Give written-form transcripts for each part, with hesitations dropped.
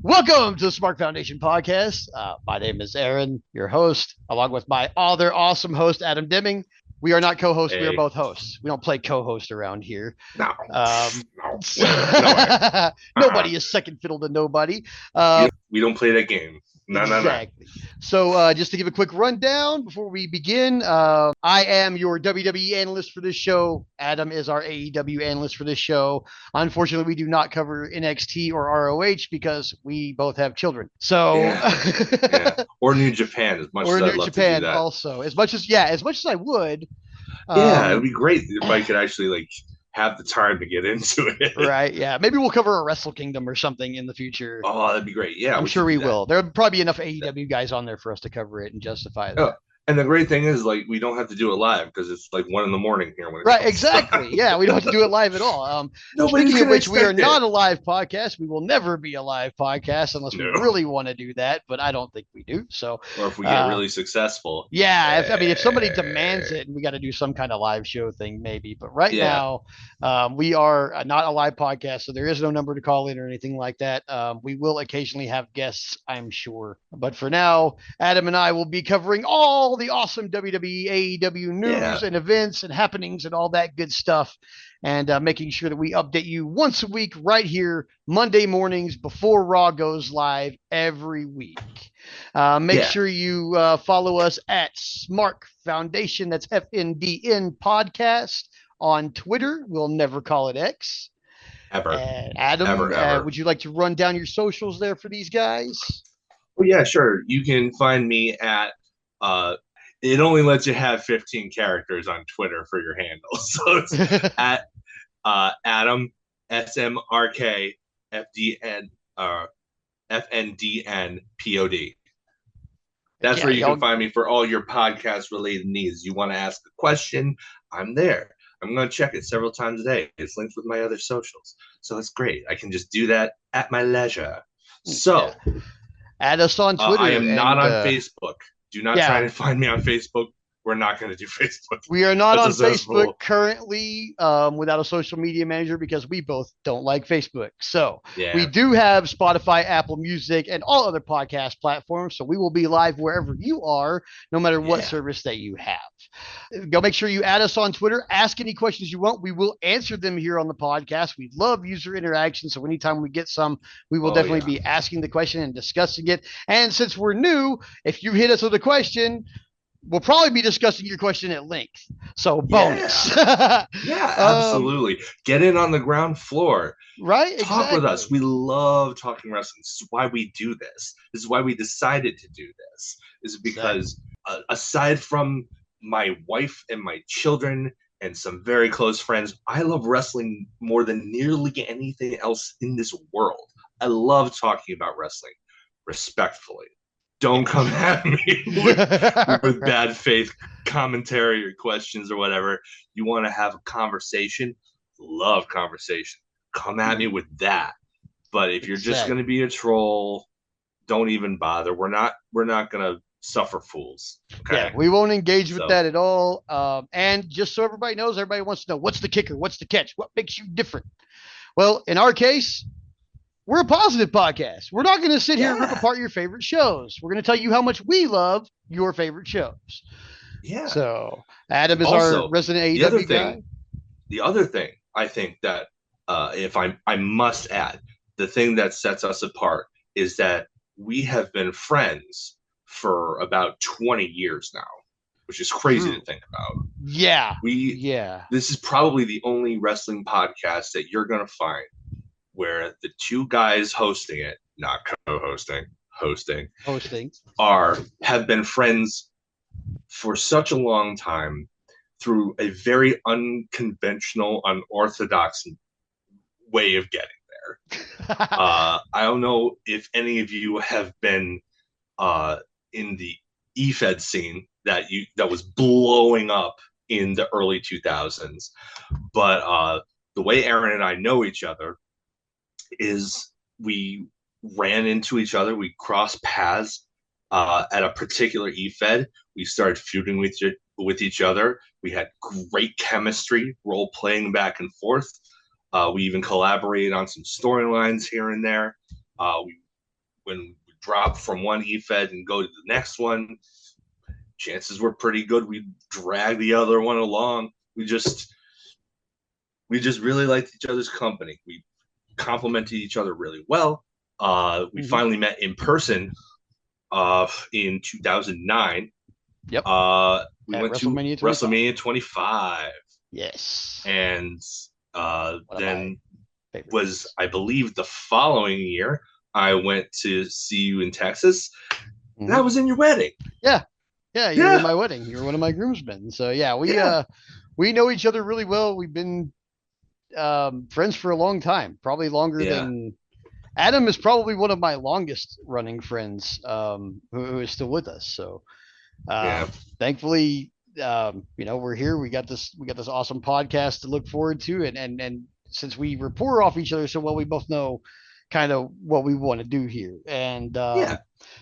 Welcome to the Smark Foundation podcast. My name is Aaron, your host, along with my other awesome host, Adam Deming. We are not co-hosts. We are Hey, both hosts. We don't play co-host around here. no, Um, no way, no way. nobody is second fiddle to nobody. We don't play that game. No, no, no. Exactly. So, just to give a quick rundown before we begin, I am your WWE analyst for this show. Adam is our AEW analyst for this show. Unfortunately, we do not cover NXT or ROH because we both have children. So, Yeah, yeah. Or New Japan, as much or as I'd New love to do Japan that. also. As much as I would. Yeah, it'd Um, be great if I could actually have the time to get into it. right. Yeah. Maybe we'll cover a Wrestle Kingdom or something in the future. Oh, that'd be great. Yeah, I'm we sure should we do that. will. There'll probably be enough AEW guys on there for us to cover it and justify Oh, that. and the great thing is, we don't have to do it live because it's like 1 in the morning here when it Right, comes exactly. on. Yeah, we don't have to do it live at all. Nobody's Speaking of gonna which, we are expect it. not a live podcast. We will never be a live podcast unless we No. really want to do that, but I don't think we do. So, Or if we get uh, really successful. yeah, if somebody demands Eh, it, we got to do some kind of live show thing, maybe. But right yeah, now, we are not a live podcast, so there is no number to call in or anything like that. We will occasionally have guests, I'm sure. But for now, Adam and I will be covering all the awesome WWE, AEW news yeah, and events and happenings and all that good stuff. And making sure that we update you once a week right here, Monday mornings before Raw goes live every week. Make yeah. sure you follow us at Smark Foundation. That's FNDN Podcast on Twitter. We'll never call it X. Ever, Adam, ever, ever. would you like to run down your socials there for these guys? Well, yeah, sure. You can find me at uh it only lets you have 15 characters on Twitter for your handle. So it's at Adam SMRK FDN FNDNPOD. That's Yeah, where you can y'all. find me for all your podcast related needs. You want to ask a question, I'm there. I'm going to check it several times a day. It's linked with my other socials. So it's great. I can just do that at my leisure. Yeah. So Add us on I Twitter am not and on Facebook. Do not try yeah, to find me on Facebook. We're not going to do Facebook. we are not That's a on Facebook cesspool. currently without a social media manager because we both don't like Facebook. So we Yeah. do have Spotify, Apple Music, and all other podcast platforms. So we will be live wherever you are, no matter what Yeah. service that you have. Go make sure you add us on Twitter. Ask any questions you want. We will answer them here on the podcast. We love user interaction. So anytime we get some, we will Oh, definitely yeah. be asking the question and discussing it. And since we're new, if you hit us with a question, we'll probably be discussing your question at length. So bonus. Yeah, um, absolutely. Get in on the ground floor. right? Talk with us. Exactly. We love talking wrestling. This is why we do this. This is why we decided to do this. Is Exactly. because aside from my wife and my children and some very close friends, I love wrestling more than nearly anything else in this world. I love talking about wrestling respectfully. Don't come at me with bad faith commentary or questions or whatever. You want to have a conversation? Love conversation. Come at me with that. But if you're just going to Exactly. be a troll, don't even bother. We're not going to suffer fools. Yeah, Okay? we won't engage with So, that at all. And just so everybody knows, everybody wants to know what's the kicker? What's the catch? What makes you different? Well, in our case, we're a positive podcast. We're not going to sit here and rip yeah. apart your favorite shows. We're going to tell you how much we love your favorite shows. Yeah. So, Adam is our Also, resident the other AEW thing, guy. the other thing I think that if I must add, the thing that sets us apart is that we have been friends for about 20 years now, which is crazy to True. think about. Yeah. We Yeah. This is probably the only wrestling podcast that you're going to find where the two guys hosting it, not co-hosting, hosting, Hosting. have been friends for such a long time through a very unconventional, unorthodox way of getting there. I don't know if any of you have been in the EFED scene that was blowing up in the early 2000s, but the way Aaron and I know each other is we ran into each other, we crossed paths at a particular EFED. We started feuding with each other. We had great chemistry, role playing back and forth. We even collaborated on some storylines here and there. We when we drop from one EFED and go to the next one, chances were pretty good we'd drag the other one along. We just really liked each other's company. We complimented each other really well. We finally met in person in 2009. Yep. We At went WrestleMania to WrestleMania 25. Yes. And then was, weeks. I believe, the following year, I went to see you in Texas. And I was in your wedding. Yeah. Yeah, you were in my wedding. You were one of my groomsmen. So yeah, we know each other really well. We've been friends for a long time, probably longer than Adam is probably one of my longest running friends who is still with us. So thankfully, we're here. We got this awesome podcast to look forward to, and since we rapport off each other so well, we both know kind of what we want to do here. And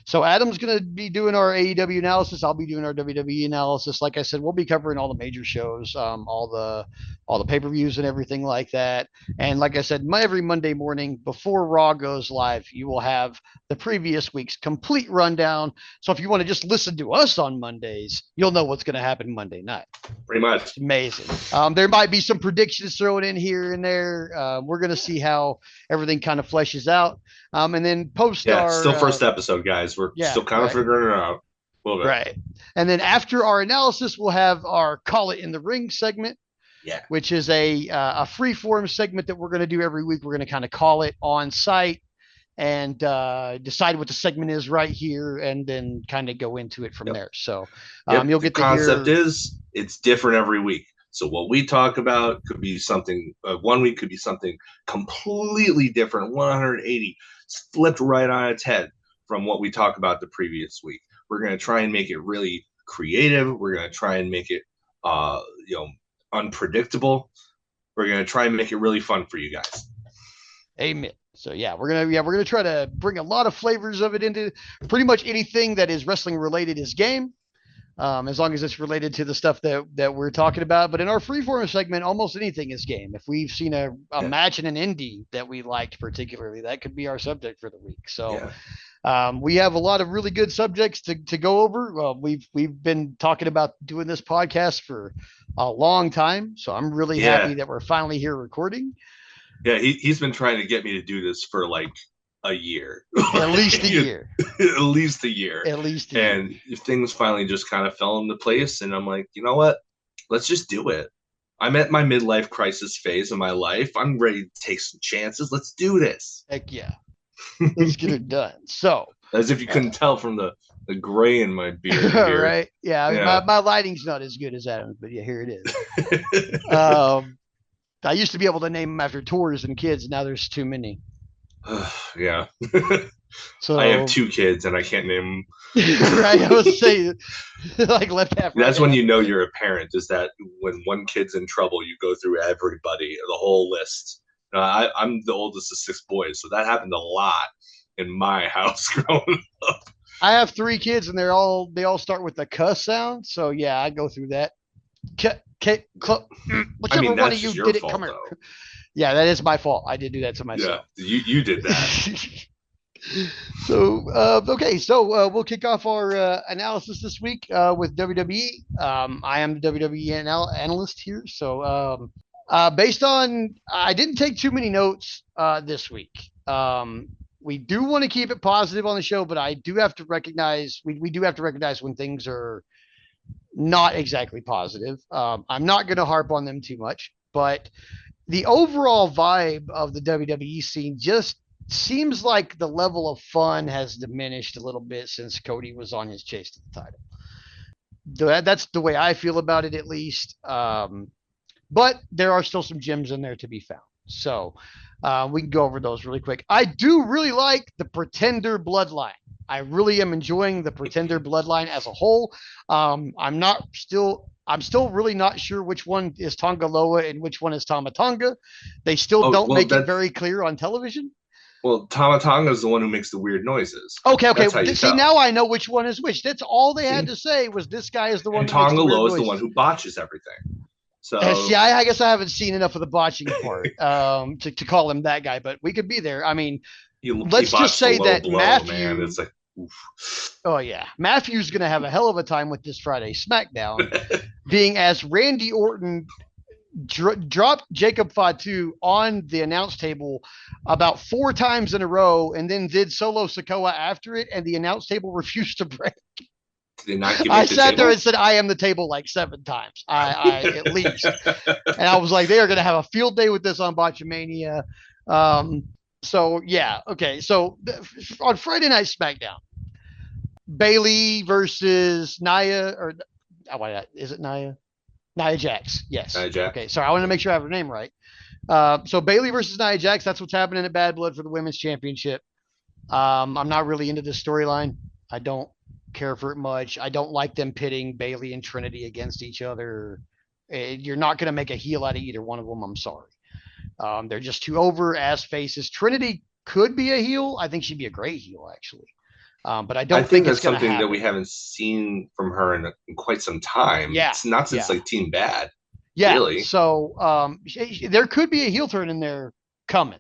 so Adam's going to be doing our AEW analysis. I'll be doing our WWE analysis. Like I said, we'll be covering all the major shows, all the pay-per-views and everything like that. And like I said, every Monday morning before Raw goes live, you will have the previous week's complete rundown. So if you want to just listen to us on Mondays, you'll know what's going to happen Monday night. Pretty much. It's amazing. There might be some predictions thrown in here and there. We're going to see how everything kind of fleshes out. And then post our still first episode, guys. We're still kind of figuring it out a little bit. Right. And then after our analysis, we'll have our Call It in the Ring segment. Yeah. Which is a free form segment that we're going to do every week. We're going to kind of call it on site and decide what the segment is right here, and then kind of go into it from there. So you'll get the concept is it's different every week. So what we talk about could be something, 1 week could be something completely different, 180, flipped right on its head from what we talk about the previous week. We're going to try and make it really creative. We're going to try and make it, unpredictable. We're going to try and make it really fun for you guys. Amen. So we're gonna try to bring a lot of flavors of it into pretty much anything that is wrestling related is game. As long as it's related to the stuff that we're talking about. But in our freeform segment, almost anything is game. If we've seen a match in an indie that we liked particularly, that could be our subject for the week. So we have a lot of really good subjects to go over. We've been talking about doing this podcast for a long time. So I'm really happy that we're finally here recording. Yeah, he's been trying to get me to do this for like a year. At least a year. At least a year. And things finally just kind of fell into place. And I'm like, you know what? Let's just do it. I'm at my midlife crisis phase of my life. I'm ready to take some chances. Let's do this. Heck yeah. Let's get it done. So, as if you couldn't tell from the gray in my beard here. Right. Yeah. My lighting's not as good as Adam's, but here it is. I used to be able to name them after tours and kids. Now there's too many. Yeah. So I have 2 kids and I can't name them. Right. I was saying like left half. That's when you know you're a parent, is that when one kid's in trouble, you go through everybody, the whole list. I'm the oldest of 6 boys, so that happened a lot in my house growing up. I have 3 kids and they all start with the cuss sound. So I go through that. Whichever one of you did it, come here. Yeah, that is my fault. I did do that to myself. Yeah, you did that. So, okay. So we'll kick off our analysis this week with WWE. I am the WWE analyst here. So based on, I didn't take too many notes this week. We do want to keep it positive on the show, but I do have to recognize, we do have to recognize when things are not exactly positive. I'm not going to harp on them too much, but the overall vibe of the WWE scene just seems like the level of fun has diminished a little bit since Cody was on his chase to the title. That's the way I feel about it, at least. But there are still some gems in there to be found. So we can go over those really quick. I do really like the Pretender bloodline. I really am enjoying the Pretender bloodline as a whole. I'm still really not sure which one is Tonga Loa and which one is Tama Tonga. They still don't make it very clear on television. Well, Tama Tonga is the one who makes the weird noises. Okay. See, now I know which one is which. That's all they had to say was this guy is the one. And Tonga Loa is the one who botches everything. So I guess I haven't seen enough of the botching part to call him that guy, but we could be there. I mean, he let's just botched the say low that blow, man. It's like, oof. Oh yeah, Matthew's gonna have a hell of a time with this Friday SmackDown, being as Randy Orton dropped Jacob Fatu on the announce table about 4 times in a row, and then did solo Sokoa after it, and the announce table refused to break. Did they not give I it the sat there table? and said, "I am the table" like 7 times. I at least, and I was like, they are going to have a field day with this on Botchamania. Um, so yeah, okay. So on Friday Night SmackDown, Bailey versus Nia, or is it Nia? Nia Jax. Yes. Jack. Okay. Sorry, I wanted to make sure I have her name right. So Bailey versus Nia Jax. That's what's happening at Bad Blood for the women's championship. I'm not really into this storyline. I don't care for it much. I don't like them pitting Bailey and Trinity against each other. You're not going to make a heel out of either one of them. I'm sorry. They're just too over as faces. Trinity could be a heel. I think she'd be a great heel, actually. But I I don't think think it's that's going to something that happen. we haven't seen from her in quite some time. Yeah. It's not since Yeah. like Team Bad, Yeah. really. So there could be a heel turn in there coming.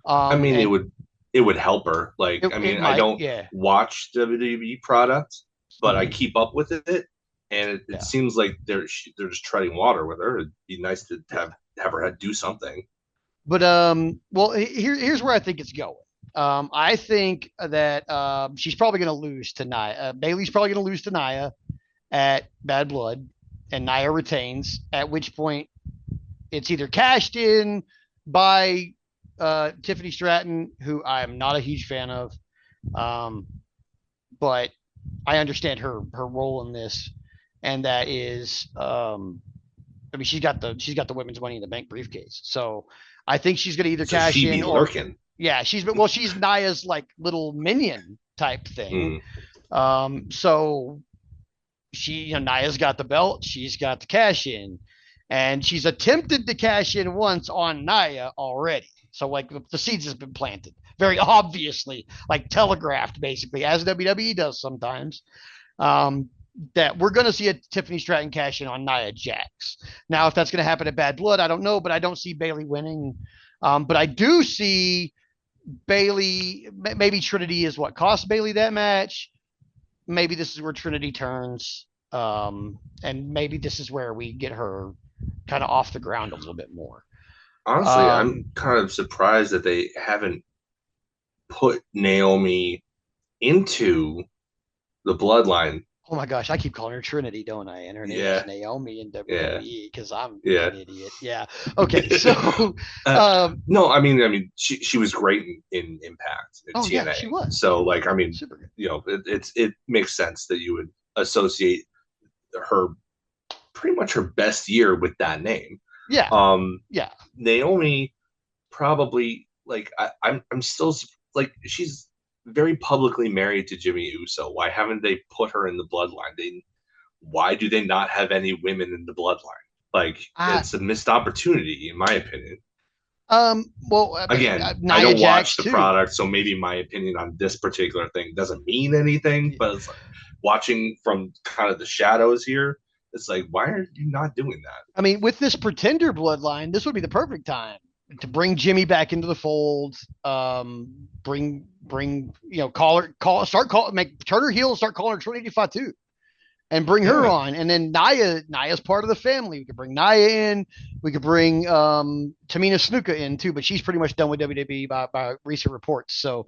I mean, And it would help her. Like, I it mean, I might. don't Yeah. watch WWE product, but I Mhm. keep up with it, and it Yeah. seems like they're just treading water with her. It'd be nice to have her do something. But well, here's where I think it's going. I think that she's probably going to lose to Nia. Bailey's probably going to lose to Nia at Bad Blood, and Nia retains. At which point, it's either cashed in by Tiffany Stratton, who I'm not a huge fan of, um, but I understand her role in this, and that is, I mean, she's got the women's Money in the Bank briefcase, so I think she's going to either So cash she in be or lurking. yeah, she's Nia's like little minion type thing. Mm. So Nia's got the belt, she's got the cash in, and she's attempted to cash in once on Nia already. So like the seeds has been planted very obviously, like telegraphed basically, as WWE does sometimes. Um, that we're going to see a Tiffany Stratton cash in on Nia Jax. Now, if that's going to happen at Bad Blood, I don't know, but I don't see Bailey winning. But I do see Bailey. Maybe Trinity is what cost Bailey that match. Maybe this is where Trinity turns, and maybe this is where we get her kind of off the ground a little bit more. Honestly, I'm kind of surprised that they haven't put Naomi into the bloodline. Oh my gosh, I keep calling her Trinity, don't I? And her name is Yeah, Naomi in yeah, WWE because I'm yeah. an idiot. Yeah. Okay. So, no, I mean, she was great in Impact in oh yeah, TNA. she was. So, Yeah, like, I mean, super good. it makes sense that you would associate her pretty much her best year with that name. Yeah. Um, Yeah. Naomi probably like I'm still like she's very publicly married to Jimmy Uso. Why haven't they put her in the bloodline? Why do they not have any women in the bloodline? Like I it's a missed opportunity, in my opinion. well, I mean, Again, I Nia don't watch Jax the too. product, so maybe my opinion on this particular thing doesn't mean anything. But it's like watching from kind of the shadows here. It's like, why are you not doing that? I mean, with this pretender bloodline, this would be the perfect time to bring Jimmy back into the fold. Bring start call make turn her heel, start calling her Trinity Fatu, and bring her Yeah, on. And then Nia's part of the family. We could bring Nia in. We could bring Tamina Snuka in too, but she's pretty much done with WWE by recent reports. So,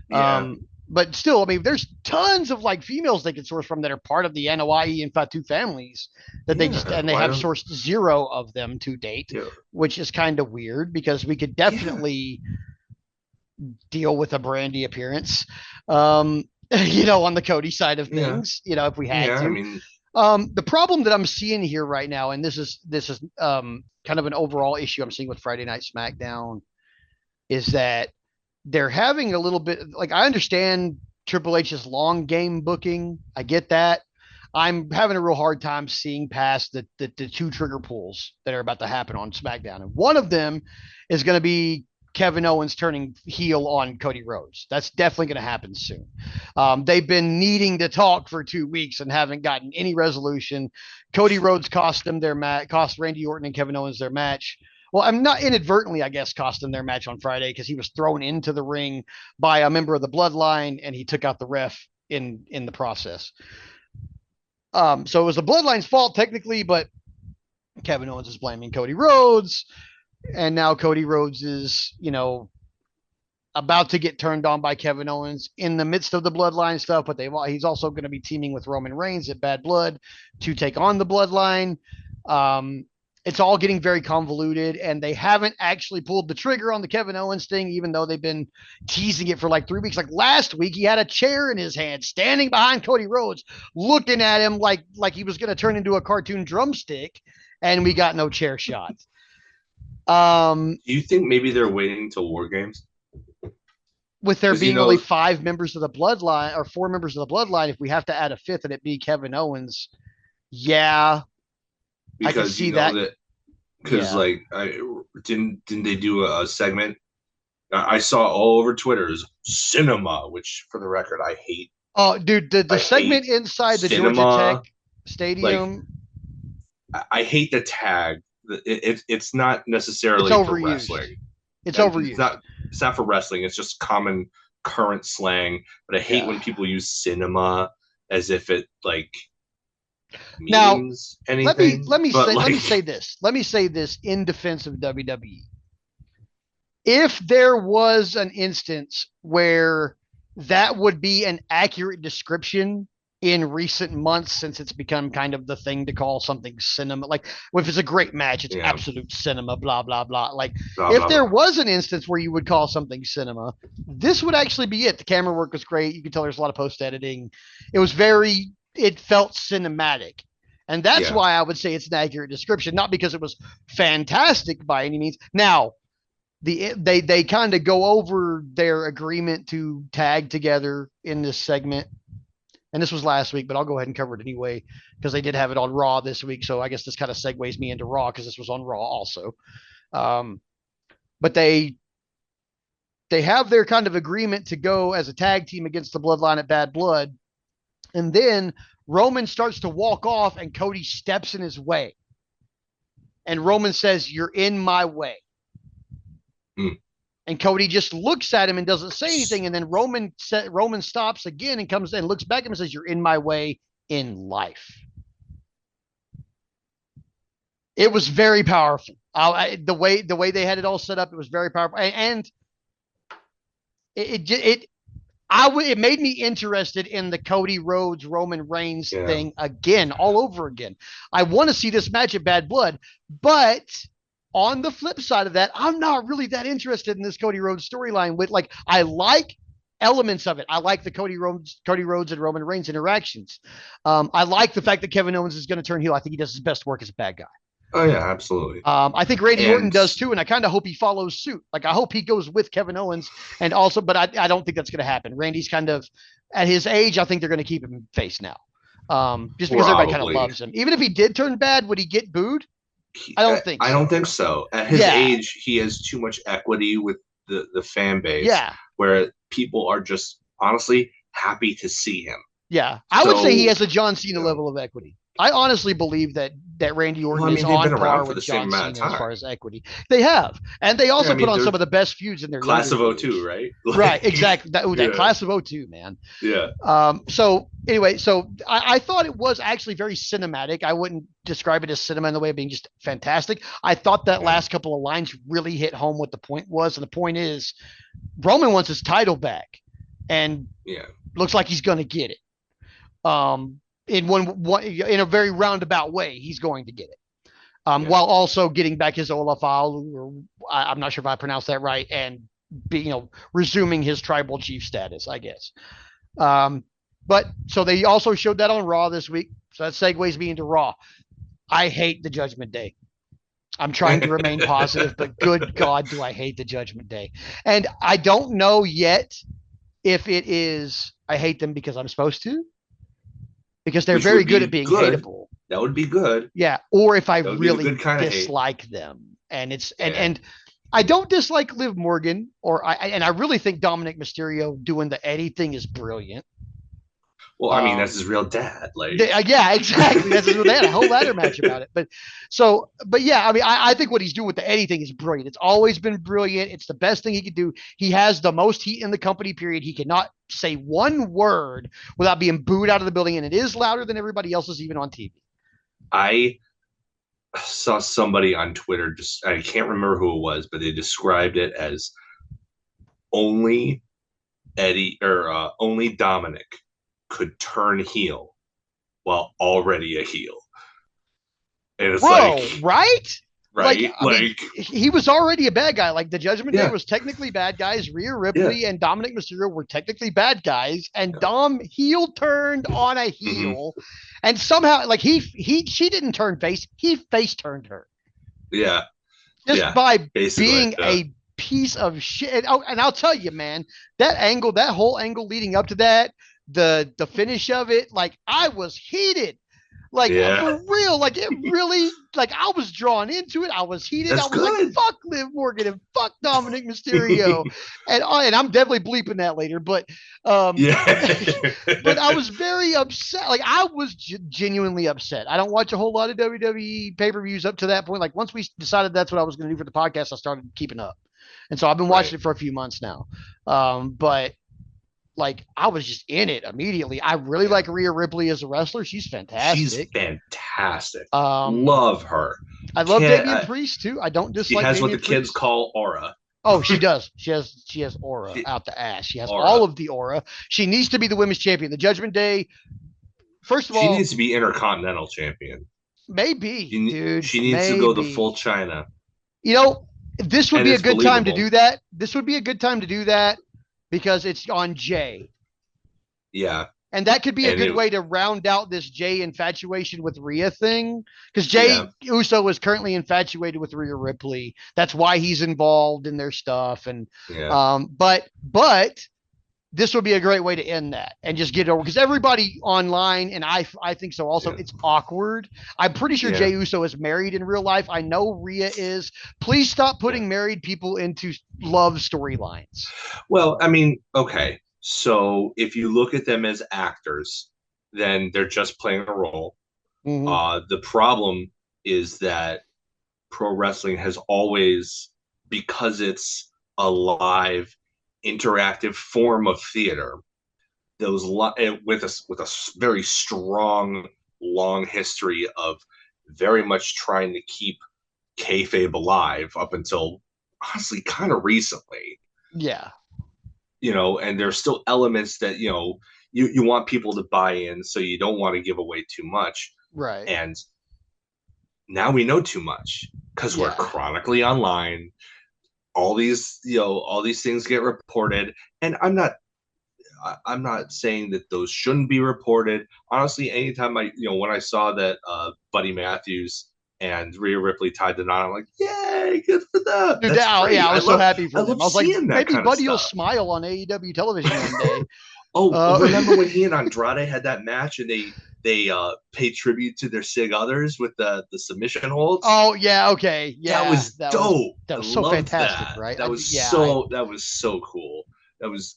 yeah, but still, I mean, there's tons of like females they can source from that are part of the NOIE and Fatu families that yeah. they Why have don't? sourced zero of them to date, Yeah, which is kind of weird because we could yeah, definitely deal with a Brandy appearance. On the Cody side of yeah, things, if we had yeah. I to. mean, The problem that I'm seeing here right now, and this is kind of an overall issue I'm seeing with Friday Night SmackDown, is that they're having a little bit like I understand Triple H's long game booking. I get that. I'm having a real hard time seeing past the two trigger pulls that are about to happen on SmackDown. And one of them is going to be Kevin Owens turning heel on Cody Rhodes. That's definitely going to happen soon. They've been needing to talk for 2 weeks and haven't gotten any resolution. Cody Rhodes cost them their match, cost Randy Orton and Kevin Owens their match well, I'm not inadvertently, I guess, cost them their match on Friday because he was thrown into the ring by a member of the Bloodline and he took out the ref in the process. So it was the Bloodline's fault technically, but Kevin Owens is blaming Cody Rhodes, and now Cody Rhodes is, about to get turned on by Kevin Owens in the midst of the Bloodline stuff, but he's also going to be teaming with Roman Reigns at Bad Blood to take on the Bloodline. It's all getting very convoluted, and they haven't actually pulled the trigger on the Kevin Owens thing, even though they've been teasing it for like 3 weeks. Like last week, he had a chair in his hand, standing behind Cody Rhodes, looking at him like he was going to turn into a cartoon drumstick, and we got no chair shot. Do you think maybe they're waiting till War Games? With there being only 5 members of the Bloodline or 4 members of the Bloodline, if we have to add a 5th and it be Kevin Owens, yeah, because I can see that. Because like, didn't they do a segment? I saw all over Twitter's cinema, which for the record I hate. Oh, dude, the segment inside the Georgia Tech Stadium. Like, I hate the tag. It's not necessarily for wrestling. It's overused. It's not for wrestling. It's just common current slang. But I hate when people use cinema as if it like means anything. Let me say this. Let me say this in defense of WWE. If there was an instance where that would be an accurate description in recent months, since it's become kind of the thing to call something cinema, like if it's a great match, it's absolute cinema, blah, blah, blah. Like if there was an instance where you would call something cinema, this would actually be it. The camera work was great. You can tell there's a lot of post editing. It felt cinematic. And that's why I would say it's an accurate description, not because it was fantastic by any means. Now, they kind of go over their agreement to tag together in this segment. And this was last week, but I'll go ahead and cover it anyway because they did have it on Raw this week. So I guess this kind of segues me into Raw because this was on Raw also. But they have their kind of agreement to go as a tag team against the Bloodline at Bad Blood. And then Roman starts to walk off and Cody steps in his way. And Roman says, "You're in my way." And Cody just looks at him and doesn't say anything. And then Roman stops again and comes and looks back at him and says, "You're in my way in life." It was very powerful. The way they had it all set up, it was very powerful. And it made me interested in the Cody Rhodes Roman Reigns thing again, all over again. I want to see this match at Bad Blood, but on the flip side of that, I'm not really that interested in this Cody Rhodes storyline. I like elements of it. I like the Cody Rhodes and Roman Reigns interactions. I like the fact that Kevin Owens is going to turn heel. I think he does his best work as a bad guy. Oh yeah, absolutely. I think Randy Orton does too, and I kind of hope he follows suit. Like I hope he goes with Kevin Owens, and also, but I don't think that's going to happen. Randy's kind of at his age. I think they're going to keep him face now, just because everybody kind of loves him. Even if he did turn bad, would he get booed? I don't think so. I don't think so. At his age, he has too much equity with the fan base. Yeah. Where people are just honestly happy to see him. Yeah. I would say he has a John Cena level of equity. I honestly believe that Randy Orton is on par with John Cena as far as equity. They have. And they also put on some of the best feuds in their class of 02, right? Right, exactly. That class of 02, man. Yeah. So anyway, I thought it was actually very cinematic. I wouldn't describe it as cinema in the way of being just fantastic. I thought that last couple of lines really hit home what the point was. And the point is Roman wants his title back. And looks like he's going to get it. In a very roundabout way, he's going to get it. While also getting back his Olafal, or I'm not sure if I pronounced that right, and resuming his tribal chief status, I guess. But so they also showed that on Raw this week. So that segues me into Raw. I hate the Judgment Day. I'm trying to remain positive, but good God, do I hate the Judgment Day. And I don't know yet if it is I hate them because I'm supposed to. Because they're very good at being hateable. That would be good. Yeah. Or if I really dislike them. And and I don't dislike Liv Morgan, and I really think Dominic Mysterio doing the Eddie thing is brilliant. Well, I mean, that's his real dad. Yeah, exactly. That's his real dad. A whole ladder match about it. But yeah, I mean, I think what he's doing with the Eddie thing is brilliant. It's always been brilliant. It's the best thing he could do. He has the most heat in the company, period. He cannot say one word without being booed out of the building, and it is louder than everybody else's, even on TV. I saw somebody on Twitter, I can't remember who it was, but they described it as only Eddie or only Dominic could turn heel while already a heel. And it's right? Right? I mean, he was already a bad guy. Like the Judgment Day was technically bad guys. Rhea Ripley and Dominic Mysterio were technically bad guys, and Dom heel turned on a heel, and somehow like she didn't turn face, he face turned her. Yeah. Just by being a piece of shit. And I'll tell you, man, that whole angle leading up to that, the finish of it, like I was heated. Like for real, like it really, like I was drawn into it. I was heated. I was like, "Fuck Liv Morgan and fuck Dominic Mysterio," and I'm definitely bleeping that later. But but I was very upset. Like I was genuinely upset. I don't watch a whole lot of WWE pay-per-views up to that point. Like once we decided that's what I was going to do for the podcast, I started keeping up, and so I've been watching it for a few months now. But like I was just in it immediately. I really like Rhea Ripley as a wrestler. She's fantastic. She's fantastic. Love her. I love Damian Priest too. I don't dislike. She has Damian what the kids call aura. Oh, she does. She has aura out the ass. She has all of the aura. She needs to be the women's champion. The Judgment Day. First of all, she needs to be Intercontinental champion. Maybe, dude. She needs to go the full China. You know, this would be a good time to do that. This would be a good time to do that. Because it's on Jay. Yeah. And that could be a good way to round out this Jay infatuation with Rhea thing. Because Jay Uso is currently infatuated with Rhea Ripley. That's why he's involved in their stuff. And but this would be a great way to end that and just get it over. Because everybody online, and I think so also, it's awkward. I'm pretty sure Jay Uso is married in real life. I know Rhea is. Please stop putting married people into love storylines. Well, I mean, okay. So if you look at them as actors, then they're just playing a role. The problem is that pro wrestling has always, because it's a live interactive form of theater, those with a very strong long history of very much trying to keep kayfabe alive up until honestly kind of recently. And there's still elements that you want people to buy in, so you don't want to give away too much, right? And now we know too much because we're chronically online. All these things get reported, and I'm not saying that those shouldn't be reported. Honestly, anytime when I saw that Buddy Matthews and Rhea Ripley tied the knot, I'm like, yay, good for them. Dude, I was so happy for them. I was like, maybe Buddy will smile on AEW television one day. Remember when he and Andrade had that match and they paid tribute to their Sig Others with the submission holds? Oh yeah, okay, yeah, that was dope. That was so fantastic, right? That was so cool. That was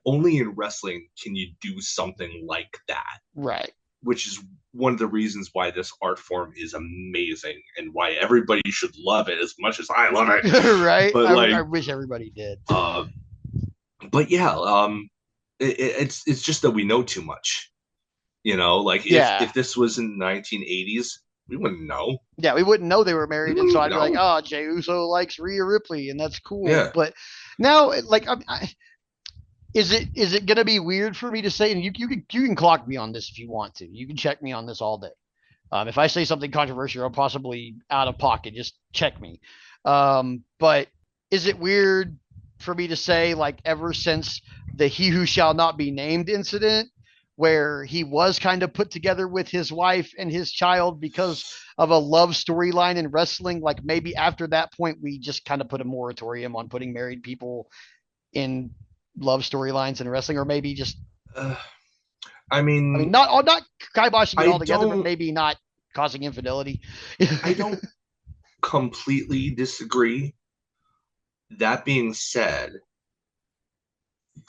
only in wrestling can you do something like that, right? Which is one of the reasons why this art form is amazing and why everybody should love it as much as I love it. Right? But I wish everybody did. But yeah, it's just that we know too much. If this was in the 1980s, we wouldn't know. Yeah, we wouldn't know they were married, and so I'd be like, "Oh, Jey Uso likes Rhea Ripley, and that's cool." Yeah. But now, like, is it gonna be weird for me to say? And you can clock me on this if you want to. You can check me on this all day. If I say something controversial or possibly out of pocket, just check me. But is it weird for me to say, like, ever since the He Who Shall Not Be Named incident, where he was kind of put together with his wife and his child because of a love storyline in wrestling, like maybe after that point, we just kind of put a moratorium on putting married people in love storylines in wrestling, or maybe just, I mean, not kiboshing it all together, but maybe not causing infidelity. I don't completely disagree. That being said,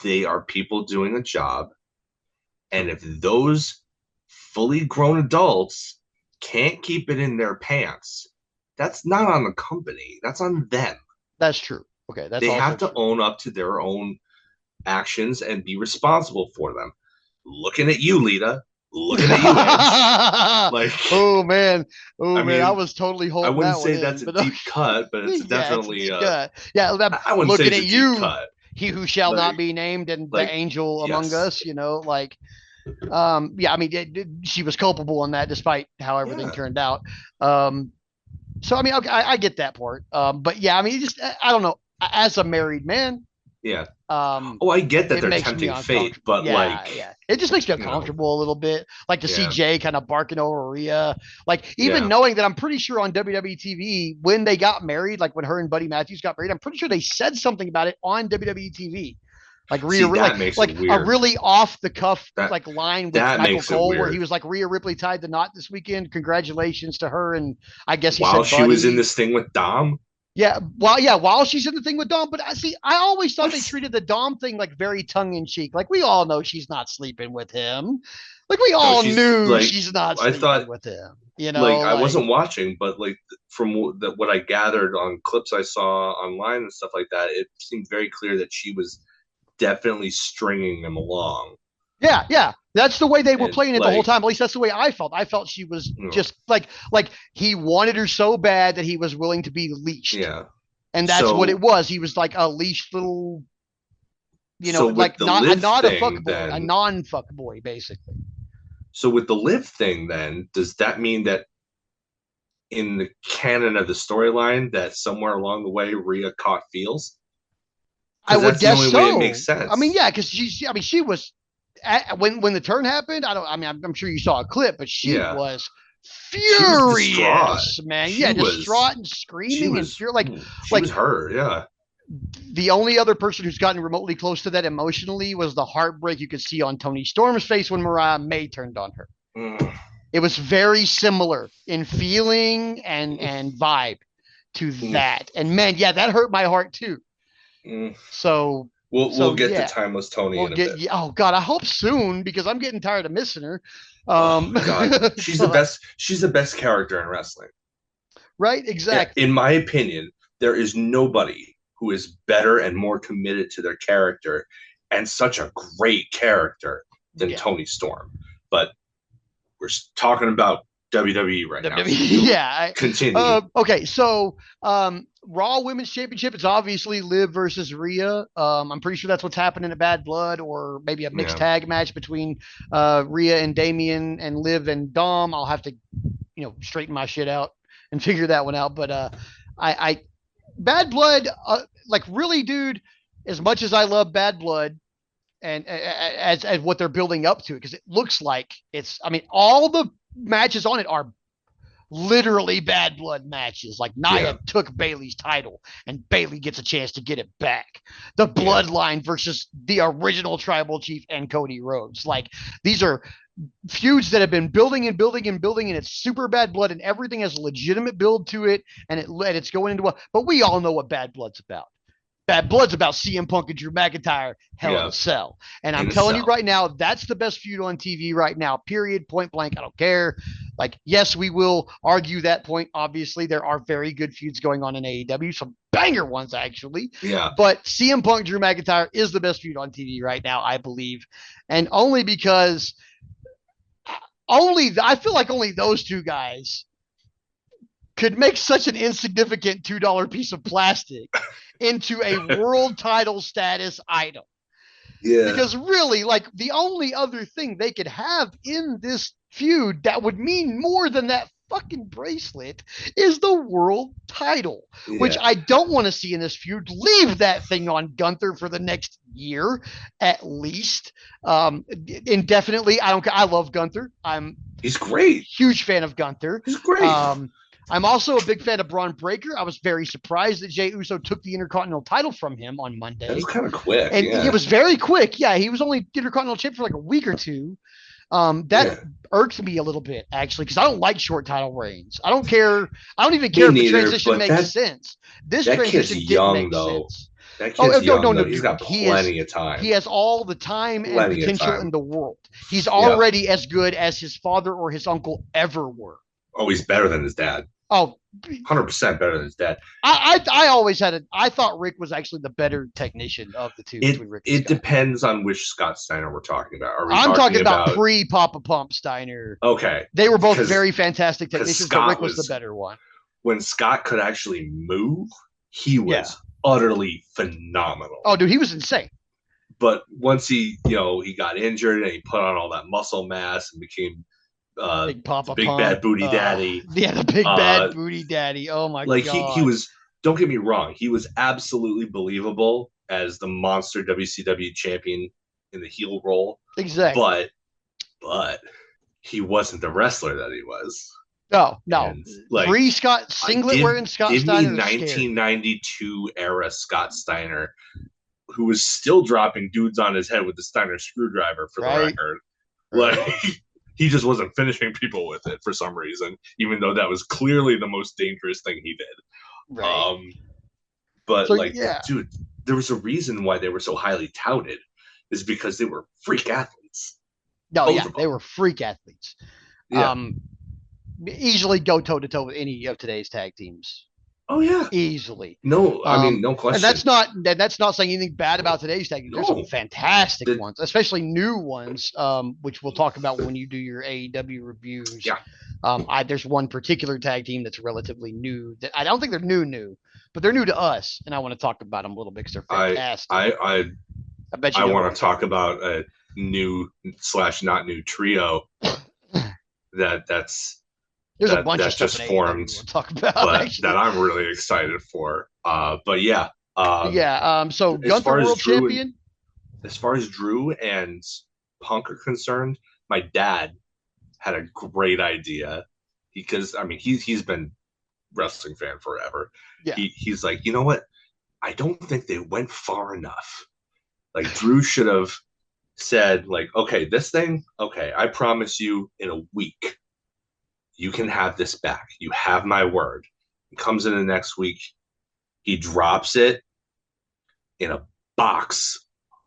they are people doing a job, And if those fully grown adults can't keep it in their pants, that's not on the company. That's on them. That's true. Okay, that's They also have to true. own up to their own actions and be responsible for them. Looking at you, Lita. Looking at you, Edge. Like, oh man, I I mean, was totally I holding wouldn't that one say that's in, a but deep cut, but it's yeah, it's a definitely deep cut. Yeah, I'm I wouldn't say looking it's at a deep you, cut. he who shall not Like, be named, and the like angel among yes, us. Like, yeah, I mean, she was culpable in that, despite how everything yeah, turned out. Um, so I mean, okay, I get that part. But yeah, I mean, just I don't know. As a married man, yeah. um, Oh, I get that it they're makes me tempting fate, uncomfortable. but Yeah, like, yeah. It just makes me you know, uncomfortable a little bit. Like to see yeah, Jay kind of barking over Rhea. Like even yeah. knowing that I'm pretty sure on WWE TV when they got married, like when her and Buddy Matthews got married, I'm pretty sure they said something about it on WWE TV. Like Rhea, See, that makes it like a weird. really off the cuff That like line with that Michael makes it Cole where he weird. was like Rhea Ripley tied the knot this weekend. Congratulations to her, and I guess he While said she was in Buddy. this thing with Dom, Yeah, while she's in the thing with Dom, but I see. I always thought they what? treated the Dom thing like very tongue in cheek. Like we all know she's not sleeping with him. Like we No, all she's knew like, she's not I sleeping thought, with him. like, I Like wasn't watching, but like from what I gathered on clips I saw online and stuff like that, it seemed very clear that she was definitely stringing them along. yeah, yeah. That's the way they were And playing it the whole like, time. At least that's the way I felt. I felt she was you know, just like he wanted her so bad that he was willing to be leashed, yeah. and that's what it So, was. He was like a leashed little, so with like the live not a fuck thing, boy, a then, non fuck boy, basically. so with the live thing, then, does that mean that in the canon of the storyline that somewhere along the way Rhea caught feels? I Because would that's the guess only way it makes so. I mean, sense. yeah, because she was when the turn happened. I don't. I mean, I'm sure you saw a clip, but she Yeah, was she was distraught. furious, man. She Yeah, was, distraught and screaming and fear. she Like was hurt. Yeah. the only other person who's gotten remotely close to that emotionally was the heartbreak you could see on Tony Storm's face when Mariah May turned on her. Mm. It was very similar in feeling and vibe to Mm. that. And man, yeah, that hurt my heart too. Mm. So We'll get to yeah, Timeless Tony we'll in a get. bit. Oh God, I hope soon because I'm getting tired of missing her. Oh God, she's the But best. She's the best character in wrestling. right, exactly. In my opinion, there is nobody who is better and more committed to their character and such a great character than Yeah. Tony Storm. But we're talking about WWE right now. So yeah. continue. Okay, so Raw Women's Championship. It's obviously Liv versus Rhea. I'm pretty sure that's what's happening at Bad Blood, or maybe a mixed Yeah. tag match between Rhea and Damien and Liv and Dom. I'll have to straighten my shit out and figure that one out. But I Bad Blood, like really, dude. As much as I love Bad Blood, and as what they're building up to, because it looks like it's. I mean, all the matches on it are literally Bad Blood matches. Like Nia Yeah. took Bailey's title, and Bailey gets a chance to get it back. The Yeah. Bloodline versus the original Tribal Chief and Cody Rhodes. Like these are feuds that have been building and building and building, and it's super Bad Blood, and everything has legitimate build to it, and it's going into a. But we all know what Bad Blood's about. Bad Blood's about CM Punk and Drew McIntyre, Hell in Yeah. a Cell. And I'm In a telling you cell. right now, that's the best feud on TV right now, period, point blank. I don't care. Like, yes, we will argue that point. Obviously, there are very good feuds going on in AEW, some banger ones, actually. Yeah. But CM Punk, Drew McIntyre is the best feud on TV right now, I believe. And only because I feel like only those two guys could make such an insignificant $2 piece of plastic into a world title status item. Yeah. Because really, like the only other thing they could have in this feud that would mean more than that fucking bracelet is the world title, Yeah. which I don't want to see in this feud. Leave that thing on Gunther for the next year, at least. Indefinitely. I love Gunther. He's great. Huge fan of Gunther. He's great. I'm also a big fan of Braun Breaker. I was very surprised that Jey Uso took the Intercontinental title from him on Monday. That was kind of quick. And yeah. it was very quick. Yeah, he was only Intercontinental champ for like a week or two. That irks me a little bit, actually, because I don't like short title reigns. I don't care. I don't even care if the transition makes sense. This transition didn't make sense. That Oh kid's no, young no, no. though. He's got He is. plenty of He time. has all the time and Plenty of potential in time. the world. He's Yeah. already as good as his father or his uncle ever were. Oh, he's better than his dad. Oh, 100% better than his dad. I always had it. I thought Rick was actually the better technician of the two between Rick and It Scott. depends on which Scott Steiner we're talking about. Are we I'm talking about about pre Papa Pump Steiner. okay? They were both very fantastic technicians, but Scott Rick was the better one. When Scott could actually move, he was Yeah. utterly phenomenal. Oh, dude, he was insane. But once he got injured and he put on all that muscle mass and became Big Papa big Pump. bad booty daddy. Yeah, the big bad booty daddy. Oh my god. He was, don't get me wrong, he was absolutely believable as the monster WCW champion in the heel role. Exactly. But he wasn't the wrestler that he was. No. And, like, Free Scott singlet wearing Scott Steiner. Give me 1992 era Scott Steiner, who was still dropping dudes on his head with the Steiner screwdriver, for the record. Right. Like, he just wasn't finishing people with it for some reason, even though that was clearly the most dangerous thing he did. Right. But dude, there was a reason why they were so highly touted, is because they were freak athletes. No, yeah, they were freak athletes. Yeah. Easily go toe to toe with any of today's tag teams. Oh yeah, easily. No, I mean, no question. And that's not saying anything bad about today's tag teams. There's some fantastic ones, especially new ones, which we'll talk about when you do your AEW reviews. Yeah. There's one particular tag team that's relatively new that I don't think they're new, but they're new to us, and I want to talk about them a little bit because they're fantastic. I bet you. I want to talk about a new / not new trio that's. There's a bunch of stuff just formed, talk about, but that I'm really excited for. But yeah, So Gunther World Champion. As far as Drew and Punk are concerned, my dad had a great idea because I mean he's been wrestling fan forever. Yeah, he's like, you know what? I don't think they went far enough. Like Drew should have said, like, okay, this thing, okay, I promise you in a week. You can have this back. You have my word. He comes in the next week. He drops it in a box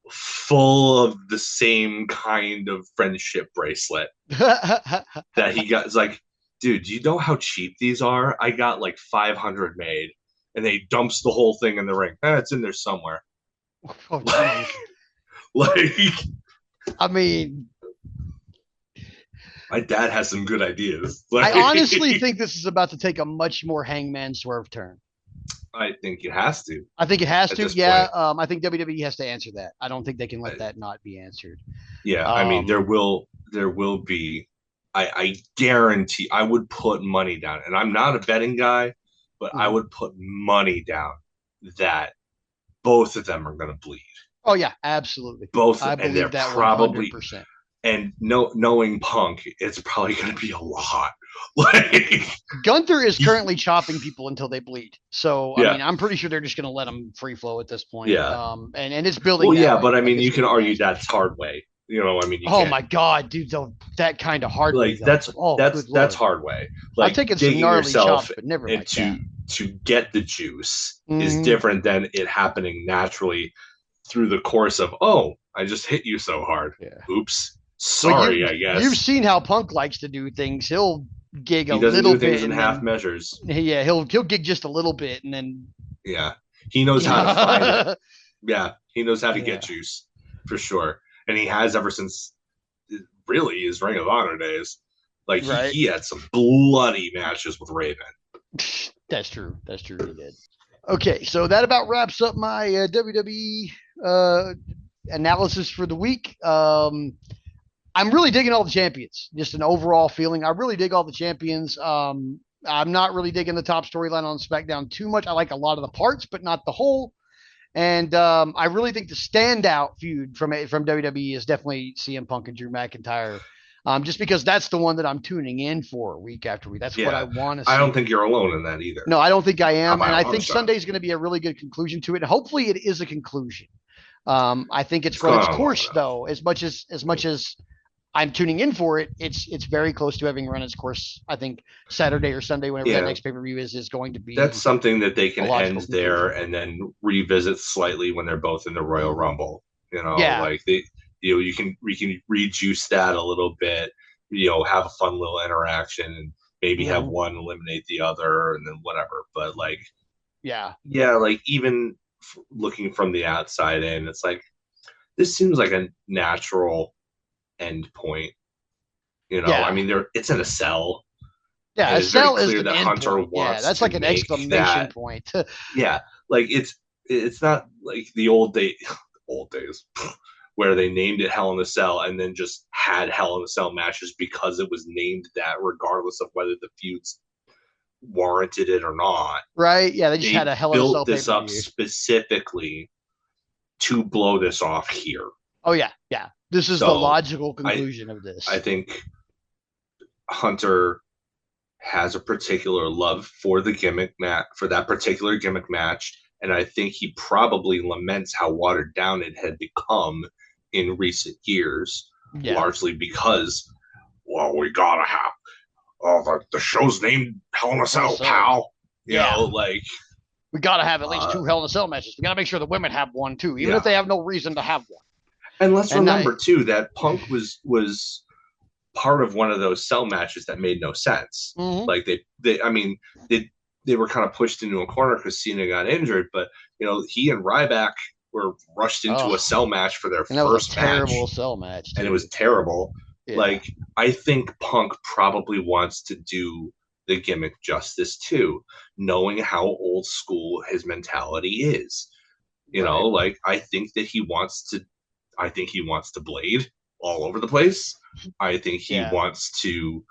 full of the same kind of friendship bracelet that he got. It's like, dude, do you know how cheap these are? I got like 500 made, and they dumps the whole thing in the ring. It's in there somewhere. Oh, I mean, my dad has some good ideas. I honestly think this is about to take a much more Hangman Swerve turn. I think it has to. I think it has to. Yeah. I think WWE has to answer that. I don't think they can let that not be answered. Yeah. I mean, there will be, I guarantee, I would put money down, and I'm not a betting guy, but I would put money down that both of them are going to bleed. Oh yeah, absolutely. Both, I and they're that probably 100%. And knowing Punk, it's probably going to be a lot. Like Gunther is currently chopping people until they bleed. So I mean, I'm pretty sure they're just going to let them free flow at this point. Yeah. And it's building. Well, yeah, but I mean, you can argue that's hard way. You know, I mean, my God, dude, that kind of hard way. That's hard way. Like I've taken some gnarly chops, but never like that. To get the juice is different than it happening naturally through the course of, oh, I just hit you so hard. Yeah. Oops. Sorry, I guess. You've seen how Punk likes to do things. He'll gig a little bit. He doesn't do things in half measures. Yeah, he'll gig just a little bit and then. Yeah, he knows how to find it. Yeah, he knows how to get juice for sure, and he has ever since really his Ring of Honor days. Like he had some bloody matches with Raven. That's true. He did. Okay, so that about wraps up my WWE analysis for the week. I'm really digging all the champions. Just an overall feeling. I really dig all the champions. I'm not really digging the top storyline on SmackDown too much. I like a lot of the parts, but not the whole. And I really think the standout feud from WWE is definitely CM Punk and Drew McIntyre. Just because that's the one that I'm tuning in for week after week. That's what I want to see. I don't think you're alone in that either. No, I don't think I am. And I think Sunday's going to be a really good conclusion to it. And hopefully it is a conclusion. I think it's run its course though, as much as I'm tuning in for it. It's very close to having run its course. I think Saturday or Sunday, whenever that Yeah, next pay per view is going to that's be something that they a can logical end there conclusion. and then revisit slightly when they're both in the Royal Mm. Rumble. You know, Yeah. like you can we can rejuice that a little bit. Have a fun little interaction and maybe have Mm-hmm. one eliminate the other and then whatever. But like, Yeah. yeah, like even looking from the outside in, it's like this seems like a natural end point. I Yeah. mean, it's in a cell, Yeah. and A it's very cell is clear an that end Hunter point. Yeah. wants That's to like an make exclamation that. point. Yeah, like it's not like the old days where they named it Hell in a Cell and then just had Hell in a Cell matches because it was named that, regardless of whether the feuds warranted it or not. Right. Yeah. They just had They a Hell in a built Cell pay this per up view. specifically to blow this off here. Oh, yeah. Yeah. This is the So logical I conclusion of I this. think Hunter has a particular love for the gimmick match, for that particular gimmick match, and I think he probably laments how watered down it had become in recent years, Yeah. largely because, well, we gotta have the show's named Hell in a Hell in a Cell, Cell. pal. Yeah. Like We got to have at least uh, two Hell in a Cell matches. We got to make sure the women have one too, even if yeah. they have no reason to have one. And let's And I, remember too that Punk was part of one of those cell matches that made no sense. mm-hmm. Like I mean, they they were kind of pushed into a corner because Cena got injured, but he and Ryback were rushed into a Oh, cell match for their and that was a first terrible match, cell match and it was too. terrible. Yeah. Like I think Punk probably wants to do the gimmick justice too, knowing how old school his mentality is. Right. Like I think he wants to blade all over the place. I think he Yeah. wants to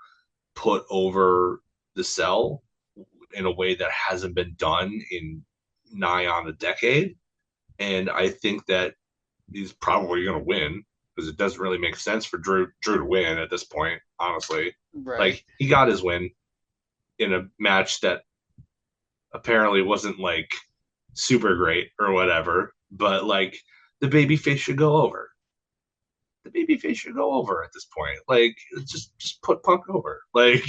put over the cell in a way that hasn't been done in nigh on a decade. And I think that he's probably going to win because it doesn't really make sense for Drew to win at this point, honestly. Right. Like, he got his win in a match that apparently wasn't like super great or whatever, but like the babyface should go over. The babyface should go over at this point. Like, just put Punk over. Like,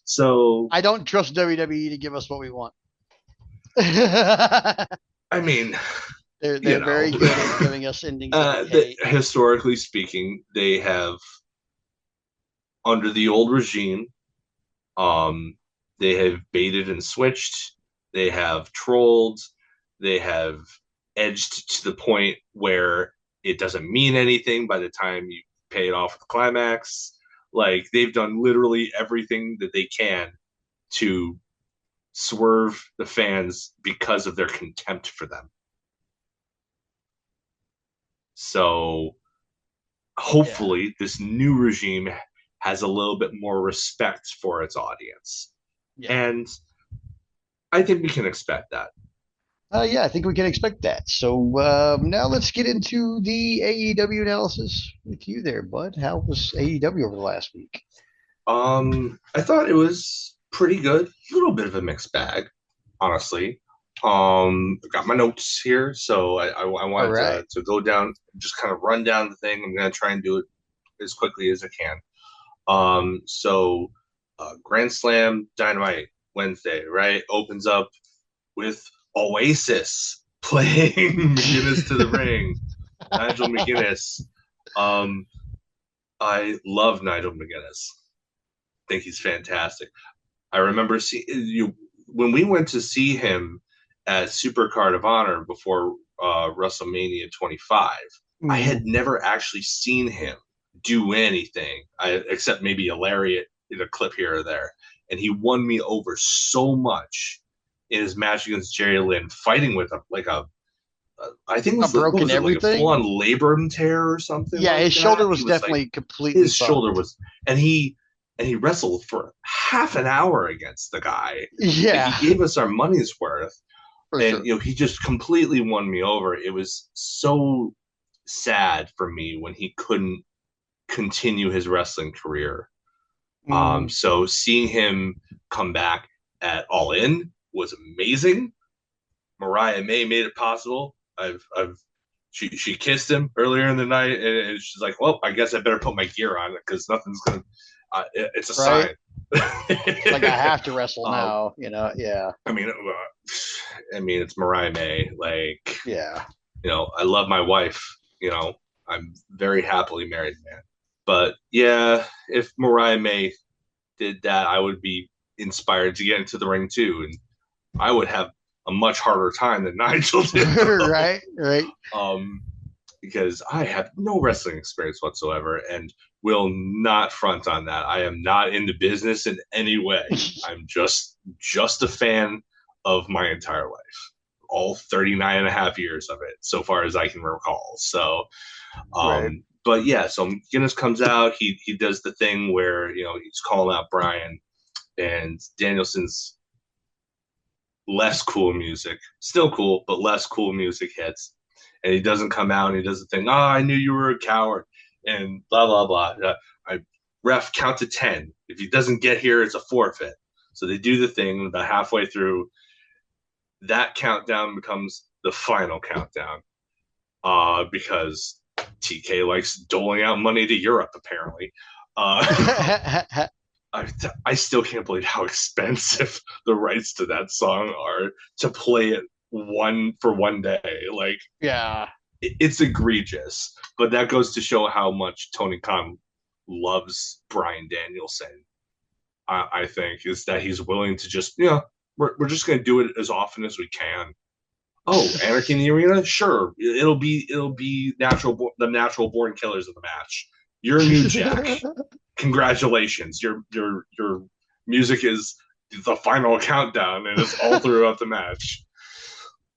so I don't trust WWE to give us what we want. they're I mean, you they're know, very good at giving us endings that we hate. historically speaking, they have under the old regime, um, they have baited and switched. They have trolled. They have edged to the point where it doesn't mean anything by the time you pay it off with the climax. Like they've done literally everything that they can to swerve the fans because of their contempt for them. So Yeah. hopefully this new regime has a little bit more respect for its audience. Yeah. And I think we can expect that. Yeah, I think we can expect that. So now let's get into the AEW analysis with you there, bud. How was AEW over the last week? I thought it was pretty good. A little bit of a mixed bag, honestly. I got my notes here, so I All wanted right. to go down, just kind of run down the thing. I'm gonna try and do it as quickly as I can. Grand Slam Dynamite Wednesday, right? Opens up with Oasis playing McGinnis to the ring. Nigel McGuinness. Um, I love Nigel McGuinness. I think he's fantastic. I remember when we went to see him at Supercard of Honor before WrestleMania 25. I had Mhm. never actually seen him do anything except maybe a lariat in a clip here or there, and he won me over so much in his match against Jerry Lynn, fighting with I think it A was like what broken was it like a full everything. on labrum tear or something Yeah, like his shoulder that. He was was like definitely completely his shoulder fucked. was, and he wrestled for half an hour against the guy. Like he Yeah, gave us our money's worth, for and sure. he just completely won me over. It was so sad for me when he couldn't continue his wrestling career. Mhm. So seeing him come back at All In was amazing. Mariah May made it possible. I've she kissed him earlier in the night, and she's like, "Well, I guess I better put my gear on because nothing's gonna." It's a Right? sign. It's like I have to wrestle um, now, you know? Yeah. I mean, it's Mariah May. Like, Yeah. I love my wife. I'm very happily married man. But yeah, if Mariah May did that, I would be inspired to get into the ring too, and I would have a much harder time than Nigel did, though. Right, right. um, because I have no wrestling experience whatsoever and will not front on that. I am not in the business in any way. I'm just a fan of my entire life, all 39 and a half years of it, so far as I can recall. So, Right. but yeah, so Guinness comes out. He does the thing where he's calling out Brian, and Danielson's less cool music, still cool, but less cool music hits. And he doesn't come out and he does the thing, oh, I knew you were a coward, and blah, blah, blah. I ref count to 10. If he doesn't get here, it's a forfeit. So they do the thing about halfway through. That countdown becomes the final countdown because TK likes doling out money to Europe, apparently. I still can't believe how expensive the rights to that song are to play it for one day. Like, Yeah. it's egregious, but that goes to show how much Tony Khan loves Brian Danielson. I think is that he's willing to just we're just going to do it as often as we can. Oh, Anarchy in the Arena, sure, it'll be the natural born killers of the match. You're New Jack. Congratulations, your music is the final countdown, and it's all throughout the match.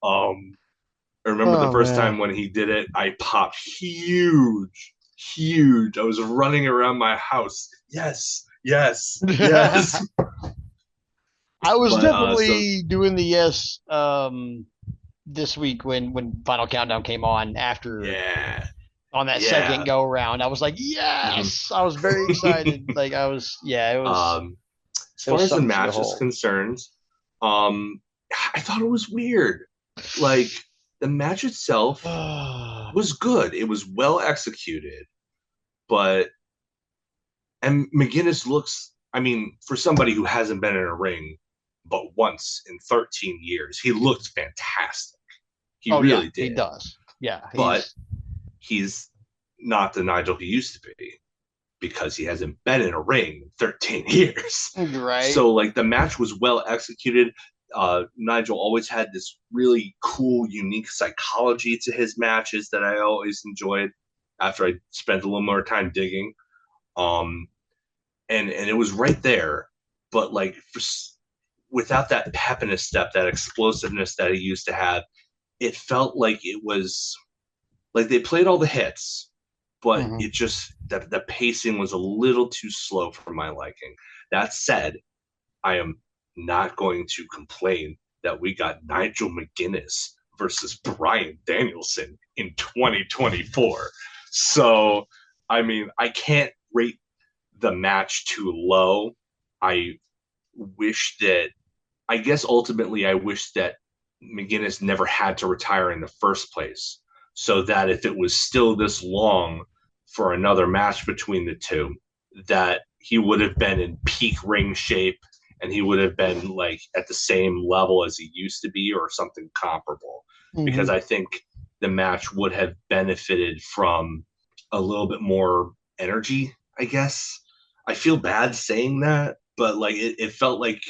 I remember the Oh first man. time when he did it, I popped huge. I was running around my house. Yes, yes, yes. I was But so definitely doing the yes this week when Final Countdown came on after yeah, on that second yeah. go around. I was like, Mhm. yes. I was very excited. Like I was yeah, um, as it far was as the something to see the match is whole. concerned, um, I thought it was weird. Like, the match itself was good. It was well executed, but and McGinnis looks. I mean, for somebody who hasn't been in a ring but once in 13 years, he looked fantastic. He Oh yeah, really he did. does. Yeah, But he's he's not the Nigel he used to be because he hasn't been in a ring in 13 years. right. So, like, the match was well executed. Nigel always had this really cool, unique psychology to his matches that I always enjoyed after I spent a little more time digging. Um, and it was right there, but like without that pep in his step, that explosiveness that he used to have, it felt like it was like they played all the hits, but Mm-hmm. it just the pacing was a little too slow for my liking. That said, I am not going to complain that we got Nigel McGuinness versus Brian Danielson in 2024. So, I mean, I can't rate the match too low. I wish that, I guess ultimately, I wish that McGuinness never had to retire in the first place. So that if it was still this long for another match between the two, that he would have been in peak ring shape and he would have been like at the same level as he used to be or something comparable. Because Mm-hmm. I think the match would have benefited from a little bit more energy, I guess. I feel bad saying that, but like it felt like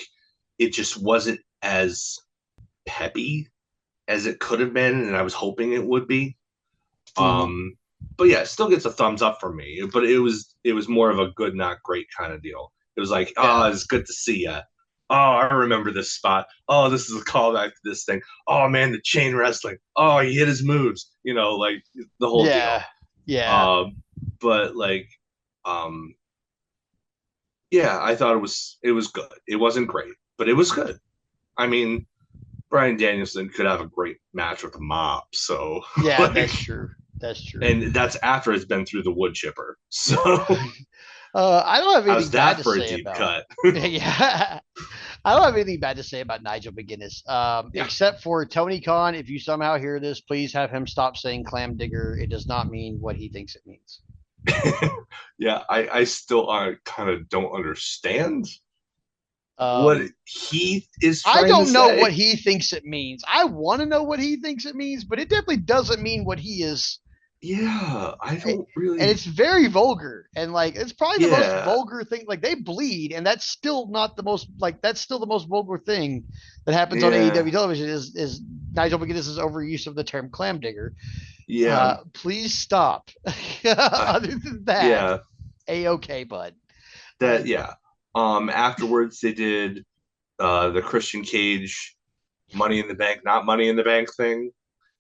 it just wasn't as peppy as it could have been, and I was hoping it would be. Mm-hmm. Um, but yeah, it still gets a thumbs up from me. But it was more of a good, not great kind of deal. It was like, oh, Yeah. it's good to see you. Oh, I remember this spot. Oh, this is a callback to this thing. Oh man, the chain wrestling. Oh, he hit his moves. Like the whole Yeah. deal. Yeah. Um, but like, um, yeah, I thought it was good. It wasn't great, but it was good. I mean, Brian Danielson could have a great match with the mob. So Yeah, like, that's true. That's true. and that's after it's been through the wood chipper. So I don't have anything how's bad that to for a say deep about. cut? Yeah, I don't have anything bad to say about Nigel McGuinness, Yeah. except for Tony Khan. If you somehow hear this, please have him stop saying clam digger. It does not mean what he thinks it means. Yeah, I still kind of don't understand what Um, he is I trying to don't know what say. he thinks it means. I want to know what he thinks it means, but it definitely doesn't mean what he is. Yeah, I don't And really. it's very vulgar, and like it's probably the most Yeah, vulgar thing. Like they bleed, and that's still not the most like that's still the most vulgar thing that happens on yeah, AEW television is Nigel McGuinness's overuse of the term clam digger. yeah. Please stop. I, Other than that, yeah, a okay, bud. Uh, that yeah. Afterwards they did the Christian Cage Money in the Bank, not Money in the Bank thing.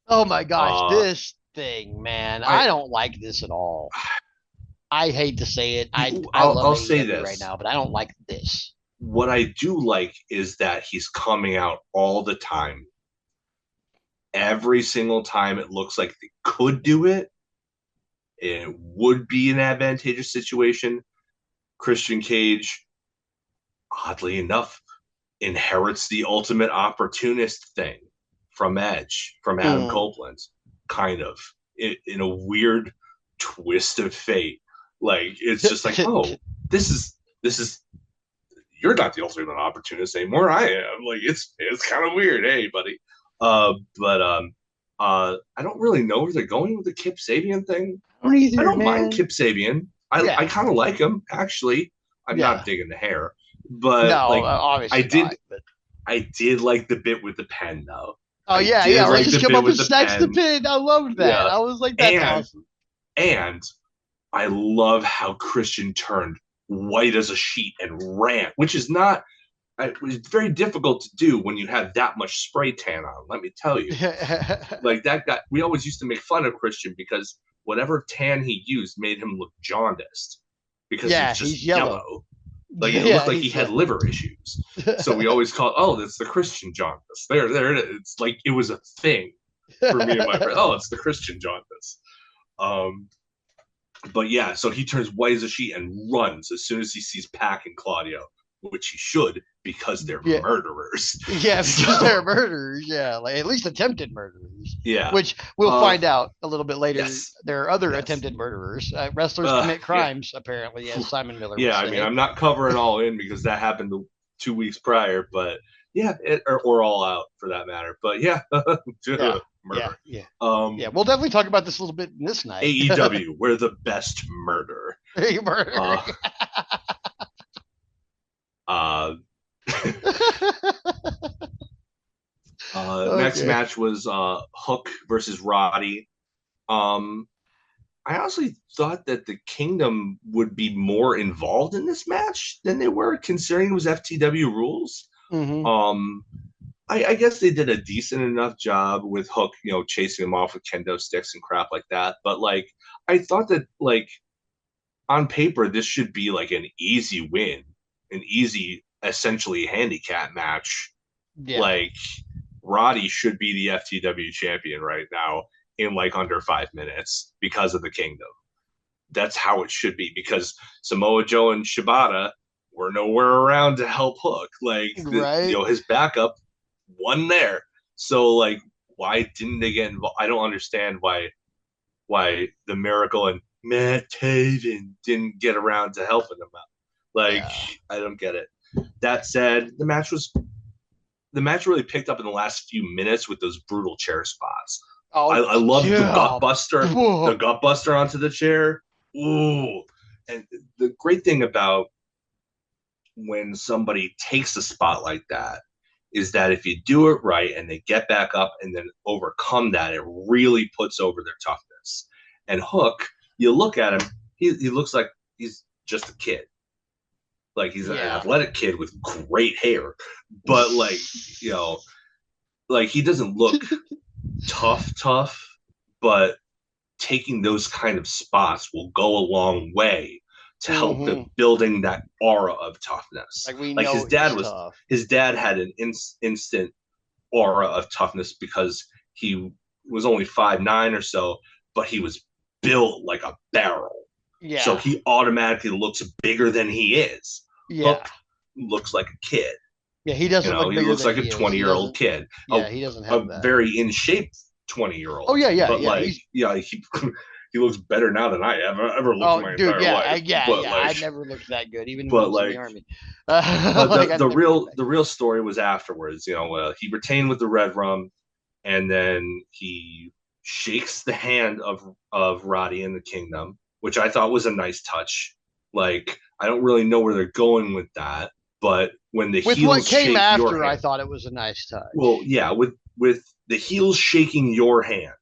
oh my gosh, Uh, this thing, man, I I don't like this at all. I hate to say it. I love I'll say AEW right this. now, but I don't like this. What I do like is that he's coming out all the time. Every single time it looks like they could do it, it would be an advantageous situation. Christian Cage, oddly enough, inherits the ultimate opportunist thing from Edge, from Adam Mm. Copeland, kind of in a weird twist of fate. Like it's just like, oh, this is you're not the ultimate opportunist anymore. I am. Like it's kind of weird, hey, buddy. But I don't really know where they're going with the Kip Sabian thing. I don't I either, don't mind man. Kip Sabian. I Yeah, kind of like him actually. I'm not yeah. digging the hair, but No, like I obviously not. did But I did like the bit with the pen though. oh I yeah, did yeah. Where he like just the come bit up and with the snatch the pen. pin. I loved that. Yeah, I was like, that's and awesome. and I love how Christian turned white as a sheet and ran, which is not it was very difficult to do when you have that much spray tan on. Let me tell you, like that guy. We always used to make fun of Christian because whatever tan he used made him look jaundiced because he yeah, was he's just yellow. yellow. Like it looked Yeah, like he he's had yellow. liver issues. So we always called, oh, that's the Christian jaundice. There it is. It's like it was a thing for me and my friend. Oh, it's the Christian jaundice. Um, but yeah, so he turns white as a sheet and runs as soon as he sees Pac and Claudio, which he should because they're yeah, murderers. yeah, because So they're murderers. Yeah, like at least attempted murderers. yeah, Which we'll uh, find out a little bit later. yes, There are other yes, attempted murderers. Wrestlers commit yeah, crimes, apparently, as Simon Miller would yeah. I mean, say. I'm not covering all in because that happened 2 weeks prior, but yeah, or all out for that matter. But yeah, Yeah, yeah, murder. yeah, yeah. Um, We'll definitely talk about this a little bit in this night. AEW, we're the best murder. Murder. Uh, uh, next Okay. match was Hook versus Roddy. Um, I honestly thought that the Kingdom would be more involved in this match than they were, considering it was FTW rules. Hmm. Um, I guess they did a decent enough job with Hook, chasing him off with kendo sticks and crap like that. But like, I thought that like on paper this should be like an easy win, an easy essentially handicap match. Yeah. Like Roddy should be the FTW champion right now in like under 5 minutes because of the Kingdom. That's how it should be because Samoa Joe and Shibata were nowhere around to help Hook. Like Right. his backup won there. So like why didn't they get involved? I don't understand why the Miracle and Matt Taven didn't get around to helping them out. Like Yeah. I don't get it. That said, the match really picked up in the last few minutes with those brutal chair spots. Oh, I love yeah. the Whoa. gut buster onto the chair. Ooh. And the great thing about when somebody takes a spot like that is that if you do it right and they get back up and then overcome that, it really puts over their toughness. And Hook, you look at him, he looks like he's just a kid. Like he's an Yeah. athletic kid with great hair, but like like he doesn't look tough, but taking those kind of spots will go a long way to help Hmm. the building that aura of toughness. Like we Like know he's tough. his dad had an instant aura of toughness because he was only 5'9" or so, but he was built like a barrel. So Yeah. he automatically looks bigger than he is. Yeah. Hook looks like a kid. Yeah, he You doesn't know, look he bigger looks than like a he is. He 20-year-old doesn't. kid, Yeah, he doesn't a have that. very in shape Oh 20-year-old. yeah, yeah, But yeah. like, He's yeah, he looks better now than I ever looked in oh my dude, entire yeah, life. yeah, But yeah. I like, never looked that good, even when I but was in the like, army. but Like I never looked that the real story was afterwards. You know, he retained with the Red Rum, and then he shakes the hand of Roddy in the Kingdom, which I thought was a nice touch. Like, I don't really know where they're going with that, but when the with what heels came shake your after, I hand, thought it was a nice well, touch. yeah, with the heels shaking your hand,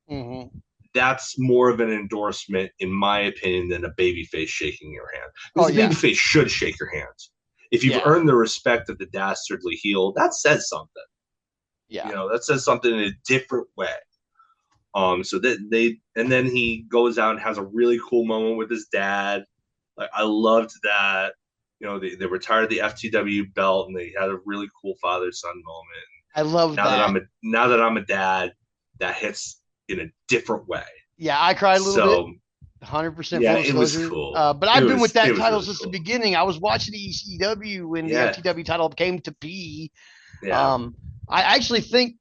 Mm-hmm. that's more of an endorsement, in my opinion, than a babyface shaking your hand. Oh Because the yeah, babyface should shake your hand. If you've yeah, earned the respect of the dastardly heel, that says something. yeah. You know, that says something in a different way. So that they, and then he goes out and has a really cool moment with his dad. Like, I loved that. You know, they retired the FTW belt and they had a really cool father son moment. I love that. Now that I'm a dad, that hits in a different way. Yeah, I cried a little bit. So 100% yeah, full it was disclosure. cool. But I've been with It that was title really since the cool. beginning. I was watching the ECW when the Yeah, FTW title came to be. yeah. Um, I actually think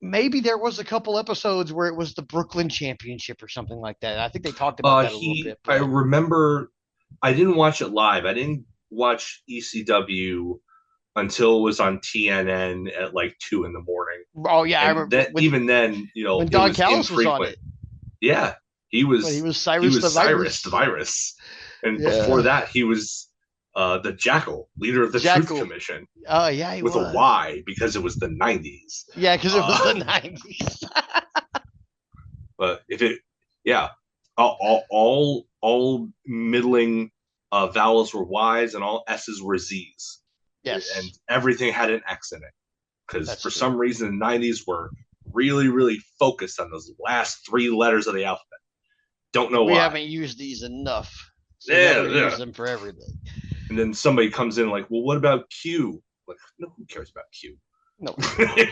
maybe there was a couple episodes where it was the Brooklyn Championship or something like that. I think they talked about that a little bit. I But remember I didn't watch it live. I didn't watch ECW until it was on TNN at like 2 in the morning. oh yeah, I And remember that even then, you know, when it Don was Callis was on infrequent. it. Yeah, But he was he Cyrus the was Cyrus the Virus. Virus, and before Yeah, that, he was the Jackal, leader of the Truth Jackal. Commission, Oh yeah, he with a was. Y because it was the '90s. Yeah, because it was Uh, the '90s. but if it, yeah, all middling vowels were Y's and all S's were Z's, and Yes, everything had an X in it because that's for true. some reason the '90s were really focused on those last 3 letters of the alphabet. Don't know And we why. haven't used these enough, so now we're Yeah, gonna use yeah. them for everything. And then somebody comes in like, well, what about Q? Like, no, who cares about Q? No one cares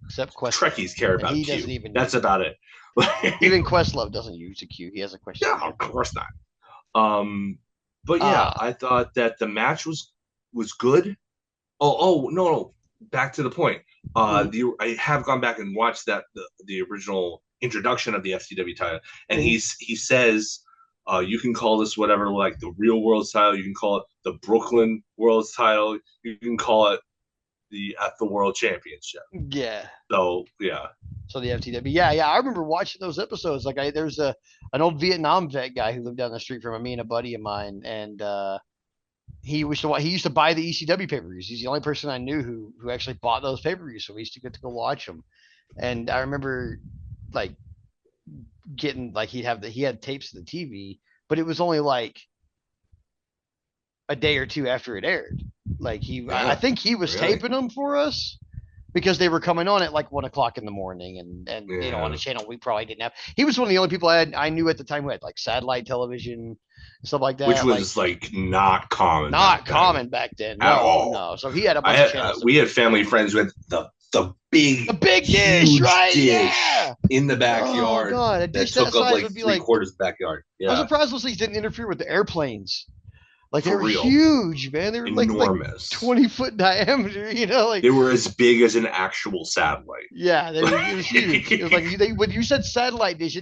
except Questlove, Trekkies care and about he doesn't Q. even That's use it. about it. Even Questlove doesn't use a Q. He has a question No, mark. of course not. But yeah, Ah, I thought that the match was good. No, back to the point. mm-hmm, I have gone back and watched the original introduction of the FCW title, and mm-hmm. he says, you can call this whatever, like the real world's title. You can call it the Brooklyn World's title. You can call it the World Championship. Yeah. So yeah, So the FTW, yeah, yeah. I remember watching those episodes. Like, there's an old Vietnam vet guy who lived down the street from me and a buddy of mine, and he used to buy the ECW pay per views. He's the only person I knew who actually bought those pay per views, so we used to get to go watch them. And I remember like getting like he had tapes of the TV, but it was only like a day or two after it aired. Like I yeah, think he was really, taping them for us because they were coming on at like 1 o'clock in the morning, and on a yeah. channel we probably didn't have. He was one of the only people I knew at the time who had like satellite television and stuff like Which that. Like was like not common back not then common back then. at No, all. no. So he had a bunch of channels that We we had didn't family have. friends with the The big, big dish, huge right? dish Yeah. in the Oh backyard god, a that dish that took up size like would be three like. quarters of the backyard. I'm Yeah, surprised those things didn't interfere with the airplanes. Like they for were real, huge, man. They were like enormous. 20-foot diameter. Like They were as big as an actual satellite. yeah, it was huge. It was like when you said satellite dish,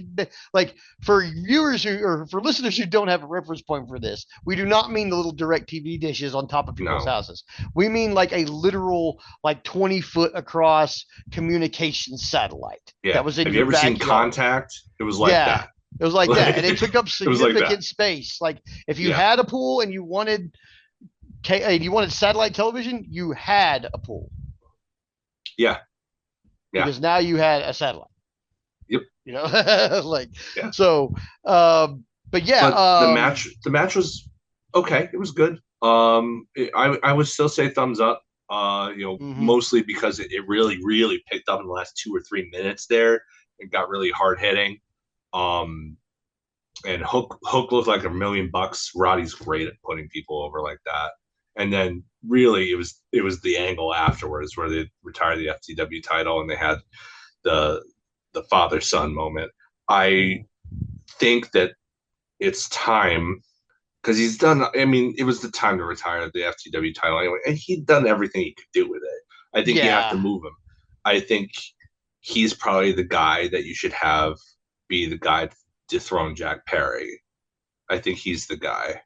like for viewers or for listeners who don't have a reference point for this, we do not mean the little direct TV dishes on top of people's No, houses. We mean like a literal like 20-foot across communication satellite that yeah. was in Have you your ever seen backyard. Contact? It was like Yeah. that. It was like that. And it took up It was like that. significant space. Like if you Yeah, had a pool and you wanted satellite television, you had a pool yeah, yeah. because now you had a satellite. Yep. Like Yeah. so. But yeah, But the match was okay. It was good. I would still say thumbs up. mhm. Mostly because it really picked up in the last 2 or 3 minutes there. It got really hard hitting. Um, and Hook looked like $1,000,000. Roddy's great at putting people over like that. And then really it was the angle afterwards where they retired the FTW title and they had the father son moment. I Mhm. think that it's time because he's done. I mean, it was the time to retire the FTW title anyway, and he'd done everything he could do with it. I think you have to Yeah, move him. I think he's probably the guy that you should have be the guy to dethrone Jack Perry. I think he's the guy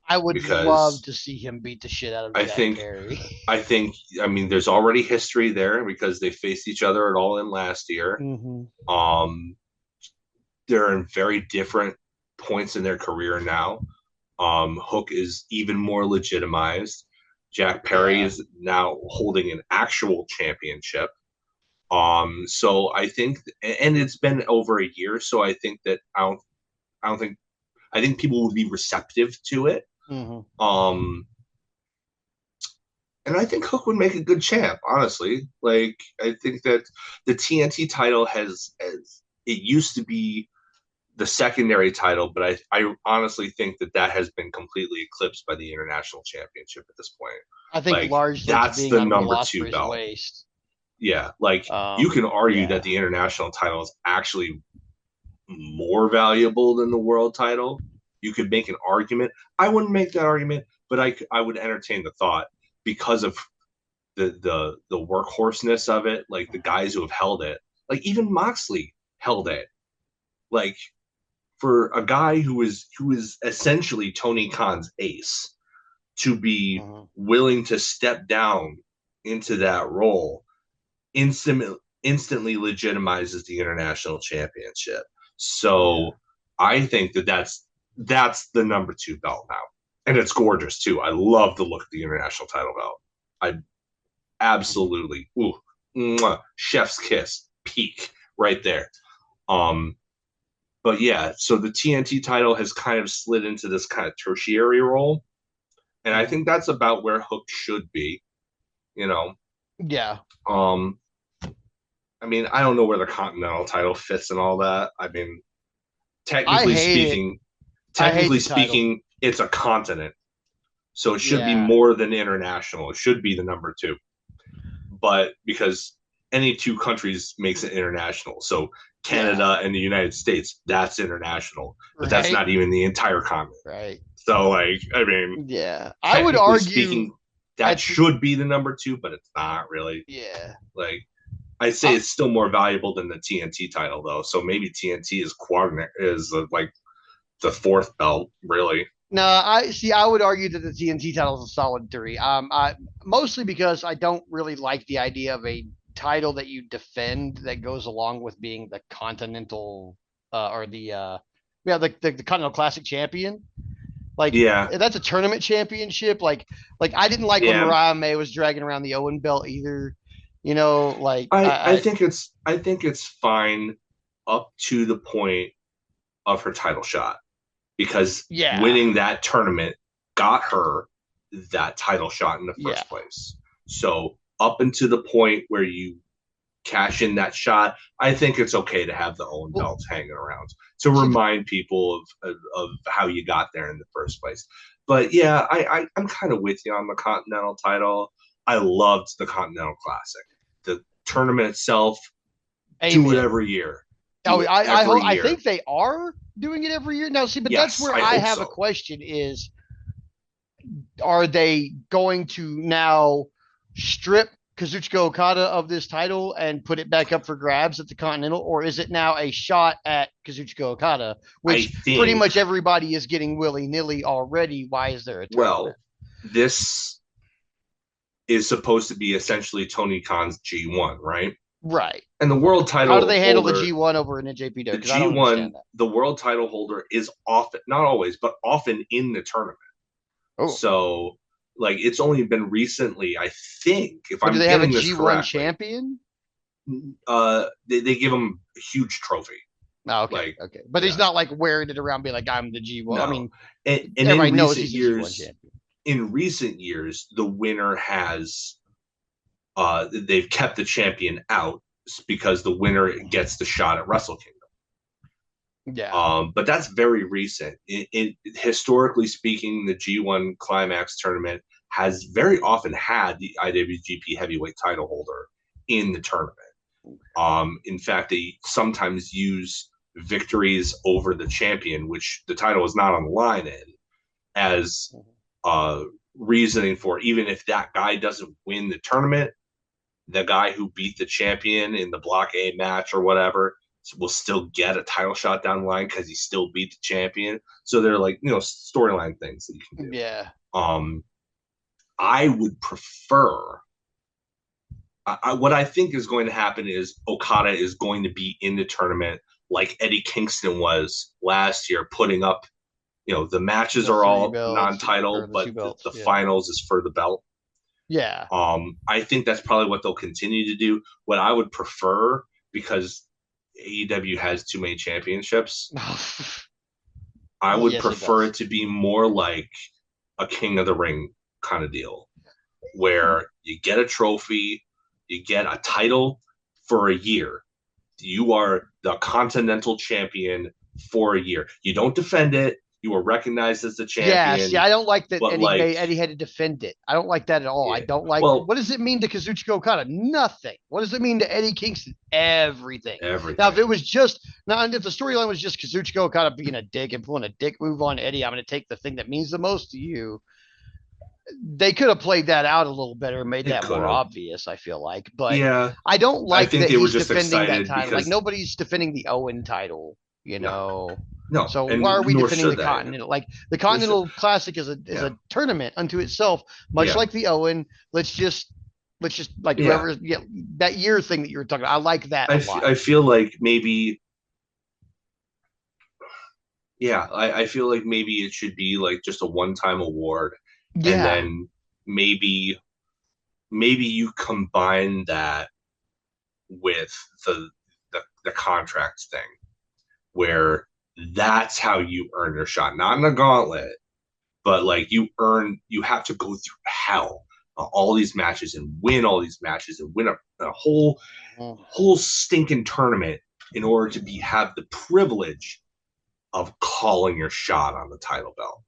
I would love because to see him beat the shit out of I Jack think Perry. I think I mean there's already history there because they faced each other at All In last year. Hmm. Um, they're in very different points in their career now. Hook is even more legitimized. Jack Perry Yeah. is now holding an actual championship. So I think, and it's been over a year, so I think that I don't think, I think people would be receptive to it. Hmm. Um, and I think Hook would make a good champ, honestly. Like, I think that the TNT title has it used to be the secondary title, but I honestly think that that has been completely eclipsed by the international championship at this point. I think Like, largely it's that's being the on Will number two Ospreay's belt. waist. Yeah, like you can argue that Yeah. the international title is actually more valuable than the world title. You could make an argument. I wouldn't make that argument, but I would entertain the thought because of the workhorseness of it, like the guys who have held it. Like even Moxley held it. Like for a guy who is essentially Tony Khan's ace to be Hmm. willing to step down into that role instantly legitimizes the international championship. Yeah. So I think that that's the number two belt now, and it's gorgeous too. I love the look of the international title belt. I Hmm. absolutely ooh, mwah, chef's kiss, peak right there. Um, but yeah, so the TNT title has kind of slid into this kind of tertiary role, and I Hmm. think that's about where Hook should be. You know, Yeah. um, I mean, I don't know where the Continental title fits and all that. I mean, I technically hate it. speaking, I hate technically the title. speaking, it's a continent, so it should be Yeah. more than international. It should be the number two, but because any two countries makes it international, so Yeah. Canada and the United States, that's international, but that's Right. not even the entire continent. Right. So, like, I mean, Yeah. I would technically argue speaking, that at the should be the number two, but it's not really. yeah. Like, I'd say Uh, it's still more valuable than the TNT title, though. So maybe TNT is like the fourth belt, really. no, I see. I would argue that the TNT title is a solid three. I mostly because I don't really like the idea of a title that you defend that goes along with being the continental or the yeah the Continental Classic champion. Like Yeah, that's a tournament championship. Like I didn't like when yeah. Mariah May was dragging around the Owen belt either. You know, like I think it's fine up to the point of her title shot because yeah, winning that tournament got her that title shot in the yeah. first place. So up until the point where you cash in that shot, I think it's okay to have the Owen Well, belts hanging around to see, remind people of how you got there in the first place. But yeah, I'm kind of with you on the Continental title. I loved the Continental Classic. The tournament itself, do it amen. every year. Do Oh, it I every hope I year. think they are doing it every year now. See, but that's Yes, where I I hope have a so. question: is are they going to now strip Kazuchika Okada of this title and put it back up for grabs at the Continental, or is it now a shot at Kazuchika Okada, I which pretty think, much everybody is getting willy nilly already? Why is there a tournament? well, this is supposed to be essentially Tony Khan's G1, right? Right. And the world How do title they handle the holder, G1 over in NJPW? the Because I don't understand G1, that. the world title holder is often, not always, but often in the tournament. Oh, So, like, it's only been recently, I think, if but do I'm they have a getting this G1 correctly, champion? they give him a huge trophy. Oh, okay, Like, okay, but he's yeah, not like wearing it around, being like I'm the G1. I no. mean, And everybody knows he's a G1 champion. in recent years, the winner has they've kept the champion out because the winner gets the shot at Wrestle Kingdom. Yeah, But that's very recent. Historically speaking, the G1 Climax tournament has very often had the IWGP Heavyweight title holder in the tournament. In fact, they sometimes use victories over the champion, which the title is not on the line in, as reasoning for, even if that guy doesn't win the tournament, the guy who beat the champion in the Block A match or whatever will still get a title shot down the line because he still beat the champion. So they're like, storyline things that you can do. Yeah. I would prefer. What I think is going to happen is Okada is going to be in the tournament like Eddie Kingston was last year, putting up, the matches are all non-title, but the finals is for the belt. Yeah. I think that's probably what they'll continue to do. What I would prefer, because AEW has too many championships, I would prefer it to be more like a King of the Ring kind of deal, where you get a trophy, you get a title for a year. You are the Continental Champion for a year. You don't defend it. You are recognized as the champion. Yes, I don't like that Eddie had to defend it. I don't like that at all. Yeah. I don't like. Well, what does it mean to Kazuchika Okada? Nothing. What does it mean to Eddie Kingston? Everything. Now, if it was if the storyline was just Kazuchika Okada being a dick and pulling a dick move on Eddie, I'm going to take the thing that means the most to you. They could have played that out a little better, made that more obvious. I feel like, but yeah, I don't like that he's defending that title. Like nobody's defending the Owen title. No. So why are we defending the Continental? Like the Continental Classic is a tournament unto itself, much like the Owen. Let's just like whoever that year thing that you were talking about. I like that a lot. I feel like maybe I feel like maybe it should be like just a one-time award. Yeah. And then maybe you combine that with the contract thing, where that's how you earn your shot, not in a gauntlet, but like you have to go through hell, all these matches and win all these matches and win a whole stinking tournament in order to have the privilege of calling your shot on the title belt.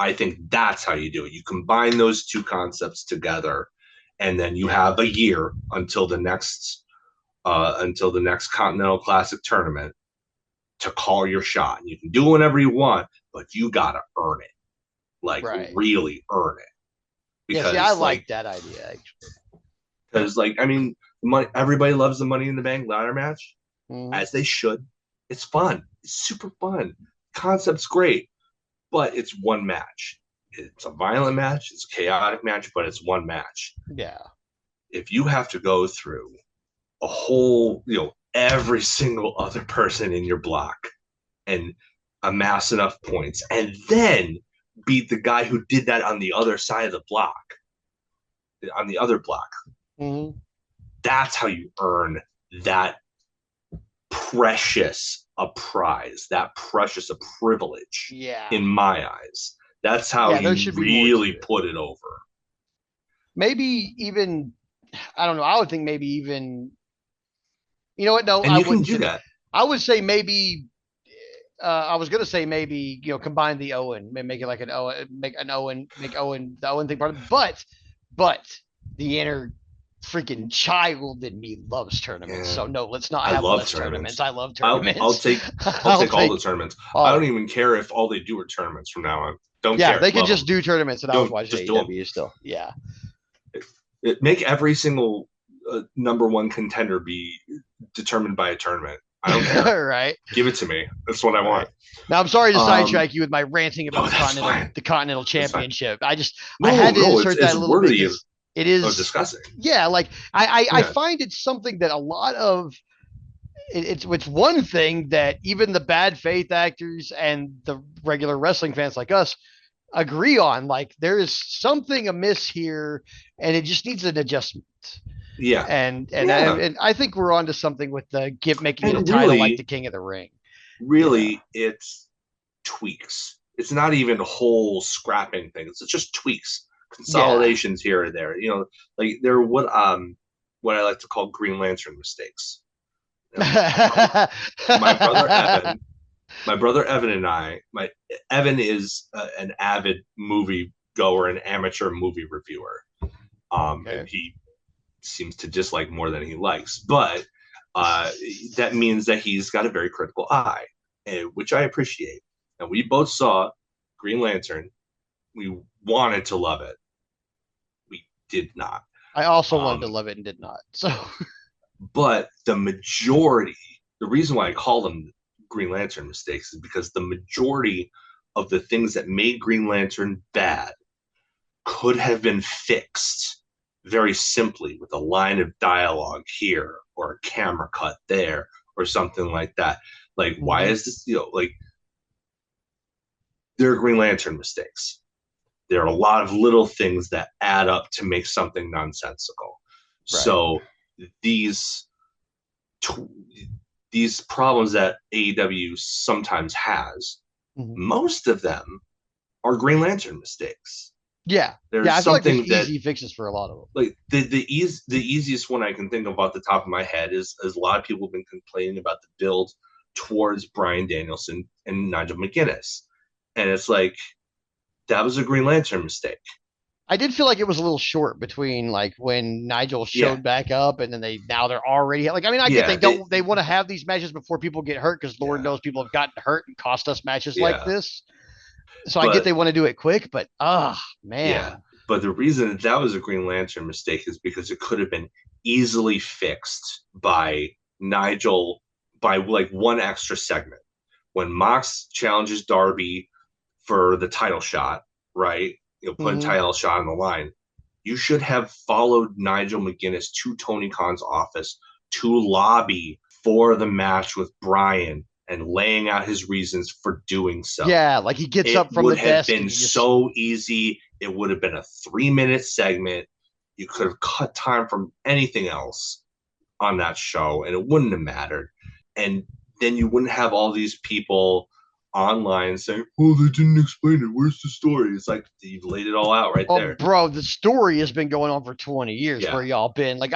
I think that's how you do it. You combine those two concepts together, and then you have a year until the next Continental Classic tournament to call your shot. And you can do it whenever you want, but you gotta earn it, really earn it. Because I like that idea actually. Because everybody loves the Money in the Bank ladder match, as they should. It's fun. It's super fun. Concept's great. But it's one match. It's a violent match. It's a chaotic match, but it's one match. Yeah. If you have to go through a whole, every single other person in your block and amass enough points and then beat the guy who did that on the other side of the block, on the other block, that's how you earn that precious a prize, that precious a privilege. In my eyes, that's how you really put it over. Maybe even, I don't know. I would think maybe even, you know what? No, and I wouldn't do that. I would say maybe. I was gonna say maybe combine the Owen, make it like an Owen, make the Owen thing part of it. But the inner freaking child in me loves tournaments. So no, let's not have less tournaments. I love tournaments. I'll take all the tournaments. I don't even care if all they do are tournaments from now on. Don't care. Yeah, they could just do tournaments and I would watch AEW still. Yeah. Make every single number one contender be determined by a tournament. I don't care. Right. Give it to me. That's what I want. Now, I'm sorry to sidetrack you with my ranting about the Continental Championship. I had to insert that a little bit because it is discussing. Yeah, like I find it something that a lot of it's one thing that even the bad faith actors and the regular wrestling fans like us agree on. Like there is something amiss here, and it just needs an adjustment. Yeah, and I think we're onto something with making it a title like the King of the Ring. Really, it's tweaks. It's not even whole scrapping things. It's just tweaks, consolidations here or there. Like they're what I like to call Green Lantern mistakes. My brother Evan and I. Evan is an avid movie goer, an amateur movie reviewer. And he seems to dislike more than he likes, but that means that he's got a very critical eye, which I appreciate. And we both saw Green Lantern. We wanted to love it. We did not. I also wanted to love it and did not. So, but the reason why I call them Green Lantern mistakes is because the majority of the things that made Green Lantern bad could have been fixed very simply with a line of dialogue here or a camera cut there or something like that. Like, why is this, like, there are Green Lantern mistakes. There are a lot of little things that add up to make something nonsensical. Right. So these problems that AEW sometimes has, most of them are Green Lantern mistakes. Yeah, there's I feel like something there's easy fixes for a lot of them. Like the easiest one I can think of off the top of my head is a lot of people have been complaining about the build towards Bryan Danielson and Nigel McGuinness, and it's like that was a Green Lantern mistake. I did feel like it was a little short between like when Nigel showed back up and then they're already like, I mean, I get they want to have these matches before people get hurt because Lord knows people have gotten hurt and cost us matches like this. So I get they want to do it quick, but man. Yeah. But the reason that was a Green Lantern mistake is because it could have been easily fixed by Nigel by like one extra segment. When Mox challenges Darby for the title shot, right? Put a title shot on the line. You should have followed Nigel McGuinness to Tony Khan's office to lobby for the match with Bryan and laying out his reasons for doing so. Yeah, like he gets up from the desk. It would have been so easy. It would have been a 3-minute segment. You could have cut time from anything else on that show, and it wouldn't have mattered. And then you wouldn't have all these people online saying, "Oh, they didn't explain it. Where's the story?" It's like you've laid it all out there. Bro, the story has been going on for 20 years where y'all been. Like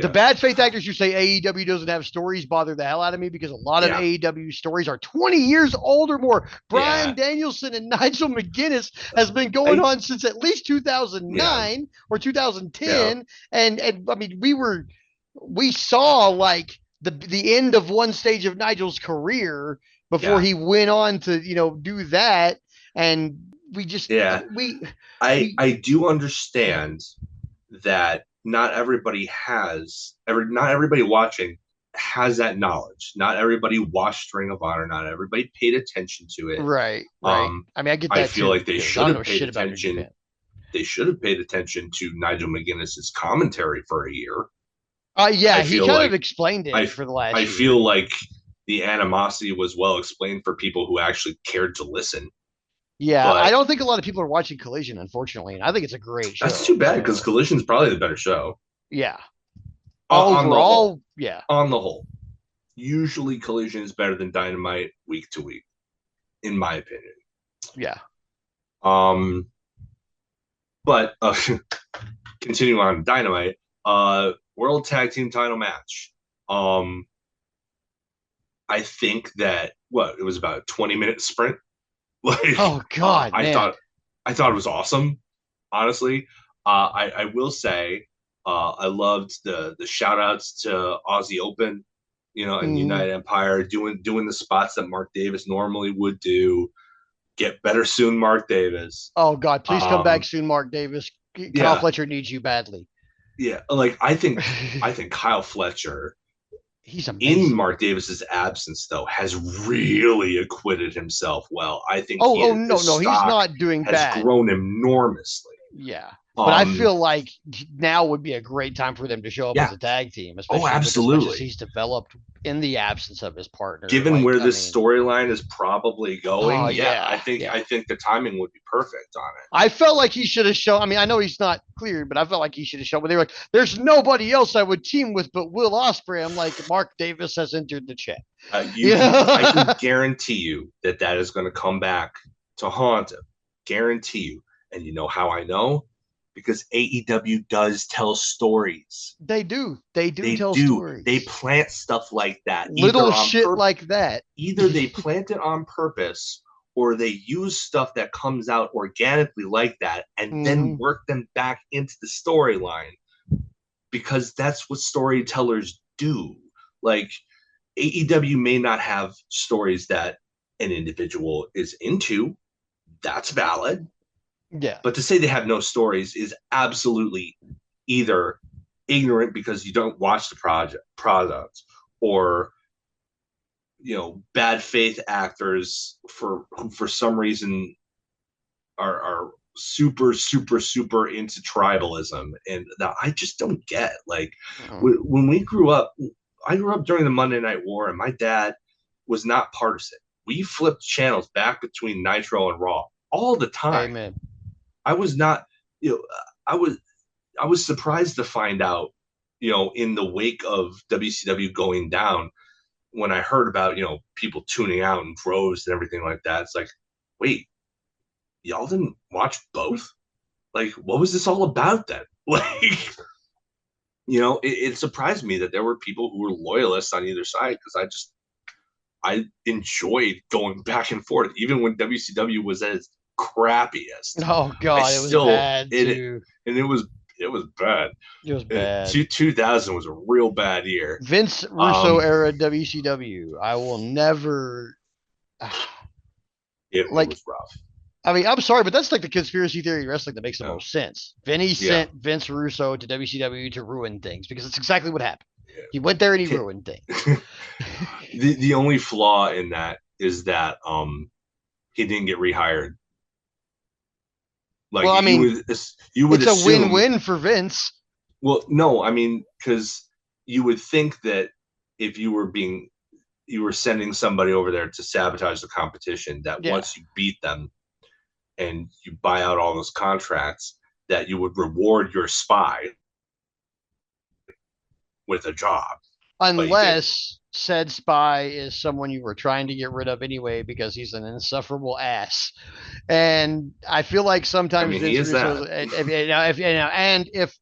the bad faith actors who say AEW doesn't have stories bother the hell out of me because a lot of AEW stories are 20 years old or more. Bryan Danielson and Nigel McGuinness has been going on since at least 2009 or 2010. And I mean, we saw like the end of one stage of Nigel's career before he went on to, do that. And we just, I do understand that not everybody watching has that knowledge. Not everybody watched Ring of Honor. Not everybody paid attention to it. Right. I mean, I get that. I feel like they should have paid attention. They should have paid attention to Nigel McGuinness's commentary for a year. He kind of explained it for the last year. I feel like the animosity was well explained for people who actually cared to listen. Yeah, but I don't think a lot of people are watching Collision, unfortunately, and I think it's a great show. That's too bad because Collision's probably the better show. Yeah. Overall, on the whole, usually Collision is better than Dynamite week to week, in my opinion. Yeah. But continuing on Dynamite, World Tag Team Title match. I think that it was about a 20-minute sprint. Like, oh God, I thought it was awesome. Honestly, I will say I loved the shout outs to Aussie Open, and United Empire doing the spots that Mark Davis normally would do. Get better soon, Mark Davis. Oh God, please come back soon, Mark Davis. Kyle Fletcher needs you badly. Yeah, like I think Kyle Fletcher, he's amazing. In Mark Davis's absence, though, has really acquitted himself well. I think no, he's not doing bad. Has grown enormously. Yeah. But I feel like now would be a great time for them to show up as a tag team, especially absolutely. With as much as he's developed in the absence of his partner. Given where this storyline is probably going, I think the timing would be perfect on it. I felt like he should have shown. I mean, I know he's not cleared, but I felt like he should have shown. But they were like, "There's nobody else I would team with but Will Ospreay." I'm like, Mark Davis has entered the chat. I can guarantee you that is going to come back to haunt him. Guarantee you. And you know how I know? Because AEW does tell stories. They do. They tell stories. They plant stuff like that. Little shit like that. Either they plant it on purpose or they use stuff that comes out organically like that and then work them back into the storyline. Because that's what storytellers do. Like, AEW may not have stories that an individual is into. that's valid. Yeah. But to say they have no stories is absolutely either ignorant because you don't watch the product, or bad faith actors for some reason are super super super into tribalism, and that I just don't get. Like Mm. when we grew up, I grew up during the Monday Night War, and my dad was not partisan. We flipped channels back between Nitro and Raw all the time. Amen. I was not, you know, I was I was surprised to find out, in the wake of WCW going down, when I heard about, people tuning out in droves and everything like that. It's like, wait, y'all didn't watch both? Like, what was this all about then? Like, it surprised me that there were people who were loyalists on either side, because I enjoyed going back and forth, even when WCW was at its crappiest. Oh I God, it was still bad it too. and it was bad. It was And bad. 2000 was a real bad year. Vince Russo Um, era WCW. I will never it like. was rough. I mean, I'm sorry, but that's like the conspiracy theory wrestling that makes the Yeah, most sense. Vinny yeah, sent Vince Russo to WCW to ruin things because it's exactly what happened. yeah. He went there and he ruined things. The only flaw in that is that he didn't get rehired. Like Well, I mean, you would it's a assume. win-win for Vince. Well, no, I mean, because you would think that if you were sending somebody over there to sabotage the competition, that Yeah. once you beat them and you buy out all those contracts, that you would reward your spy with a job. But you didn't. Unless said spy is someone you were trying to get rid of anyway because he's an insufferable ass. And I feel like I sometimes mean, he Vince is Russo, that. and if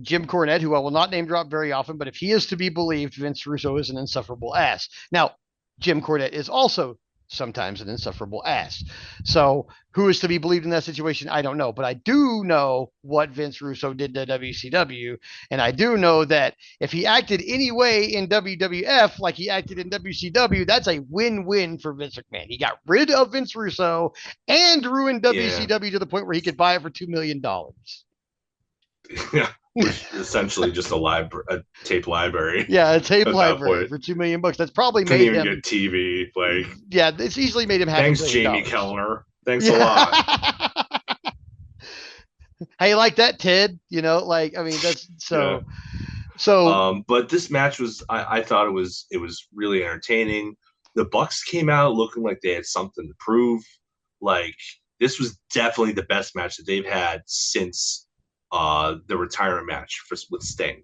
Jim Cornette, who I will not name drop very often, but if he is to be believed, Vince Russo is an insufferable ass. Now, Jim Cornette is also sometimes an insufferable ass. So who is to be believed in that situation? I don't know. But I do know what Vince Russo did to WCW. And I do know that if he acted any way in WWF like he acted in WCW, that's a win-win for Vince McMahon. He got rid of Vince Russo and ruined Yeah. WCW to the point where he could buy it for $2 million. Yeah. Which is essentially just a tape library Yeah, a tape at that library point. for $2 million. That's probably Couldn't made even him. get TV. Like, Yeah, it's easily made him half a thanks, billion Jamie dollars. Kellner. Thanks a lot. Yeah. How you like that, Ted? I mean, that's Yeah. so. But this match was, I thought it was really entertaining. The Bucks came out looking like they had something to prove. Like, this was definitely the best match that they've had since the retirement match with Sting.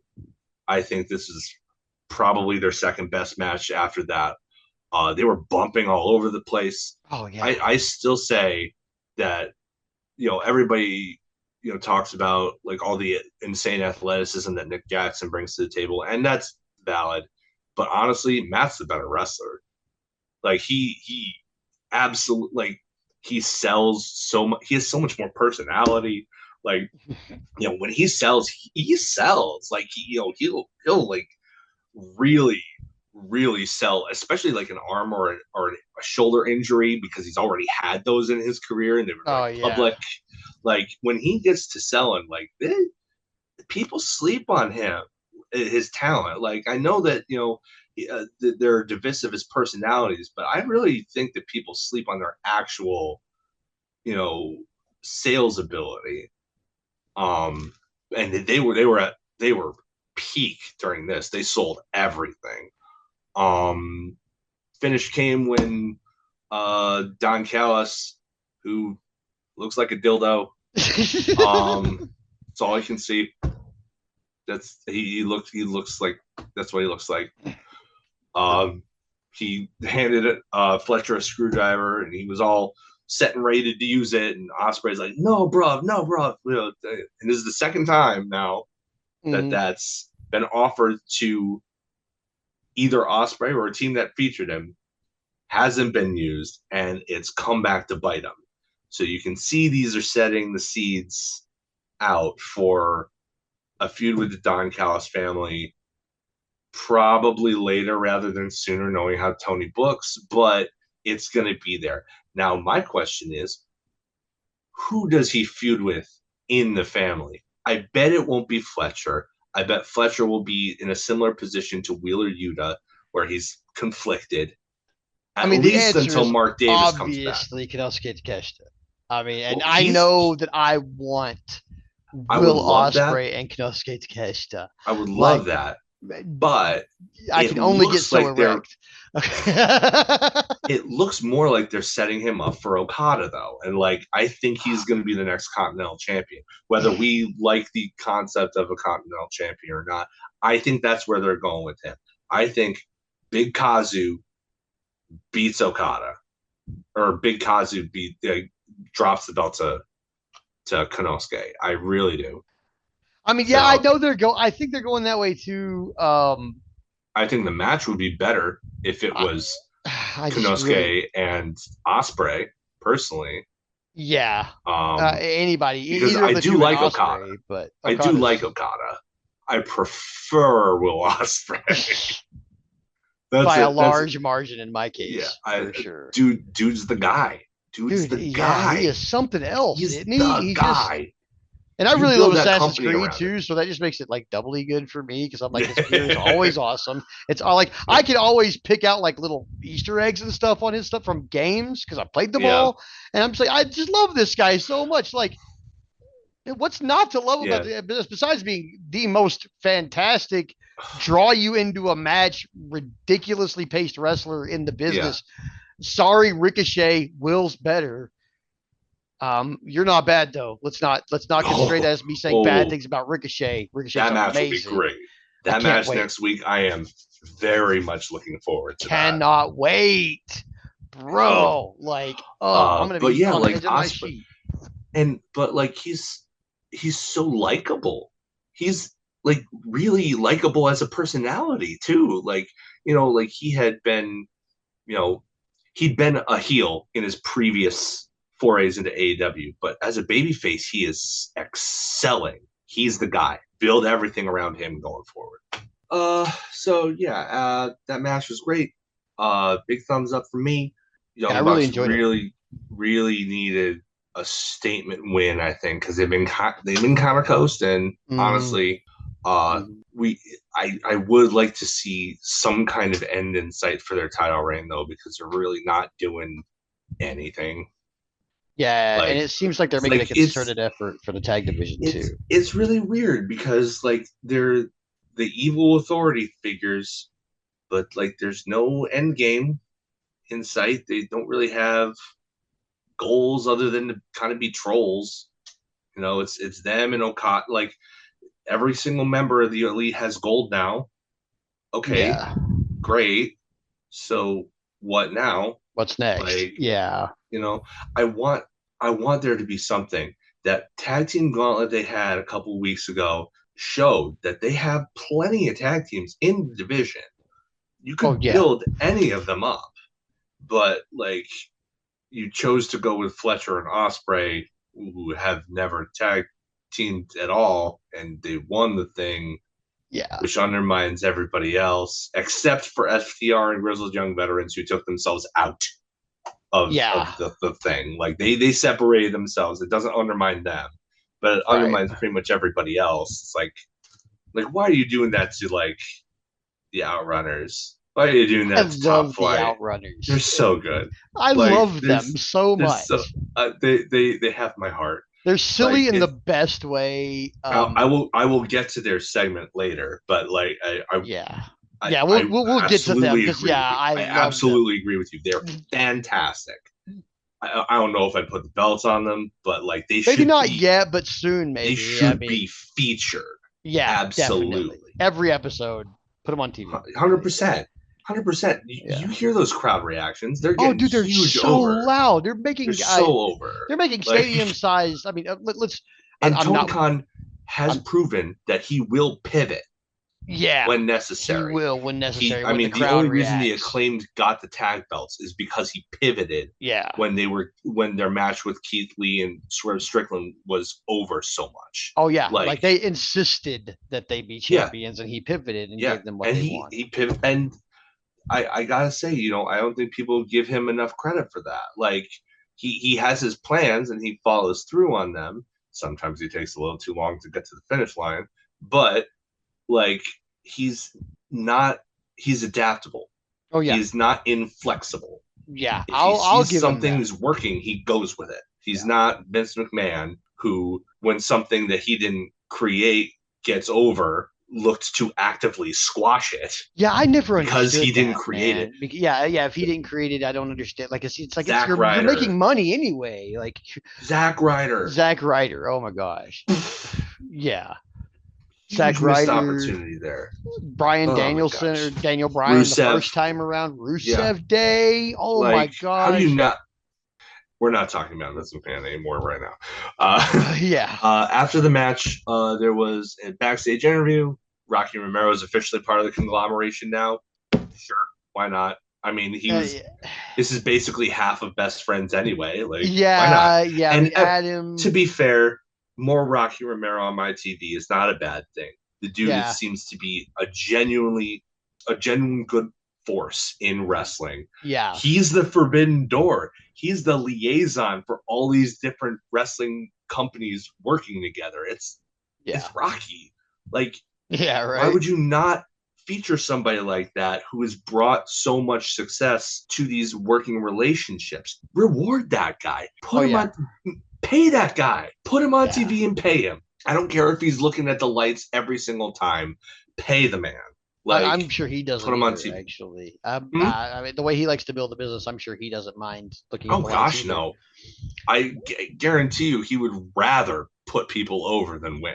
I think this is probably their second best match after that. They were bumping all over the place. Oh yeah. I still say that, everybody, talks about like all the insane athleticism that Nick Jackson brings to the table, and that's valid. But honestly, Matt's the better wrestler. Like, he absolutely, like, he sells so much. He has so much more personality. Like, when he sells, he sells. Like, he'll like really really sell, especially like an arm or a shoulder injury, because he's already had those in his career and they were Oh like yeah. public. Like, when he gets to selling, like, people sleep on him, his talent. Like, I know that they're divisive as personalities, but I really think that people sleep on their actual you know sales ability. um and they were peak during this. They sold everything. um Finish came when Don Callis, who looks like a dildo. That's all I can see. He looks like that's what he looks like. Um, he handed it Fletcher a screwdriver, and he was all set and ready to use it. And Osprey's like, "No, bro, no, bro." And this is the second time now that Mhm. that's been offered to either Osprey or a team that featured him. Hasn't been used, and it's come back to bite them. So you can see these are setting the seeds out for a feud with the Don Callis family, probably later rather than sooner, knowing how Tony books, but it's going to be there. Now, my question is, who does he feud with in the family? I bet it won't be Fletcher. I bet Fletcher will be in a similar position to Wheeler Yuta, where he's conflicted, I at mean, the least answer until is Mark Davis comes back. obviously Kenosuke Takeshita. I mean, and Well, I know that I want I would Will love that. Ospreay and Kenosuke Takeshita. I would love Like, that. But I it can only get looks so like they're erect. it looks more like they're setting him up for Okada though. And like I think he's gonna be the next Continental Champion. Whether we like the concept of a Continental Champion or not, I think that's where they're going with him. I think Big Kazu beats Okada. Or Big Kazu drops the belt to Konosuke. I really do. I mean, yeah, I So know I think they're going that way too. I think the match would be better if it I, was I just really, Konosuke and Osprey, personally. yeah. Um, Anybody, because either of I the do two in like Okada. Osprey, but I do like Okada's Okada. I prefer Will Osprey. by a That's large margin in my yeah. case, for sure. Dude's the guy. Dude's Dude, the yeah, he guy. is something else, He's isn't he? the He just, guy. and I You really love build that Assassin's company Creed around too, so that just makes it like doubly good for me because I'm like, his gear is him. always awesome. It's all like I can always pick out like little Easter eggs and stuff on his stuff from games because I played them Yeah, all, and I'm just like, I just love this guy so much. Like, what's not to love about yeah. this besides being the most fantastic, draw you into a match, ridiculously paced wrestler in the Yeah. business? Sorry, Ricochet. Will's better. You're not bad though. Let's not get straight Oh, as me saying bad oh, things about Ricochet. Ricochet's that match will be amazing. great. I That can't match wait. next week, I am very much looking forward to that. Cannot wait, Um, bro. Like, oh, I'm gonna but be yeah, on the like edge of my Osprey, seat. but like he's so likable. He's like really likable as a personality too. Like like you know, he'd been a heel in his previous forays into AEW, but as a babyface, he is excelling. He's the guy. Build everything around him going forward. So yeah, that match was great. Big thumbs up for me. Yeah, I Young really Bucks enjoyed it. really needed a statement win, I think, because they've been kind of coasting. Mm-hmm. Honestly, Mm-hmm. I would like to see some kind of end in sight for their title reign though, because they're really not doing anything. Yeah, and Like it seems like they're making a like concerted effort for the tag division too. it's really weird because like they're the evil authority figures, but like there's no end game in sight. They don't really have goals other than to kind of be trolls. It's them and Okada. Like every single member of the elite has gold now. Okay, Yeah. great. So what now? What's next? Like, Yeah. you know, I want I want there to be something. That tag team gauntlet they had a couple weeks ago showed that they have plenty of tag teams in the division. You Oh could yeah. build any of them up, but like you chose to go with Fletcher and Osprey, who have never tag teamed at all, and they won the thing, Yeah. which undermines everybody else except for FTR and Grizzled Young Veterans, who took themselves out of Yeah. the thing. Like they separated themselves. It doesn't undermine them, but it Right. undermines pretty much everybody else. It's like why are you doing that to like the Outrunners? Why are you doing I that to Top love the Flight? They're Outrunners. so good. I Like love them so there's so much. they have my heart. They're Like silly in the best way. I will get to their segment later, but like Yeah. I, Yeah, we'll I we'll, we'll get to them absolutely because agree with yeah, you. I I love them. absolutely agree with you. They're fantastic. I don't know if I'd put the belts on them, but like Maybe not yet, but soon they maybe. I should be mean, featured. yeah, definitely. Absolutely. Every episode, put them on TV. 100%. 100%. You Yeah. hear those crowd reactions? They're Oh, getting dude, they're huge so over. loud. They're so over. They're making Like stadium size. I mean, let's. and I'm Tony not. Khan has I'm. proven that he will pivot Yeah, when he necessary. will when necessary I when the mean, the crowd only reason the reacts. acclaimed got the tag belts is because he pivoted Yeah. when their match with Keith Lee and Swerve Strickland was over so much. Oh yeah, Like, like they insisted that they be yeah, champions, and he pivoted and yeah, gave them what and they he wanted. he pivot, and I gotta say, I don't think people give him enough credit for that. Like, he has his plans and he follows through on them. Sometimes he takes a little too long to get to the finish line, but like he's not he's adaptable. Oh yeah, He's not inflexible. yeah. If he I'll sees give him something that. is working, he goes with it. He's Yeah. not Vince McMahon, who, when something that he didn't create gets over, looked to actively squash it Yeah, I never because he understood didn't that, create it. man. Yeah, yeah. If he didn't create it, I don't understand. Like it's like it's Zack you're making Ryder, money anyway. Like Zack Ryder, Zack Ryder. Oh my gosh. Yeah, huge Zack missed Ryder, opportunity there. Brian Oh my Danielson or gosh, Daniel Bryan the Rusev, first time around. yeah, Rusev Day. Oh my like how do you gosh. not? We're not talking about this fan anymore right now. Yeah. After the match, there was a backstage interview. Rocky Romero is officially part of the conglomeration now. Sure, why not? I mean, he was. Yeah. This is basically half of Best Friends anyway. Like, why not? Yeah. And We add him. to be fair, more Rocky Romero on my TV is not a bad thing. The dude Yeah. seems to be a genuine good force in wrestling. Yeah. He's the forbidden door. He's the liaison for all these different wrestling companies working together. It's Yeah. Rocky. Like, Yeah. why Right. would you not feature somebody like that who has brought so much success to these working relationships? Reward that guy. Oh Put him yeah. on, pay that guy. Put him on Yeah. TV and pay him. I don't care if he's looking at the lights every single time. Pay the man. Like, I'm sure he put doesn't him on either. TV. Actually, Hmm? I mean, the way he likes to build the business, I'm sure he doesn't mind looking at Oh the lights gosh, either. no. I guarantee you he would rather put people over than win.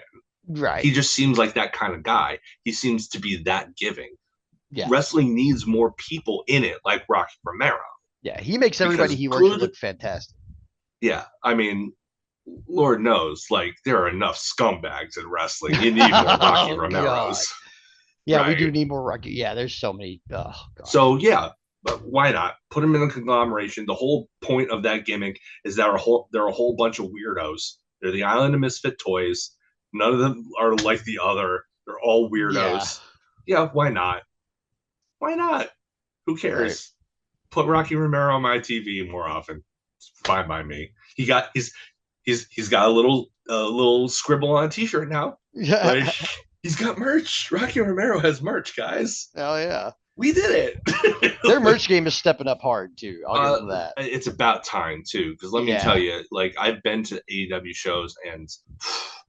Right. He just seems like that kind of guy. He seems to be that giving. Yeah. Wrestling needs more people in it, like Rocky Romero. Yeah. He makes everybody Because he works with good, look fantastic. yeah, I mean, Lord knows, like there are enough scumbags in wrestling. You need more Rocky Oh Romeros, God. Yeah, we do right? need more Rocky. Yeah, there's so many. Oh gosh. So yeah, but why not put them in a conglomeration? The whole point of that gimmick is that they're a whole bunch of weirdos. They're the Island of Misfit Toys. None of them are like the other. They're all Yeah. weirdos. Yeah, why not? Why not? Who Right. cares? Put Rocky Romero on my TV more often. It's fine by me. He's got a little scribble on a t-shirt now. Like Yeah. he's got merch. Rocky Romero has merch, guys. Hell yeah. We did it. Their merch game is stepping up hard too. I'll give them that. It's about time too, because let me tell Yeah. you, like I've been to AEW shows and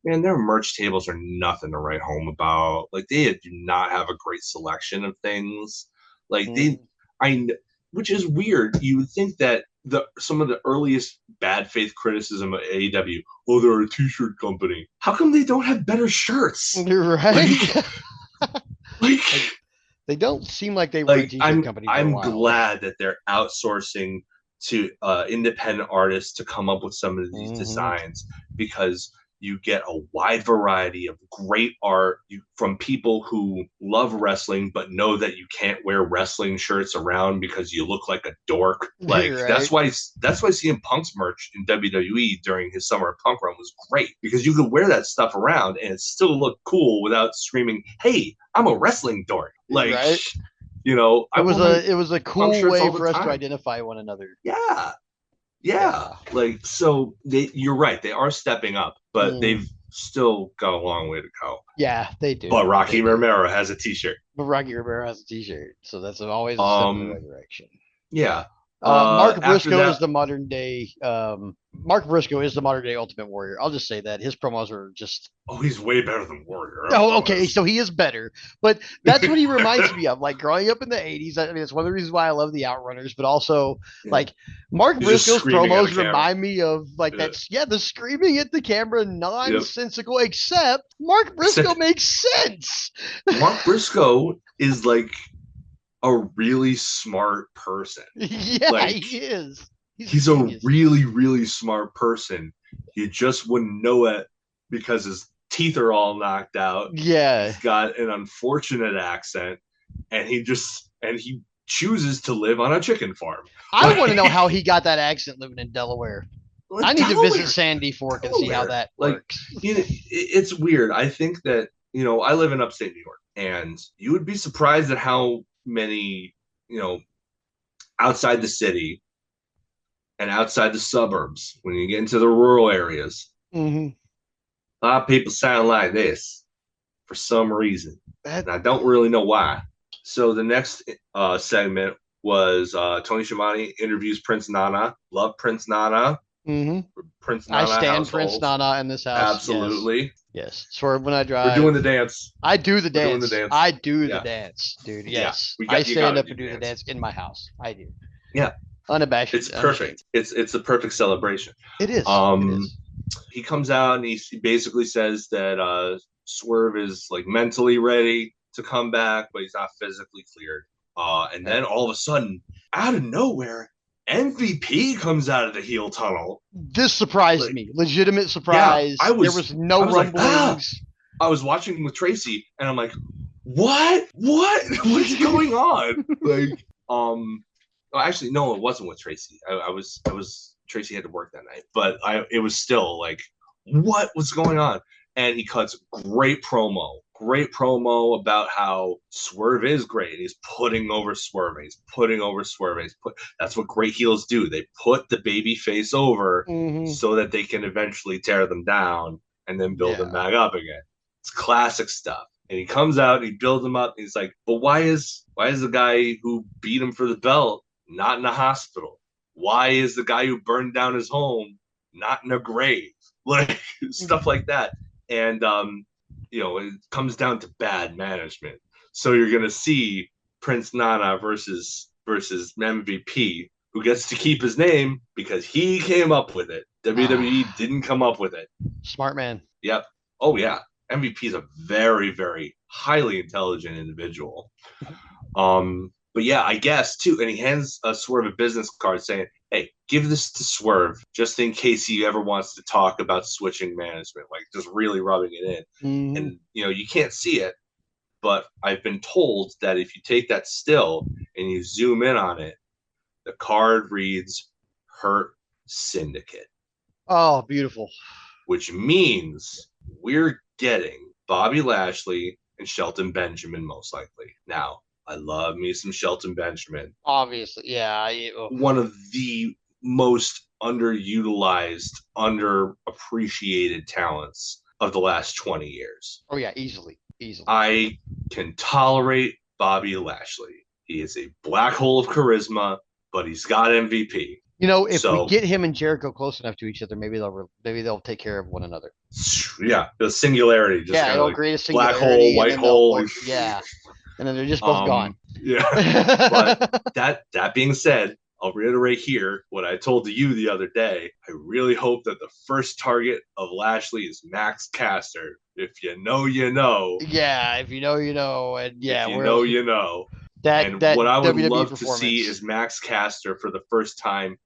man, their merch tables are nothing to write home about. Like they do not have a great selection of things. Like Mm. which is weird. You would think that some of the earliest bad faith criticism of AEW, oh, they're a t-shirt company. How come they don't have better shirts? Right. Like They don't seem like they were a t-shirt company for a I'm while. glad that they're outsourcing to independent artists to come up with some of these designs, because you get a wide variety of great art from people who love wrestling but know that you can't wear wrestling shirts around because you look like a dork. Like Right. that's why CM Punk's merch in WWE during his Summer of Punk run was great, because you could wear that stuff around and it still look cool without screaming, "Hey, I'm a wrestling dork." Like, Right. I wear my It was a punk cool shirts way all the for us to time. identify one another. Yeah, yeah. Yeah. Like so, you're right. They are stepping up, but Mm. they've still got a long way to go. Yeah, they But do. They Rocky do. Romero has a T-shirt. But Rocky Rivera has a t-shirt, so that's always a step in the right Um, direction. yeah. Mark After Briscoe is that, the modern day. Mark Briscoe is the modern day Ultimate Warrior. I'll just say that his promos are just. oh, he's way better than Warrior. I Oh, okay, promise. so he is better, but that's what he reminds me of. Like growing up in the '80s, I mean, it's one of the reasons why I love the Outrunners. But also, Yeah. like Mark He's just Briscoe's screaming at a promos camera. remind me of like Yeah. that's the screaming at the camera, Yep. nonsensical. Except Mark Briscoe makes sense. Mark Briscoe is like a really smart person. Yeah, Like he is. he's a really, really smart person. You just wouldn't know it because his teeth are all knocked out. Yeah. He's got an unfortunate accent, and he chooses to live on a chicken farm. I want to know how he got that accent living in Delaware. I need Delaware, to visit Sandy Fork and see how that works. It's weird. I think that, I live in upstate New York, and you would be surprised at how many, outside the city, and outside the suburbs, when you get into the rural areas, Mm-hmm. a lot of people sound like this for some reason. And I don't really know why. So the next segment was Tony Schiavone interviews Prince Nana. Love Prince Nana. Mm-hmm. Prince I Nana stand Prince household. Nana in this house. Yes. Absolutely. Yes. Swerve when I We're doing drive. the dance. I do the We're doing the dance. dance. I do the Yeah. dance, dude. Yeah. Yes. We I got you stand gotta up do and the do the dance. dance in my house. I do. Yeah. Unabashed. It's Unashamed. perfect. It's a perfect celebration. It is. It Um is. he comes out and he basically says that Swerve is like mentally ready to come back, but he's not physically cleared. And then all of a sudden, out of nowhere, MVP comes out of the heel tunnel. This surprised Like, me. Legitimate yeah, surprise. There was no I was like, rumblings. I was watching with Tracy, and I'm like, what? What's going on? Like, well, actually, no, it wasn't with Tracy. I was Tracy had to work that night, but it was still like, what was going on? And he cuts great promo about how Swerve is great. And he's putting over Swerve. He's putting over Swerve. That's what great heels do. They put the baby face over so that they can eventually tear them down and then build them back up again. It's classic stuff. And he comes out and he builds him up. And he's like, but why is the guy who beat him for the belt not in a hospital? Why is the guy who burned down his home not in a grave? Like stuff like that. And it comes down to bad management. So you're gonna see Prince Nana versus MVP, who gets to keep his name because he came up with it. WWE didn't come up with it. Smart man. Yep. Oh yeah. MVP is a very, very highly intelligent individual. But yeah, I guess too. And he hands Swerve a business card saying, hey, give this to Swerve just in case he ever wants to talk about switching management, like just really rubbing it in. Mm-hmm. And, you can't see it, but I've been told that if you take that still and you zoom in on it, the card reads Hurt Syndicate. Oh, beautiful. Which means we're getting Bobby Lashley and Shelton Benjamin most likely. Now, I love me some Shelton Benjamin. Obviously, yeah. One of the most underutilized, underappreciated talents of the last 20 years. Oh, yeah, easily. I can tolerate Bobby Lashley. He is a black hole of charisma, but he's got MVP. If we get him and Jericho close enough to each other, maybe they'll take care of one another. Yeah, the singularity. Just it'll like create a singularity. Black hole, white hole. Yeah, and then they're just both gone. Yeah, but that being said, I'll reiterate here what I told you the other day. I really hope that the first target of Lashley is Max Caster. If you know, you know. Yeah, if you know, you know, and yeah, if you know, you know. That what I would WWE love to see is Max Caster for the first time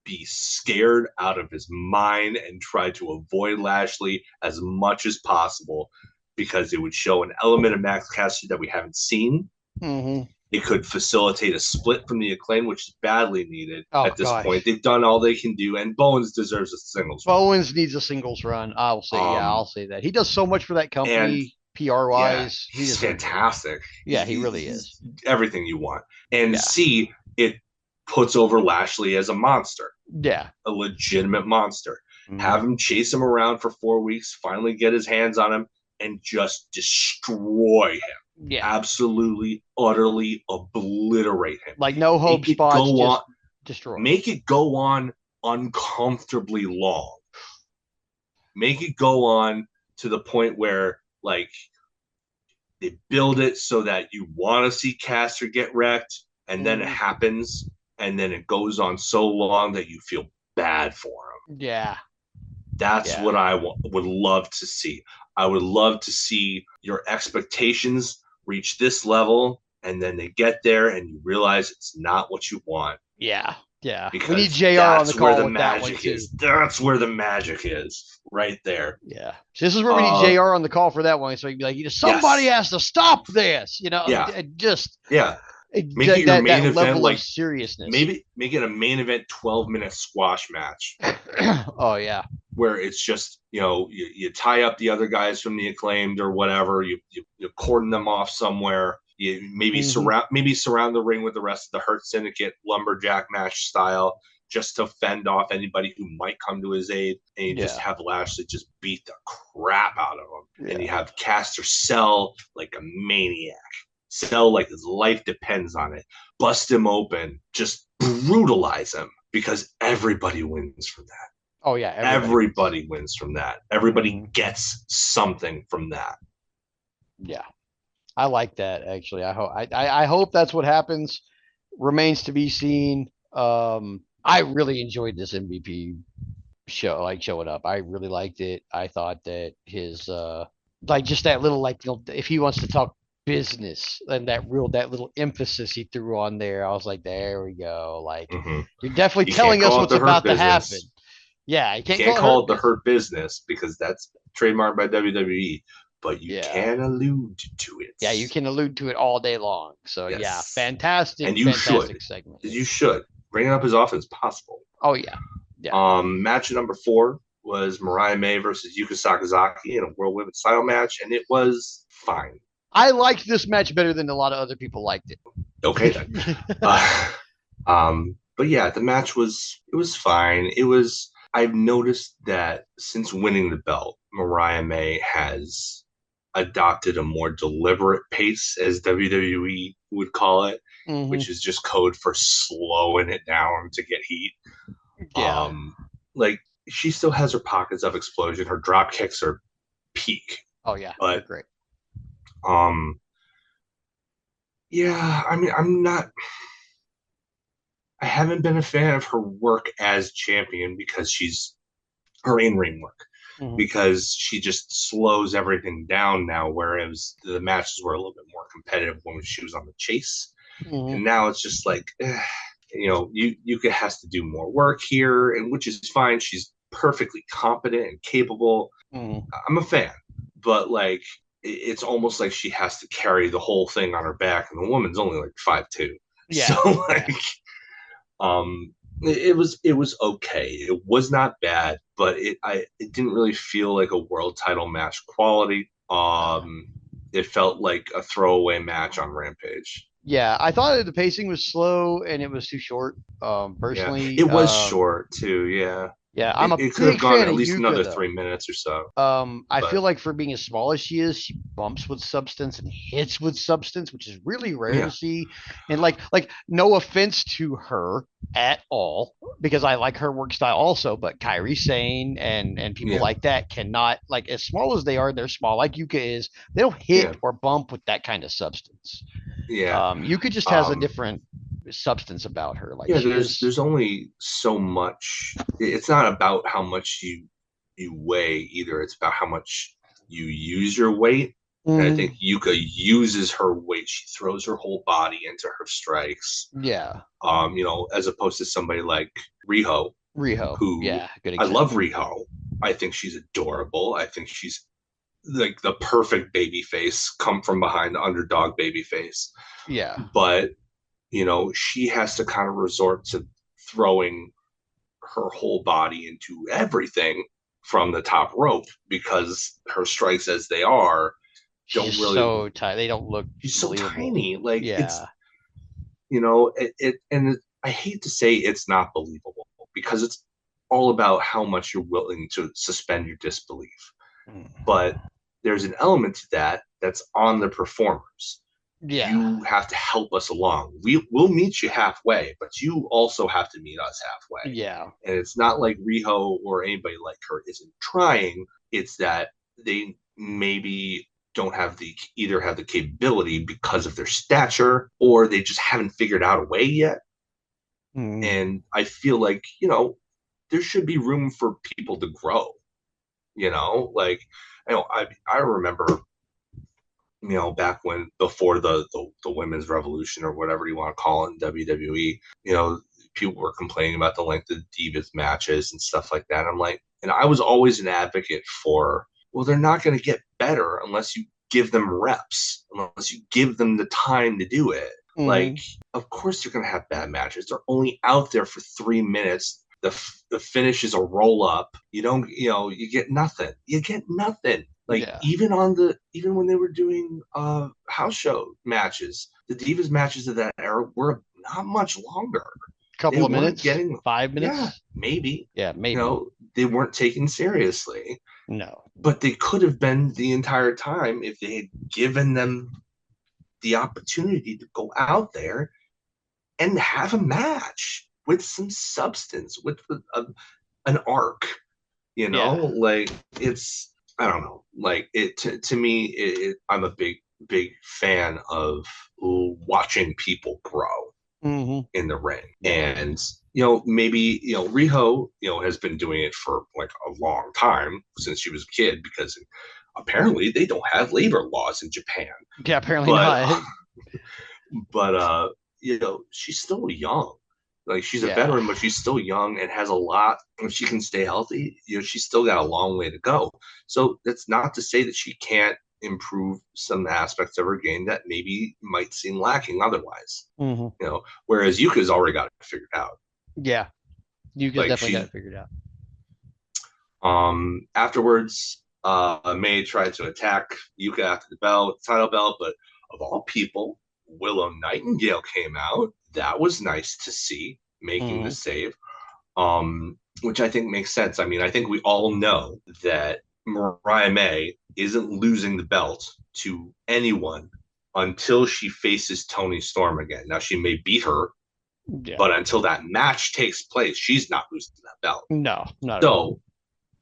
be scared out of his mind and try to avoid Lashley as much as possible, because it would show an element of Max Caster that we haven't seen. Mm-hmm. It could facilitate a split from the Acclaim, which is badly needed at this gosh. point. They've done all they can do, and Bowens deserves a singles run. Bowens needs a singles run. I'll say, I'll say that. He does so much for that company, PR-wise. Yeah, he's fantastic. Yeah, he really is. Everything you want. And it puts over Lashley as a monster. Yeah. A legitimate monster. Mm-hmm. Have him chase him around for 4 weeks, finally get his hands on him, and just destroy him. Yeah. Absolutely, utterly obliterate him. Like no hope spots, just destroy. Make it go on uncomfortably long. Make it go on to the point where, like, they build it so that you want to see Caster get wrecked, and then it happens, and then it goes on so long that you feel bad for him. Yeah. That's what I would love to see. I would love to see your expectations reach this level, and then they get there and you realize it's not what you want. Yeah. Yeah. Because we need JR on the call with that one too. That's where the magic is, right there. Yeah. So this is where we need JR on the call for that one. So you'd be like, somebody has to stop this. Yeah. Just make it your main event, like seriousness. Maybe make it a main event 12-minute squash match. Oh yeah. Where it's just, you tie up the other guys from the Acclaimed or whatever, you cordon them off somewhere. You maybe surround the ring with the rest of the Hurt Syndicate lumberjack match style. just to fend off anybody who might come to his aid. And you just Yeah. have Lashley just beat the crap out of him. Yeah. And you have Caster sell like a maniac. Sell like his life depends on it. Bust him open. Just brutalize him because everybody wins from that. Oh yeah, Everybody wins from that. Everybody gets something from that. Yeah, I like that actually. I hope that's what happens. Remains to be seen. I really enjoyed this MVP show, like showing up. I really liked it. I thought that his like just that little like if he wants to talk business and that little emphasis he threw on there, I was like, there we go. Like you're definitely telling us what's about to happen. Yeah, you can't call it the Hurt Business because that's trademarked by WWE, but you can allude to it. Yeah, you can allude to it all day long. So yeah, fantastic. And you fantastic segment. You should bring it up as often as possible. Oh yeah. Match number 4 was Mariah May versus Yuka Sakazaki in a World Women's Title match, and it was fine. I liked this match better than a lot of other people liked it. Okay then. But yeah, the match was fine. I've noticed that since winning the belt, Mariah May has adopted a more deliberate pace, as WWE would call it, which is just code for slowing it down to get heat. Yeah. Like she still has her pockets of explosion. Her drop kicks are peak. Oh yeah, but great. Yeah, I mean, I haven't been a fan of her work as champion because her in-ring work, because she just slows everything down now, whereas the matches were a little bit more competitive when she was on the chase. And now it's just like, Yuka has to do more work here, and which is fine. She's perfectly competent and capable. I'm a fan, but like, it's almost like she has to carry the whole thing on her back, and the woman's only like 5'2". Yeah. So like, it was okay. It was not bad, but it didn't really feel like a world title match quality. It felt like a throwaway match on Rampage. Yeah, I thought the pacing was slow and it was too short. Personally, it was short too. Yeah. Yeah, I'm it could have gone at least another 3 minutes or so. I feel like for being as small as she is, she bumps with substance and hits with substance, which is really rare to see. And like no offense to her at all, because I like her work style also, but Kairi Sane and people like that cannot, like, as small as they are, they're small like Yuka is, they don't hit or bump with that kind of substance. Yuka just has a different substance about her. Like there's only so much. It's not about how much you weigh either. It's about how much you use your weight. And I think Yuka uses her weight. She throws her whole body into her strikes. Yeah. As opposed to somebody like Riho. Who good example. I love Riho. I think she's adorable. I think she's like the perfect baby face, come from behind underdog baby face. Yeah. But she has to kind of resort to throwing her whole body into everything from the top rope, because her strikes, as they are, she's really so tight. They don't look. She's so tiny. Like it's, and I hate to say it's not believable, because it's all about how much you're willing to suspend your disbelief. But there's an element to that that's on the performers. You have to help us along. We'll meet you halfway, but you also have to meet us halfway. Yeah. And it's not like Riho or anybody like her isn't trying. It's that they maybe don't have either have the capability because of their stature, or they just haven't figured out a way yet. And I feel like, there should be room for people to grow. Like, I remember, back before the women's revolution, or whatever you want to call it, in WWE, people were complaining about the length of Divas matches and stuff like that. I'm like, and I was always an advocate for, well, they're not going to get better unless you give them reps, unless you give them the time to do it. Like, of course they're going to have bad matches. They're only out there for 3 minutes. The finish is a roll up. You don't, you get nothing. You get nothing. Like, even when they were doing house show matches, the Divas matches of that era were not much longer. Couple of weren't minutes, getting, 5 minutes. yeah, maybe, Yeah, maybe. they weren't taken seriously. No. But they could have been the entire time if they had given them the opportunity to go out there and have a match with some substance, with an arc. Yeah. Like it's, I don't know, like it to me. I'm a big fan of watching people grow Mm-hmm. in the ring, Yeah. and maybe Riho has been doing it for like a long time since she was a kid, because apparently they don't have labor laws in Japan. Yeah, apparently But not. but she's still young. Like, she's a Yeah. veteran, but she's still young and has a lot. If she can stay healthy, she's still got a long way to go. So that's not to say that she can't improve some aspects of her game that maybe might seem lacking otherwise. Mm-hmm. Whereas Yuka's already got it figured out. Yeah. You guys Like, definitely got she's it figured out. afterwards, May tried to attack Yuka after the title belt, but of all people, Willow Nightingale came out. That was nice to see, making the Mm-hmm. save, which I think makes sense. I mean, I think we all know that Mariah May isn't losing the belt to anyone until she faces Toni Storm again. Now, she may beat her, Yeah. but until that match takes place, she's not losing that belt. No, not at all. So,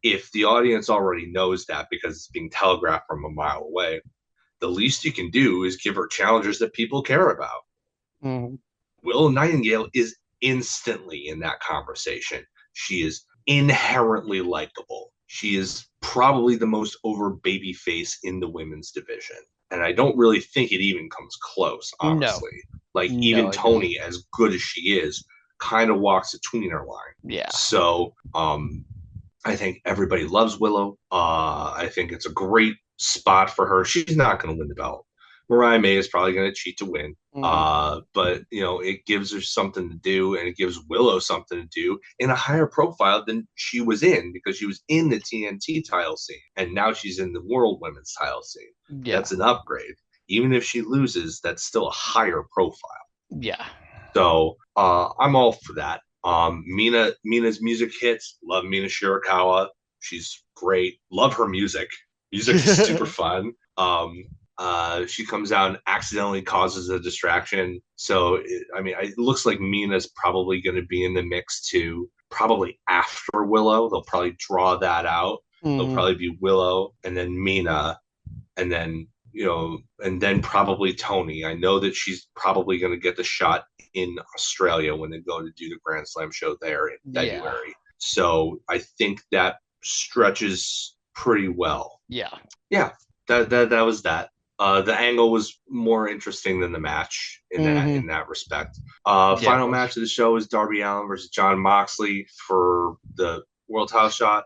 if the audience already knows that because it's being telegraphed from a mile away, the least you can do is give her challengers that people care about. Mm-hmm. Willow Nightingale is instantly in that conversation. She is inherently likable. She is probably the most over baby face in the women's division. And I don't really think it even comes close, No. honestly. Like, No, even I don't. Toni, as good as she is, kind of walks a tweener line. Yeah. So, I think everybody loves Willow. I think it's a great spot for her. She's not going to win the belt. Mariah May is probably going to cheat to win. Mm-hmm. But it gives her something to do, and it gives Willow something to do in a higher profile than she was in, because she was in the TNT title scene, and now she's in the World Women's title scene. Yeah. That's an upgrade. Even if she loses, that's still a higher profile. Yeah. So I'm all for that. Mina's music hits. Love Mina Shirakawa. She's great. Love her music. Music is super fun. She comes out and accidentally causes a distraction. So it looks like Mina's probably going to be in the mix too. Probably after Willow, they'll probably draw that out. It'll Mm-hmm. probably be Willow and then Mina, and then and then probably Toni. I know that she's probably going to get the shot in Australia when they go to do the Grand Slam show there in Yeah. February. So I think that stretches pretty well. Yeah. Yeah, that was that. The angle was more interesting than the match in Mm-hmm. that respect. Yeah, it Final was. match of the show is Darby Allin versus Jon Moxley for the world title shot.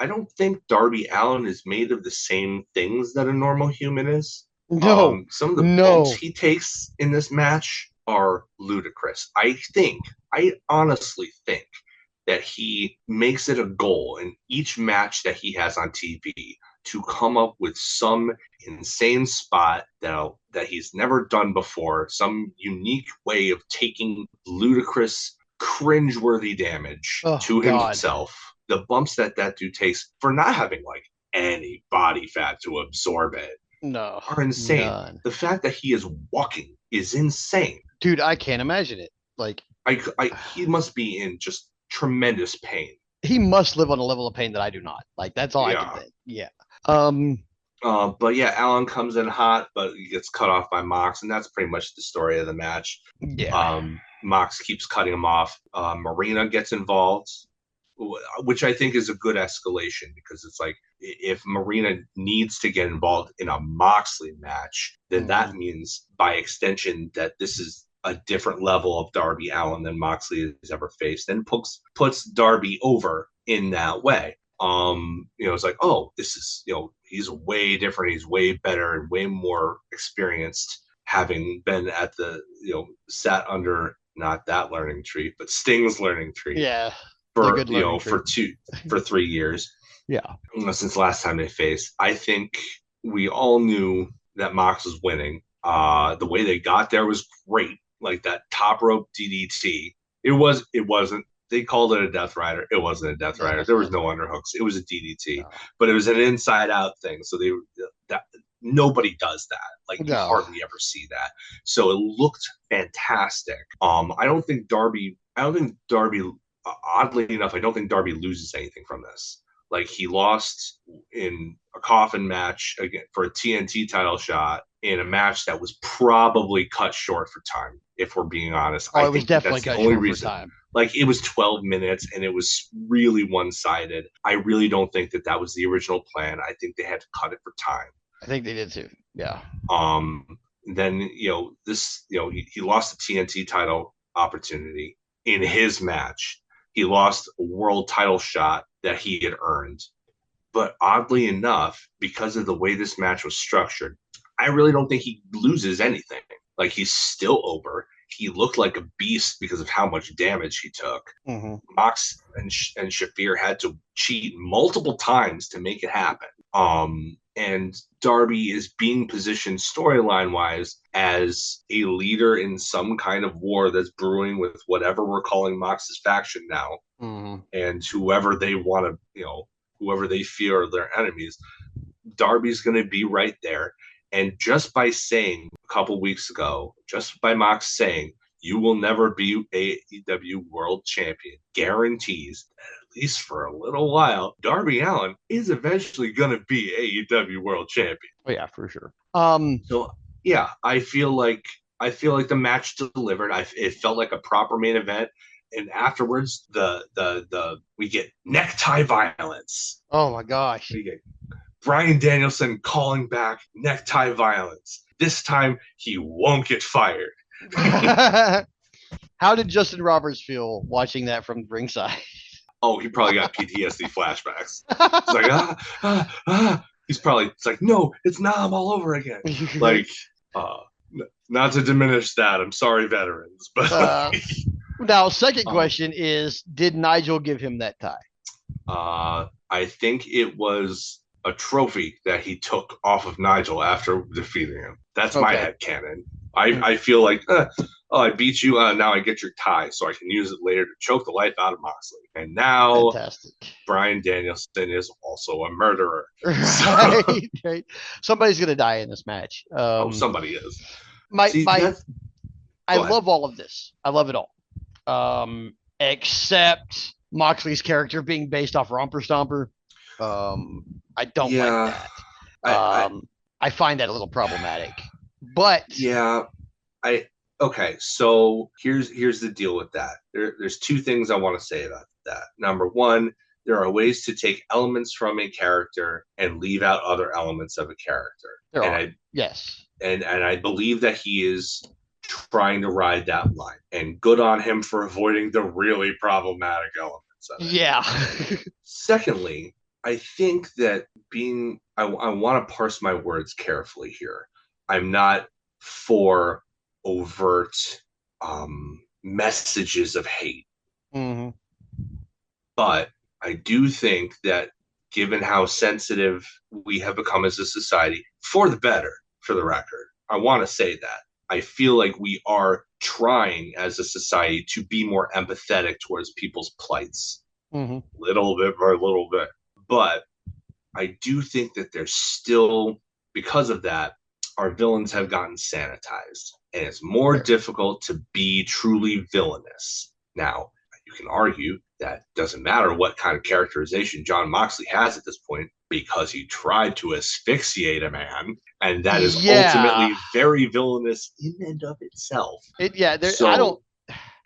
I don't think Darby Allin is made of the same things that a normal human is. No. Some of the bumps No. he takes in this match are ludicrous. I honestly think that he makes it a goal in each match that he has on TV to come up with some insane spot that he's never done before, some unique way of taking ludicrous, cringeworthy damage Oh to God. himself. The bumps that dude takes for not having like any body fat to absorb it No. are insane. None. The fact that he is walking is insane. Dude, I can't imagine it. Like, He must be in just tremendous pain. he must live on a level of pain that I do not. Like, that's all I can Yeah. think. Yeah. Um, But yeah, Allen comes in hot, but he gets cut off by Mox, and that's pretty much the story of the match. yeah. Mox keeps cutting him off. Marina gets involved, which I think is a good escalation, because it's like, if Marina needs to get involved in a Moxley match, then that means by extension that this is a different level of Darby Allin than Moxley has ever faced, and puts Darby over in that way. It's like, oh, this is, he's way different, he's way better and way more experienced, having been at the, sat under not that learning tree, but Sting's learning tree Yeah. The for good learning tree. for 3 years. Yeah. Since the last time they faced. I think we all knew that Mox was winning. The way they got there was great. like that top rope DDT. It wasn't. They called it a Death Rider. It wasn't a Death That Rider. was There was not. no underhooks. It was a DDT, No. but it was an inside out thing. So that nobody does that. Like you No. hardly ever see that. So it looked fantastic. I don't think Darby. I don't think Darby. Oddly enough, I don't think Darby loses anything from this. Like he lost in a coffin match again for a TNT title shot in a match that was probably cut short for time. If we're being honest, Oh, I it was think that definitely that's the cut only short for reason. time. Like it was 12 minutes and it was really one sided. I really don't think that that was the original plan. I think they had to cut it for time. I think they did too. Yeah. Um, then he lost the TNT title opportunity in his match. He lost a world title shot that he had earned. But oddly enough, because of the way this match was structured, I really don't think he loses anything. Like he's still over. He looked like a beast because of how much damage he took. Mm-hmm. Mox and Shafir had to cheat multiple times to make it happen. And Darby is being positioned storyline wise as a leader in some kind of war that's brewing with whatever we're calling Mox's faction now, Mm-hmm. and whoever they want to, whoever they fear are their enemies. Darby's going to be right there. And just by saying a couple weeks ago, just by Mox saying, you will never be AEW World Champion, guarantees that at least for a little while, Darby Allin is eventually going to be AEW World Champion. Oh yeah, for sure. So yeah, I feel like the match delivered. It felt like a proper main event. And afterwards, we get necktie violence. Oh my gosh. We get Bryan Danielson calling back necktie violence. This time, he won't get fired. How did Justin Roberts feel watching that from ringside? Oh, he probably got PTSD flashbacks. He's like, It's like, no, it's Nam all over again. Like, not to diminish that. I'm sorry, veterans, but now, second question is: did Nigel give him that tie? I think it was a trophy that he took off of Nigel after defeating him. That's my headcanon. I feel like, I beat you. Now I get your tie, so I can use it later to choke the life out of Moxley. And now, fantastic. Bryan Danielson is also a murderer. Right, so, right. Somebody's gonna die in this match. Somebody is. I love all of this. I love it all. Except Moxley's character being based off Romper Stomper. I don't like that. I find that a little problematic. But yeah, okay. So here's the deal with that. There's two things I want to say about that. Number one, there are ways to take elements from a character and leave out other elements of a character. Yes. And I believe that he is trying to ride that line. And good on him for avoiding the really problematic elements of it. Yeah. Secondly, I think that I want to parse my words carefully here. I'm not for overt messages of hate. Mm-hmm. But I do think that given how sensitive we have become as a society, for the better, for the record, I want to say that. I feel like we are trying as a society to be more empathetic towards people's plights. Mm-hmm. Little bit by little bit. But I do think that there's still, because of that, our villains have gotten sanitized. And it's more difficult to be truly villainous. Now, you can argue that doesn't matter what kind of characterization Jon Moxley has at this point, because he tried to asphyxiate a man, and that is ultimately very villainous in and of itself.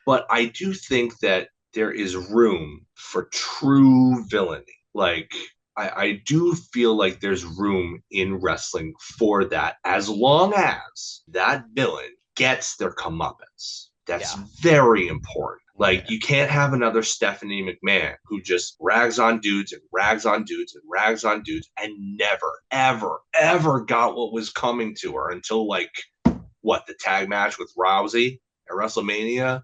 But I do think that there is room for true villainy. Like, I do feel like there's room in wrestling for that, as long as that villain gets their comeuppance. That's very important. Like, you can't have another Stephanie McMahon who just rags on dudes and rags on dudes and rags on dudes and never, ever, ever got what was coming to her until, like, the tag match with Rousey at WrestleMania?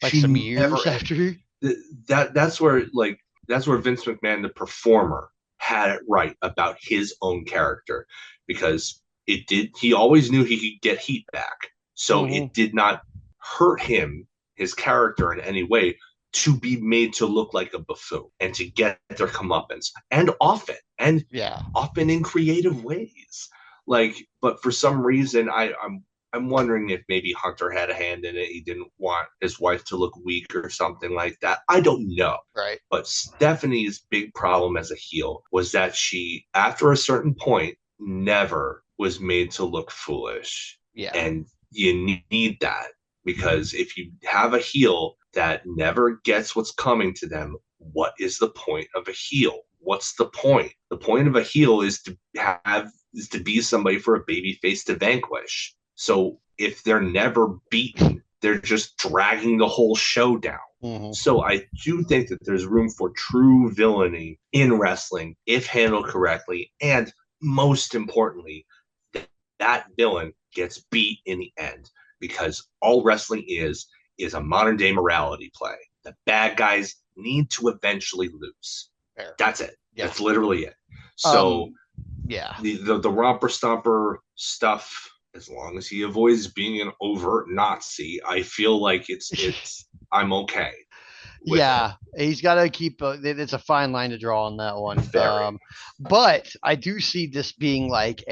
Some years after. That's where Vince McMahon, the performer, had it right about his own character, because he always knew he could get heat back. So it did not hurt him, his character, in any way to be made to look like a buffoon and to get their comeuppance, and often in creative ways. Like, but for some reason, I'm wondering if maybe Hunter had a hand in it. He didn't want his wife to look weak or something like that. I don't know. Right. But Stephanie's big problem as a heel was that she, after a certain point, never was made to look foolish. Yeah. And you need that, because if you have a heel that never gets what's coming to them, what is the point of a heel? What's the point? The point of a heel is to be somebody for a baby face to vanquish. So if they're never beaten, they're just dragging the whole show down. So I do think that there's room for true villainy in wrestling if handled correctly, and most importantly, that villain gets beat in the end, because all wrestling is a modern day morality play. The bad guys need to eventually lose. Fair. That's it. Yeah. That's literally it. So yeah, the romper stomper stuff, as long as he avoids being an overt Nazi, I feel like it's I'm okay. Yeah, he's got to keep. It's a fine line to draw on that one. Very. But I do see this being like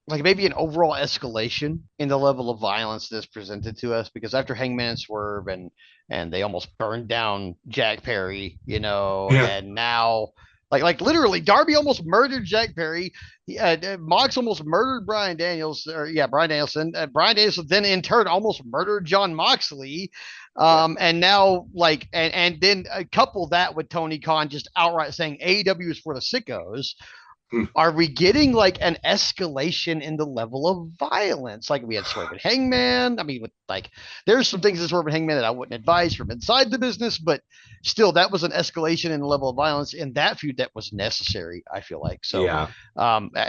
maybe an overall escalation in the level of violence that's presented to us, because after Hangman and Swerve and they almost burned down Jack Perry, and now like literally Darby almost murdered Jack Perry. Mox almost murdered Brian Daniels, Brian Danielson. Brian Danielson then in turn almost murdered John Moxley. And now and then couple that with Tony Khan just outright saying AEW is for the sickos. Are we getting like an escalation in the level of violence? Like we had Swerve and Hangman. I mean, there's some things in Swerve and Hangman that I wouldn't advise from inside the business, but still, that was an escalation in the level of violence in that feud that was necessary. I feel like so. Yeah.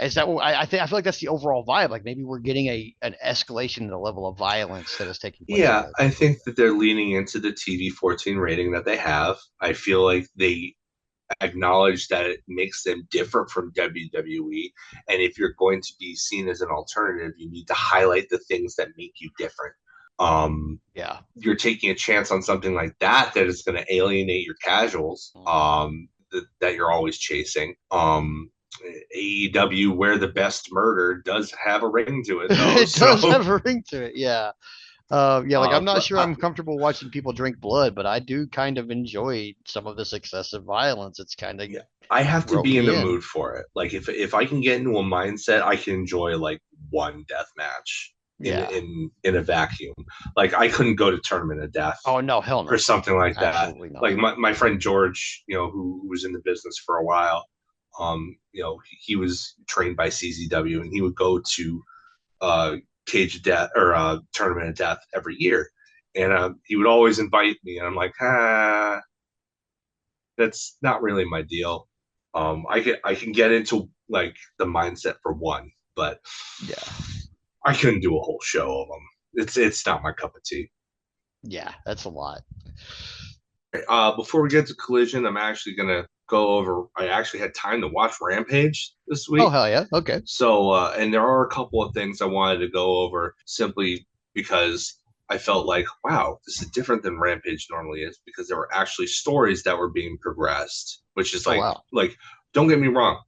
Is that what I think? I feel like that's the overall vibe. Like maybe we're getting an escalation in the level of violence that is taking place. Yeah, I think that they're leaning into the TV 14 rating that they have. I feel like they acknowledge that it makes them different from WWE, and if you're going to be seen as an alternative, you need to highlight the things that make you different. You're taking a chance on something like that is going to alienate your casuals, that you're always chasing. AEW, where the best murder, does have a ring to it, though. It does have a ring to it, yeah. I'm not sure I'm comfortable watching people drink blood, but I do kind of enjoy some of this excessive violence. It's kind of I have to be in the mood for it. Like if I can get into a mindset, I can enjoy like one death match in a vacuum. Like I couldn't go to Tournament of Death. Oh no, hell no. Or something like that. Absolutely not. Like my friend George, who was in the business for a while, he was trained by CZW, and he would go to Cage of Death or Tournament of Death every year, and he would always invite me, and I'm like, that's not really my deal. I can get into like the mindset for one, but I couldn't do a whole show of them. It's not my cup of tea. Yeah, that's a lot. Before we get to Collision, I'm actually gonna go over. I actually had time to watch Rampage this week. Oh hell yeah! Okay. So, and there are a couple of things I wanted to go over simply because I felt like, wow, this is different than Rampage normally is, because there were actually stories that were being progressed, which is like, don't get me wrong,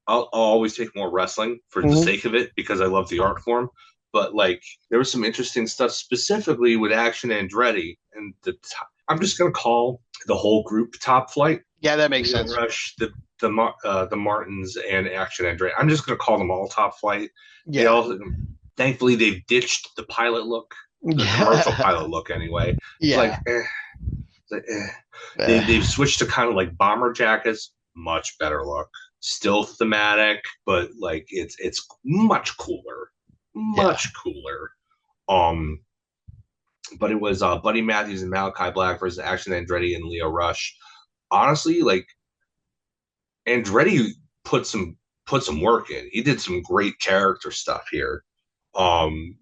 I'll always take more wrestling for the sake of it because I love the art form. But like, there was some interesting stuff specifically with Action Andretti, and I'm just gonna call the whole group Top Flight. Yeah, that makes sense. Rush, the Martins, and Action Andretti. I'm just gonna call them all Top Flight. Yeah. Thankfully, they've ditched the pilot look, the commercial pilot look. Anyway, yeah. They've switched to kind of like bomber jackets. Much better look. Still thematic, but like it's much cooler. Much cooler. But it was Buddy Matthews and Malachi Black versus Action Andretti and Leo Rush. Honestly, like Andretti put some work in. He did some great character stuff here. The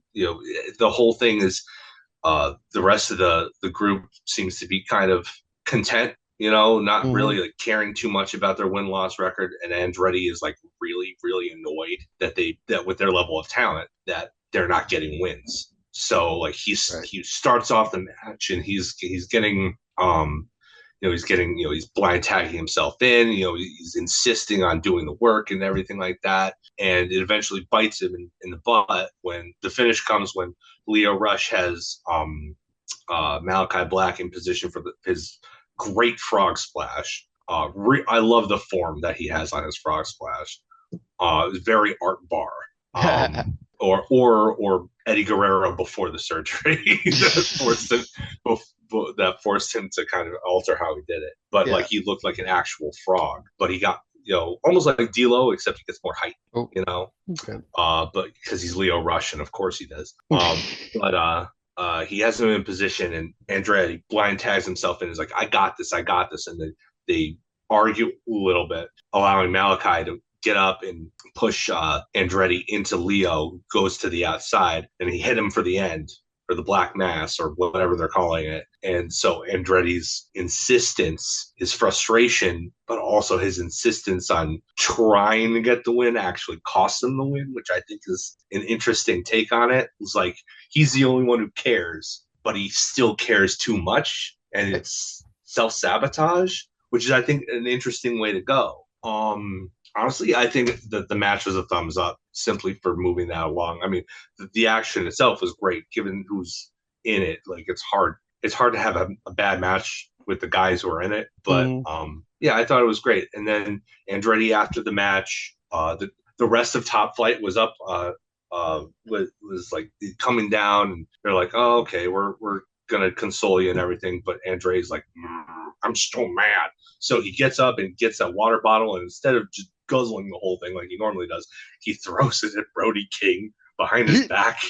whole thing is the rest of the group seems to be kind of content, not really like caring too much about their win-loss record. And Andretti is like really, really annoyed that with their level of talent, that they're not getting wins. So like he Right. starts off the match and he's getting he's getting, he's blind tagging himself in, he's insisting on doing the work and everything like that. And it eventually bites him in the butt when the finish comes, when Leo Rush has Malachi Black in position for his great frog splash. I love the form that he has on his frog splash. Very art bar. Or Eddie Guerrero before the surgery that forced him to kind of alter how he did it. But Yeah. like he looked like an actual frog, but he got almost like D'Lo, except he gets more height. Oh, You know, okay. but because he's Leo Rush, and of course he does. But he has him in position, and Andretti blind tags himself in. Is like, I got this, and they argue a little bit, allowing Malachi to get up and push Andretti into Leo, goes to the outside, and he hit him for the end, or the Black Mass, or whatever they're calling it. And so Andretti's insistence, his frustration, but also his insistence on trying to get the win actually cost him the win, which I think is an interesting take on it. It's like he's the only one who cares, but he still cares too much, and it's self-sabotage, which is, I think, an interesting way to go. Honestly, I think that the match was a thumbs up simply for moving that along. I mean, the action itself was great, given who's in it. Like, it's hard to have a bad match with the guys who are in it. But yeah, I thought it was great. And then Andretti, after the match, the rest of Top Flight was up. Was like coming down, and they're like, "Oh, okay, we're gonna console you and everything." But Andre's like, "I'm still mad." So he gets up and gets that water bottle, and instead of just guzzling the whole thing like he normally does, he throws it at Brody King behind his back,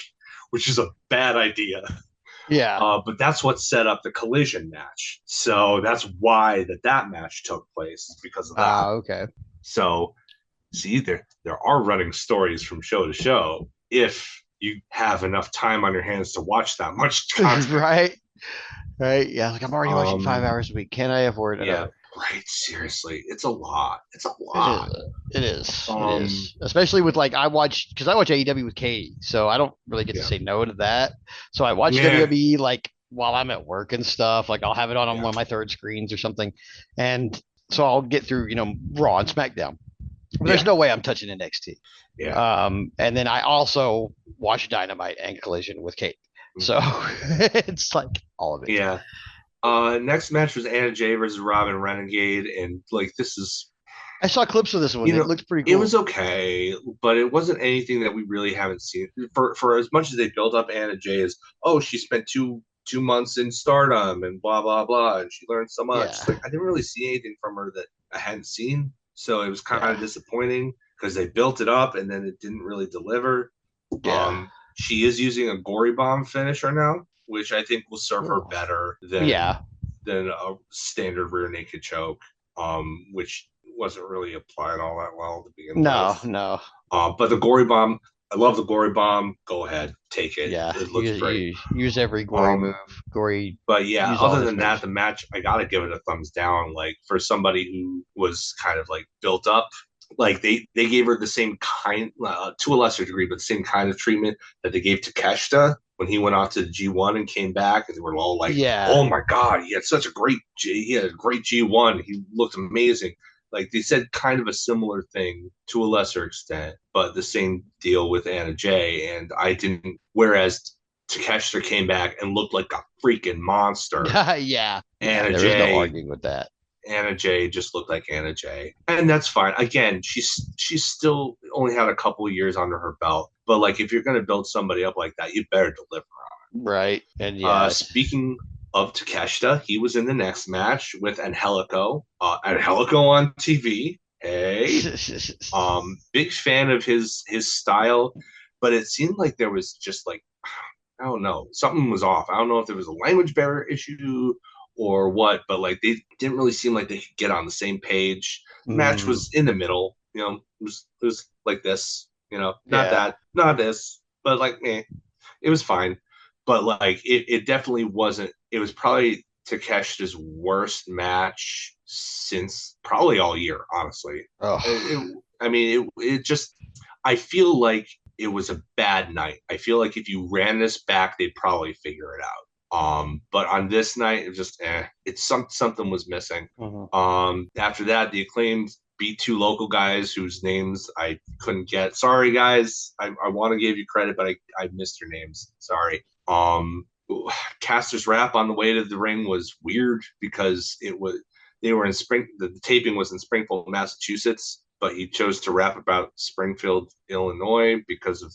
which is a bad idea. Yeah. But that's what set up the collision match. So that's why that match took place, because of that. Okay. So see, there are running stories from show to show if you have enough time on your hands to watch that much content. Right. Yeah. Like, I'm already watching 5 hours a week. Can I afford it? Yeah. Right. Seriously, it's a lot. It's a It lot. is. It is. It is. Especially with, like, I watch AEW with Katie, so I don't really get to say no to that. So I watch WWE like while I'm at work and stuff. Like, I'll have it on one of my third screens or something, and so I'll get through Raw and SmackDown. But there's no way I'm touching NXT. Yeah. And then I also watch Dynamite and Collision with Kate. So it's like all of it. Yeah. Next match was Anna Jay versus Robin Renegade, and like, this is, I saw clips of this one. It looked pretty cool. It was okay, but it wasn't anything that we really haven't seen. For as much as they built up Anna Jay as, oh, she spent two months in Stardom and blah blah blah, and she learned so much. Yeah. Like, I didn't really see anything from her that I hadn't seen, so it was kind of disappointing because they built it up and then it didn't really deliver. Yeah. She is using a gory bomb finisher now, which I think will serve her better than a standard rear naked choke, which wasn't really applied all that well to begin with. No. But the gory bomb, I love the gory bomb. Go ahead, take it. Yeah, it looks great. Use every gory move, gory. But yeah, other than that, the match, I gotta give it a thumbs down. Like, for somebody who was kind of like built up, like they gave her the same kind, to a lesser degree, but the same kind of treatment that they gave Takeshita when he went off to the G1 and came back, and they were all like, "Oh my God, he had a great G1. He looked amazing." Like, they said kind of a similar thing to a lesser extent, but the same deal with Anna Jay. And I didn't, whereas Takeshita came back and looked like a freaking monster. Yeah. Anna there Jay, was no arguing with that. Anna Jay just looked like Anna Jay. And that's fine. Again, she's still only had a couple of years under her belt. But like, if you're going to build somebody up like that, you better deliver on it. Right. And yeah. Speaking of Takeshita, he was in the next match with Angelico. Angelico on TV. Hey. Big fan of his style, but it seemed like there was just like, I don't know, something was off. I don't know if there was a language barrier issue or what, but like, they didn't really seem like they could get on the same page. Match was in the middle, it was like this, not this, but like, it was fine. But like, it definitely wasn't. It was probably Takeshita's worst match since probably all year, honestly. Oh. It just, I feel like it was a bad night. I feel like if you ran this back, they'd probably figure it out. But on this night, it was just it's something was missing. After that, the Acclaimed beat two local guys whose names I couldn't get. Sorry, guys. I want to give you credit, but I missed your names. Sorry. Caster's rap on the way to the ring was weird because they were in the taping was in Springfield, Massachusetts, but he chose to rap about Springfield, Illinois because of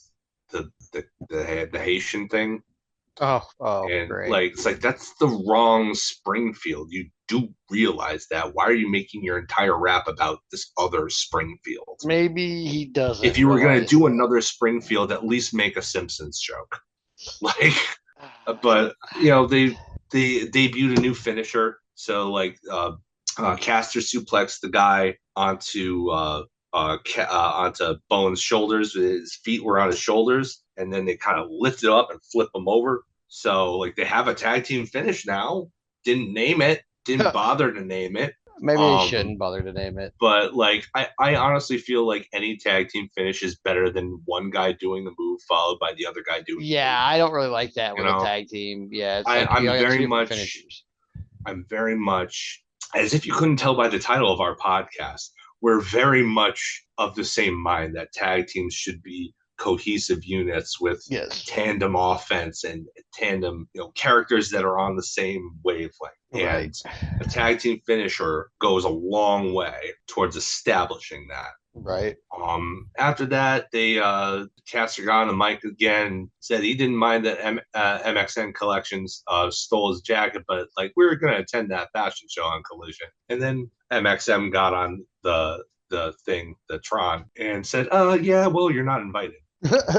the Haitian thing. And great. like it's like that's the wrong Springfield. You do realize that. Why are you making your entire rap about this other Springfield? Maybe he doesn't. If you were gonna do another Springfield, at least make a Simpsons joke. Like, but you know they debuted a new finisher. So like Caster suplexed the guy onto Bone's shoulders. His feet were on his shoulders, and then they kind of lift it up and flip him over. So like they have a tag team finish now. Didn't name it. Didn't bother to name it. Maybe they shouldn't bother to name it. But like I honestly feel like any tag team finish is better than one guy doing the move followed by the other guy doing the move. I don't really like that with a tag team. Yeah, it's like I'm very much, as if you couldn't tell by the title of our podcast, we're very much of the same mind that tag teams should be cohesive units with tandem offense and tandem, characters that are on the same wavelength. And a tag team finisher goes a long way towards establishing that. Right. After that, they Caster got on the mic again, said he didn't mind that MXN Collections stole his jacket, but like we were going to attend that fashion show on Collision. And then MXM got on the thing, the Tron, and said, yeah, well, you're not invited.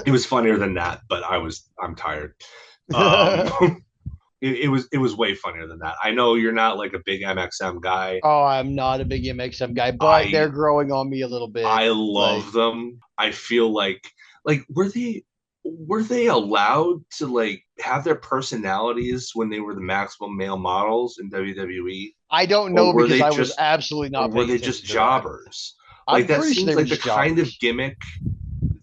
It was funnier than that, but I'm tired. It was way funnier than that. I know you're not like a big MXM guy. Oh, I'm not a big MXM guy, but they're growing on me a little bit. I love them. I feel like were they allowed to like have their personalities when they were the maximum male models in WWE? I don't know because I was absolutely not. Or were they just jobbers? Like that seems like the kind of gimmick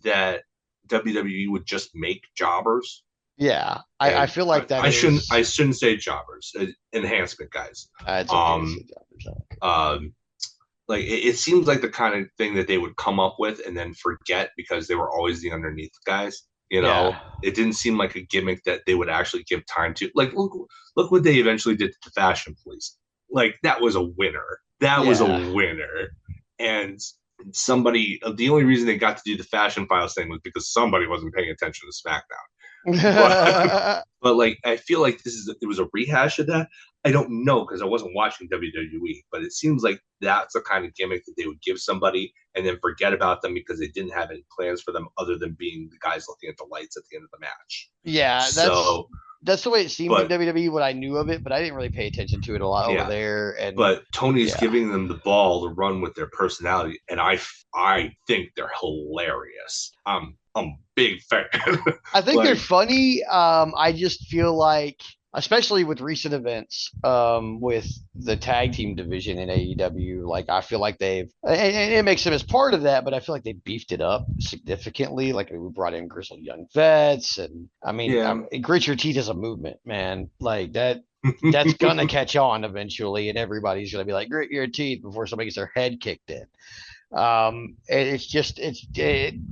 that WWE would just make jobbers. Yeah, I feel like that. I shouldn't say jobbers, enhancement guys. It's okay to say jobbers. Like it seems like the kind of thing that they would come up with and then forget because they were always the underneath guys. It didn't seem like a gimmick that they would actually give time to. Like look what they eventually did to the Fashion Police. Like that was a winner. Was a winner. And the only reason they got to do the Fashion Files thing was because somebody wasn't paying attention to SmackDown. But like I feel like it was a rehash of that. I don't know because I wasn't watching WWE, but it seems like that's the kind of gimmick that they would give somebody and then forget about them because they didn't have any plans for them other than being the guys looking at the lights at the end of the match. Yeah, that's the way it seemed in WWE when I knew of it, but I didn't really pay attention to it a lot over there. But Tony's giving them the ball to run with their personality, and I think they're hilarious. I'm a big fan. I think they're funny. I just feel like, especially with recent events, with the tag team division in AEW, like I feel like and it makes them as part of that, but I feel like they beefed it up significantly. Like we brought in grizzled young vets, and I mean, grit your teeth is a movement, man. Like that's gonna catch on eventually, and everybody's gonna be like grit your teeth before somebody gets their head kicked in.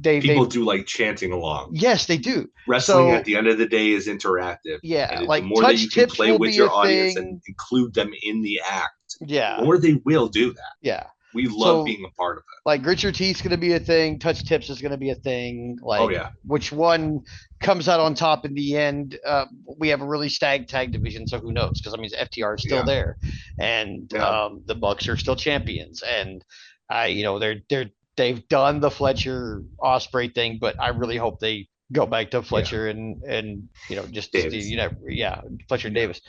People do like chanting along. Yes, they do. Wrestling at the end of the day is interactive. Yeah, and like the more that you can play with your audience and include them in the act, the more they will do that. Yeah. We love being a part of it. Like grit your teeth is going to be a thing. Touch tips is going to be a thing. Like, which one comes out on top in the end? We have a really stacked tag division, so who knows? Because I mean, FTR is still there, and the Bucks are still champions, and they've done the Fletcher Osprey thing, but I really hope they go back to Fletcher and Fletcher and Davis.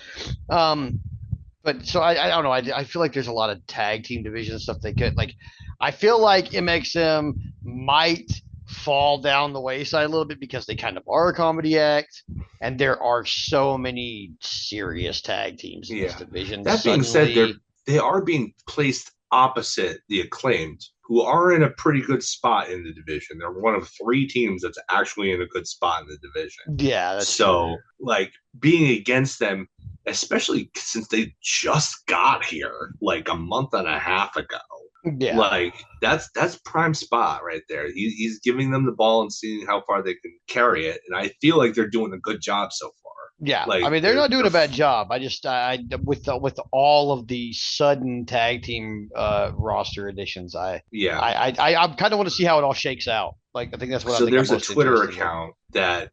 But so I don't know. I feel like there's a lot of tag team division stuff they could like. I feel like MXM might fall down the wayside a little bit because they kind of are a comedy act, and there are so many serious tag teams in this division. That being said, they are being placed opposite the Acclaimed who are in a pretty good spot in the division. They're one of three teams that's actually in a good spot in the division. Yeah, that's true. So, like, being against them, especially since they just got here like a month and a half ago, Yeah. like that's prime spot right there. He's giving them the ball and seeing how far they can carry it, and I feel like they're doing a good job so far. Yeah, I Like mean they're not doing a bad job. I just with all of the sudden tag team roster additions, yeah. I kind of want to see how it all shakes out. Like I think that's what I So think I'm there's a most Twitter interested account that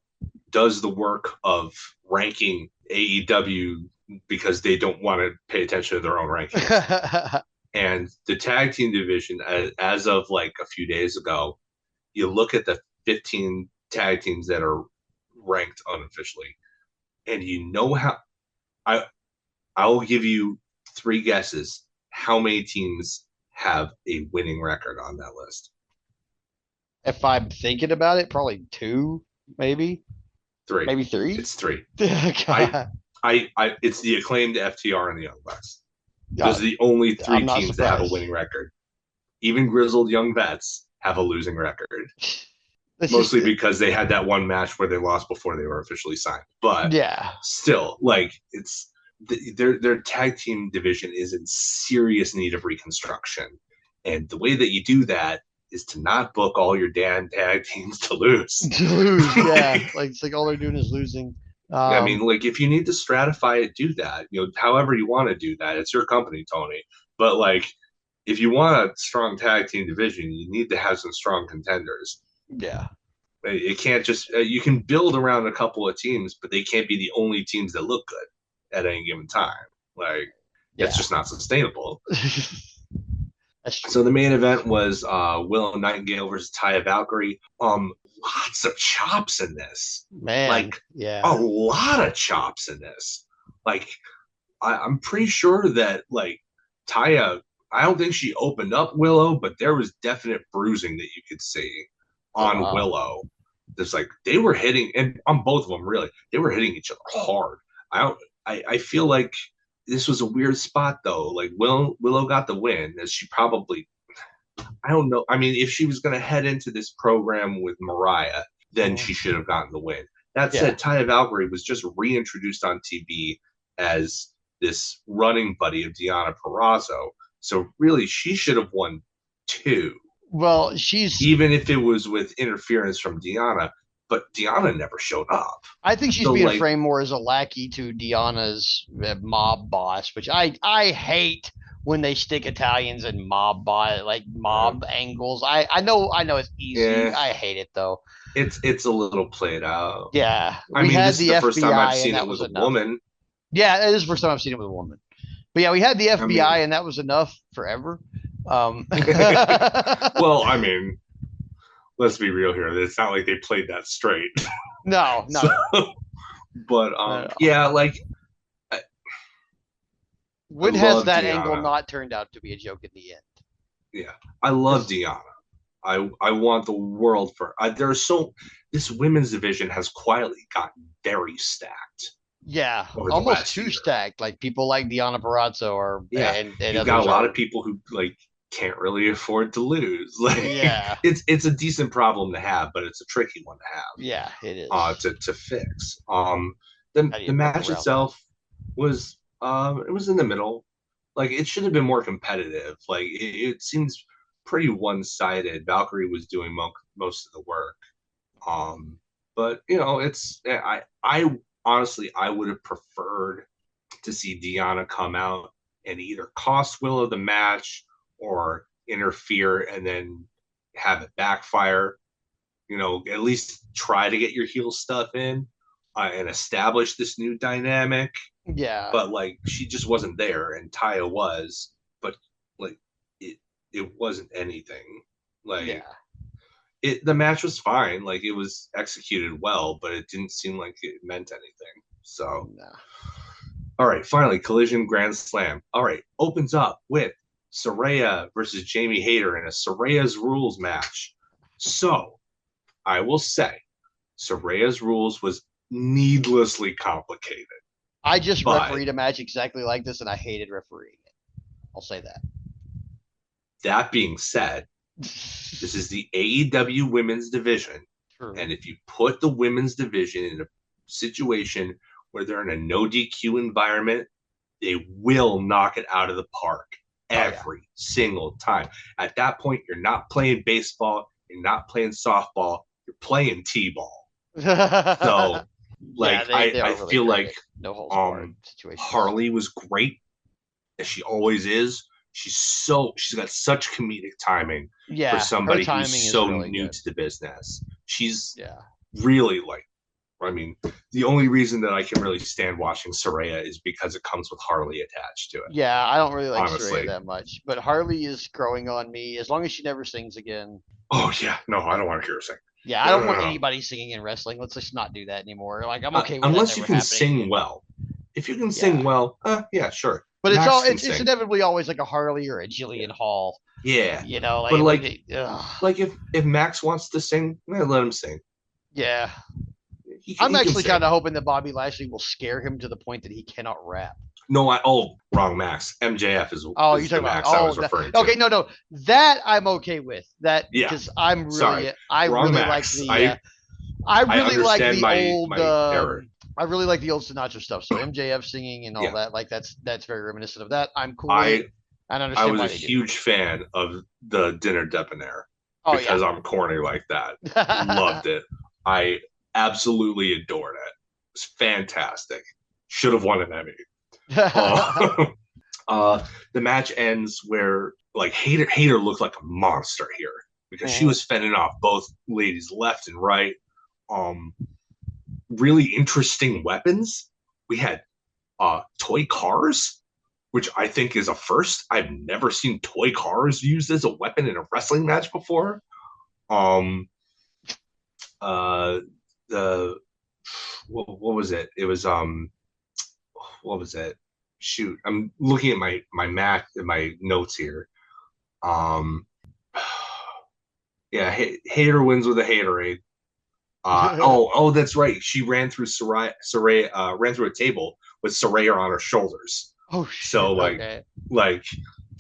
does the work of ranking AEW because they don't want to pay attention to their own rankings. in. And the tag team division, as of like a few days ago, you look at the 15 tag teams that are ranked unofficially, and you know how I I will give you three guesses how many teams have a winning record on that list. If I'm thinking about it, probably two, maybe, Three. maybe three. It's three. God. It's the acclaimed FTR and the Young Bucks. Those Uh, are the only three I'm not teams that have a surprised. winning record. Even grizzled young vets have a losing record, It's just, mostly because they had that one match where they lost before they were officially signed. But yeah, still, like it's their tag team division is in serious need of reconstruction, and the way that you do that is to not book all your damn tag teams to lose. to lose. Yeah, like it's like all they're doing is losing. I mean, like if you need to stratify it, do that. You know, however you want to do that. It's your company, Tony. But like, if you want a strong tag team division, you need to have some strong contenders. Yeah, It can't just you can build around a couple of teams, but they can't be the only teams that look good at any given time. Like that's yeah. just not sustainable. That's true. So the main event was Willow Nightingale versus Taya Valkyrie. Lots of chops in this. Man, Like a yeah. lot of chops in this. Like I'm pretty sure that like Taya, I don't think she opened up Willow, but there was definite bruising that you could see Oh on wow. Willow. There's like they were hitting, and on both of them, really, they were hitting each other hard. I don't. I feel like this was a weird spot though. Like Willow got the win, as she probably. I don't know. I mean, if she was going to head into this program with Mariah, then she should have gotten the win. That Yeah. said, Taya Valkyrie was just reintroduced on TV as this running buddy of Deonna Purrazzo. So really, she should have won two, Well, she's. even if it was with interference from Deonna. But Deonna never showed up. I think she's So being like, framed more as a lackey to Deanna's mob boss, which I hate when they stick Italians in mob boss like mob angles. I know it's easy. yeah, I hate it though. it's a little played out. Yeah, I we mean, had this is the the first time I've FBI and seen it that with was a enough. woman. Yeah, it is the first time I've seen it with a woman. But yeah, we had the I FBI mean, and that was enough forever. well, I mean, let's be real here. It's not like they played that straight. No, So, no, but not at all. yeah, like I When has love that angle Deanna. not turned out to be a joke in the end? Yeah, I love Because Deanna. I want the world for. There's so this women's division has quietly gotten very stacked yeah, over the almost last too year. stacked. Like people like Deanna Parazzo or Yeah, and you've got a others lot are. of people who like can't really afford to lose. Like Yeah, it's a decent problem to have, but it's a tricky one to have. yeah, it is. To fix. How do The you work match around that? itself was it was in the middle. Like it should have been more competitive. Like it seems pretty one sided. Valkyrie was doing most of the work. Um, but you know, I honestly I would have preferred to see Deanna come out and either cost Willow the match or interfere and then have it backfire. You know, at least try to get your heel stuff in and establish this new dynamic. Yeah, But like, she just wasn't there, and Taya was. But like, it it wasn't anything. Like, yeah, the match was fine. Like, it was executed well, but it didn't seem like it meant anything. So, no. all right, finally, Collision Grand Slam. All right, opens up with Saraya versus Jamie Hayter in a Saraya's Rules match. So, I will say, Saraya's Rules was needlessly complicated. I just But refereed a match exactly like this, and I hated refereeing it. I'll say that. that being said, This is the AEW women's division. True. And if you put the women's division in a situation where they're in a no DQ environment, they will knock it out of the park every single time. At that point, you're not playing baseball, you're not playing softball, you're playing T-ball. So, like, they I are really feel great like no holds barred situations. Harley was great, as she always is. She's got such comedic timing for somebody who's so really new good. to the business. She's really like, I mean, the only reason that I can really stand watching Saraya is because it comes with Harley attached to it. Yeah, I don't really like Saraya that much, but Harley is growing on me as long as she never sings again. Oh yeah, no, I don't want to hear her sing. Yeah, I don't want anybody singing in wrestling. Let's just not do that anymore. Like, I'm okay with unless you can sing again. Well. If you can sing well, yeah, sure. But it's inevitably always like a Harley or a Jillian Hall. Yeah, you know, like, but like if Max wants to sing, let him sing. Yeah, I'm actually kind of hoping that Bobby Lashley will scare him to the point that he cannot rap. No, wrong Max. MJF is. Oh, you're talking Max about I was referring to. Okay, no, that I'm okay with. That because I'm really, sorry. I really Max. like the. I really like the old. I really like the old Sinatra stuff. So MJF singing and all that, like that's very reminiscent of that. I'm cool with it. I understand. I was a huge fan of the Dinner Debonair because I'm corny like that. Loved it. I absolutely adored it. It's fantastic. Should have won an Emmy. The match ends where like Hayter looked like a monster here because she was fending off both ladies left and right. Really interesting weapons. We had toy cars, which I think is a first. I've never seen toy cars used as a weapon in a wrestling match before. The what was it? It was what was it? Shoot, I'm looking at my math and my notes here. Yeah, Hater wins with a Haterade. That's right. She ran through Saraya, ran through a table with Saraya on her shoulders. Oh shit! So like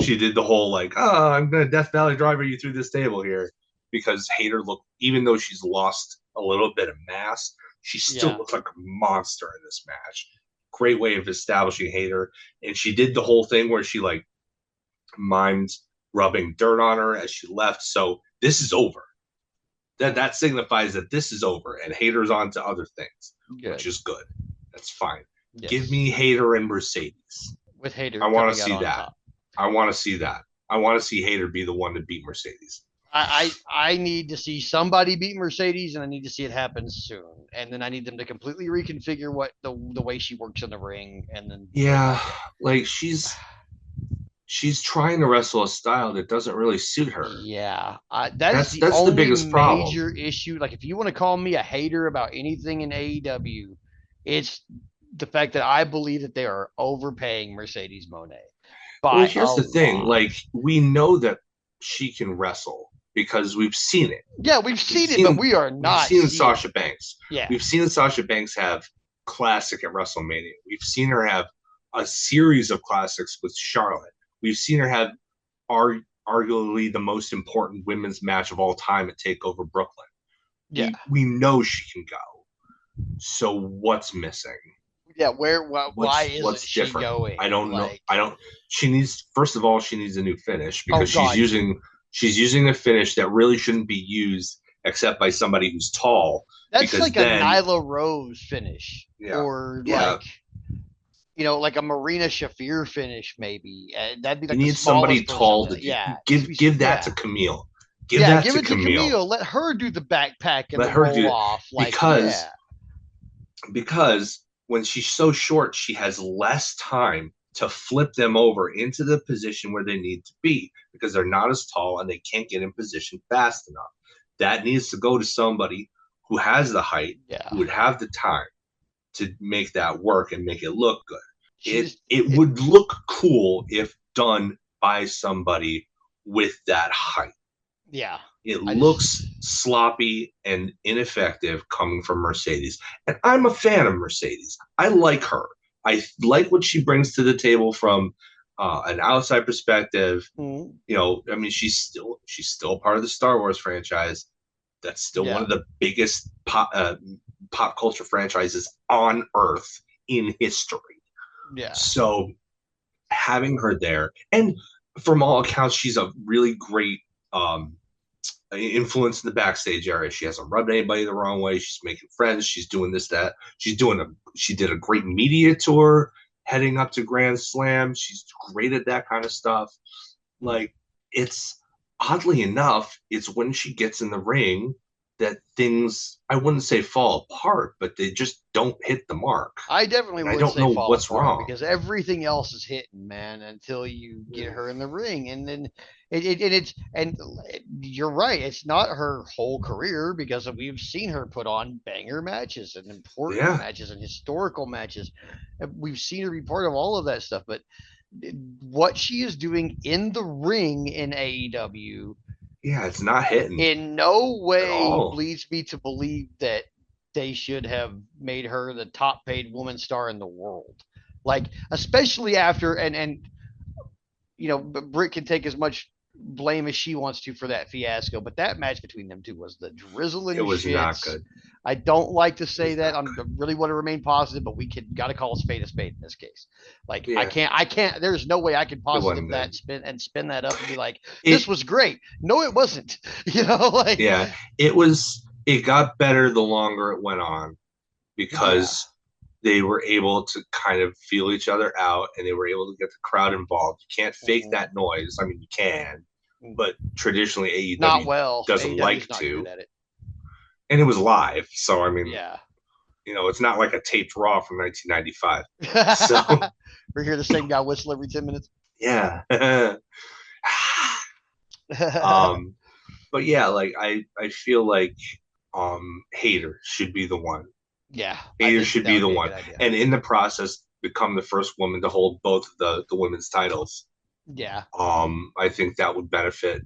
she did the whole like, I'm gonna Death Valley driver you through this table here, because Hater looked, even though she's lost a little bit of mass, she still looks like a monster in this match. Great way of establishing Hater, and she did the whole thing where she like mimed rubbing dirt on her as she left. So this is over. That signifies that this is over and Hater's on to other things, which is good. That's fine. Yes. Give me Hater and Mercedes. With Hater, I want to see that. Top. I want to see that. I want to see Hater be the one to beat Mercedes. I need to see somebody beat Mercedes, and I need to see it happen soon. And then I need them to completely reconfigure what the way she works in the ring, and then like she's trying to wrestle a style that doesn't really suit her. Yeah, that's the biggest problem. Major issue. Like, if you want to call me a hater about anything in AEW, it's the fact that I believe that they are overpaying Mercedes Moné. Well, here's the thing: like, we know that she can wrestle because we've seen it. Yeah, we've seen it, but we are not. We've seen Sasha Banks. Yeah, we've seen Sasha Banks have classic at WrestleMania. We've seen her have a series of classics with Charlotte. We've seen her have arguably the most important women's match of all time at TakeOver Brooklyn. Yeah, we know she can go. So what's missing? Yeah, why isn't she going? I don't know. She needs, first of all, she needs a new finish because she's using a finish that really shouldn't be used except by somebody who's tall. That's like a Nyla Rose finish, or like, like a Marina Shafir finish, maybe. That'd be like, you need somebody tall to give that to Camille. Give it to Camille. Let her do the backpack and let her roll off. Because when she's so short, she has less time to flip them over into the position where they need to be because they're not as tall and they can't get in position fast enough. That needs to go to somebody who has the height, who would have the time to make that work and make it look good. It would look cool if done by somebody with that height. Yeah. It looks sloppy and ineffective coming from Mercedes. And I'm a fan of Mercedes. I like her. I like what she brings to the table from an outside perspective. I mean, she's She's still part of the Star Wars franchise. That's still one Yeah. of the biggest pop culture franchises on Earth in history. Yeah. So having her there, and from all accounts, she's a really great influence in the backstage area. She hasn't rubbed anybody the wrong way. She's making friends. She's doing this, that. She did a great media tour heading up to Grand Slam. She's great at that kind of stuff. Like, it's oddly enough, it's when she gets in the ring that things, I wouldn't say fall apart, but they just don't hit the mark. I definitely And I would don't say know fall what's apart wrong. because everything else is hitting, man, until you get her in the ring, and then and you're right. It's not her whole career because we've seen her put on banger matches and important Yeah. matches and historical matches. We've seen her be part of all of that stuff, but what she is doing in the ring in AEW Yeah, it's not hitting in no at way all. leads me to believe that they should have made her the top paid woman star in the world. Like, especially after, and Britt can take as much blame as she wants to for that fiasco, but that match between them two was the It drizzling was not shits. good. I don't like to It say was that. I not good. really want to remain positive, but we got to call a spade in this case. Like, Yeah, I can't. There's no way I could it positive wasn't that good. spin that up and be like, this It was great. No, it wasn't. Like, yeah, it was. It got better the longer it went on yeah, because they were able to kind of feel each other out and they were able to get the crowd involved. You can't fake mm-hmm. that noise. I mean, you can, but traditionally Not AEW well. doesn't AEW like is not good to. at it. And it was live. So, I mean, Yeah. it's not like a taped Raw from 1995. So, We're here the same guy whistle every 10 minutes. yeah. um, but yeah, like I feel like Hater should be the one. Yeah, I Hater think should that be would the be a one. good idea. And in the process become the first woman to hold both of the women's titles. Yeah. I think that would benefit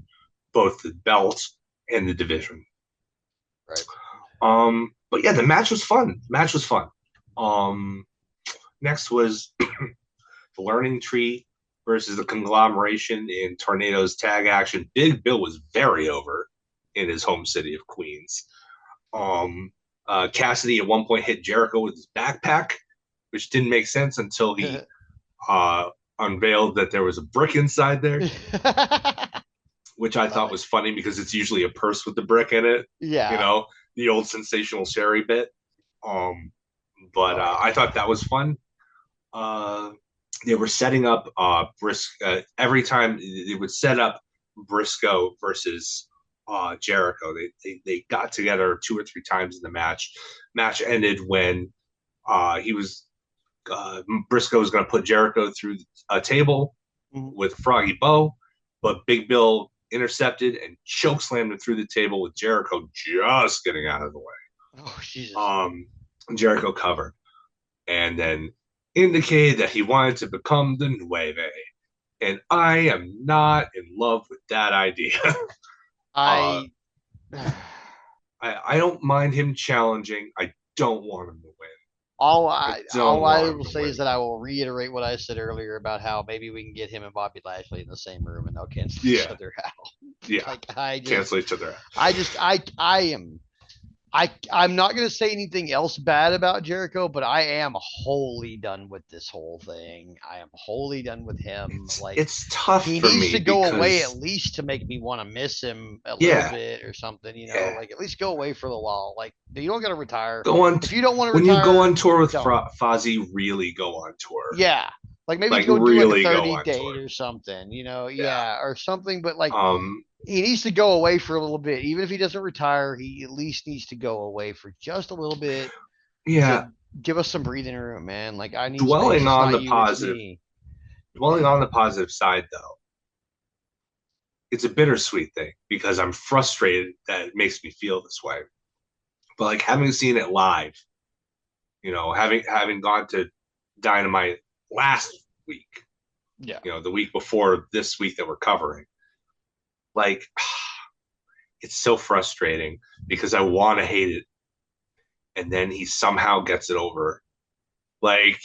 both the belt and the division. Right. But yeah, the match was fun. Um, next was the Learning Tree versus the Conglomeration in Tornado's tag action. Big Bill was very over in his home city of Queens. Cassidy at one point hit Jericho with his backpack, which didn't make sense until he uh, unveiled that there was a brick inside there, which I Love thought it. was funny because it's usually a purse with the brick in it. You Yeah. know, the old sensational Sherry bit. Um, but Oh I yeah. thought that was fun. They were setting up every time they would set up Briscoe versus Jericho. They got together 2 or 3 times in the match. Match ended when he was Briscoe was going to put Jericho through a table Mhm. with Froggy Bow, but Big Bill intercepted and choke slammed him through the table with Jericho just getting out of the way. Oh Jesus. Um, Jericho covered and then indicated that he wanted to become the Nueve. And I am not in love with that idea. uh, I I don't mind him challenging. I don't want him to win. all I all don't I want him will to say win. is that I will reiterate what I said earlier about how maybe we can get him and Bobby Lashley in the same room and they'll cancel each Yeah, other out. yeah. Like, Cancel each other out. I am I'm not going to say anything else bad about Jericho, but I am wholly done with this whole thing. I am wholly done with him. Like, It's tough he for needs me to go away at because least to make me want to miss him a little yeah, bit or something, yeah. like at least go away for a while. Like, you don't got to retire. Go on If you don't want to when you go retire, on tour with don't. Fozzy. Really go on tour. Yeah. Like, maybe Like go do like a really go 30 on tour. date or something, Yeah. yeah, or something. But like, Um. he needs to go away for a little bit. Even if he doesn't retire, he at least needs to go away for just a little bit Yeah. to give us some breathing room, man. Like, I need space. Dwelling It's on not the you, it's positive. me. Dwelling on the positive side, though, it's a bittersweet thing because I'm frustrated that it makes me feel this way. But like having seen it live, having gone to Dynamite last week, Yeah. the week before this week that we're covering, like it's so frustrating because I want to hate it, and then he somehow gets it over. Like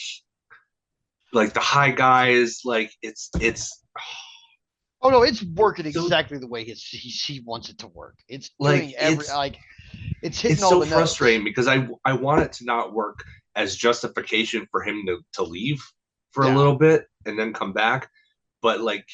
the high guys, like it's Oh no, it's working So exactly the way he wants it to work. It's like doing every like it's hitting it's all so the notes. frustrating because I want it to not work as justification for him to leave for a Yeah. little bit and then come back, but like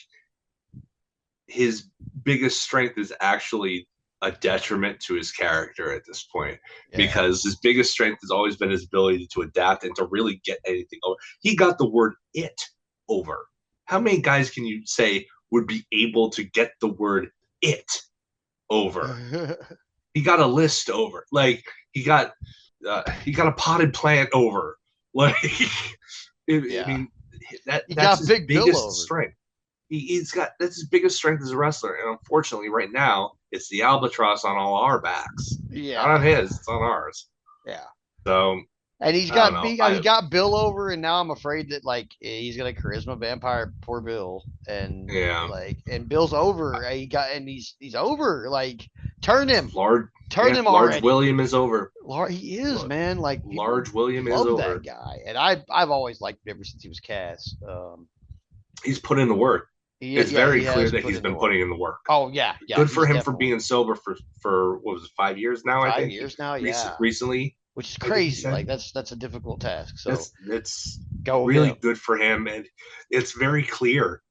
his biggest strength is actually a detriment to his character at this point Yeah. because his biggest strength has always been his ability to adapt and to really get anything over. He got the word it over. How many guys can you say would be able to get the word it over? He got a list over. Like he got a potted plant over. Like I Yeah. mean He that's got his Big Bill biggest over. strength. He's got that's his biggest strength as a wrestler, and unfortunately, right now it's the albatross on all our backs, not on Yeah. his. It's on ours. Yeah. So And I don't know. He got Bill over, and now I'm afraid that like he's gonna charisma vampire poor Bill, and Yeah, like and Bill's over. He's over. Like turn large him large already. William is over. He is, man. Like people Large William is love that over. guy, and I've always liked him ever since he was cast. He's put in the work. It's Yeah, he very clear has that put he's in the been work. putting in the work. Oh yeah, yeah, Good for he's him for definitely being sober for what was it, 5 years now? I five think he years now. Yeah, recently. which is I think he crazy. said Like that's a difficult task. So that's go really him. good for him, and it's very clear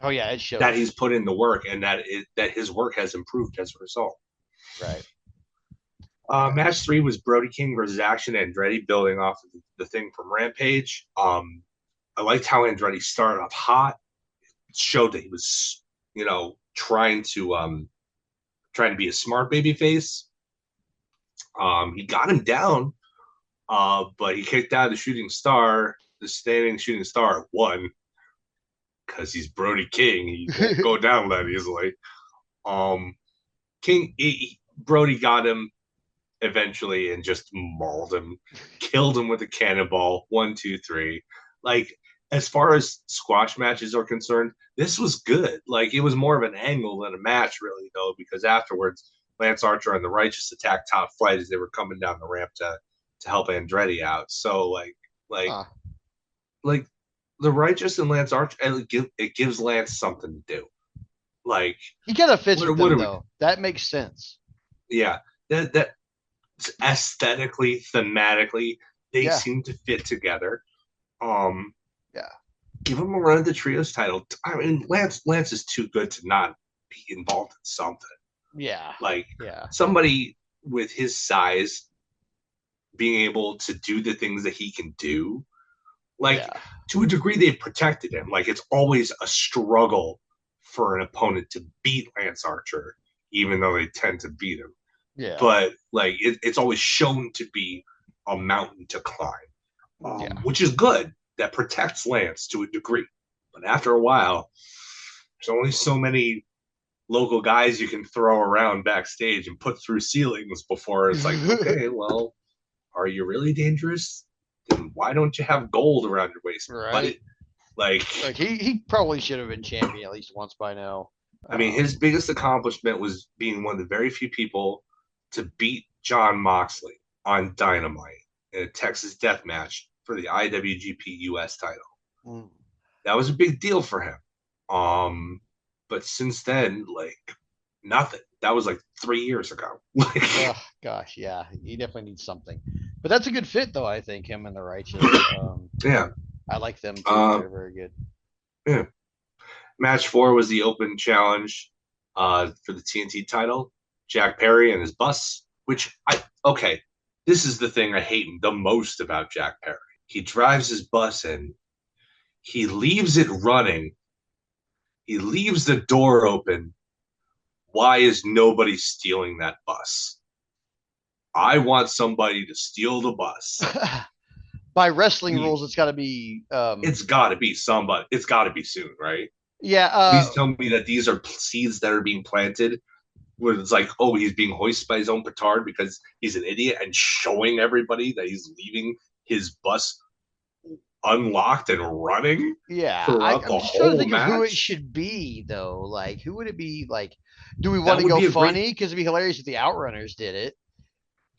Oh yeah, it that he's shows. put in the work and that his work has improved as a result. Right. Yeah. Match 3 was Brody King versus Action Andretti, building off of the thing from Rampage. I liked how Andretti started off hot. It showed that he was, trying to be a smart baby face. He got him down, but he kicked out the shooting star. The standing shooting star won because he's Brody King. He won't go down that easily. Um, Brody got him eventually and just mauled him, killed him with a cannonball. 1, 2, 3. Like as far as squash matches are concerned, this was good. Like it was more of an angle than a match, really, though, because afterwards Lance Archer and the Righteous attacked Top Flight as they were coming down the ramp to help Andretti out. So like Huh. like the Righteous and Lance Archer, it gives Lance something to do. Like He kind of fits with what them are we? though. That makes sense. Yeah, that aesthetically, thematically, they Yeah. seem to fit together. Um, Yeah. Give him a run at the trios title. I mean, Lance is too good to not be involved in something. Yeah. Like Yeah. somebody with his size being able to do the things that he can do. Like Yeah. to a degree, they've protected him. Like it's always a struggle for an opponent to beat Lance Archer, even though they tend to beat him. Yeah. But like it's always shown to be a mountain to climb, Yeah. which is good. That protects Lance to a degree. But after a while, there's only so many local guys you can throw around backstage and put through ceilings before it's like, okay, well, are you really dangerous? Then why don't you have gold around your waist, Right. buddy? Like, Like he probably should have been champion at least once by now. I mean, his Um, biggest accomplishment was being one of the very few people to beat John Moxley on Dynamite in a Texas death match for the IWGP US title. mm. That was a big deal for him. But since then, like nothing. That was like 3 years ago. Oh gosh, yeah, he definitely needs something. But that's a good fit though. I think him and the Righteous. Yeah. I like them too. Um, They're very good. yeah. Match 4 was the open challenge for the TNT title. Jack Perry and his bus, which I okay. This is the thing I hate the most about Jack Perry. He drives his bus in, he leaves it running, he leaves the door open. Why is nobody stealing that bus? I want somebody to steal the bus. By wrestling Please. rules, it's got to be. It's got to be somebody. It's got to be soon, right? Yeah. Please tell me that these are seeds that are being planted where it's like, oh, he's being hoisted by his own petard because he's an idiot and showing everybody that he's leaving his bus unlocked and running Yeah. throughout I'm the just trying to whole think of who it match. should be though. Like, who would it be? Like, do we want That to would go be a great. funny? Because it'd be hilarious if the Outrunners did it.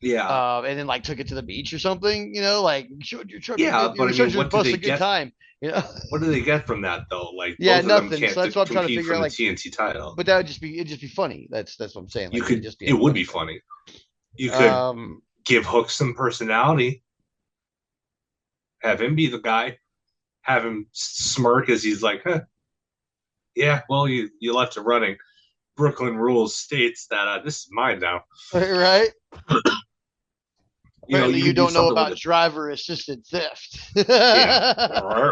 Yeah. And then like took it to the beach or something, like showed your truck, Yeah, but I showed mean, your what do bus they a good get? time, What do they get from that though? Like Yeah, both of them nothing. So can't that's what I'm trying to compete figure for out. the Like, TNT title. but that would it'd just be funny. That's what I'm saying. You Like, it'd could, just be it a would funny be thing. funny. You could Um, give Hook some personality, have him be the guy, have him smirk as he's like, huh, yeah, well, you left it running. Brooklyn Rules states that this is mine now. right. Apparently, You you could do don't know something with about it. driver assisted theft. Yeah.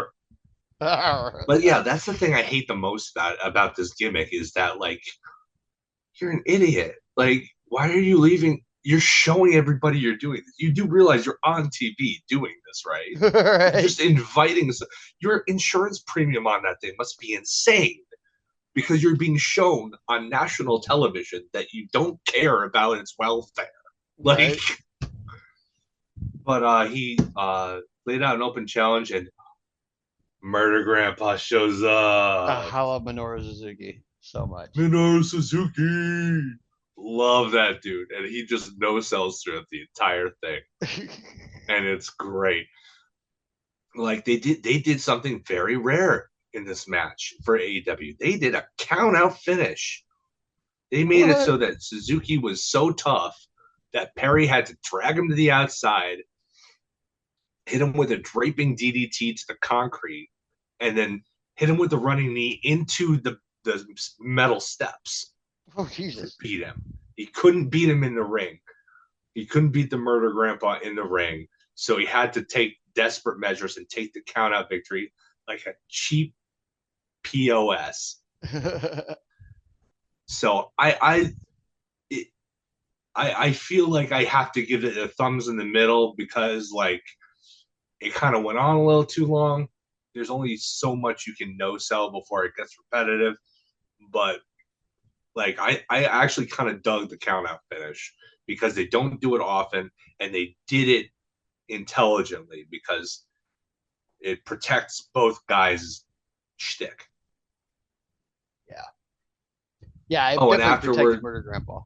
But yeah, that's the thing I hate the most about this gimmick is that like you're an idiot. Like, why are you leaving? You're showing everybody you're doing this. You do realize you're on TV doing this, right? You're Right. just inviting your insurance premium on that thing must be insane because you're being shown on national television that you don't care about its welfare. Like, Right. but he laid out an open challenge and Murder Grandpa shows up. I love Minoru Suzuki so much. Minoru Suzuki. Love that dude. And he just no sells throughout the entire thing. And it's great. Like they did something very rare in this match for AEW. They did a count out finish. They made it What? so that Suzuki was so tough that Perry had to drag him to the outside, hit him with a draping DDT to the concrete, and then hit him with the running knee into the metal steps Oh to Jesus. beat him. He couldn't beat him in the ring. He couldn't beat the Murder Grandpa in the ring. So he had to take desperate measures and take the count out victory like a cheap POS. So I feel like I have to give it a thumbs in the middle because like it kind of went on a little too long. There's only so much you can no sell before it gets repetitive. But like I actually kind of dug the count out finish because they don't do it often and they did it intelligently because it protects both guys' shtick. Yeah. Yeah, it Oh, and definitely protected afterward, Murder Grandpa.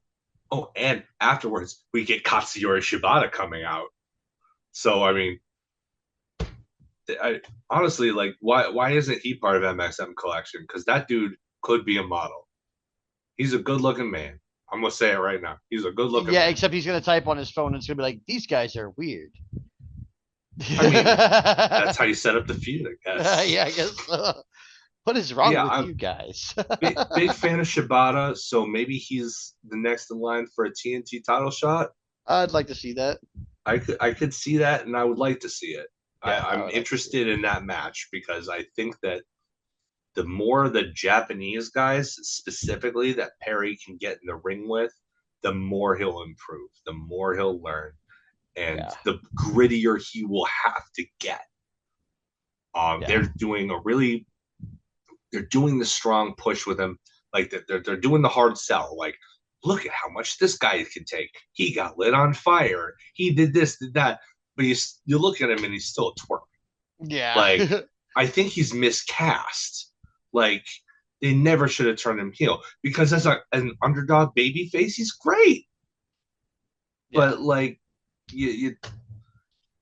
we get Katsuyori Shibata coming out. So I mean, I honestly like why isn't he part of MXM collection? Because that dude could be a model. He's a good looking man. I'm gonna say it right now. He's a good looking Yeah, man. except he's gonna type on his phone and it's gonna be like, these guys are weird. I mean, that's Yeah, how you set up the feud, I guess. I guess so. What is wrong Yeah, with I'm you guys? big fan of Shibata, so maybe he's the next in line for a TNT title shot. I'd like to see that. I could see that, and I would like to see it. Yeah, I I'm would like to see it. interested in that match because I think that the more the Japanese guys specifically that Perry can get in the ring with, the more he'll improve, the more he'll learn, and Yeah, the grittier he will have to get. yeah, They're doing the strong push with him, like they're doing the hard sell, like look at how much this guy can take. He got lit on fire. He did this, did that. But you look at him and he's still a twerp. yeah, Like I think he's miscast. Like they never should have turned him heel because as an underdog baby face, he's great. yeah, But like you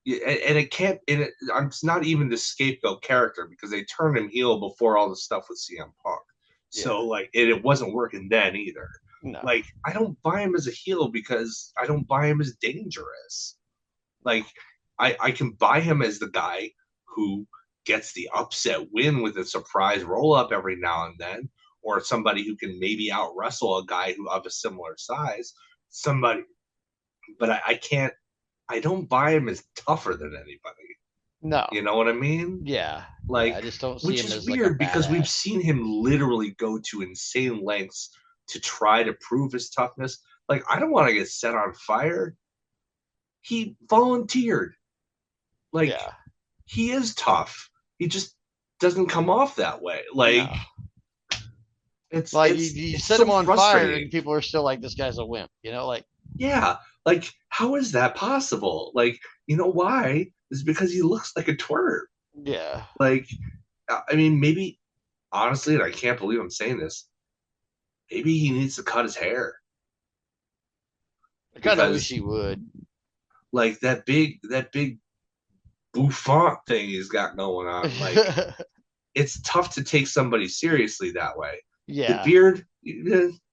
and it can't. And it's not even the scapegoat character because they turned him heel before all the stuff with CM Punk. yeah. So like it wasn't working then either. No, Like I don't buy him as a heel because I don't buy him as dangerous. Like I can buy him as the guy who gets the upset win with a surprise roll up every now and then, or somebody who can maybe out wrestle a guy who of a similar size. Somebody, but I can't. I don't buy him as tougher than anybody. no, You know what I mean? yeah, yeah. I Like, just don't see which him is as like a weird because we've badass. seen him literally go to insane lengths to try to prove his toughness. Like, I don't want to get set on fire. He volunteered. Like, Yeah, he is tough. He just doesn't come off that way. no. Like, it's Like it's you it's set so him on fire frustrating. and people are still like, this guy's a wimp. Like Yeah, like how is that possible? Like, you know why? It's because he looks like a twerp. yeah, Like, I mean, maybe honestly, and I can't believe I'm saying this, maybe he needs to cut his hair. I kind of wish because he would. like that big bouffant thing he's got going on, like it's tough to take somebody seriously that way. The Yeah, beard,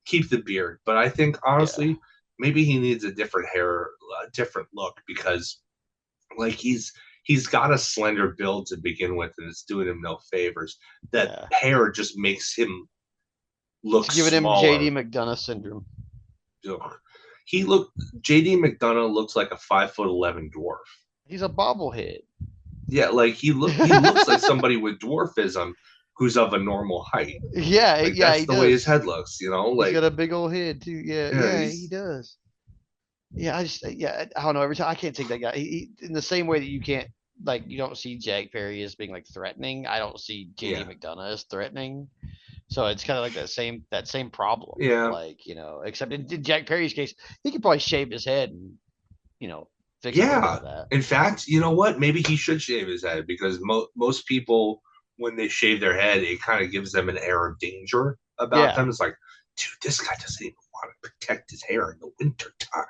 keep the beard, but I think yeah, honestly, maybe he needs a different hair, a different look because like he's got a slender build to begin with, and it's doing him no favors. That yeah. hair just makes him It's look giving him JD smaller. McDonough syndrome. Ugh. He look JD McDonough looks like a 5'11" dwarf. He's a bobblehead. Yeah, like he looks like somebody with dwarfism who's of a normal height. Yeah, Like yeah, that's he the way his does. head looks, you know. He's Like got a big old head too. Yeah, yeah, yeah, he he's does. Yeah, I don't know. Every time I can't take that guy. In the same way that you can't like you don't see Jack Perry as being like threatening. I don't see JD yeah, McDonough as threatening. So it's kind of like that same problem. yeah, Like except in Jack Perry's case, he could probably shave his head and fix a little bit yeah. of that. In fact, you know what? Maybe he should shave his head because most people, when they shave their head, it kind of gives them an air of danger about Yeah. them. It's like, dude, this guy doesn't even want to protect his hair in the winter time.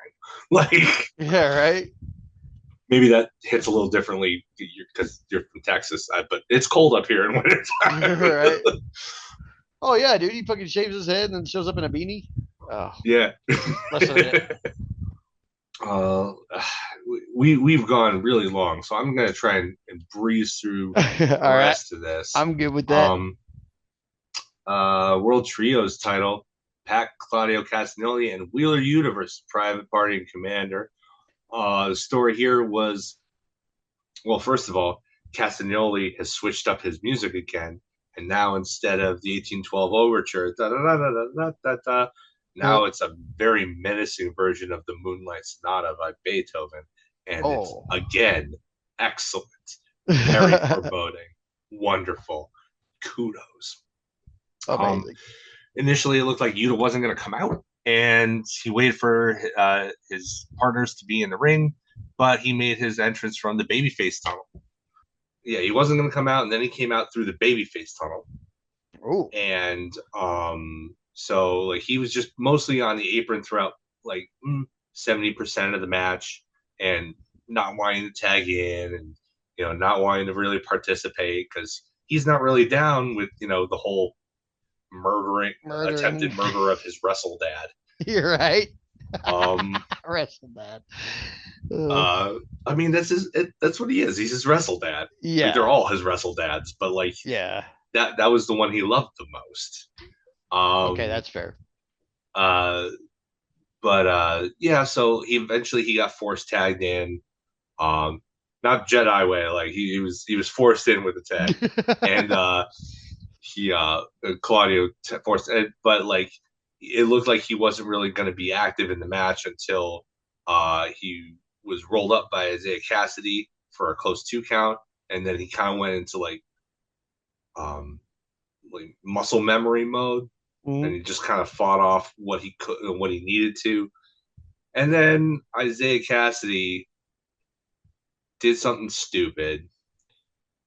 Like, Yeah. Right. maybe that hits a little differently because you're from Texas, but it's cold up here in winter time. Right. Oh yeah, dude. He fucking shaves his head and then shows up in a beanie. Oh, Yeah. less than a minute. uh, we've gone really long, so I'm gonna try and breeze through the All right. rest of this. I'm good with that. Um, World Trios title, Pat Claudio Castagnoli and Wheeler Universe Private Party and Commander. The story here was, well, first of all, Castagnoli has switched up his music again, and now instead of the 1812 overture, da da da da da da da, now it's a very menacing version of the Moonlight Sonata by Beethoven, and it's Oh. again excellent, very foreboding, wonderful. Kudos. Um, Amazing. Initially, it looked like Yuta wasn't going to come out, and he waited for his partners to be in the ring, but he made his entrance from the babyface tunnel. Yeah, he wasn't going to come out, and then he came out through the babyface tunnel, Oh. and so like he was just mostly on the apron throughout like 70% of the match, and not wanting to tag in, and not wanting to really participate because he's not really down with the whole murdering attempted Murdering. murder of his wrestle dad. You're right. Um, Wrestle that. uh, I mean that's what he is. He's his wrestle dad. Like they're Yeah. all his wrestle dads, but like Yeah. that was the one he loved the most. Okay, Um, that's fair. uh, but yeah, so he got forced tagged in. Um, Not Jedi way, like he was forced in with the tag, and he Claudio forced it, but like it looked like he wasn't really going to be active in the match until he was rolled up by Isaiah Cassidy for a close 2 count, and then he kind of went into um like muscle memory mode, and Mhm. he just kind of fought off what he could, what he needed to, and then Isaiah Cassidy did something stupid,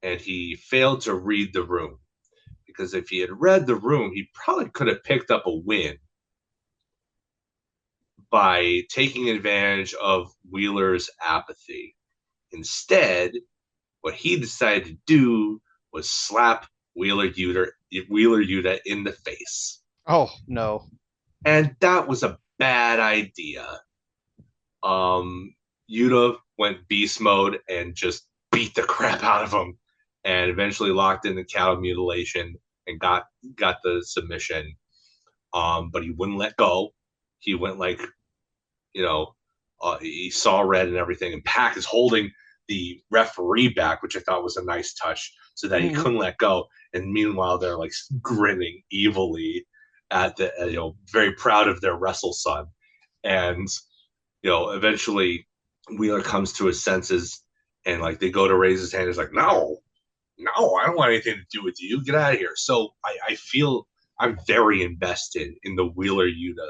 and he failed to read the room because if he had read the room, he probably could have picked up a win by taking advantage of Wheeler's apathy. Instead, what he decided to do was slap Wheeler Yuta in the face. Oh no. And that was a bad idea. Yuta went beast mode and just beat the crap out of him, and eventually locked in the cow mutilation and got the submission. But he wouldn't let go. He went like he saw red and everything, and Pac is holding the referee back, which I thought was a nice touch, so that he Mhm. couldn't let go. And meanwhile, they're like grinning evilly at the, very proud of their wrestle son. And eventually Wheeler comes to his senses, and like they go to raise his hand. He's like, no, no, I don't want anything to do with you. Get out of here. So I feel I'm very invested in the Wheeler Yuta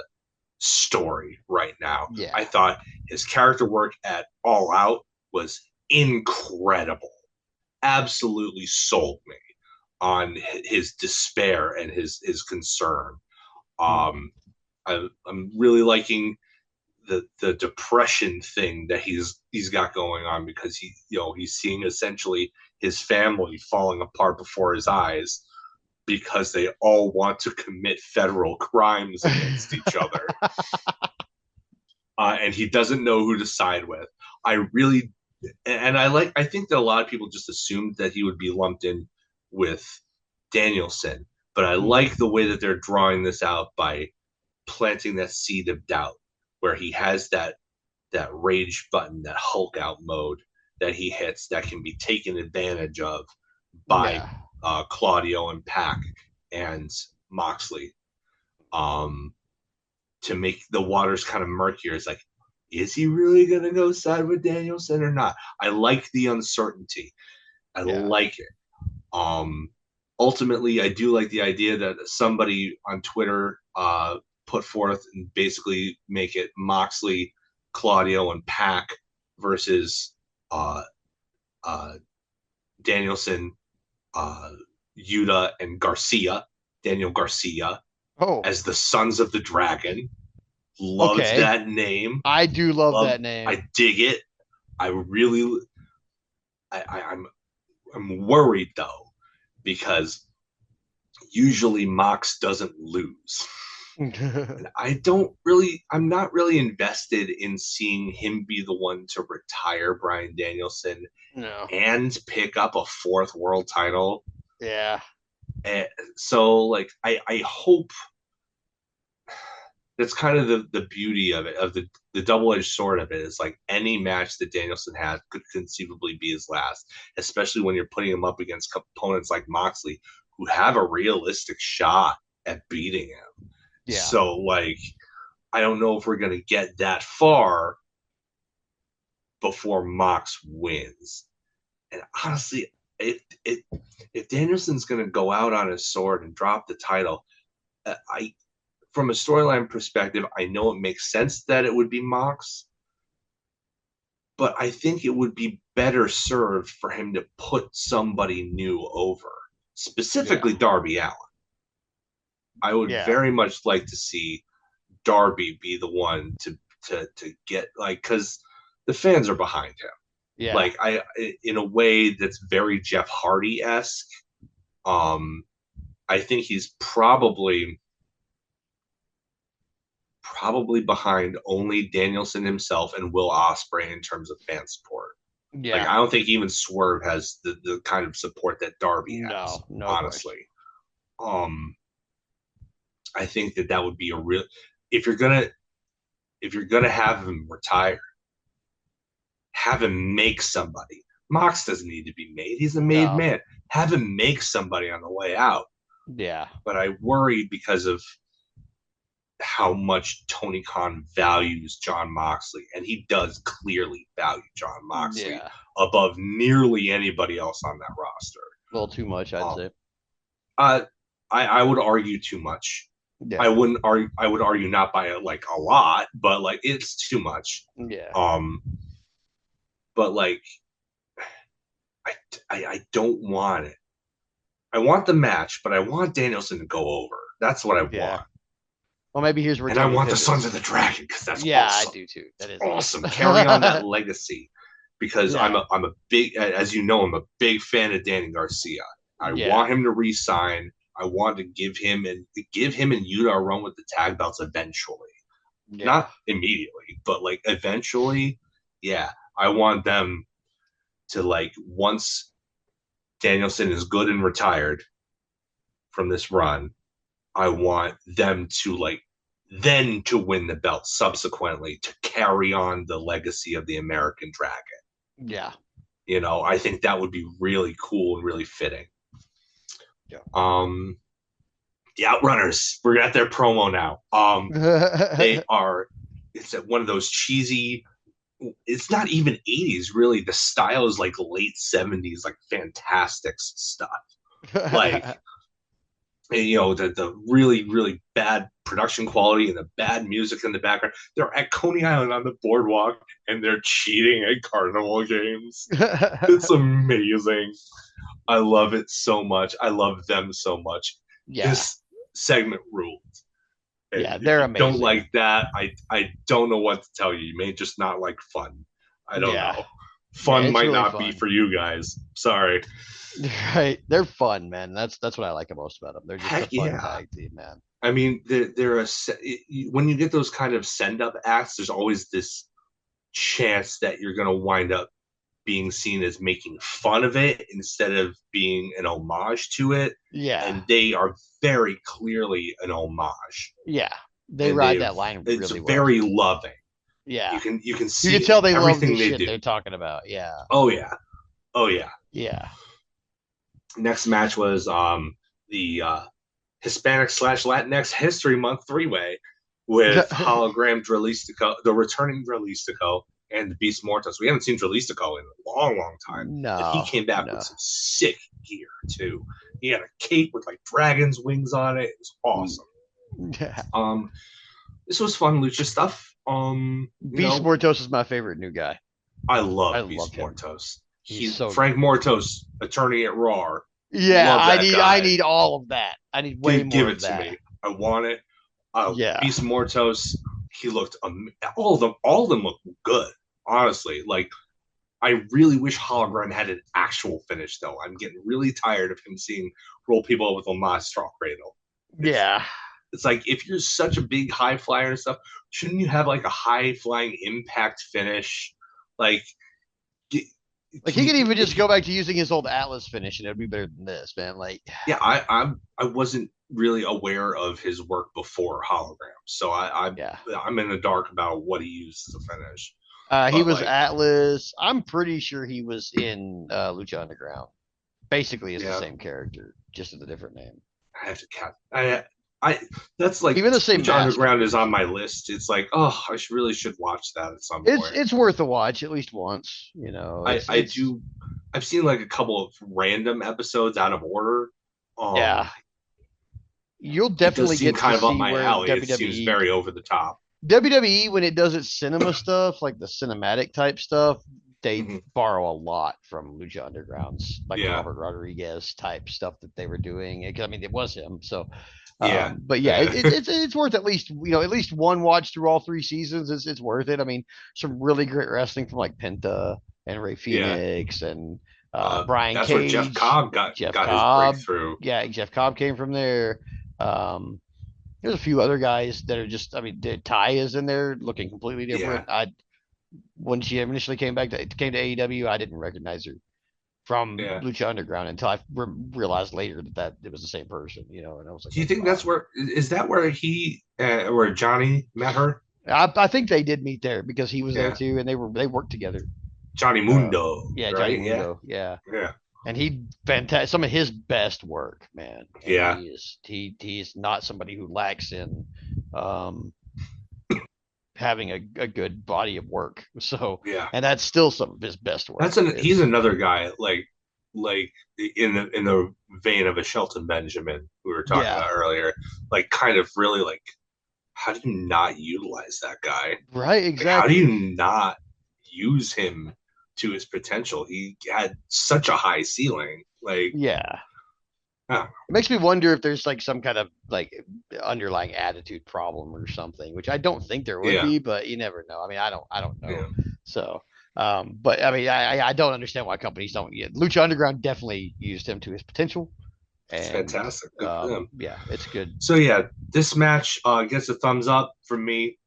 story right now. Yeah. I thought his character work at All Out was incredible. Absolutely sold me on his despair and his concern. Mhm. Um, I'm really liking the depression thing that he's got going on, because he's seeing essentially his family falling apart before his eyes because they all want to commit federal crimes against each other. And he doesn't know who to side with. I think that a lot of people just assumed that he would be lumped in with Danielson, but I like the way that they're drawing this out by planting that seed of doubt, where he has that rage button, that Hulk out mode that he hits that can be taken advantage of by Yeah. Claudio and Pac and Moxley, to make the waters kind of murkier. It's like, is he really going to go side with Danielson or not? I like the uncertainty. I like it. Ultimately, I do like the idea that somebody on Twitter put forth and basically make it Moxley, Claudio, and Pac versus Danielson, Yuta, and Daniel Garcia, Oh, as the Sons of the Dragon. Loved okay. that name. I do love that name. I dig it. I really, I'm worried though, because usually Mox doesn't lose. And I'm not really invested in seeing him be the one to retire Bryan Danielson No. and pick up a fourth world title. Yeah. And so, like, I hope that's kind of the beauty of it, of the double-edged sword of it, is like any match that Danielson has could conceivably be his last, especially when you're putting him up against opponents like Moxley, who have a realistic shot at beating him. Yeah. So, like, I don't know if we're going to get that far before Mox wins. And honestly, if Danielson's going to go out on his sword and drop the title, from a storyline perspective, I know it makes sense that it would be Mox, but I think it would be better served for him to put somebody new over, specifically Darby Allin. I would very much like to see Darby be the one to get, like, because the fans are behind him. Yeah. Like, in a way that's very Jeff Hardy-esque. I think he's probably behind only Danielson himself and Will Ospreay in terms of fan support. Yeah. Like, I don't think even Swerve has the kind of support that Darby has. No, honestly. I think that would be a real, if you're gonna have him retire, have him make somebody. Mox doesn't need to be made. He's a made man. Have him make somebody on the way out. Yeah. But I worry because of how much Tony Khan values Jon Moxley, and he does clearly value Jon Moxley above nearly anybody else on that roster. A little too much, I'd say. I would argue too much. Yeah. I wouldn't argue. I would argue not by like a lot, but like it's too much. Yeah. But like, I don't want it. I want the match, but I want Danielson to go over. That's what I want. Well, maybe here's where. And I want the Sons of the Dragon, because that's awesome. I do too. That is awesome. Carry on that legacy, because I'm a big, as you know, I'm a big fan of Danny Garcia. I want him to re-sign. I want to give him and Yuta a run with the tag belts eventually. Not immediately, but like eventually. Yeah, I want them to, like, once Danielson is good and retired from this run, I want them to, like, then to win the belt subsequently, to carry on the legacy of the American Dragon. Yeah. You know, I think that would be really cool and really fitting. Yeah. The Outrunners, we're at their promo now. They are, it's one of those cheesy, it's not even 80s really. The style is like late 70s, like Fantastics stuff. Like, you know, the really, really bad production quality and the bad music in the background. They're at Coney Island on the boardwalk and they're cheating at carnival games. It's amazing. I love it so much. I love them so much. Yeah. This segment ruled. And Yeah, if they're you don't amazing. like that, I don't know what to tell you. You may just not like fun. I don't Yeah. know. Yeah, Fun it's might really not be fun. for you guys. Sorry. Right. They're fun, man. That's what I like most about them. They're just a Heck fun yeah. tag team, man. I mean, when you get those kind of send up acts, there's always this chance that you're going to wind up being seen as making fun of it instead of being an homage to it. Yeah. And they are very clearly an homage, Yeah. They and ride that line it's really well. very loving. Yeah. You can You can see tell they love the everything they shit do. they're talking about. Yeah. Oh yeah, oh yeah. Yeah. Next match was the Hispanic / Latinx History Month 3-way with hologram Dralistico, the returning Dralistico, and the Beast Mortis. We haven't seen Dralistico in a long, long time, and he No, came back with no. some sick gear too. He had a cape with like dragon's wings on it. It was awesome. Yeah. This was fun lucha stuff. Beast Mortos is my favorite new guy. I I love love Beast him. Mortos. He's so Frank good. Mortos, attorney at Raw. Yeah, Love that I guy. need all of that. I need way Give more it of to that. me. I want it. Yeah. Beast Mortos, he looked all of them look good. Honestly, like I really wish Hologram had an actual finish though. I'm getting really tired of him seeing roll people with a monster cradle. It's Yeah. it's like if you're such a big high flyer and stuff, shouldn't you have like a high flying impact finish? Like, Like can he you could even if just you go back to using his old Atlas finish and it'd be better than this, man. Like yeah, I wasn't really aware of his work before Hologram, so yeah. I'm in the dark about what he used as a finish. He But was like, Atlas. I'm pretty sure he was in Lucha Underground. Basically, it's the yeah, same character, just with a different name. I have to count. I that's like Even the same Lucha master. Underground is on my list. It's like, oh, really should watch that at some It's point. it's worth a watch at least once. I do. I've seen like a couple of random episodes out of order. Yeah. You'll It does definitely seem get to kind of up see my where alley. It seems WWE very over the top. WWE when it does its cinema stuff, like the cinematic type stuff, they Mm-hmm. borrow a lot from Lucha Underground's, like the Yeah, Robert Rodriguez type stuff that they were doing. I mean, it was him. So, yeah, but yeah, it's worth at least at least one watch through all three seasons. It's worth it. I mean, some really great wrestling from like Penta and Ray yeah. Phoenix and Brian That's where Jeff Cage, Cobb Jeff got his Cobb. breakthrough. Yeah, Jeff Cobb came from there. Um, there's a few other guys that are just. I mean, Ty is in there looking completely Yeah, different. When she initially came to AEW, I didn't recognize her from yeah. Lucha Underground until I realized later that it was the same person. And I was like, Do you oh think wow. that's where is that where where Johnny met her? I think they did meet there because he was there Yeah, too, and they worked together. Johnny Mundo, Yeah, Johnny right? Yeah, Mundo. Yeah, yeah, and he fantastic. Some of his best work, man. And yeah, he is not somebody who lacks in um, having a good body of work. So, yeah. and that's still some of his best work. He's Is another guy like in the vein of a Shelton Benjamin we were talking yeah, about earlier. Like kind of really like how do you not utilize that guy? right, Like how do you exactly. not use him to his potential? He had such a high ceiling. Like Yeah. oh, It makes me wonder if there's like some kind of like underlying attitude problem or something, which I don't think there would yeah, be, but you never know. I mean, I don't know. yeah, So, but I mean, I don't understand why companies don't. Yeah, Lucha Underground definitely used him to his potential, it's and fantastic. Good for them. yeah, it's good. So yeah, this match gets a thumbs up from me.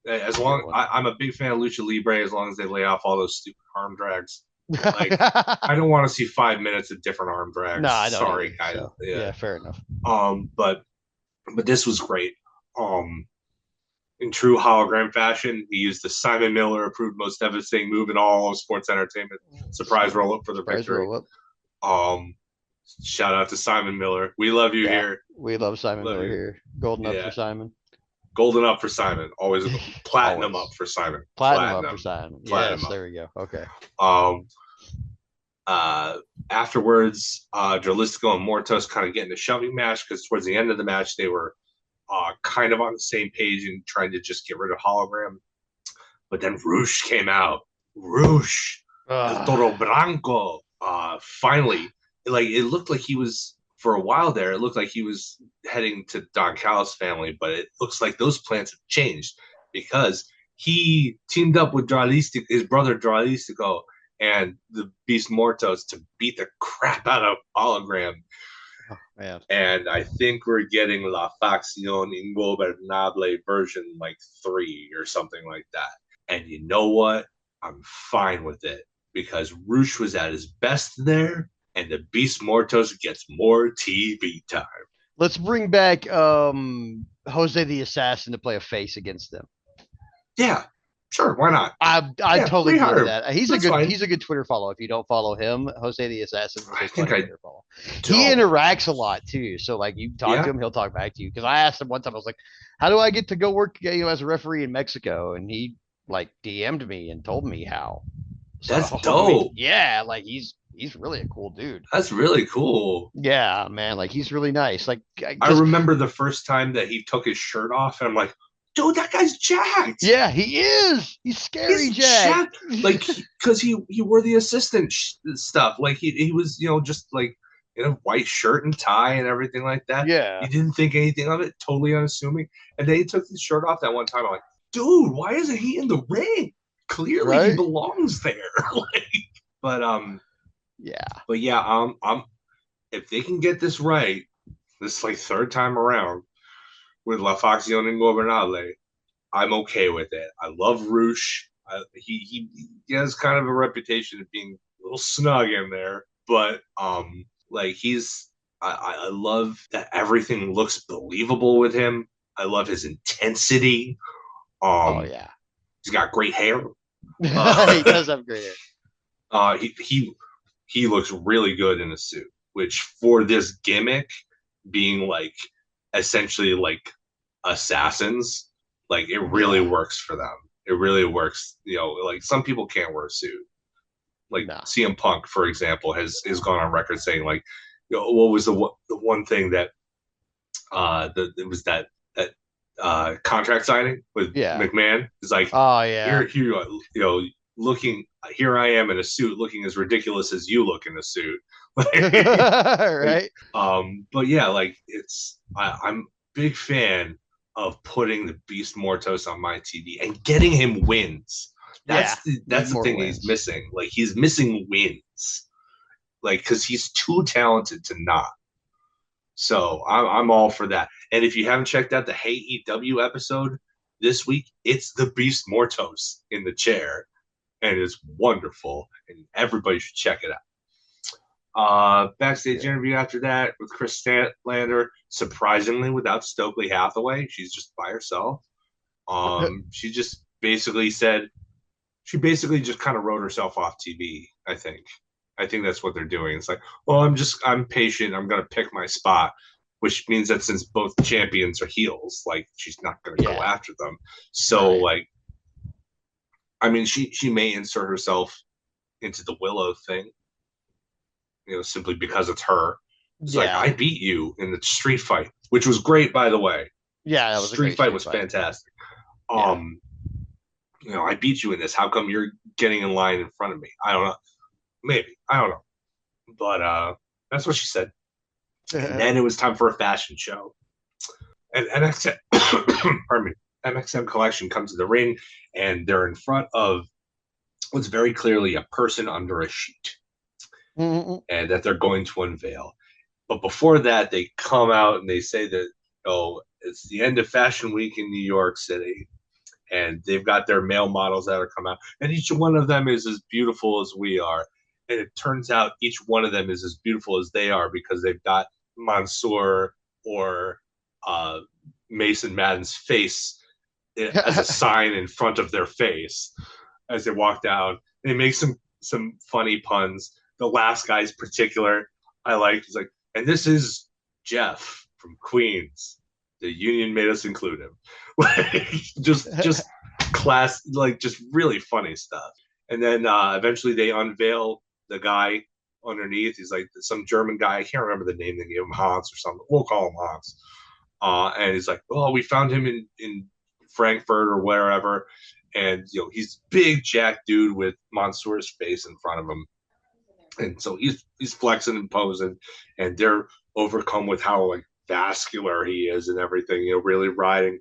As It's a good long one. I'm a big fan of Lucha Libre, as long as they lay off all those stupid arm drags. Like I don't want to see 5 minutes of different arm No, drags. I don't Sorry, either. guys. So Yeah. yeah, fair enough. But this was great. In true hologram fashion, he used the Simon Miller approved most devastating move in all of sports entertainment. Surprise roll up for the Surprise victory. roll up. Um, Shout out to Simon Miller. We love you Yeah, here. we love Simon Love Miller you. here. Golden up for Yeah. Simon. Golden up for Simon. Always platinum up Always. for Simon. Platinum up for Simon. Platinum Yes, up. there we go. Okay. Um, Afterwards, Jalisco and Mortos kind of get in a shoving match because towards the end of the match, they were kind of on the same page and trying to just get rid of Hologram. But then Roosh came out. Roosh, El Toro Branco. Finally, like it looked like he was for a while there, it looked like he was heading to Don Callis' family, but it looks like those plans have changed because he teamed up with his brother Dralistico and the Beast Mortos to beat the crap out of Hologram. Oh, man. And I think we're getting La Facción Ingobernable version like 3 or something like that. And you know what? I'm fine with it because Roosh was at his best there, and the Beast Mortos gets more TV time. Let's bring back Jose the Assassin to play a face against them. Yeah, sure, why not? I'd totally be into that. He's That's a good fine. he's a good Twitter follow. If you don't follow him, Jose the Assassin is I a think funny I Twitter follow. don't. He interacts a lot too. So like you talk Yeah. to him, he'll talk back to you. Because I asked him one time, I was like, "How do I get to go work as a referee in Mexico?" And he like DM'd me and told me how. So That's I mean, dope. yeah, like he's really a cool dude. That's really cool. Yeah, man, like he's really nice. Like I remember the first time that he took his shirt off, and I'm like, dude, that guy's jacked. Yeah, he is. He's scary, He's jacked. like, because he wore the assistant stuff. Like he was, just like in a white shirt and tie and everything like that. Yeah. You didn't think anything of it, totally unassuming. And then he took his shirt off that one time. I'm like, dude, why isn't he in the ring? Clearly, he Right? belongs there. But Yeah. but yeah, if they can get this right, this like third time around with La Facción Ingobernable, I'm okay with it. I love Roosh. He has kind of a reputation of being a little snug in there, but like I love that everything looks believable with him. I love his intensity. Oh yeah. He's got great hair. He does have great hair. He looks really good in a suit, which for this gimmick being like essentially like assassins, like it really works for them. It really works. Like some people can't wear a suit. Like CM Punk, for example, has gone on record saying like, what was the one thing that it was that contract signing with McMahon. It's like, oh yeah, here looking, here I am in a suit, looking as ridiculous as you look in a suit. Right. But yeah, like I'm a big fan of putting the Beast Mortos on my TV and getting him wins. That's the thing he's missing. Like he's missing wins. Like because he's too talented to not. So I'm all for that. And if you haven't checked out the Hey EW episode this week, it's the Beast Mortos in the chair, and it's wonderful. And everybody should check it out. Backstage interview after that with Chris Statlander, surprisingly without Stokely Hathaway. She's just by herself. She just basically said, she basically just kind of wrote herself off TV, I think. I think that's what they're doing. It's like, well, I'm patient. I'm going to pick my spot, which means that since both champions are heels, like she's not going to go after them. So like, I mean, she may insert herself into the Willow thing, simply because it's her. It's like, I beat you in the street fight, which was great, by the way. Yeah, that was street fight was fantastic. I beat you in this. How come you're getting in line in front of me? I don't know. Maybe. I don't know. But that's what she said. And then it was time for a fashion show. And MXM, pardon me, MXM Collection comes to the ring, and they're in front of what's very clearly a person under a sheet, and that they're going to unveil. But before that, they come out and they say that, it's the end of Fashion Week in New York City, and they've got their male models that are coming out, and each one of them is as beautiful as we are. And it turns out each one of them is as beautiful as they are because they've got Mansoor or Mason Madden's face as a sign in front of their face as they walk down. They make some funny puns. The last guy's particular I liked. He's like, and this is Jeff from Queens. The union made us include him. Like just class, like just really funny stuff. And then eventually they unveil the guy underneath. He's like some German guy. I can't remember the name. They gave him Hans or something. We'll call him Hans. And he's like, well, we found him in Frankfurt or wherever. And he's big jack dude with Mansoor's face in front of him. And so he's flexing and posing, and they're overcome with how like vascular he is and everything. Really riding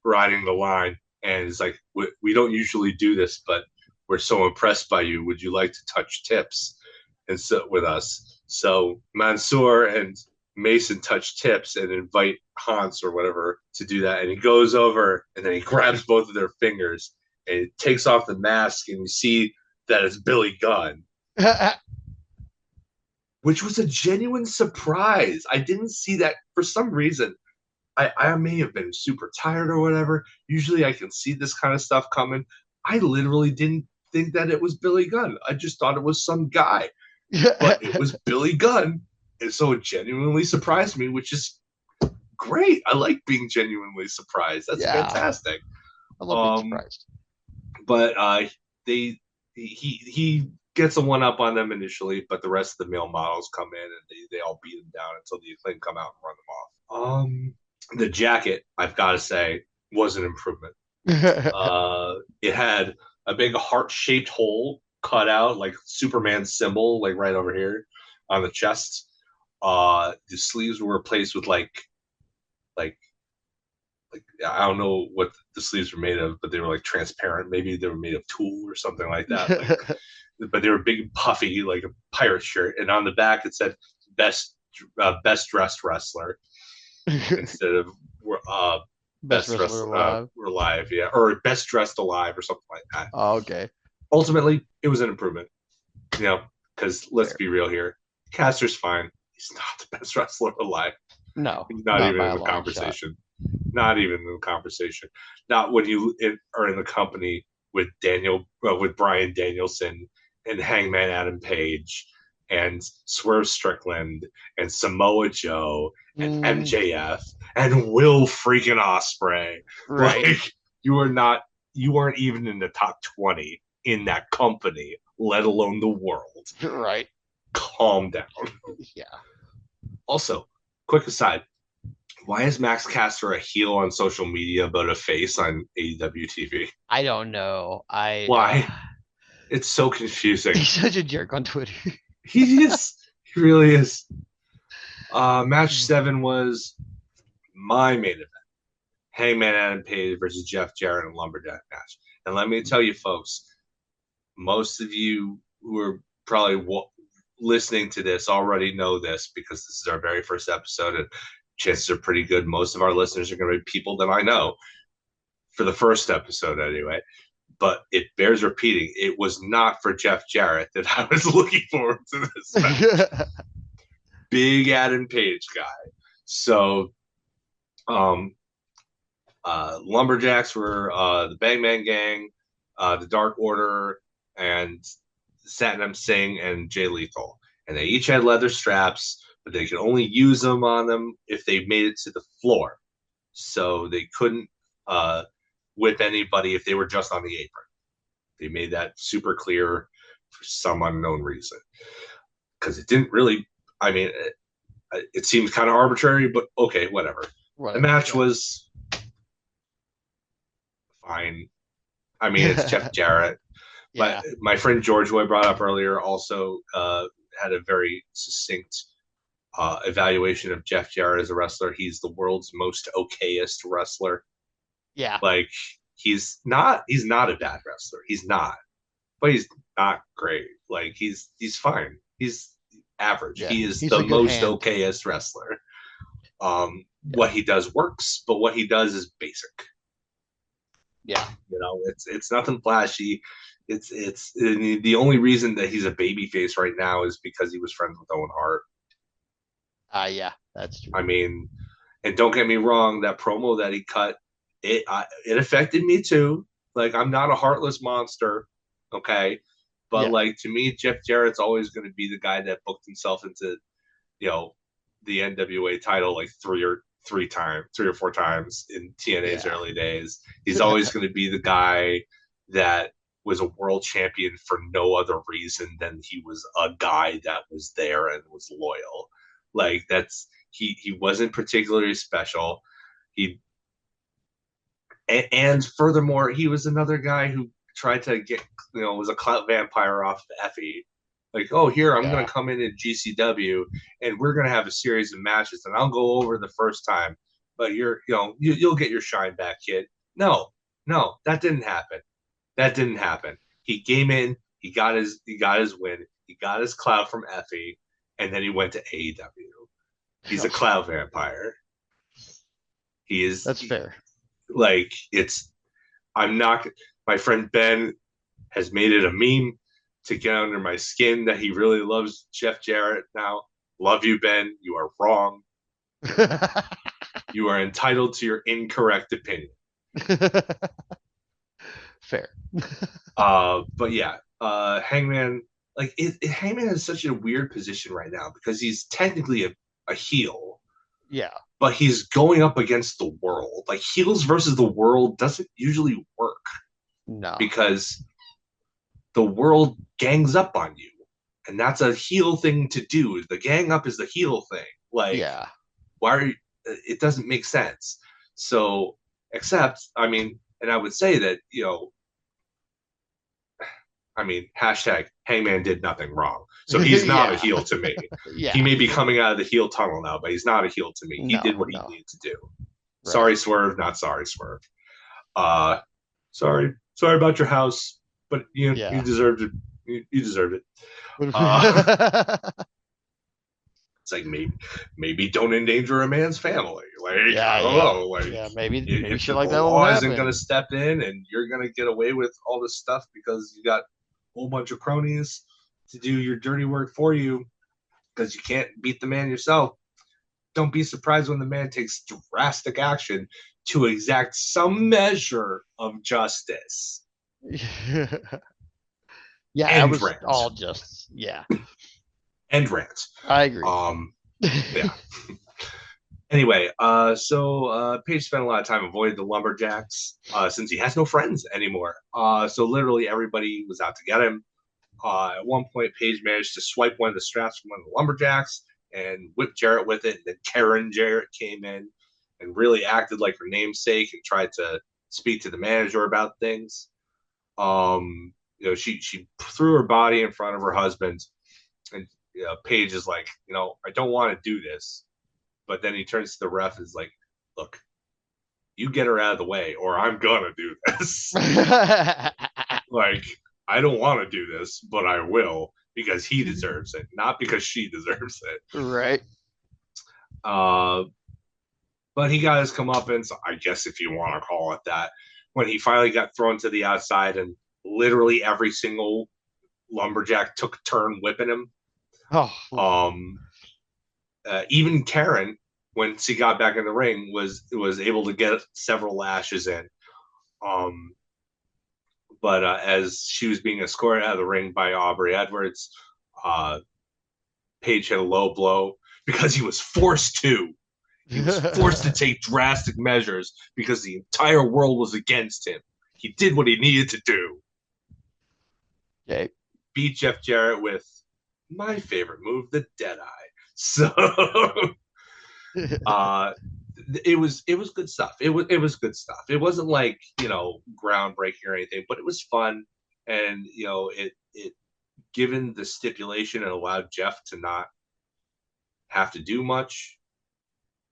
the line. And it's like, we don't usually do this, but we're so impressed by you. Would you like to touch tips and sit with us? So Mansoor and Mason touch tips and invite Hans or whatever to do that. And he goes over and then he grabs both of their fingers and he takes off the mask and you see that it's Billy Gunn, which was a genuine surprise. I didn't see that for some reason. I may have been super tired or whatever. Usually I can see this kind of stuff coming. I literally didn't think that it was Billy Gunn. I just thought it was some guy, but it was Billy Gunn. And so it genuinely surprised me, which is great. I like being genuinely surprised. That's fantastic. I love being surprised. But he gets a one up on them initially, but the rest of the male models come in and they all beat him down until the Acclaim come out and run them off. The jacket, I've got to say, was an improvement. It had a big heart-shaped hole cut out, like Superman symbol, like right over here on the chest. The sleeves were replaced with like I don't know what the sleeves were made of, but they were like transparent. Maybe they were made of tulle or something like that. But they were big, puffy, like a pirate shirt. And on the back it said best dressed wrestler instead of best wrestler alive, yeah, or best dressed alive or something like that. Oh, okay. Ultimately, it was an improvement, because let's be real here. Caster's fine. He's not the best wrestler alive. No, he's not even in the conversation. Not even in the conversation. Not when you are in the company with with Bryan Danielson and Hangman Adam Page and Swerve Strickland and Samoa Joe and MJF and Will freaking Ospreay. Right. Like, you weren't even in the top 20 in that company, let alone the world. Right. Calm down. Yeah. Also, quick aside, why is Max Caster a heel on social media but a face on AEW TV? I don't know. Why? It's so confusing. He's such a jerk on Twitter. He is. He really is. Match 7 was my main event. Hangman Adam Page versus Jeff Jarrett in a lumberjack match. And let me tell you, folks, most of you who are probably listening to this already know this because this is our very first episode, and chances are pretty good most of our listeners are going to be people that I know for the first episode anyway. But it bears repeating, it was not for Jeff Jarrett that I was looking forward to this match. Big Adam Page guy. So Lumberjacks were the Bangman Gang, the Dark Order, and Satnam Singh and Jay Lethal. And they each had leather straps, but they could only use them on them if they made it to the floor. So they couldn't whip anybody if they were just on the apron. They made that super clear for some unknown reason. Because it didn't really, it seems kind of arbitrary, but okay, whatever. The match was fine. It's Jeff Jarrett. But my friend George, who I brought up earlier, also had a very succinct evaluation of Jeff Jarrett as a wrestler. He's the world's most okayest wrestler. Yeah. Like, he's not a bad wrestler. He's not. But he's not great. Like, he's fine. He's average. Yeah, he is the most okayest wrestler. What he does works, but what he does is basic. Yeah. It's nothing flashy. It's the only reason that he's a babyface right now is because he was friends with Owen Hart. Yeah, that's true. And don't get me wrong, that promo that he cut, it affected me too. Like, I'm not a heartless monster, okay? But like, to me, Jeff Jarrett's always going to be the guy that booked himself into, the NWA title like three or four times in TNA's early days. He's always going to be the guy that was a world champion for no other reason than he was a guy that was there and was loyal. Like, he wasn't particularly special. And furthermore, he was another guy who tried to get, was a clout vampire off of Effie. Like, oh, here, I'm going Yeah. to come in at GCW and we're going to have a series of matches and I'll go over the first time, but you'll get your shine back, kid. No, no, that didn't happen. That didn't happen. He came in, he got his win, he got his clout from Effie, and then he went to AEW. He's a clout vampire. He is That's fair. like it's. I'm not. My friend Ben has made it a meme to get under my skin that he really loves Jeff Jarrett now. Love you, Ben. You are wrong. You are entitled to your incorrect opinion. Fair. But yeah, Hangman, like Hangman is such a weird position right now because he's technically a heel, Yeah. but he's going up against the world. Like heels versus the world doesn't usually work No. because the world gangs up on you, and that's a heel thing to do. The gang up is the heel thing. Like, Yeah. why are you, it doesn't make sense. So, except, I mean, and I would say that hashtag Hangman did nothing wrong. So he's not a Yeah. heel to me. Yeah. He may be coming out of the heel tunnel now, but he's not a heel to me. He did No, what he no. needed to do. Right. Sorry, Swerve, not sorry, Swerve. Uh, sorry about your house, but you Yeah. deserved it. You deserved it. Uh, it's like maybe don't endanger a man's family. Like Yeah, I don't yeah. know. Like Yeah, maybe if shit the like that won't law isn't going happen. to step in and you're going to get away with all this stuff because you got a whole bunch of cronies to do your dirty work for you because you can't beat the man yourself. Don't be surprised when the man takes drastic action to exact some measure of justice. Yeah, it End was rant. all just yeah. End rant. I agree. Yeah. Anyway, Paige spent a lot of time avoiding the lumberjacks since he has no friends anymore. So literally everybody was out to get him. At one point, Paige managed to swipe one of the straps from one of the lumberjacks and whip Jarrett with it. And then Karen Jarrett came in and really acted like her namesake and tried to speak to the manager about things. She threw her body in front of her husband, and Paige is like, I don't want to do this, but then he turns to the ref and is like, look, you get her out of the way or I'm gonna do this. Like, I don't want to do this, but I will because he deserves it, not because she deserves it. Right. But he got his comeuppance, I guess if you want to call it that, when he finally got thrown to the outside and literally every single lumberjack took a turn whipping him. Oh. Even Karen, when she got back in the ring, was able to get several lashes in. But as she was being escorted out of the ring by Aubrey Edwards, Paige hit a low blow because he was forced to. He was forced to take drastic measures because the entire world was against him. He did what he needed to do. Okay. Beat Jeff Jarrett with my favorite move, the Deadeye. So it was good stuff. It was good stuff. It wasn't like groundbreaking or anything, but it was fun, and it given the stipulation, it allowed Jeff to not have to do much,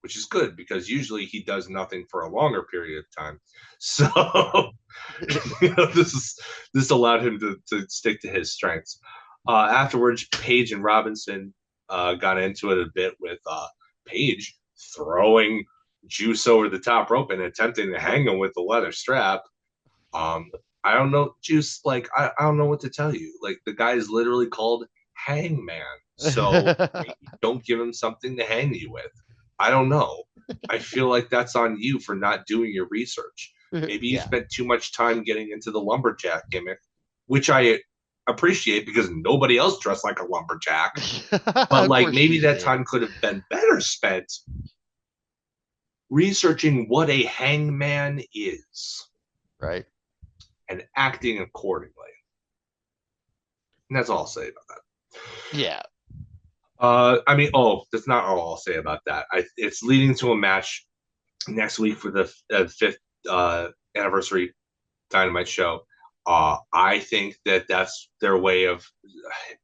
which is good because usually he does nothing for a longer period of time. So this allowed him to stick to his strengths. Afterwards, Paige and Robinson got into it a bit with Paige throwing Juice over the top rope and attempting to hang him with the leather strap. I don't know, Juice, like, I don't know what to tell you. Like, the guy is literally called Hangman. So don't give him something to hang you with. I don't know. I feel like that's on you for not doing your research. Maybe you spent too much time getting into the lumberjack gimmick, which I appreciate because nobody else dressed like a lumberjack. But like maybe that time could have been better spent researching what a hangman is. Right. And acting accordingly. And that's all I'll say about that. Yeah. That's not all I'll say about that. It's leading to a match next week for the 5th anniversary Dynamite show. I think that that's their way of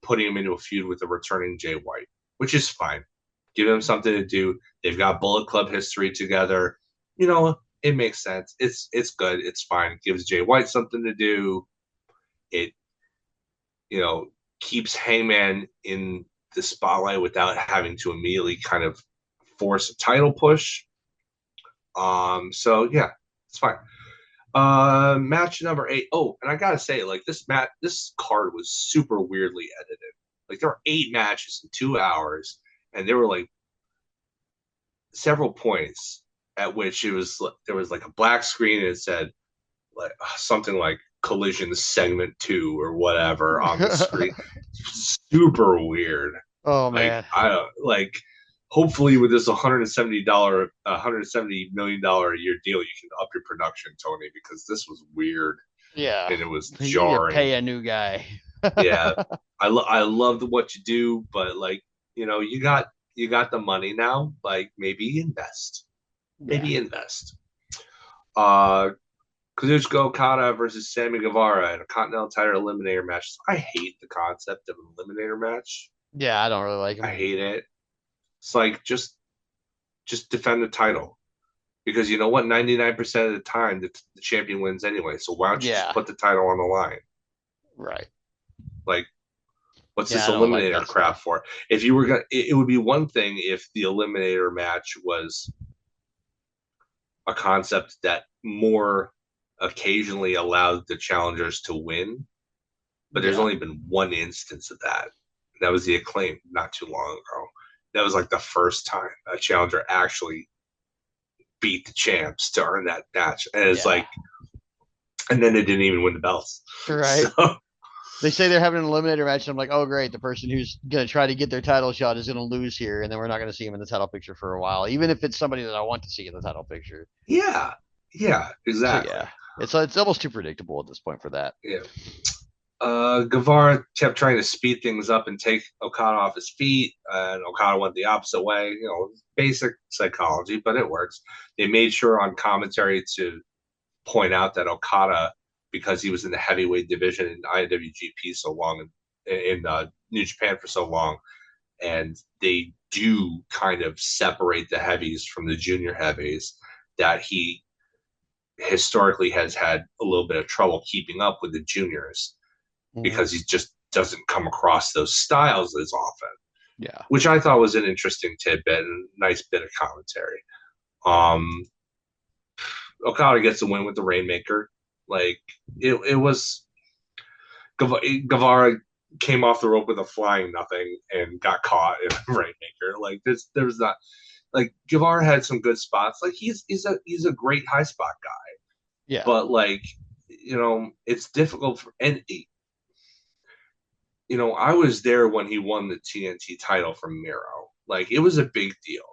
putting him into a feud with the returning Jay White, which is fine. Give them something to do. They've got Bullet Club history together. You know, it makes sense. It's good. It's fine. It gives Jay White something to do. It, you know, keeps Hangman in the spotlight without having to immediately kind of force a title push. So yeah, it's fine. Match number 8. Oh, and I gotta say, like this card was super weirdly edited. Like there were 8 matches in 2 hours, and there were like several points at which there was like a black screen and it said like something like Collision Segment 2 or whatever on the screen. Super weird. Oh Like man. I don't like. Hopefully, with this $170 million a year deal, you can up your production, Tony, because this was weird Yeah. and it was You need to jarring. pay a new guy. Yeah, I loved what you do, but like you got the money now. Like Yeah. maybe invest. Uh, Kazuchika Okada versus Sammy Guevara in a Continental title eliminator match. I hate the concept of an eliminator match. Yeah, I don't really like I him. hate it. It's like just defend the title because you know what, 99% of the time the champion wins anyway. So why don't you just Yeah. put the title on the line? Right. Like, what's Yeah, this I don't like eliminator that crap stuff. for? If you were gonna, it would be one thing if the eliminator match was a concept that more occasionally allowed the challengers to win, but there's Yeah. only been one instance of that. That was the Acclaim not too long ago. That was like the first time a challenger actually beat the champs to earn that match. And it's Yeah. like, and then they didn't even win the belts. So Right. They say they're having an eliminator match, and I'm like, oh great, the person who's gonna try to get their title shot is gonna lose here, and then we're not gonna see him in the title picture for a while, even if it's somebody that I want to see in the title picture. yeah, yeah, So exactly. yeah, it's almost too predictable at this point for that. Yeah. Guevara kept trying to speed things up and take Okada off his feet, and Okada went the opposite way. You know, basic psychology, but it works. They made sure on commentary to point out that Okada, because he was in the heavyweight division in IWGP so long, in New Japan for so long, and they do kind of separate the heavies from the junior heavies, that he historically has had a little bit of trouble keeping up with the juniors Mm-hmm. because he just doesn't come across those styles as often, Yeah. which I thought was an interesting tidbit and a nice bit of commentary. Um, Okada gets a win with the Rainmaker. Like it was Guevara came off the rope with a flying nothing and got caught in a Rainmaker. Like there's not like Guevara had some good spots. Like he's a great high spot guy, Yeah. but like it's difficult for and I was there when he won the TNT title from Miro. Like it was a big deal,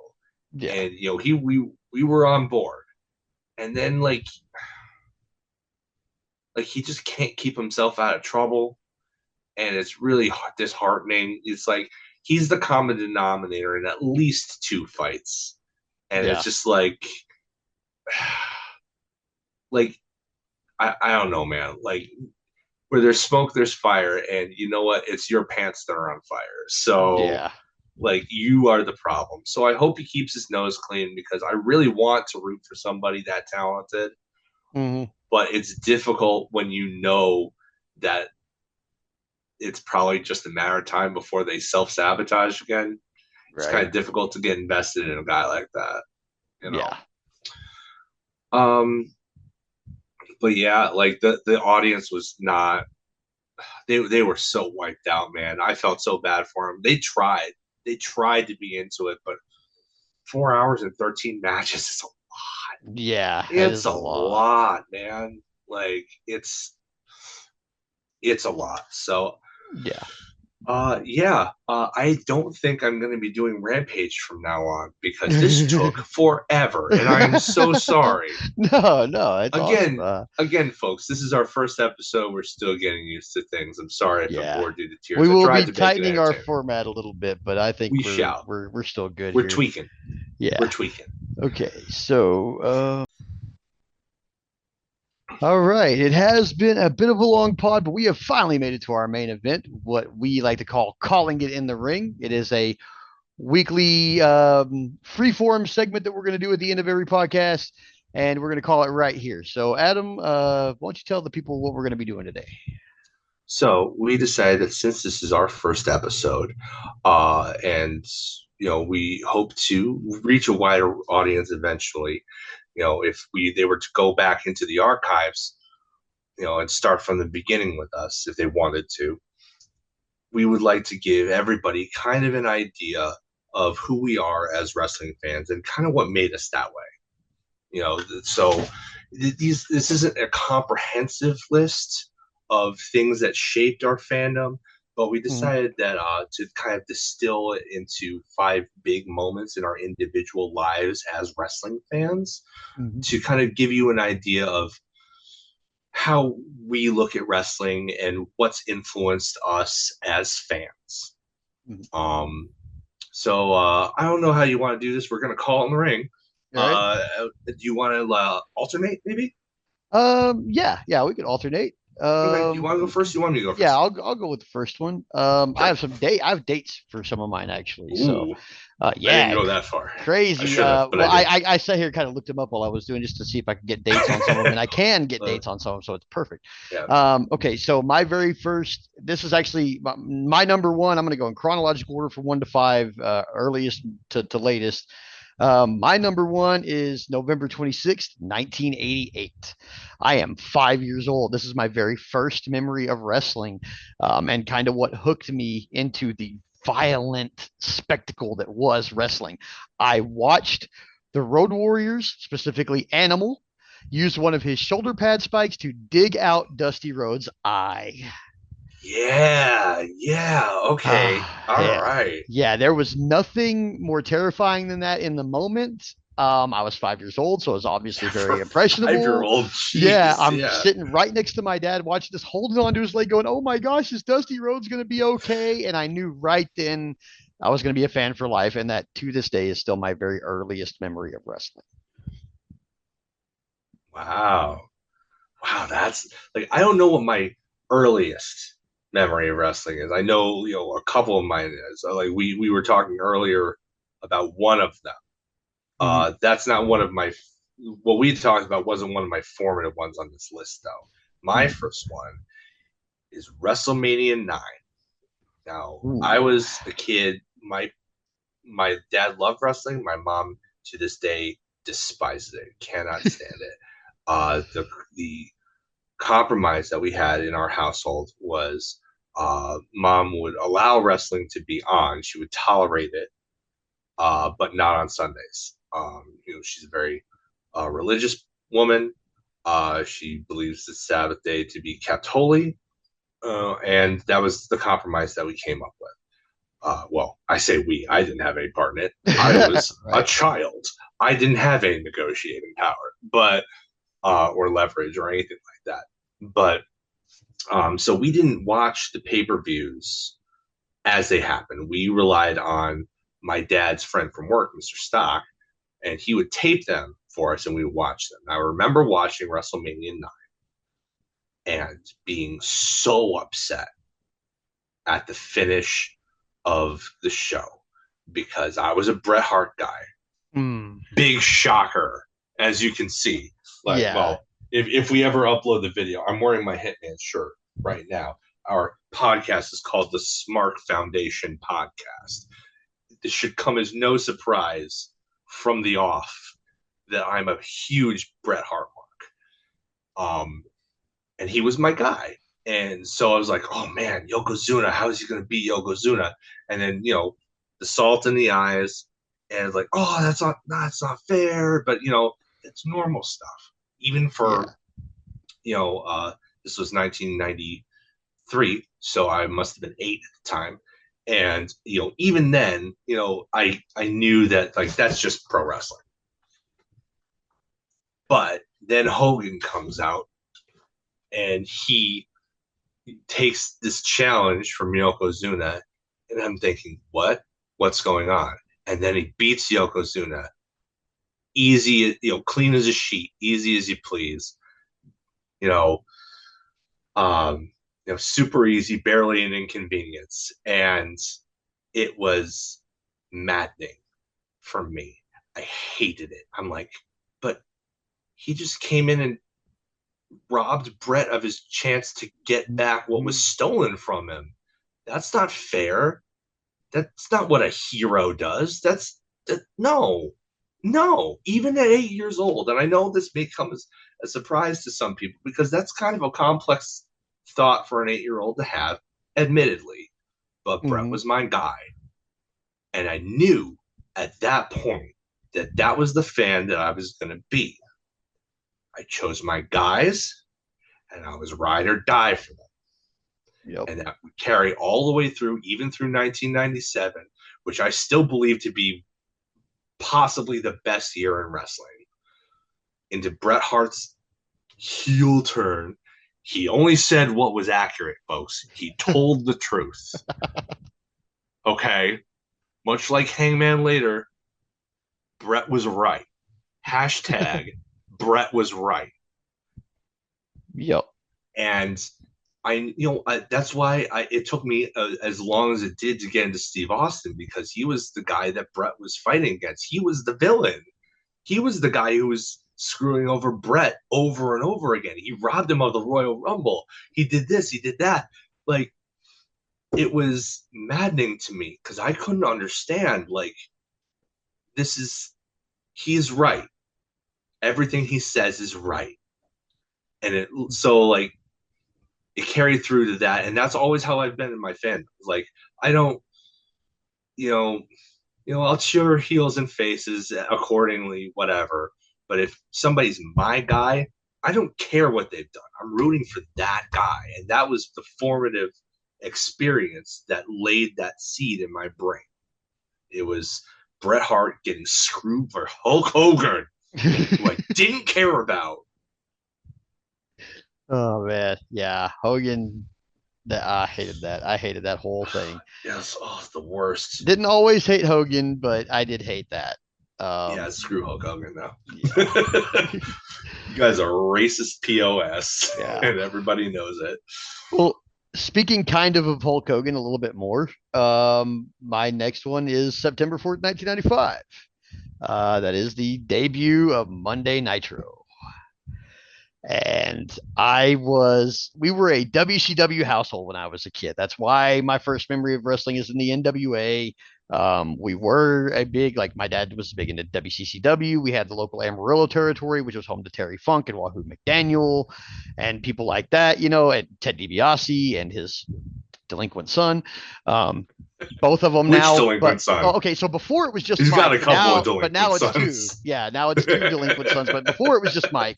Yeah. and we were on board. And then like he just can't keep himself out of trouble, and it's really disheartening. It's like he's the common denominator in at least 2 fights, and it's Yeah. just like I don't know, man. Like where there's smoke, there's fire, and you know what? It's your pants that are on fire. So Yeah. like you are the problem. So I hope he keeps his nose clean because I really want to root for somebody that talented, Mm-hmm. but it's difficult when you know that it's probably just a matter of time before they self-sabotage again. It's kind Right. of difficult to get invested in a guy like that, you know. Yeah. Um but yeah, like the audience was not, they were so wiped out, man. I felt so bad for them. They tried to be into it, but 4 hours and 13 matches is a Yeah. It it's is a a lot. lot, man. Like it's a lot. So Yeah. yeah, I don't think I'm going to be doing Rampage from now on because this took forever, and I am so sorry. No, no, it's awesome. Again, folks, this is our first episode. We're still getting used to things. I'm sorry if I Yeah. bored you to We tears. I will tried be to make it tightening our entertaining. format a little bit, but I think We we're shall. we're we're still good We're here. tweaking. We're Yeah. tweaking. Okay. So All right. It has been a bit of a long pod, but we have finally made it to our main event, what we like to call calling it in the ring. It is a weekly free-form segment that we're going to do at the end of every podcast, and we're going to call it right here. So, Adam, why don't you tell the people what we're going to be doing today? So we decided that since this is our first episode, and we hope to reach a wider audience eventually. If they were to go back into the archives, and start from the beginning with us, if they wanted to, we would like to give everybody kind of an idea of who we are as wrestling fans and kind of what made us that way. So this isn't a comprehensive list of things that shaped our fandom, but we Mhm. decided that to kind of distill it into 5 big moments in our individual lives as wrestling fans, Mhm. to kind of give you an idea of how we look at wrestling and what's influenced us as fans. Mhm. Um, so I don't know how you want to do this. We're gonna call it in the ring. All right. Do you want to alternate, maybe? Yeah, we could alternate. Okay. Do you want to go first? Do you want me to go Yeah, first? I'll go with the first one. I Sure. have I have dates for some of mine actually. So, Ooh, I didn't yeah, go that far. I crazy. should have, but Well, I didn't. I sat here kind of looked them up while I was doing just to see if I could get dates on some of them, and I can get uh, dates on some of them, so it's perfect. yeah. Okay, so my very first, this is actually my number one. I'm going to go in chronological order from one to five, earliest to latest. My number one is November 26th, 1988. I am 5 years old. This is my very first memory of wrestling, and kind of what hooked me into the violent spectacle that was wrestling. I watched the Road Warriors, specifically Animal, use one of his shoulder pad spikes to dig out Dusty Rhodes' eye. Yeah. Yeah. Okay. All Yeah, right. yeah. There was nothing more terrifying than that in the moment. I was 5 years old, so I was obviously For very a impressionable. 5-year-old, Yeah, jeez. I'm Yeah. sitting right next to my dad, watching this, holding onto his leg, going, "Oh my gosh, is Dusty Rhodes going to be okay?" And I knew right then I was going to be a fan for life, and that to this day is still my very earliest memory of wrestling. Wow. Wow. That's like I don't know what my earliest memory of wrestling is. I know a couple of mine is like we were talking earlier about one of them. Mhm. That's not one of my what we talked about wasn't one of my formative ones on this list though. My Mhm. first one is WrestleMania 9. Now, I Ooh. was a kid. My dad loved wrestling. My mom to this day despises it, cannot stand it. The compromise that we had in our household was mom would allow wrestling to be on. She would tolerate it, but not on Sundays. She's a very religious woman. She believes the Sabbath day to be kept holy, and that was the compromise that we came up with. Well, I say we. I didn't have any part in it. I was a Right. child. I didn't have any negotiating power, but or leverage or anything like that. But so we didn't watch the pay-per-views as they happened. We relied on my dad's friend from work, Mr. Stock, and he would tape them for us and we would watch them. I remember watching WrestleMania 9 and being so upset at the finish of the show because I was a Bret Hart guy. Mm. Big shocker, as you can see. Like, Yeah. well, if we ever upload the video, I'm wearing my Hitman shirt right now. Our podcast is called the Smark Foundation Podcast. This should come as no surprise from the off that I'm a huge Bret Hart mark. And he was my guy. And so I was like, oh man, Yokozuna, how is he going to beat Yokozuna? And then, the salt in the eyes, and it's like, oh, that's not fair. But, it's normal stuff. Even for, Yeah. you know, uh, this was 1993. So I must have been 8 at the time. And, even then, I knew that like, that's just pro wrestling. But then Hogan comes out and he takes this challenge from Yokozuna, and I'm thinking, what? What's going on? And then he beats Yokozuna, easy, clean as a sheet, easy as you please. you know, um, super easy, barely an inconvenience, and it was maddening for me. I hated it. I'm like, but he just came in and robbed Brett of his chance to get back what was stolen from him. That's not fair. That's not what a hero does. No, no. Even at 8 years old, and I know this may come as a surprise to some people because that's kind of a complex thought for an 8-year-old to have, admittedly. But Brett Mm-hmm. was my guy, and I knew at that point that that was the fan that I was going to be. I chose my guys, and I was ride or die for them. Yep. And that would carry all the way through, even through 1997, which I still believe to be possibly the best year in wrestling, into Bret Hart's heel turn. He only said what was accurate, folks. He told the truth. Okay? Much like Hangman later, Bret was right. Hashtag Bret was right. Yep. And that's why it took me as long as it did to get into Steve Austin, because he was the guy that Bret was fighting against. He was the villain. He was the guy who was screwing over Bret over and over again. He robbed him of the Royal Rumble. He did this, he did that. Like, it was maddening to me because I couldn't understand, like, this is, he's right. Everything he says is right. And like, it carried through to that. And that's always how I've been in my fandom. Like, I don't, you know, I'll cheer heels and faces accordingly, whatever. But if somebody's my guy, I don't care what they've done. I'm rooting for that guy. And that was the formative experience that laid that seed in my brain. It was Bret Hart getting screwed for Hulk Hogan, who I didn't care about. Oh man, yeah, Hogan. That I hated that. I hated that whole thing. Yes, oh, the worst. Didn't always hate Hogan, but I did hate that. Yeah, screw Hulk Hogan now. Yeah. You guys are racist POS, Yeah. and everybody knows it. Well, speaking kind of Hulk Hogan a little bit more, my next one is September 4th, 1995. That is the debut of Monday Nitro. And we were a WCW household when I was a kid. That's why my first memory of wrestling is in the NWA. We were a big, like, my dad was big into WCCW. We had the local Amarillo territory, which was home to Terry Funk and Wahoo McDaniel and people like that, and Ted DiBiase and his delinquent son. Both of them Which now. delinquent son? Okay, so before it was just He's Mike. got a couple of But delinquent now it's two. sons. Yeah, now it's two delinquent sons. But before it was just Mike.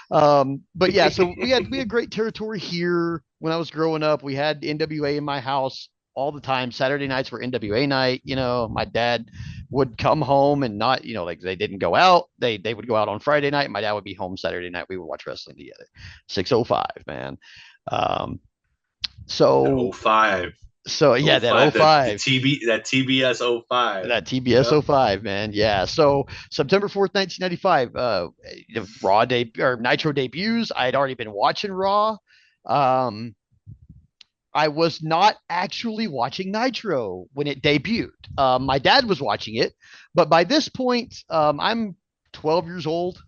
But yeah, so we had great territory here when I was growing up. We had NWA in my house all the time. Saturday nights were NWA night. My dad would come home and not, like, they didn't go out. They would go out on Friday night. My dad would be home Saturday night. We would watch wrestling together. 605, man. Um, That so 05. so yeah, that oh five, five, that TBS 05. that TBS Yep. 05, man. Yeah. So September 4th, 1995, Raw or Nitro debuts. I had already been watching Raw. Um, I was not actually watching Nitro when it debuted. My dad was watching it, but by this point, I'm 12 years old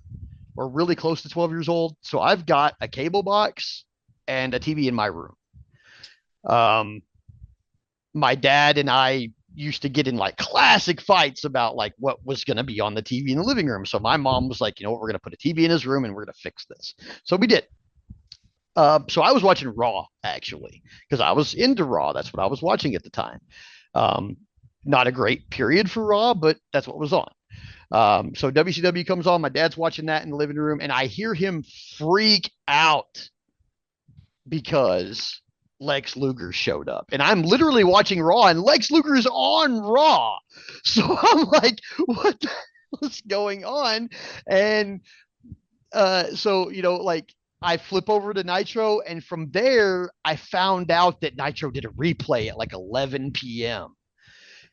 or really close to 12 years old. So I've got a cable box and a TV in my room. Um, my dad and I used to get in like classic fights about like what was going to be on the TV in the living room. So my mom was like, we're going to put a TV in his room and we're going to fix this. So we did. So I was watching Raw actually because I was into Raw. That's what I was watching at the time. Um, Not a great period for Raw, but that's what was on. So WCW comes on. My dad's watching that in the living room, and I hear him freak out because Lex Luger showed up. And I'm literally watching Raw, and Lex Luger is on Raw. So I'm like, what the hell is going on? And so, like, I flip over to Nitro, and from there, I found out that Nitro did a replay at like 11 p.m.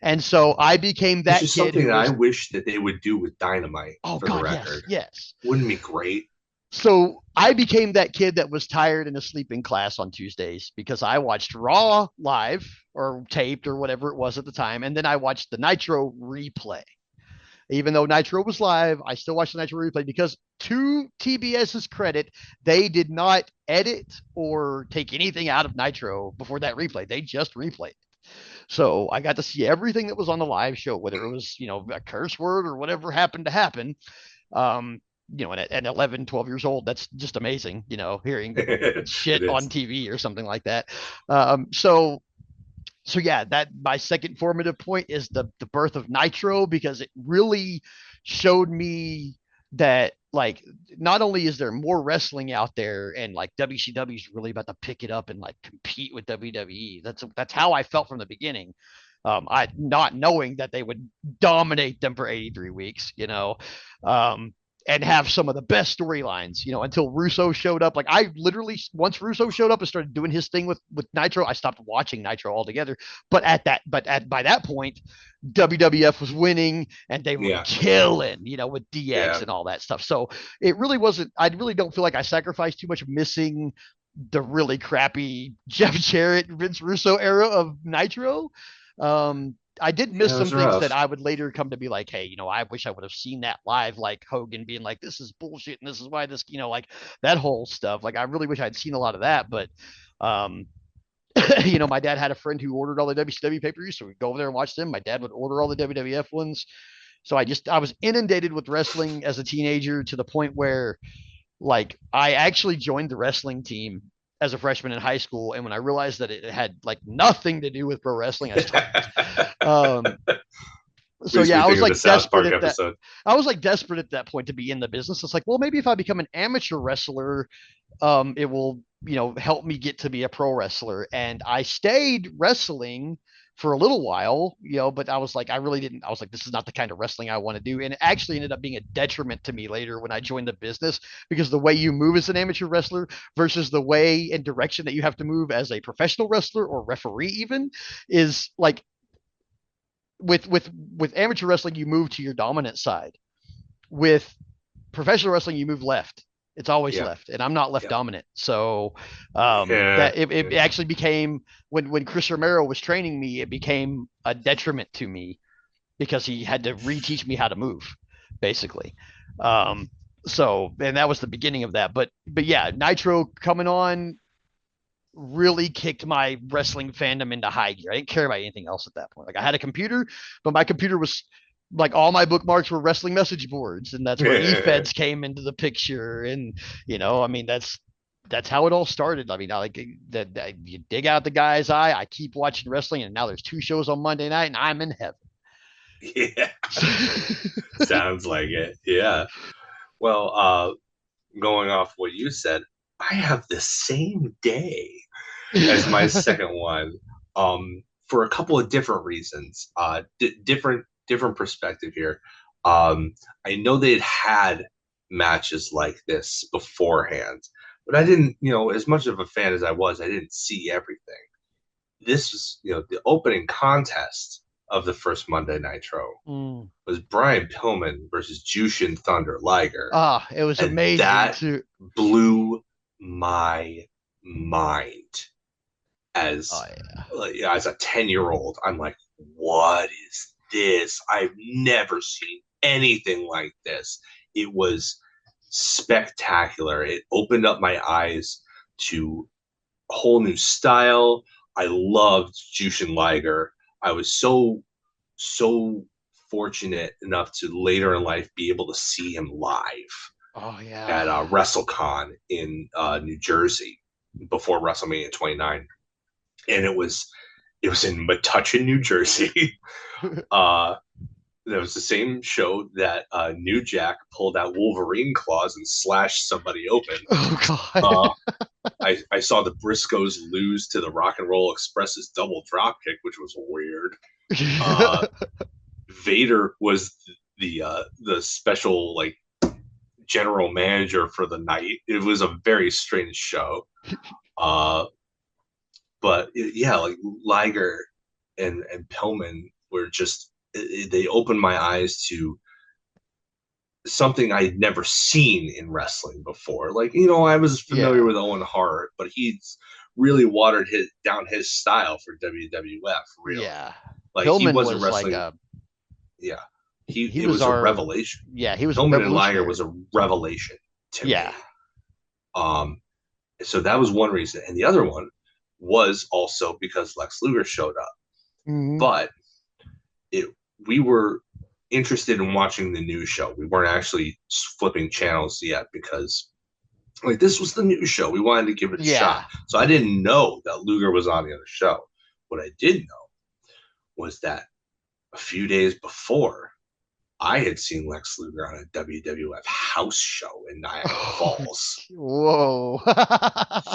And so I became Which that is kid something who that I was, wish that they would do with Dynamite, oh for the God, yes, record. yes. Wouldn't it be great? So I became that kid that was tired and asleep in class on Tuesdays because I watched Raw live or taped or whatever it was at the time, and then I watched the Nitro replay. Even though Nitro was live, I still watched the Nitro replay because, to TBS's credit, they did not edit or take anything out of Nitro before that replay. They just replayed. So I got to see everything that was on the live show, whether it was, a curse word or whatever happened to happen. Um, at 11, 12 years old, that's just amazing, hearing It shit on is. TV or something like that. So yeah, that my second formative point is the birth of Nitro, because it really showed me that, like, not only is there more wrestling out there, and like WCW is really about to pick it up and like compete with WWE. That's how I felt from the beginning. I not knowing that they would dominate them for 83 weeks, um, and have some of the best storylines, until Russo showed up. Like, I literally, once Russo showed up and started doing his thing with Nitro, I stopped watching Nitro altogether. By that point, WWF was winning and they were Yeah, killing, with DX yeah. and all that stuff. So it really wasn't. I really don't feel like I sacrificed too much missing the really crappy Jeff Jarrett, Vince Russo era of Nitro. I did Yeah, miss it was some things that rough. I would later come to be like, hey, I wish I would have seen that live, like Hogan being like, this is bullshit and this is why this, like that whole stuff. Like, I really wish I'd seen a lot of that, but um, my dad had a friend who ordered all the WCW pay-per-views, so we'd go over there and watch them. My dad would order all the WWF ones. So I was inundated with wrestling as a teenager, to the point where, like, I actually joined the wrestling team as a freshman in high school, and when I realized that it had like nothing to do with pro wrestling, I stopped. Um, so Makes yeah, me think of the South Park episode. I was like desperate at that point to be in the business. It's like, well, maybe if I become an amateur wrestler, it will, help me get to be a pro wrestler. And I stayed wrestling for a little while, but I was like, I really didn't. I was like, this is not the kind of wrestling I want to do. And it actually ended up being a detriment to me later when I joined the business, because the way you move as an amateur wrestler versus the way and direction that you have to move as a professional wrestler or referee even, is like, with amateur wrestling, you move to your dominant side. With professional wrestling, you move left. It's always Yeah, left, and I'm not left yeah, dominant. So yeah, that it yeah. actually became, when Chris Romero was training me, it became a detriment to me because he had to reteach me how to move, basically. Um, so, and that was the beginning of that. But yeah, Nitro coming on really kicked my wrestling fandom into high gear. I didn't care about anything else at that point. Like, I had a computer, but my computer was like, all my bookmarks were wrestling message boards, and that's where eFeds came into the picture. And I mean, that's how it all started. I mean, I like that you dig out the guy's eye. I keep watching wrestling, and now there's two shows on Monday night, and I'm in heaven. Yeah, sounds like it. Yeah. Well, going off what you said, I have the same day as my second one, for a couple of different reasons. Different perspective here. I know they'd had matches like this beforehand, but I didn't, as much of a fan as I was, I didn't see everything. This was, the opening contest of the first Monday Nitro Mm. was Brian Pillman versus Jushin Thunder Liger, It was and amazing that too. blew my mind Oh as yeah. as a 10-year-old. I'm like, what is this? I've never seen anything like this. It was spectacular. It opened up my eyes to a whole new style. I loved Jushin Liger. I was so fortunate enough to later in life be able to see him live Oh yeah. at WrestleCon in New Jersey before WrestleMania 29, and it was in Metuchen, New Jersey. uh, that was the same show that New Jack pulled out Wolverine claws and slashed somebody open. Oh god. Uh, I saw the Briscoes lose to the Rock and Roll Express's double drop kick, which was weird. Uh, Vader was the special, like, general manager for the night. It was a very strange show. Uh, but yeah, like Liger and Pillman were just, they opened my eyes to something I'd never seen in wrestling before. Like, I was familiar Yeah. with Owen Hart, but he's really watered down his style for WWF, really. Yeah. Like, he Pillman wasn't was like wrestling. a Yeah. he It was was a our revelation. yeah, he was Pillman and Liger revolutionary. was a revelation to Yeah. me. Um, so that was one reason. And the other one was also because Lex Luger showed up. Mhm. But it we were interested in watching the news show. We weren't actually flipping channels yet because like this was the news show. We wanted to give it a shot. Yeah. So I didn't know that Luger was on the other show. What I did know was that a few days before, I had seen Lex Luger on a WWF house show in Niagara Oh, Falls. whoa.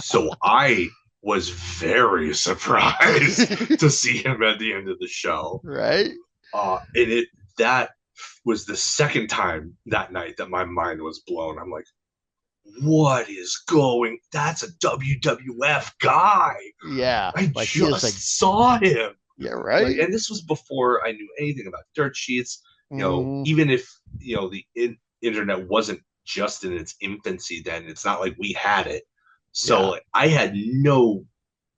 So I was very surprised to see him at the end of the show. Right? And that was the second time that night that my mind was blown. I'm like, what is going? That's a WWF guy. Yeah. I Like he is like just saw him. yeah, Like, right? and this was before I knew anything about dirt sheets. Mhm. Even if the internet wasn't just in its infancy, then it's not like we had it. So Yeah. like, I had no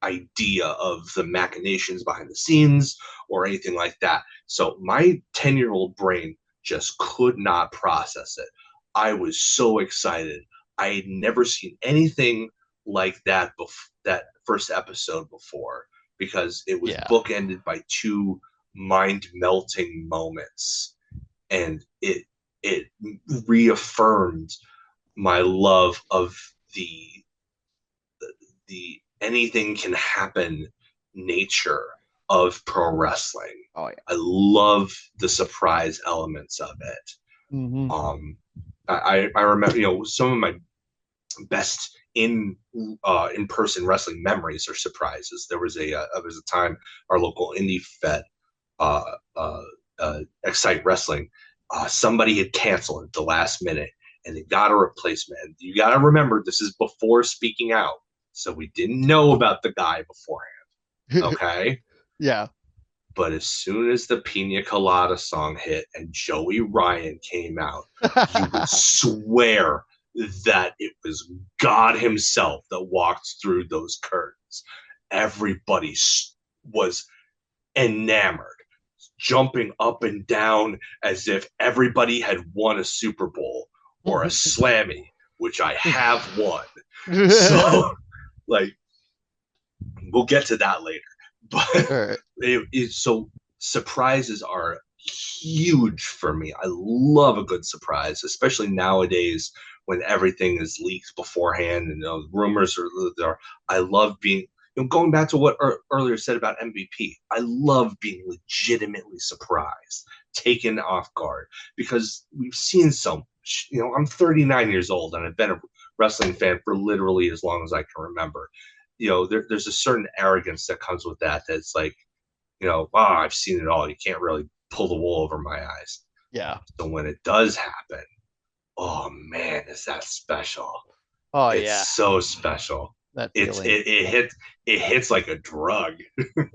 idea of the machinations behind the scenes or anything like that. So my 10-year-old brain just could not process it. I was so excited. I had never seen anything like that first episode before because it was Yeah. bookended by two mind melting moments, and it reaffirmed my love of the the anything can happen nature of pro wrestling. Oh yeah. I love the surprise elements of it. Mhm. Um, I remember some of my best in person wrestling memories are surprises. There was a time our local indie fed uh, uh, Excite Wrestling, somebody had canceled at the last minute and they got a replacement. And you got to remember, this is before speaking out. So we didn't know about the guy beforehand. Okay. Yeah. But as soon as the Pina Colada song hit and Joey Ryan came out, you would swear that it was God himself that walked through those curtains. Everybody was enamored, jumping up and down as if everybody had won a Super Bowl or a Slammy, which I have won. So, like, we'll get to that later. But All right. so surprises are huge for me. I love a good surprise, especially nowadays when everything is leaked beforehand and rumors are there. I love being going back to what earlier said about MVP. I love being legitimately surprised, taken off guard, because we've seen so much. I'm 39 years old and I've been a wrestling fan for literally as long as I can remember. There's a certain arrogance that comes with that. That's like, wow, I've seen it all. You can't really pull the wool over my eyes. Yeah. So when it does happen, oh man, is that special? Oh It's yeah. so special. That It's feeling. it hits like a drug.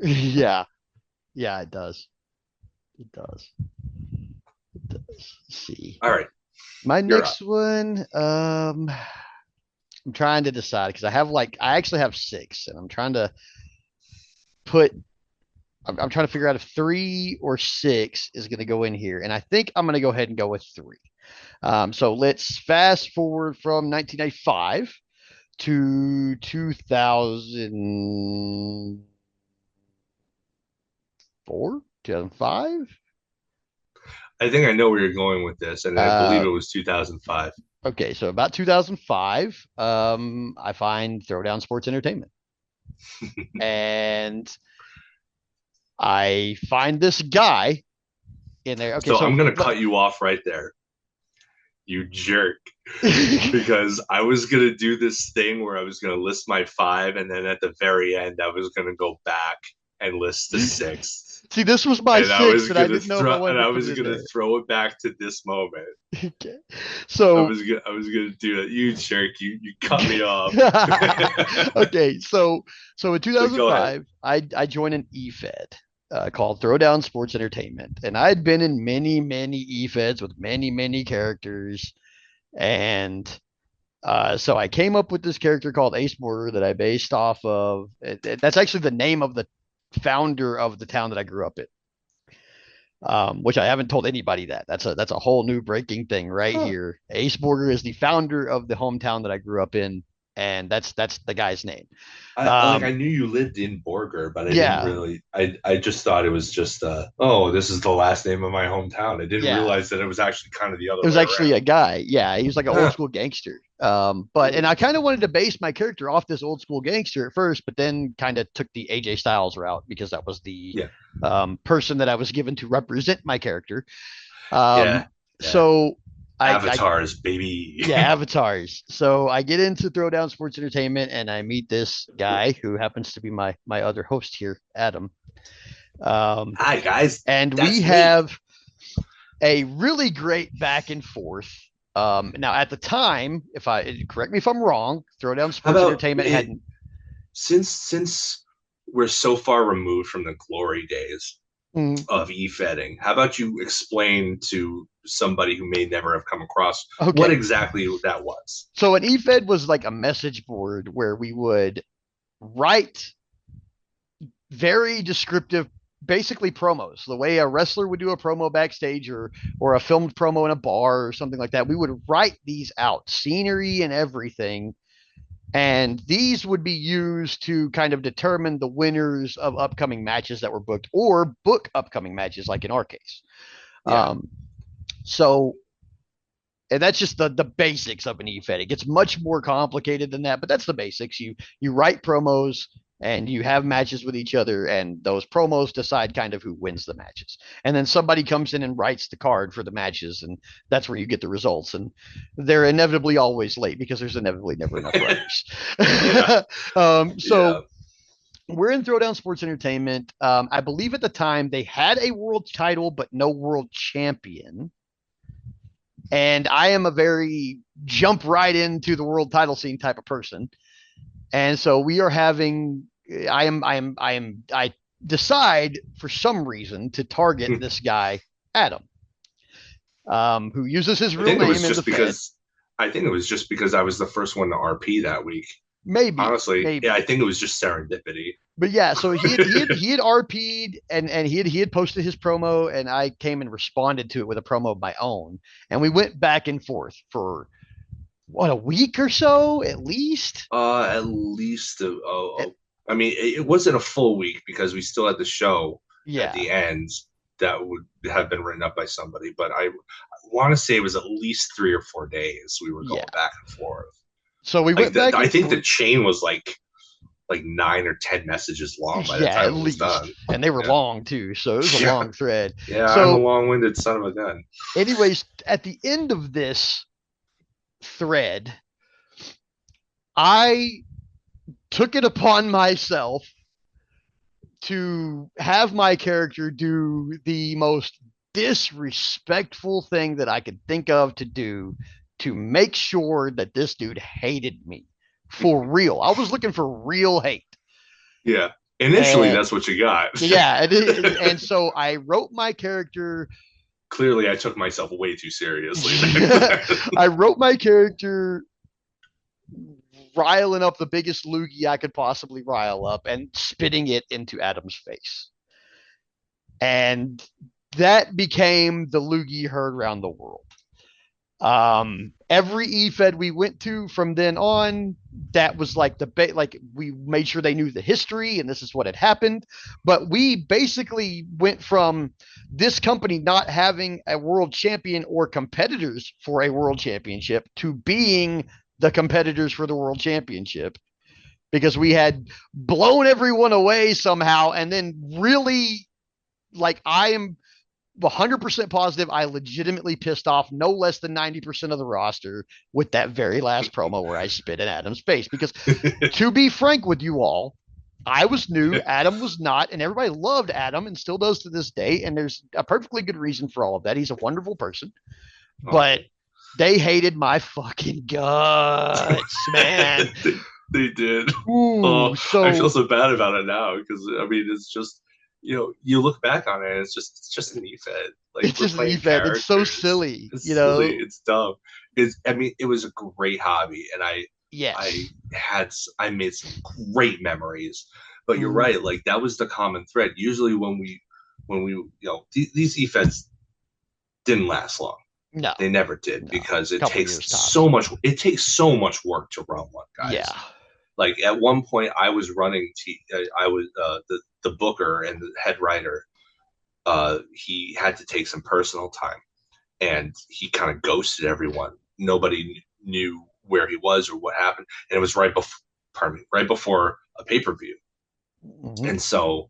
Yeah. Yeah, it does. It does. It does. Let's see. All right, My you're up. next one, I'm trying to decide because I actually have six, and I'm trying to put I'm trying to figure out if three or six is going to go in here, and I think I'm going to go ahead and go with three. So let's fast forward from 1995 to 2004, 2005. I think I know where you're going with this, and I believe Uh, it was 2005. okay, so about 2005, I find Throwdown Sports Entertainment, and I find this guy in there. Okay, So so I'm gonna cut you off right there, you jerk, because I was gonna do this thing where I was gonna list my five, and then at the very end, I was gonna go back and list the six, see, this was my and six, and I didn't know if I wanted to I put was it in gonna there. throw it back to this moment. Okay. So I was gonna do it. You jerk, you cut me off. okay, so in But go ahead. 2005, I joined an EFED. called Throwdown Sports Entertainment, and I'd been in many, many E-Feds with many, many characters, and so I came up with this character called Ace Border that I based off of. That's actually the name of the founder of the town that I grew up in. Which I haven't told anybody that. That's a whole new breaking thing right Huh. here. Ace Borger is the founder of the hometown that I grew up in, and that's the guy's name. I Um, knew you lived in Borger, but I didn't yeah, really. I just thought it was just oh, this is the last name of my hometown. I didn't yeah. realize that it was actually kind of the other It was way actually a around. guy. Yeah, he was like an old Huh. school gangster. But and Cool. I kind of wanted to base my character off this old school gangster at first, but then kind of took the AJ Styles route because that was the Yeah. person that I was given to represent my character. Yeah. Um, Yeah. so I Avatars, baby. yeah, avatars. So I get into Throwdown Sports Entertainment and I meet this guy who happens to be my other host here, Adam. Um, Hi guys, and we that's me. have a really great back and forth. Now at the time, if I correct me if I'm wrong, Throwdown How Sports about Entertainment it? hadn't. Since we're so far removed from the glory days Mm, of e-fetting, how about you explain to somebody who may never have come across what okay, exactly that was? so an eFed was like a message board where we would write very descriptive, basically promos, the way a wrestler would do a promo backstage or a filmed promo in a bar or something like that. We would write these out, scenery and everything, and these would be used to kind of determine the winners of upcoming matches that were booked or book upcoming matches, like in our case. Yeah. um, so and that's just the basics of an e-fed. It gets much more complicated than that, but that's the basics. You write promos and you have matches with each other, and those promos decide kind of who wins the matches. And then somebody comes in and writes the card for the matches, and that's where you get the results. And they're inevitably always late because there's inevitably never enough writers. Yeah. So Yeah. we're in Throwdown Sports Entertainment. I believe at the time they had a world title, but no world champion. And I am a very jump right into the world title scene type of person. And so we are having, I decide for some reason to target this guy, Adam, who uses his I real think it was name in the just Fed. because I think it was just because I was the first one to RP that week. Maybe, Honestly, yeah, I maybe. think it was just serendipity. But yeah, so he had RP'd and he had posted his promo, and I came and responded to it with a promo of my own, and we went back and forth for what, a week or so at least. At least Eh, I mean, it wasn't a full week because we still had the show at yeah, the end that would have been written up by somebody, but I want to say it was at least 3 or 4 days we were yeah. going back and forth. So we went back I and think the forth. chain was like 9 or 10 messages long by the Yeah, time at it was done. least. And they were Yeah, long too. So it was a yeah, long thread. yeah. I'm a So, long-winded son of a gun. anyways, at the end of this thread, I took it upon myself to have my character do the most disrespectful thing that I could think of to do to make sure that this dude hated me for real. I was looking for real hate. Yeah, initially And that's what you got. yeah, and so I wrote my character. Clearly, I took myself way too seriously back then. I wrote my character riling up the biggest loogie I could possibly rile up and spitting it into Adam's face. And that became the loogie heard around the world. Every E-Fed we went to from then on, that was like like we made sure they knew the history and this is what had happened. But we basically went from this company not having a world champion or competitors for a world championship to being the competitors for the world championship because we had blown everyone away somehow. And then really, like, I am 100% positive I legitimately pissed off no less than 90% of the roster with that very last promo where I spit in Adam's face. Because to be frank with you all, I was new, Adam was not, and everybody loved Adam and still does to this day. And there's a perfectly good reason for all of that. He's a wonderful person, but Oh. they hated my fucking guts, man. They did. Ooh, Oh, I feel so so bad about it now because I mean it's just you look back on it, and it's just an EFED. Like It's we're just an playing event. It's so characters. silly, It's silly. It's dumb. I mean, it was a great hobby, and I Yes. I made some great memories. But you're Mhm. right. Like that was the common thread. Usually when we these EFEDs didn't last long. No, They never did no. because it Couple takes years so tops. much. It takes so much work to run one, Yeah. guys. Like at one point, I was running. I was the booker and the head writer. He had to take some personal time, and he kind of ghosted everyone. Nobody knew where he was or what happened, and it was right before. Pardon me, right before a pay-per-view, Mhm. and so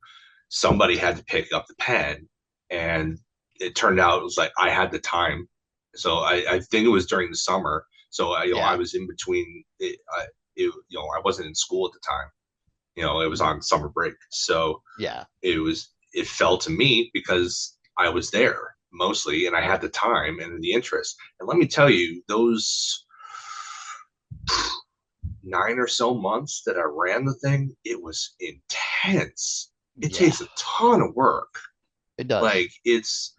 somebody had to pick up the pen, and it turned out it was like I had the time. So I think it was during the summer. So I Yeah. was in between. I wasn't in school at the time. It was Mhm. on summer break. So Yeah. it fell to me because I was there mostly, and I had the time and the interest. And let me tell you, those 9 or so months that I ran the thing, it was intense. It Yeah. takes a ton of work. It does. Like it's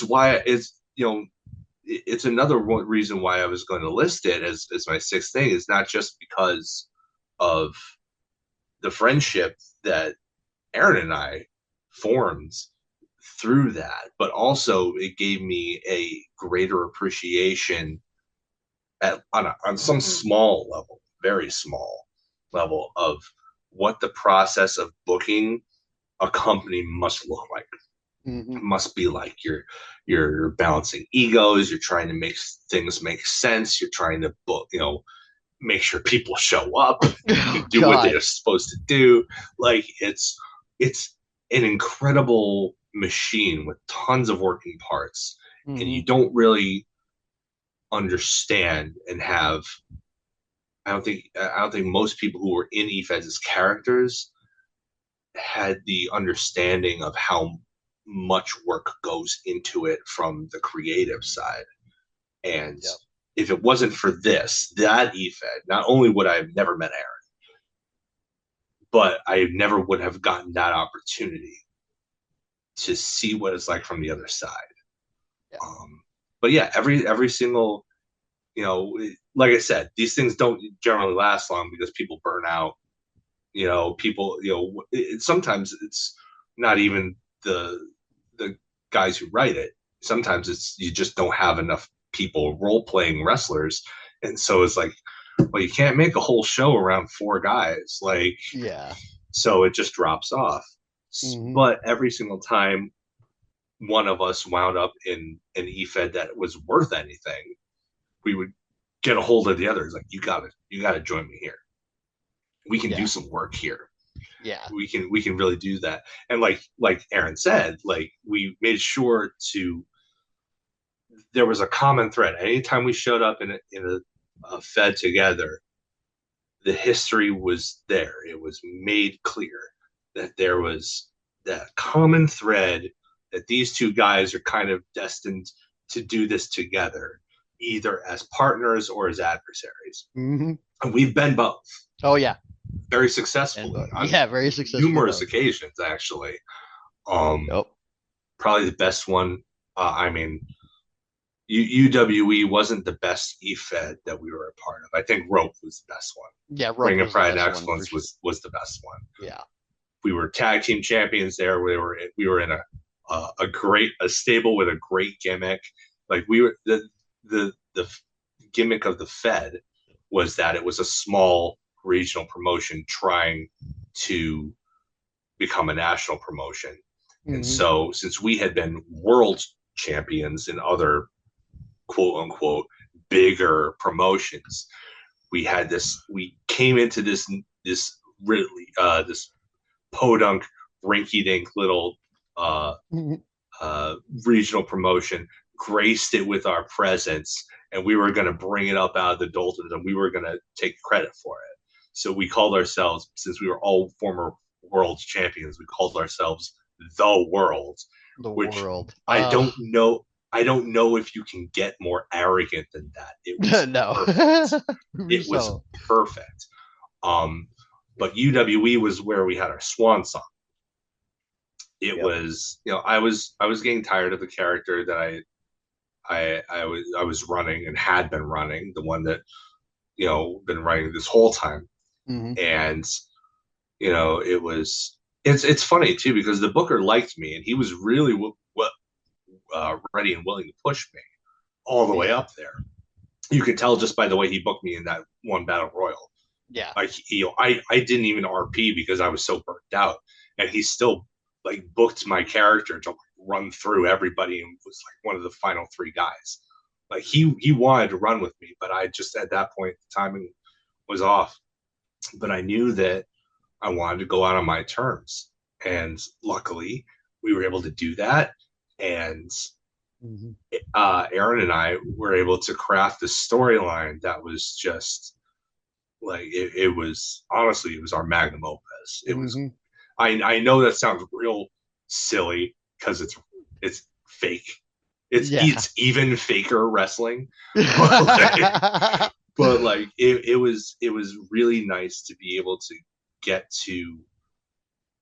why it's another reason why I was going to list it as my sixth thing is not just because of the friendship that Aaron and I formed through that, but also it gave me a greater appreciation on some small level, very small level of what the process of booking a company must look like. Mhm. It must be like you're balancing egos, you're trying to make things make sense, you're trying to book, make sure people show up Oh and do what they're God. supposed to do. Like it's an incredible machine with tons of working parts, and you Mhm. don't really understand and have. I don't think most people who were in EFEDs as characters had the understanding of how much work goes into it from the creative side. And Yep. if it wasn't for that EFED, not only would I have never met Aaron, but I never would have gotten that opportunity to see what it's like from the other side. Yeah. But yeah, every single, like I said, these things don't generally last long because people burn out. People, sometimes it's not even the guys who write it. Sometimes it's you just don't have enough people role playing wrestlers, and so it's like, well, you can't make a whole show around four guys, like, Yeah. so it just drops off. Mhm. But every single time one of us wound up in an EFED that was worth anything, we would get a hold of the others. Like, you gotta join me here. We can do Yeah. some work here. Yeah. We can really do that. And like Aaron said, like we made sure to there was a common thread. Anytime we showed up in a fed together, the history was there. It was made clear that there was that common thread that these two guys are kind of destined to do this together, either as partners or as adversaries. Mhm. And we've been both Oh yeah. very And successfully on yeah, very successfully numerous both. occasions, actually. Um, Yep. Probably the best one. I mean, UWE wasn't the best EFED that we were a part of. I think Rope was the best one. Yeah, Rope Ring of was the Pride and best one for Excellence sure. was the best one. Yeah. We were tag team champions there. We were in a stable with a great gimmick. Like we were the gimmick of the Fed was that it was a small regional promotion trying to become a national promotion. And Mhm. so, since we had been world champions in other quote unquote bigger promotions, we came into really this podunk rinky dink little uh, Mhm. uh, regional promotion, graced it with our presence, and we were going to bring it up out of the doldrums, and we were going to take credit for it. So we called ourselves, since we were all former world champions, we called ourselves the World, The which world. I don't know. I don't know if you can get more arrogant than that. It was No. perfect. It was So perfect. But UWE was where we had our swan song. it Yep. was, I was getting tired of the character that I was running and had been running, the one that, been running this whole time. Hmm. And, it was, it's funny too, because the booker liked me and he was really ready and willing to push me all the way Yeah. up there. You could tell just by the way he booked me in that one battle royal. Yeah. Like, I didn't even RP because I was so burnt out, and he still like booked my character to run through everybody and was like one of the final three guys. Like, he wanted to run with me, but I just, at that point, the timing was off. But I knew that I wanted to go out on my terms, and luckily we were able to do that. And Hmm. Aaron and I were able to craft a storyline that was just like, it was, honestly, it was our magnum opus. It was, Hmm. I know that sounds real silly because it's fake. Yeah. It's even faker wrestling, but like, it was really nice to be able to get to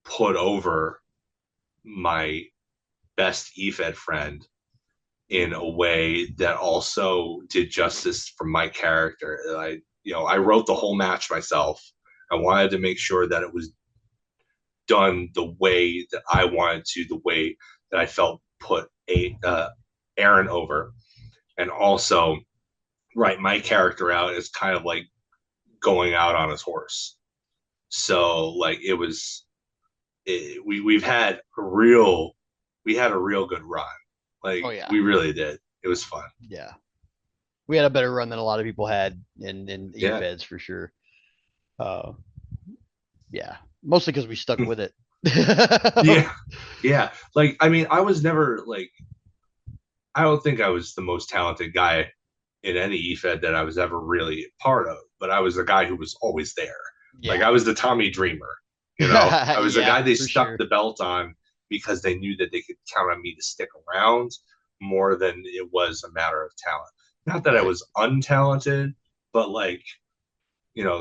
put over my best EFED friend in a way that also did justice for my character. I wrote the whole match myself. I wanted to make sure that it was done the way that I wanted to, the way that I felt put Aaron over, and also write my character out as kind of like going out on his horse. So like, we've had a real good run. Oh Like, yeah. we really did. It was fun. Yeah. We had a better run than a lot of people had in Yeah. eFeds for sure. Uh, yeah, mostly because we stuck with it. Yeah. Yeah. Like, I mean, I was never like, I don't think I was the most talented guy in any EFED that I was ever really a part of, but I was the guy who was always there. Like, Yeah. I was the Tommy Dreamer, I was the Yeah, guy they for stuck sure. the belt on because they knew that they could count on me to stick around, more than it was a matter of talent. Not that I Right. was untalented, but like,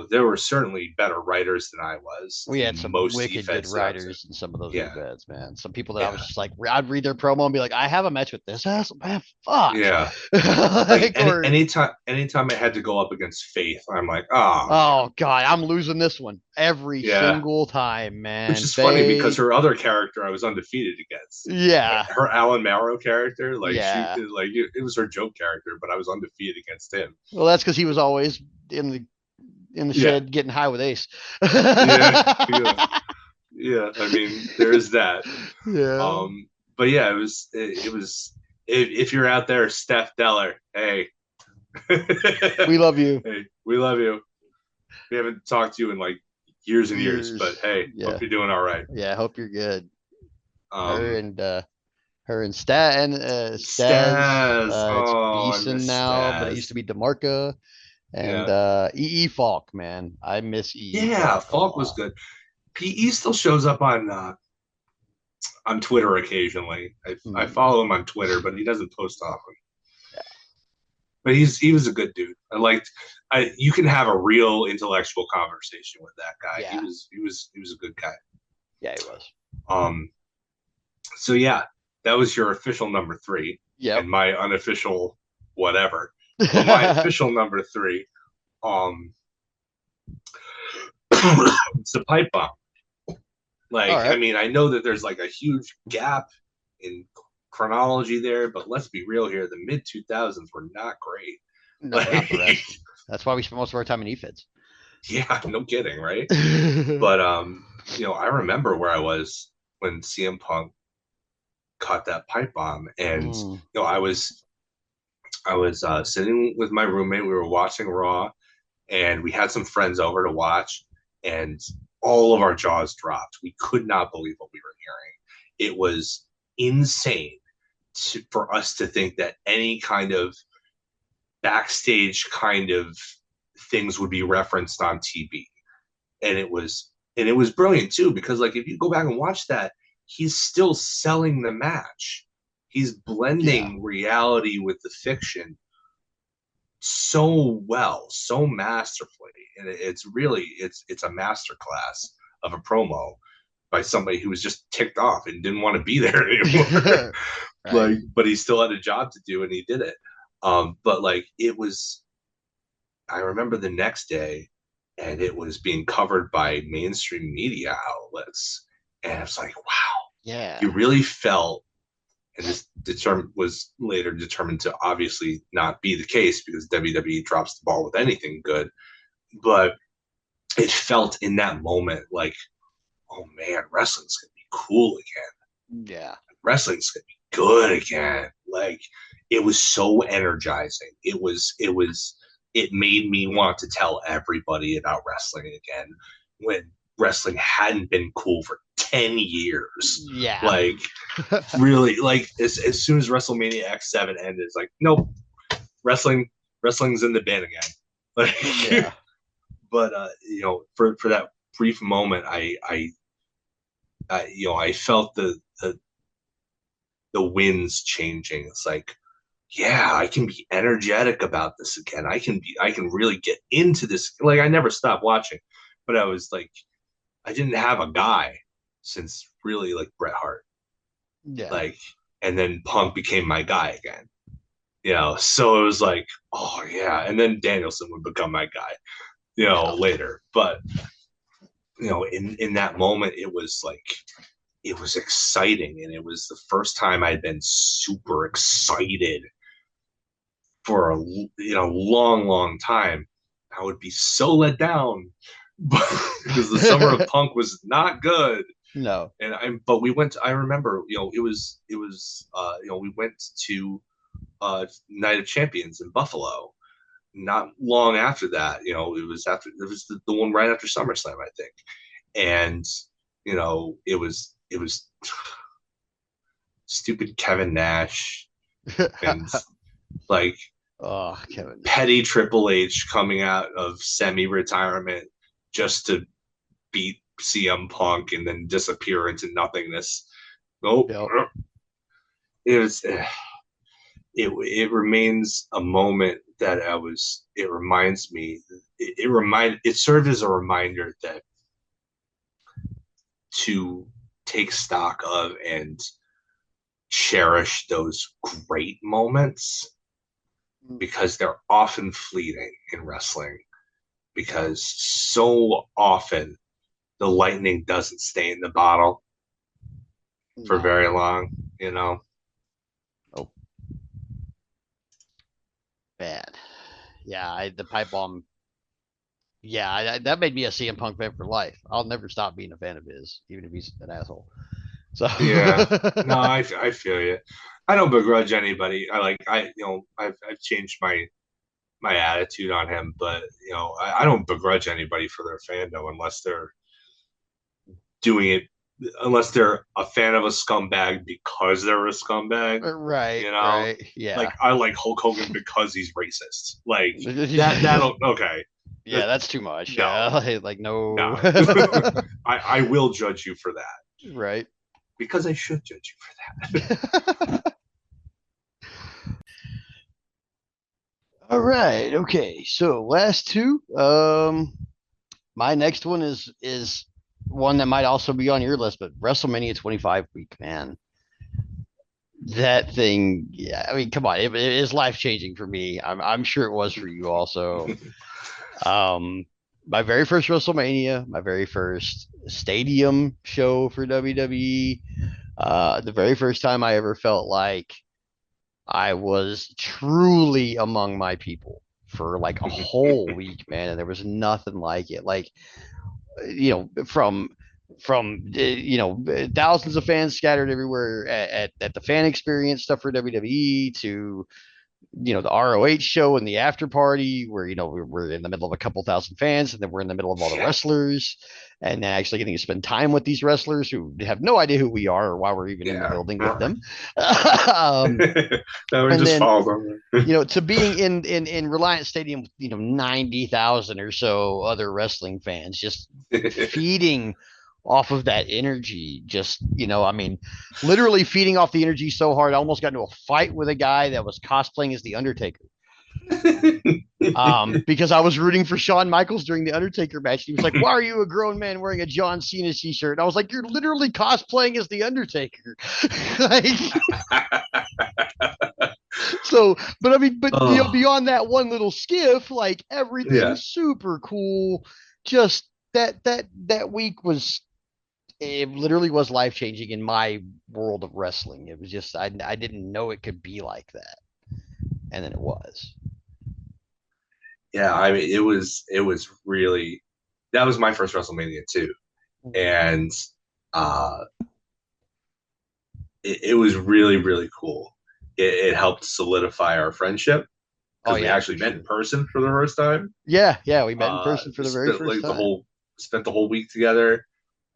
there were certainly better writers than I was We had in some most wicked good EFEDs that I was in. writers in some of those Yeah. events, man. Some people that I was Yeah. just like, I'd read their promo and be like, I have a match with this asshole, man. Fuck. Yeah. Like, Like, or anytime I had to go up against Faith, I'm like, oh man. oh god, I'm losing this one every Yeah. single time, Which man. is funny because Faith. her other character I was undefeated against. Yeah. Her Alan Marrow character, like, Yeah. it was her joke character, but I was undefeated against him. Well, that's because he was always in the Yeah. shed getting high with Ace. Yeah. Yeah. Yeah. I mean, there is that. Yeah. But yeah, it was, if you're out there, Steph Deller, hey. We love you. Hey, we love you. We haven't talked to you in like years and years, but Years. hey, hope Yeah. you're doing all right. Yeah. I hope you're good. Her Um, and her and Stat and Staz. Staz. It's Oh, I Beeson miss now, but it used Staz. to be Demarca and Yeah. EE Falk, man. I miss EE Yeah, Falk a Falk was lot. good. PE still shows up on Twitter occasionally. I Hmm. follow him on Twitter, but he doesn't post often. But he was a good dude. You can have a real intellectual conversation with that guy. He Yeah. was he was he was a good guy. Yeah, he was. Um so yeah, that was your official number 3, Yep. and my unofficial whatever. But my official number 3, um it's the pipe bomb. All Like, I right. mean, I know that there's like a huge gap in chronology there, but let's be real here. The mid 2000s were not great. No, not the Like, rest. That's why we spend most of our time in EFIDs. yeah, no kidding, right? But I remember where I was when CM Punk caught that pipe bomb, and Mm. I was sitting with my roommate. We were watching Raw, and we had some friends over to watch, and all of our jaws dropped. We could not believe what we were hearing. It was insane for us to think that any kind of backstage kind of things would be referenced on TV. And it was brilliant too, because like, if you go back and watch that, he's still selling the match. He's Yeah. blending reality with the fiction so well, so masterfully, and it's really, it's a masterclass of a promo. by somebody who was just ticked off and didn't want to be there anymore. Right. Like, but he still had a job to do and he did it. But like it was, I remember the next day and it was being covered by mainstream media outlets. And it's like, wow, Yeah. you really felt, and this was later determined to obviously not be the case because WWE drops the ball with anything good. But it felt in that moment like, oh man, wrestling's gonna be cool again. Yeah. Wrestling's gonna be good again. Like it was so energizing. It made me want to tell everybody about wrestling again when wrestling hadn't been cool for 10 years. Yeah. Like really, like as soon as WrestleMania X7 ended, it's like, nope, wrestling's in the bin again. Like Yeah. but for that brief moment, I felt the winds changing. It's like, yeah, I can be energetic about this again. I can really get into this. Like I never stopped watching, but I was like, I didn't have a guy since really like Bret Hart. Yeah. Like, and then Punk became my guy again. So it was like, oh yeah, and then Danielson would become my guy, Yeah. later. But in that moment, it was like it was exciting, and it was the first time I'd been super excited for a long, long time. I would be so let down because the summer of Punk was not good. No. But we went. I remember, we went to Night of Champions in Buffalo. Not long after that, it was the one right after SummerSlam, I think, and it was stupid Kevin Nash and like Oh, Kevin. petty Triple H coming out of semi-retirement just to beat CM Punk and then disappear into nothingness. Nope. Yep. It was. It remains a moment that it reminds me. It served as a reminder that to take stock of and cherish those great moments because they're often fleeting in wrestling because so often the lightning doesn't stay in the bottle for very long. Oh, bad. Yeah, the pipe bomb. Yeah, that made me a CM Punk fan for life. I'll never stop being a fan of his, even if he's an asshole. So Yeah. No, I feel you. I don't begrudge anybody. I've changed my attitude on him, but I don't begrudge anybody for their fandom unless they're doing it unless they're a fan of a scumbag because they're a scumbag. right, You know, right, yeah. like I like Hulk Hogan because he's racist. Like that'll okay. Yeah, that's too much. No, Yeah, like no. no. I will judge you for that Right. because I should judge you for that. All right. Okay. So last two. My next one is one that might also be on your list, but WrestleMania 25 week, man. That thing, yeah. I mean, come on, it is life changing for me. I'm sure it was for you also. Um, my very first WrestleMania, my very first stadium show for WWE. The very first time I ever felt like I was truly among my people for like a whole week, man, and there was nothing like it. Like, from thousands of fans scattered everywhere at the fan experience stuff for WWE to the ROH show and the after party where we're in the middle of a couple thousand fans and then we're in the middle of all the Yeah. wrestlers and then actually getting to spend time with these wrestlers who have no idea who we are or why we're even in the building with them. No, we And just then follow them. to being in Reliant Stadium with 90,000 or so other wrestling fans just feeding off of that energy. Just I mean, literally feeding off the energy so hard I almost got into a fight with a guy that was cosplaying as the Undertaker. Because I was rooting for Shawn Michaels during the Undertaker match. He was like, "Why are you a grown man wearing a John Cena t-shirt?" And I was like, "You're literally cosplaying as the Undertaker." Like, so, but I mean, but Oh, beyond that one little skiff, like yeah. everything super cool. Just that week was, it literally was life changing in my world of wrestling. It was just I didn't know it could be like that, and then it was. Yeah, I mean it was really that was my first WrestleMania too. And uh it was really, really cool. It helped solidify our friendship Oh because we yeah, actually for met in sure. person for the first time. Yeah, yeah, we met in person for the very Spent first like the time. whole spent the whole week together.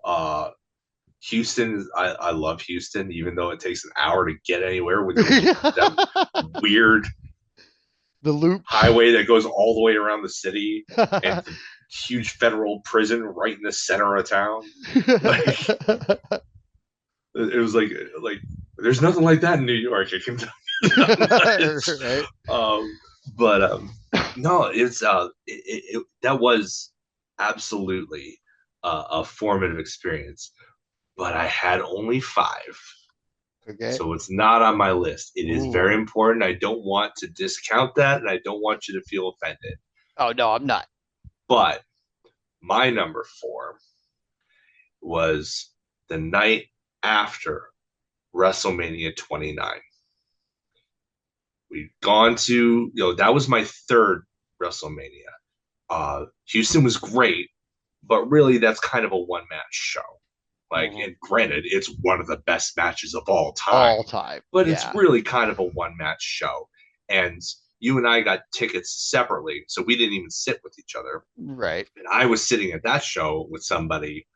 Uh Houston, I love Houston, even though it takes an hour to get anywhere with that The weird loops. highway that goes all the way around the city and the huge federal prison right in the center of town. Like it was like there's nothing like that in New York. I can tell you that much. Right. Um, but no, that was absolutely a formative experience. But I had only five. Okay. So it's not on my list. It is very Ooh. important. I don't want to discount that, and I don't want you to feel offended. Oh no, I'm not. But my number four was the night after WrestleMania 29. We'd gone to, that was my third WrestleMania. Houston was great, but really that's kind of a one match show. Like, Mhm. and granted, it's one of the best matches of all time, All time. but it's Yeah. really kind of a one match show. And you and I got tickets separately, so we didn't even sit with each other. Right. And I was sitting at that show with somebody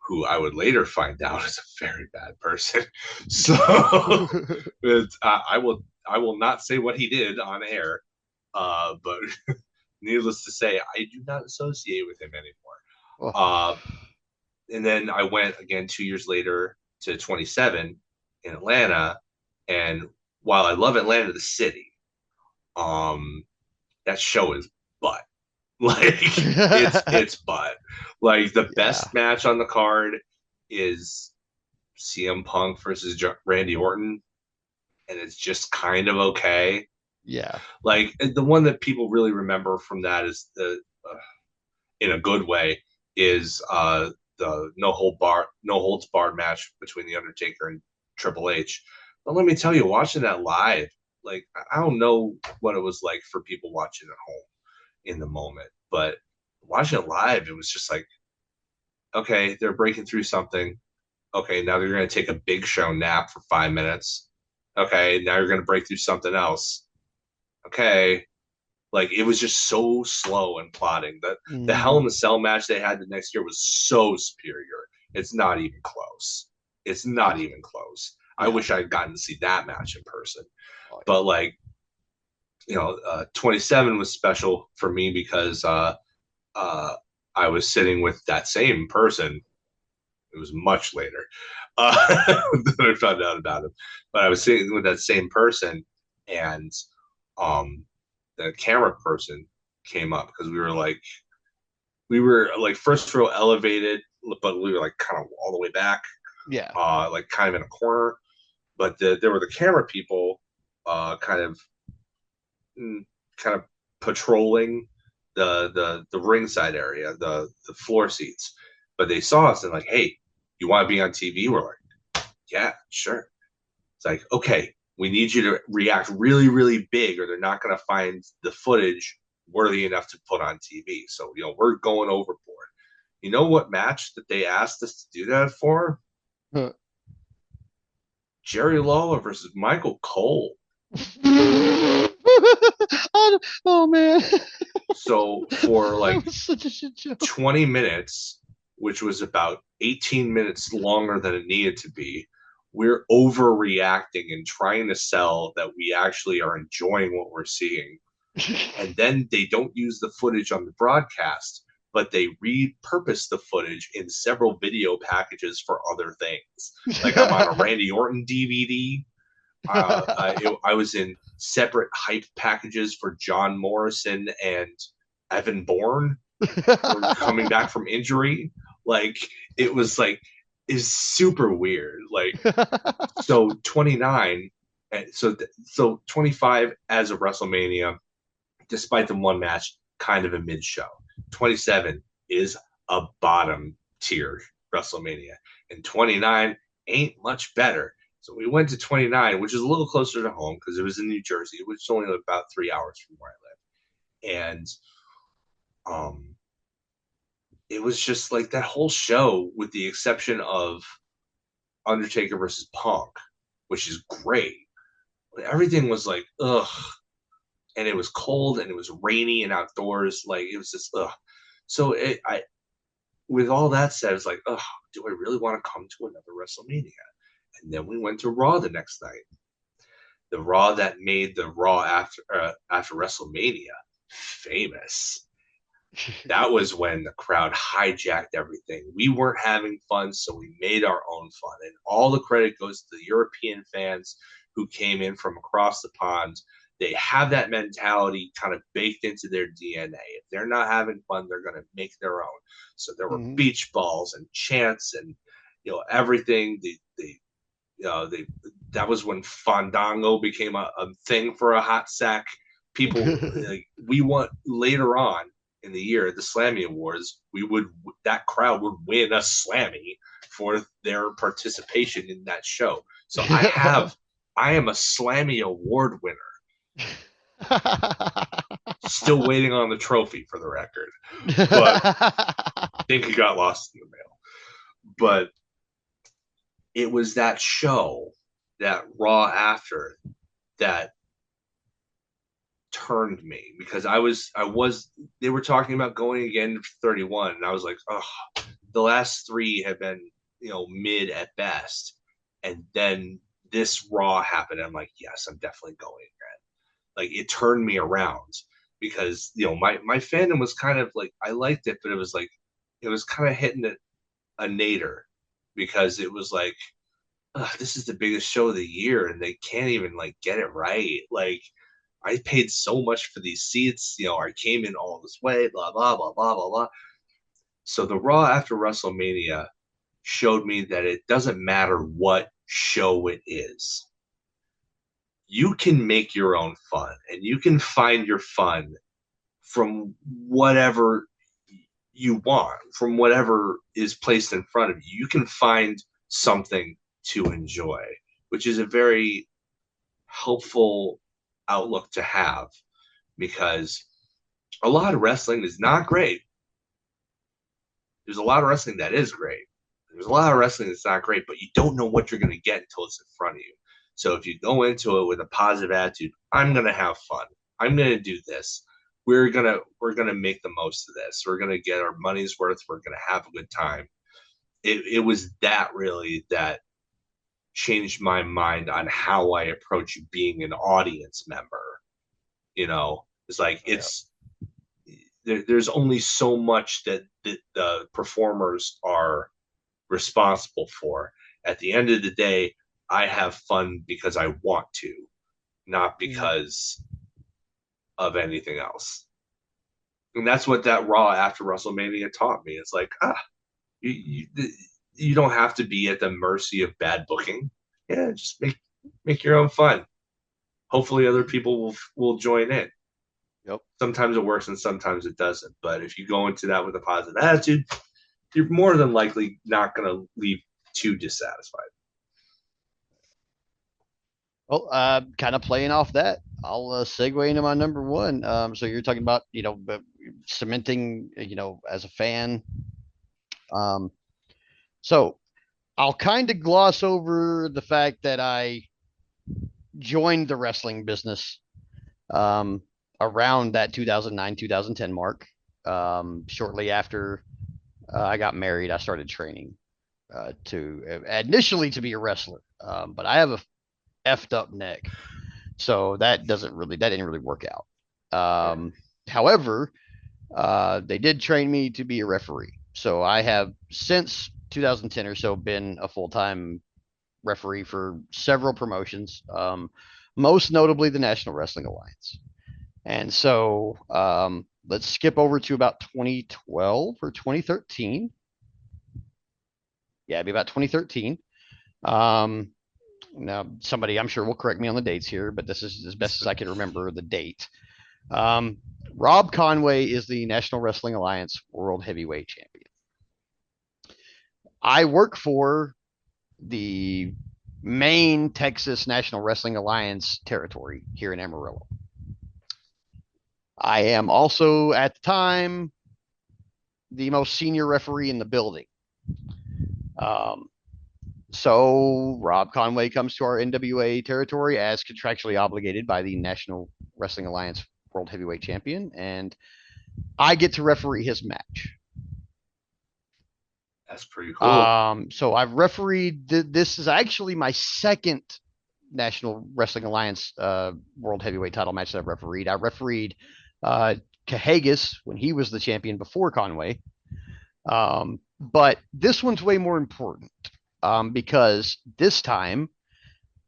who I would later find out is a very bad person. So I will not say what he did on air, but needless to say, I do not associate with him anymore. Oh. Uh, and then I went again 2 years later to 27 in Atlanta, and while I love Atlanta, the city, um, that show is butt. Like it's butt. Like the Yeah. best match on the card is CM Punk versus Randy Orton, and it's just kind of okay. Yeah. Like the one that people really remember from that is in a good way, is the no holds barred match between the Undertaker and Triple H. But let me tell you, watching that live, like I don't know what it was like for people watching at home in the moment, but watching it live, it was just like, okay, they're breaking through something. Okay, now they're going to take a big show nap for 5 minutes. Okay, now you're going to break through something else. Okay, like it was just so slow and plotting. The Hell in Mhm. the Cell match they had the next year was so superior. It's not even close. It's not even close. I Yeah. wish I had gotten to see that match in person. Oh, But like, 27 was special for me because uh, I was sitting with that same person. It was much later that I found out about him, but I was sitting with that same person, and um, the camera person came up because we were like first row elevated, but we were like kind of all the way back, yeah. like kind of in a corner. But there were the camera people, kind of kind of patrolling the ringside area, the floor seats. But they saw us and like, hey, you want to be on TV? We're like, yeah, sure. It's like, okay, we need you to react really, really big, or they're not going to find the footage worthy enough to put on TV. So we're going overboard. You know what match that they asked us to do that for? Huh. Jerry Lawler versus Michael Cole. Oh man. So for That like was such a shit show. 20 minutes, which was about 18 minutes longer than it needed to be, we're overreacting and trying to sell that we actually are enjoying what we're seeing. And then they don't use the footage on the broadcast, but they repurpose the footage in several video packages for other things. Like I'm on a Randy Orton DVD. I was in separate hype packages for John Morrison and Evan Bourne for coming back from injury. Like it was like is super weird. Like so 29 so 25 as a WrestleMania, despite the one match, kind of a mid show. 27 is a bottom tier WrestleMania, and 29 ain't much better. So we went to 29, which is a little closer to home because it was in New Jersey, which is only about 3 hours from where I live. And um, it was just like that whole show, with the exception of Undertaker versus Punk, which is great. Everything was like, ugh. And it was cold and it was rainy and outdoors. Like it was just, ugh. So with all that said, it's like, oh, do I really want to come to another WrestleMania? And then we went to Raw the next night. The Raw that made the Raw after WrestleMania famous. That was when the crowd hijacked everything. We weren't having fun, so we made our own fun. And all the credit goes to the European fans who came in from across the pond. They have that mentality kind of baked into their DNA. If they're not having fun, they're going to make their own. So there were beach balls and chants and everything. That was when Fandango became a thing for a hot sack. People like we want later on in the year the Slammy Awards, that crowd would win a Slammy for their participation in that show. So I am a Slammy Award winner. Still waiting on the trophy for the record, but I think it got lost in the mail. But it was that show, that Raw after, that turned me, because they were talking about going again for 31, and I was like, oh, the last three have been mid at best, and then this Raw happened. I'm like, yes, I'm definitely going again. Like it turned me around, because my fandom was kind of like, I liked it, but it was kind of hitting a nadir, because it was like, this is the biggest show of the year and they can't even like get it right. Like I paid so much for these seats, I came in all this way, blah blah blah blah blah blah. So the Raw after WrestleMania showed me that it doesn't matter what show it is. You can make your own fun, and you can find your fun from whatever you want, from whatever is placed in front of you. You can find something to enjoy, which is a very helpful outlook to have, because a lot of wrestling is not great. There's a lot of wrestling that is great. There's a lot of wrestling that's not great, but you don't know what you're going to get until it's in front of you. So if you go into it with a positive attitude, I'm going to have fun. I'm going to do this. We're going to make the most of this. We're going to get our money's worth. We're going to have a good time. It was that really that changed my mind on how I approach being an audience member. It's like, there's only so much that the performers are responsible for. At the end of the day, I have fun because I want to, not because of anything else. And that's what that Raw after WrestleMania taught me. It's like, you don't have to be at the mercy of bad booking. Yeah, just make your own fun. Hopefully other people will join in. Yep. Sometimes it works and sometimes it doesn't. But if you go into that with a positive attitude, you're more than likely not going to leave too dissatisfied. Well, kind of playing off that, I'll segue into my number one. So you're talking about, cementing, as a fan. So I'll kind of gloss over the fact that I joined the wrestling business around that 2009, 2010 mark. Shortly after I got married, I started training initially to be a wrestler. But I have a effed up neck, so that didn't really work out. However, they did train me to be a referee, so I have since 2010 or so been a full-time referee for several promotions. most notably the National Wrestling Alliance. And so let's skip over to about 2012 or 2013. Yeah, it'd be about 2013. Um, Now, somebody I'm sure will correct me on the dates here, but this is as best as I can remember the date. Um, Rob Conway is the National Wrestling Alliance World Heavyweight Champion. I work for the main Texas National Wrestling Alliance territory here in Amarillo. I am also at the time the most senior referee in the building. Um, so Rob Conway comes to our NWA territory as contractually obligated by the National Wrestling Alliance World Heavyweight Champion, and I get to referee his match. That's pretty cool. So I've refereed. This is actually my second National Wrestling Alliance World Heavyweight title match that I've refereed. I refereed Cahagas when he was the champion before Conway. But this one's way more important because this time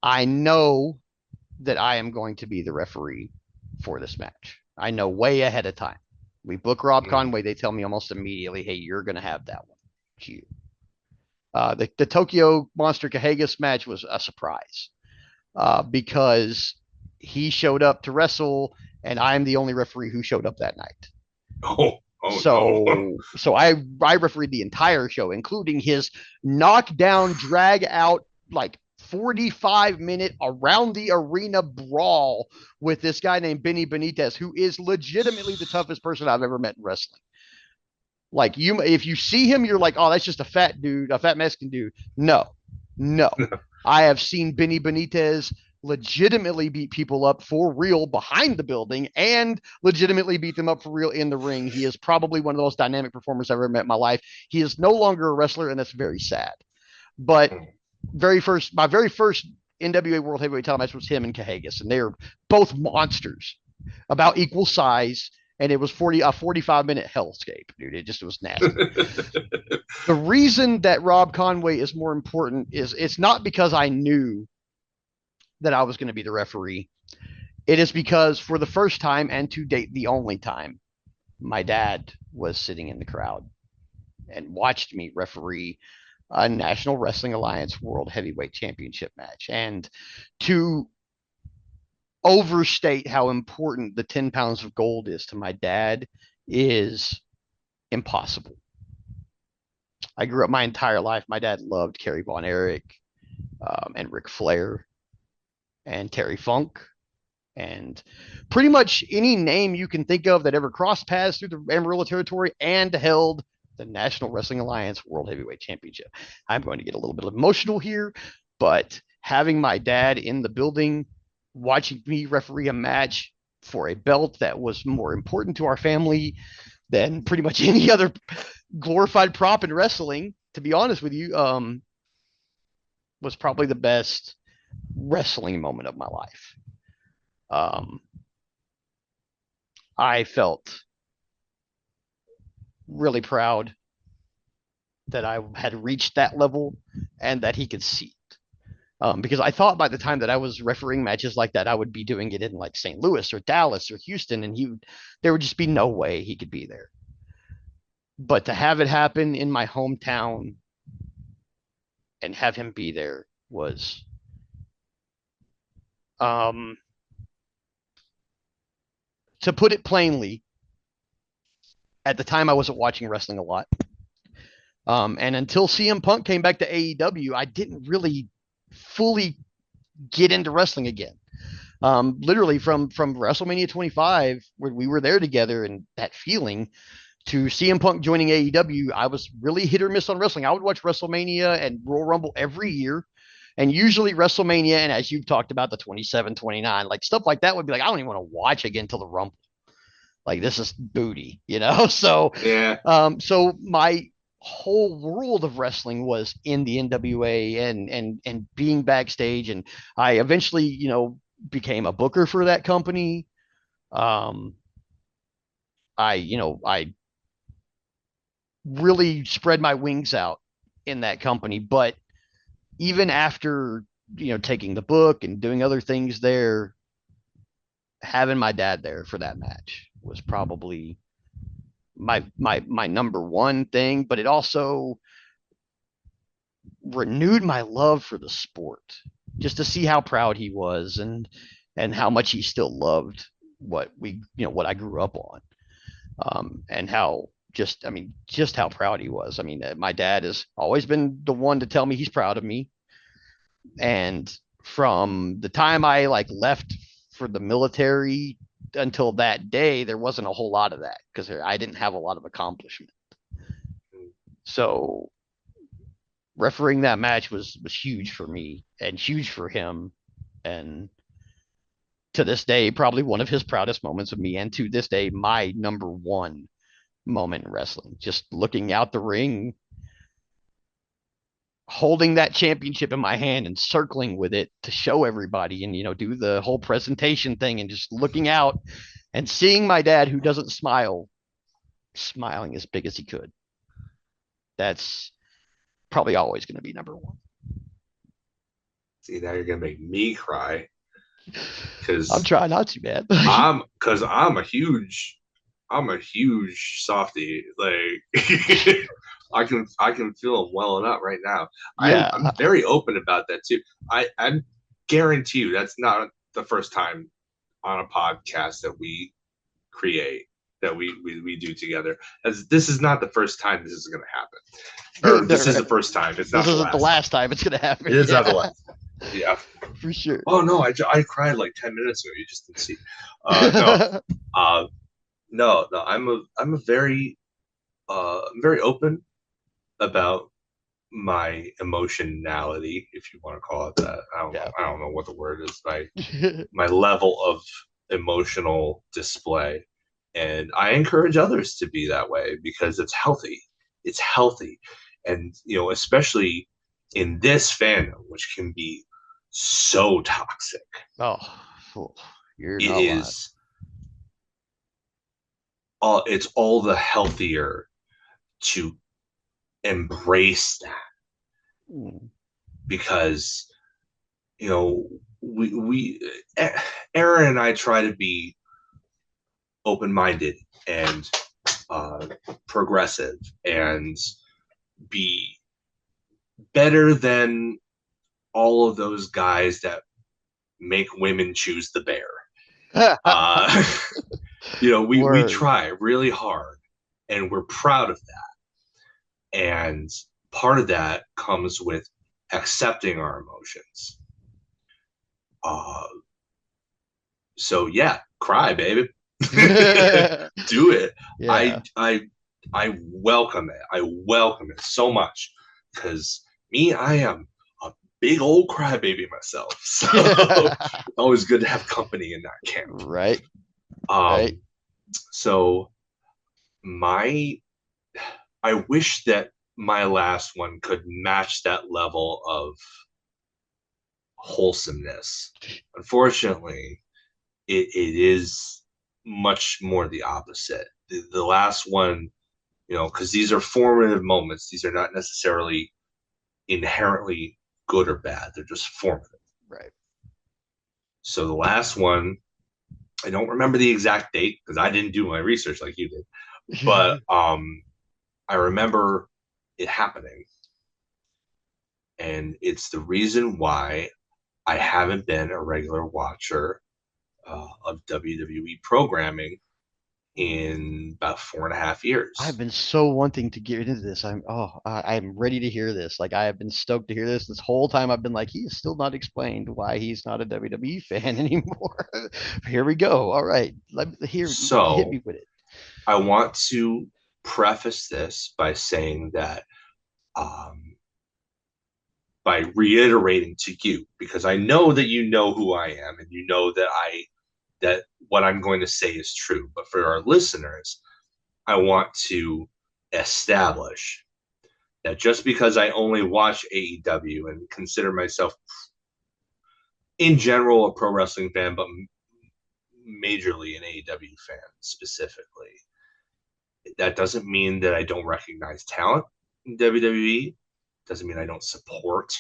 I know that I am going to be the referee for this match. I know way ahead of time. We book Rob Conway. They tell me almost immediately, hey, you're going to have that one. Cute. The Tokyo Monster Cahagas match was a surprise because he showed up to wrestle, and I'm the only referee who showed up that night. So I refereed the entire show, including his knockdown, drag out, like 45-minute around the arena brawl with this guy named Benny Benitez, who is legitimately the toughest person I've ever met in wrestling. Like if you see him, you're like, oh, that's just a fat dude, a fat Mexican dude. No. I have seen Benny Benitez legitimately beat people up for real behind the building and legitimately beat them up for real in the ring. He is probably one of the most dynamic performers I've ever met in my life. He is no longer a wrestler, and that's very sad. But my very first NWA World Heavyweight title match was him and Cahagas, and they're both monsters, about equal size, and it was a 45-minute hellscape, dude. It was nasty. The reason that Rob Conway is more important is it's not because I knew that I was going to be the referee. It is because for the first time, and to date the only time, my dad was sitting in the crowd and watched me referee a National Wrestling Alliance World Heavyweight Championship match. And to overstate how important the 10 pounds of gold is to my dad is impossible. I grew up my entire life. My dad loved Kerry Von Erich and Ric Flair and Terry Funk and pretty much any name you can think of that ever crossed paths through the Amarillo territory and held the National Wrestling Alliance World Heavyweight Championship. I'm going to get a little bit emotional here, but having my dad in the building, watching me referee a match for a belt that was more important to our family than pretty much any other glorified prop in wrestling, to be honest with you, was probably the best wrestling moment of my life. I felt really proud that I had reached that level and that he could see it. Because I thought by the time that I was refereeing matches like that, I would be doing it in like St. Louis or Dallas or Houston, and there would just be no way he could be there. But to have it happen in my hometown and have him be there was to put it plainly, at the time I wasn't watching wrestling a lot. And until CM Punk came back to AEW, I didn't really fully get into wrestling again. Literally from WrestleMania 25, where we were there together and that feeling, to CM Punk joining AEW, I was really hit or miss on wrestling. I would watch WrestleMania and Royal Rumble every year. And usually WrestleMania, and as you've talked about, the 27, 29, like stuff like that would be like, I don't even want to watch again until the Rumble. Like, this is booty, you know? So, yeah. So my whole world of wrestling was in the NWA and being backstage. And I eventually, became a booker for that company. I really spread my wings out in that company. But even after taking the book and doing other things there, having my dad there for that match was probably my number one thing, but it also renewed my love for the sport just to see how proud he was and how much he still loved what I grew up on, and how just how proud he was. I mean, my dad has always been the one to tell me he's proud of me, and from the time I like left for the military until that day, there wasn't a whole lot of that because I didn't have a lot of accomplishment. So refereeing that match was huge for me and huge for him, and to this day probably one of his proudest moments of me, and to this day my number one moment in wrestling. Just looking out the ring, holding that championship in my hand and circling with it to show everybody, and do the whole presentation thing, and just looking out and seeing my dad, who doesn't smile, smiling as big as he could. That's probably always going to be number one. See, now you're gonna make me cry I'm because trying not to, man. I'm a huge softie. Like I can feel them welling up right now. Yeah. I'm very open about that too. I guarantee you that's not the first time on a podcast that we create that we do together. As this is not the first time this is going to happen, or this is the first time. It's not this the isn't the last time it's going to happen. It is not the last. Yeah, for sure. Oh no, I cried like 10 minutes ago. You just didn't see. No, no. I'm a very I'm very open about my emotionality, if you want to call it that. I don't know what the word is. My level of emotional display, and I encourage others to be that way because it's healthy. It's healthy, and especially in this fandom, which can be so toxic. Oh, you're It not lying. is. It's all the healthier to embrace that because we Aaron and I try to be open-minded and progressive and be better than all of those guys that make women choose the bear. We try really hard and we're proud of that. And part of that comes with accepting our emotions. So yeah, cry, baby. Do it. Yeah. I welcome it. I welcome it so much because I am a big old crybaby myself. So always good to have company in that camp. Right. Right. So I wish that my last one could match that level of wholesomeness. Unfortunately, it is much more the opposite. The last one, because these are formative moments. These are not necessarily inherently good or bad. They're just formative. Right. So the last one, I don't remember the exact date because I didn't do my research like you did, but I remember it happening. And it's the reason why I haven't been a regular watcher of WWE programming in about 4.5 years. I've been so wanting to get into this. I'm ready to hear this. Like, I have been stoked to hear this whole time. I've been like, he's still not explained why he's not a WWE fan anymore. Here we go. All right, hit me with it. I want to preface this by saying that, by reiterating to you, because I know that you know who I am, and you know that what I'm going to say is true. But for our listeners, I want to establish that just because I only watch AEW and consider myself in general a pro wrestling fan, but majorly an AEW fan specifically, that doesn't mean that I don't recognize talent in WWE. Doesn't mean I don't support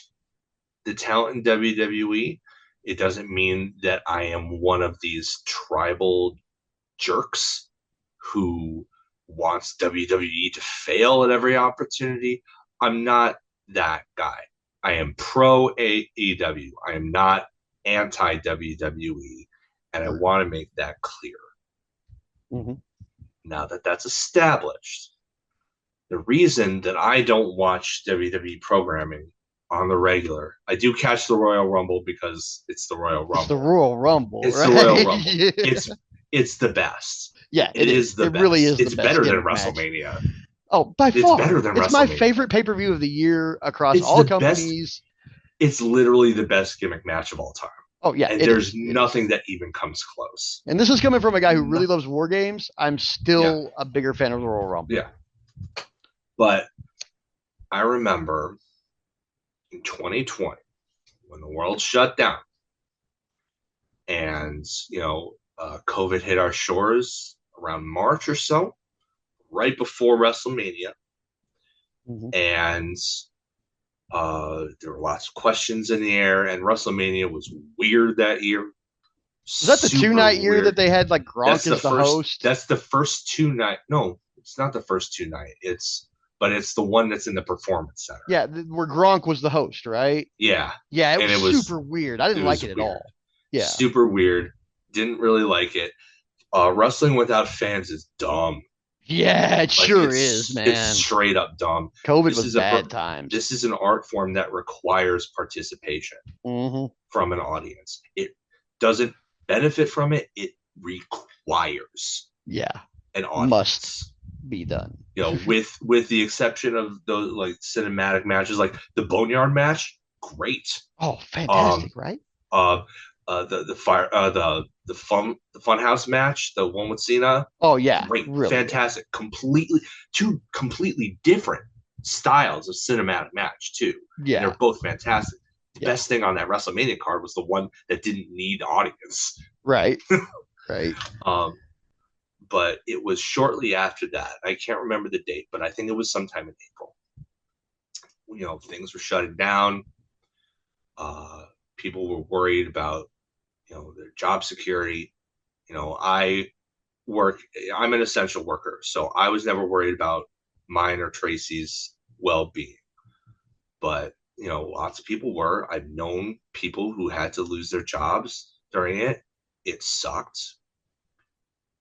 the talent in WWE. It doesn't mean that I am one of these tribal jerks who wants WWE to fail at every opportunity. I'm not that guy. I am pro AEW. I am not anti WWE, and I want to make that clear. Mm-hmm. Now that that's established, the reason that I don't watch WWE programming on the regular, I do catch the Royal Rumble because it's the Royal Rumble. It's the Royal Rumble. It's right? the Royal Rumble. Yeah. It's the best. Yeah, it is the it best. really is it's the best better than match. WrestleMania. Oh, by It's far. better than It's my WrestleMania. favorite pay-per-view of the year across It's all the companies. It's literally the best gimmick match of all time. Oh, yeah. And there's nothing that even comes close. And this is coming from a guy who really loves war games. I'm still a bigger fan of the Royal Rumble. Yeah. But I remember in 2020, when the world shut down and, COVID hit our shores around March or so, right before WrestleMania. Mm-hmm. And there were lots of questions in the air, and WrestleMania was weird that year. Was that the 2-night year that they had like Gronk as the host? That's the first 2-night. No, it's not the first 2-night. But it's the one that's in the Performance Center. Yeah, where Gronk was the host, right? Yeah. Yeah, it was super weird. I didn't like it at all. Yeah. Super weird. Didn't really like it. Wrestling without fans is dumb. Yeah, it sure is, man. It's straight up dumb. COVID was bad times. This is an art form that requires participation from an audience. It doesn't benefit from it. It requires an audience. Must be done. With the exception of those like cinematic matches, like the Boneyard match, great. Oh, fantastic, right? The Funhouse match, the one with Cena. Oh yeah, great, really fantastic. Two completely different styles of cinematic match too. Yeah, and they're both fantastic. The best thing on that WrestleMania card was the one that didn't need audience. Right, right. But it was shortly after that. I can't remember the date, but I think it was sometime in April. Things were shutting down. People were worried about their job security. I'm an essential worker, so I was never worried about mine or Tracy's well-being. But lots of people were. I've known people who had to lose their jobs during it. It sucked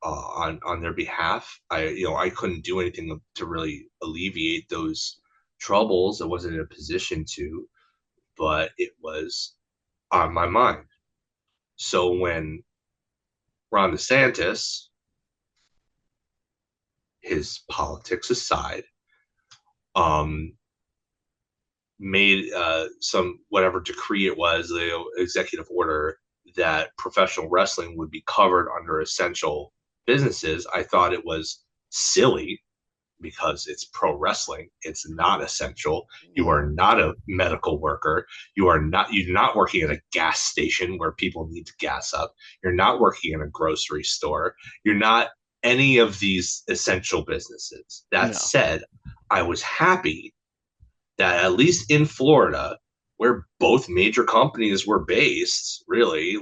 on their behalf. I couldn't do anything to really alleviate those troubles. I wasn't in a position to, but it was on my mind. So when Ron DeSantis, his politics aside, made some whatever decree it was, the executive order that professional wrestling would be covered under essential businesses, I thought it was silly because it's pro wrestling. It's not essential. You are not a medical worker. You're not working at a gas station where people need to gas up. You're not working in a grocery store. You're not any of these essential businesses. That said, I was happy that at least in Florida, where both major companies were based, really,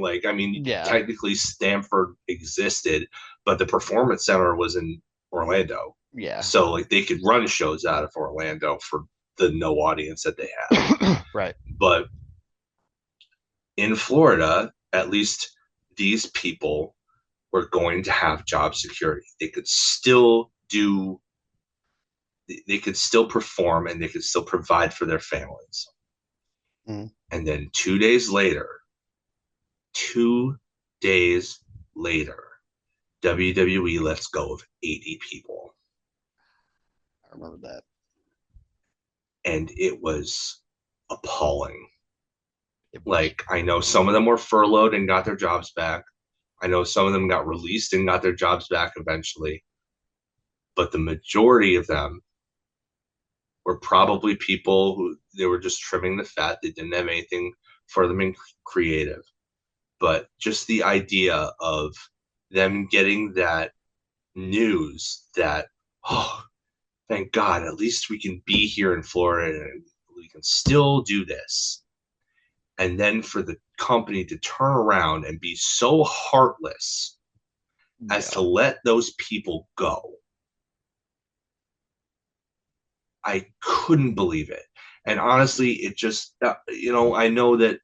technically Stanford existed, but the Performance Center was in Orlando. Yeah. So they could run shows out of Orlando for the no audience that they had. Right. But in Florida, at least these people were going to have job security. They could still perform and they could still provide for their families. And then 2 days later, WWE lets go of 80 people. I remember that. And it was appalling. I know some of them were furloughed and got their jobs back. I know some of them got released and got their jobs back eventually. But the majority of them were probably people who they were just trimming the fat. They didn't have anything for them in creative. But just the idea of them getting that news that, oh, thank God, at least we can be here in Florida and we can still do this. and then for the company to turn around and be so heartless as to let those people go. I couldn't believe it. And honestly, it just, I know that,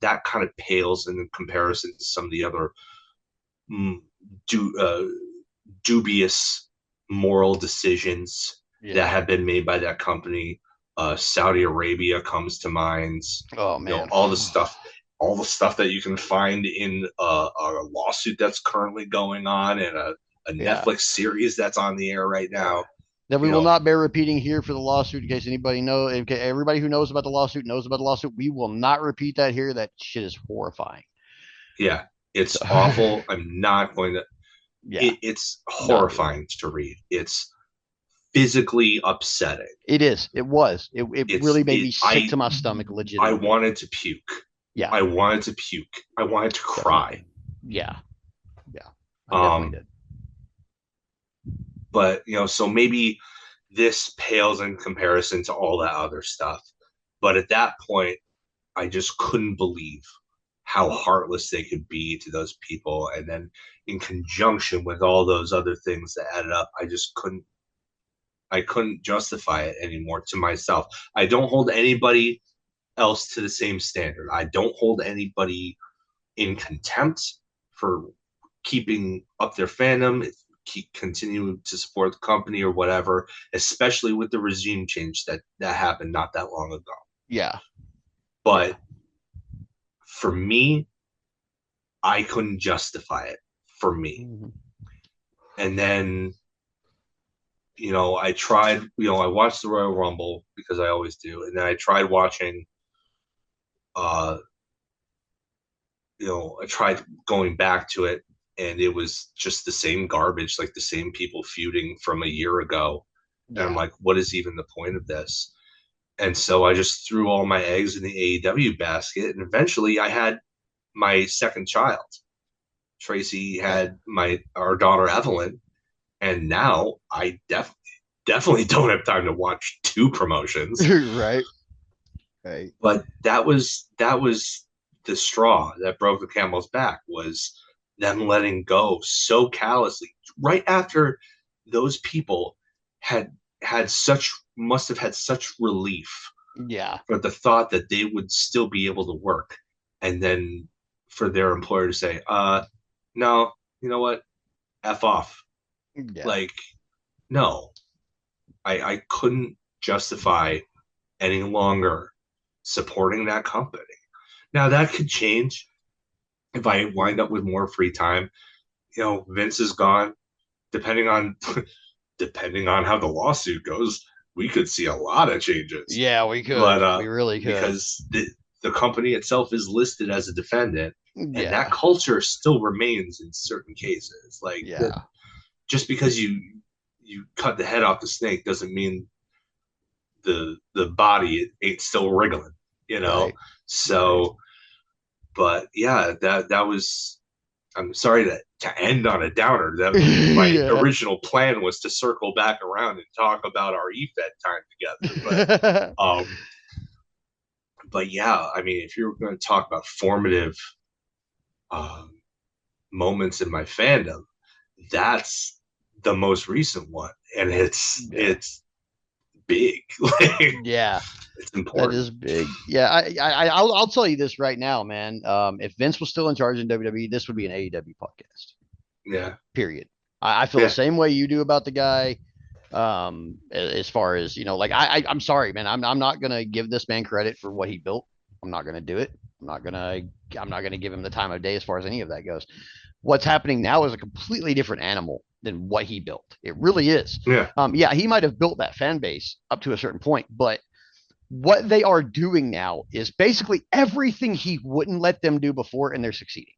that kind of pales in comparison to some of the other mm, dubious moral decisions that have been made by that company. Saudi Arabia comes to mind. Oh man, all the stuff that you can find in a lawsuit that's currently going on, and a Netflix series that's on the air right now. That we will not bear repeating here for the lawsuit, in case anybody knows. Everybody who knows about the lawsuit knows about the lawsuit. We will not repeat that here. That shit is horrifying. Yeah, it's awful. I'm not going to. Yeah, it's horrifying to read. It's physically upsetting. It is. It was. It really made me sick to my stomach. Legitimately, I wanted to puke. Yeah, I wanted to puke. I wanted to cry. Yeah, I definitely did. But so maybe this pales in comparison to all that other stuff. But at that point, I just couldn't believe how heartless they could be to those people. And then in conjunction with all those other things that added up, I couldn't justify it anymore to myself. I don't hold anybody else to the same standard. I don't hold anybody in contempt for keeping up their fandom, continue to support the company or whatever, especially with the regime change that happened not that long ago. Yeah. But for me, I couldn't justify it for me. Mm-hmm. And then, I tried, I watched the Royal Rumble because I always do. And then I tried watching, I tried going back to it, and it was just the same garbage, like the same people feuding from a year ago. And I'm like, what is even the point of this? And so I just threw all my eggs in the AEW basket. And eventually I had my second child. Tracy had our daughter Evelyn. And now I definitely don't have time to watch two promotions. Right. But that was the straw that broke the camel's back, was them letting go so callously right after those people must have had such relief for the thought that they would still be able to work, and then for their employer to say, no, you know what, F off. Like, no, I couldn't justify any longer supporting that company. Now that could change if I wind up with more free time. Vince is gone. Depending on how the lawsuit goes, we could see a lot of changes. Yeah, we could. But we really could, because the company itself is listed as a defendant, and that culture still remains in certain cases. Like, just because you cut the head off the snake doesn't mean the body ain't still wriggling. So. But yeah, that was. I'm sorry to end on a downer. That my original plan was to circle back around and talk about our EFED time together. But yeah, I mean, if you're going to talk about formative moments in my fandom, that's the most recent one, and it's big. It's important. That is big. Yeah, I'll tell you this right now, man. If Vince was still in charge in WWE, this would be an AEW podcast. Yeah. Period. I feel the same way you do about the guy. As far as I'm sorry, man. I'm not gonna give this man credit for what he built. I'm not gonna do it. I'm not gonna give him the time of day as far as any of that goes. What's happening now is a completely different animal than what he built. It really is. Yeah. He might have built that fan base up to a certain point, but what they are doing now is basically everything he wouldn't let them do before, and they're succeeding.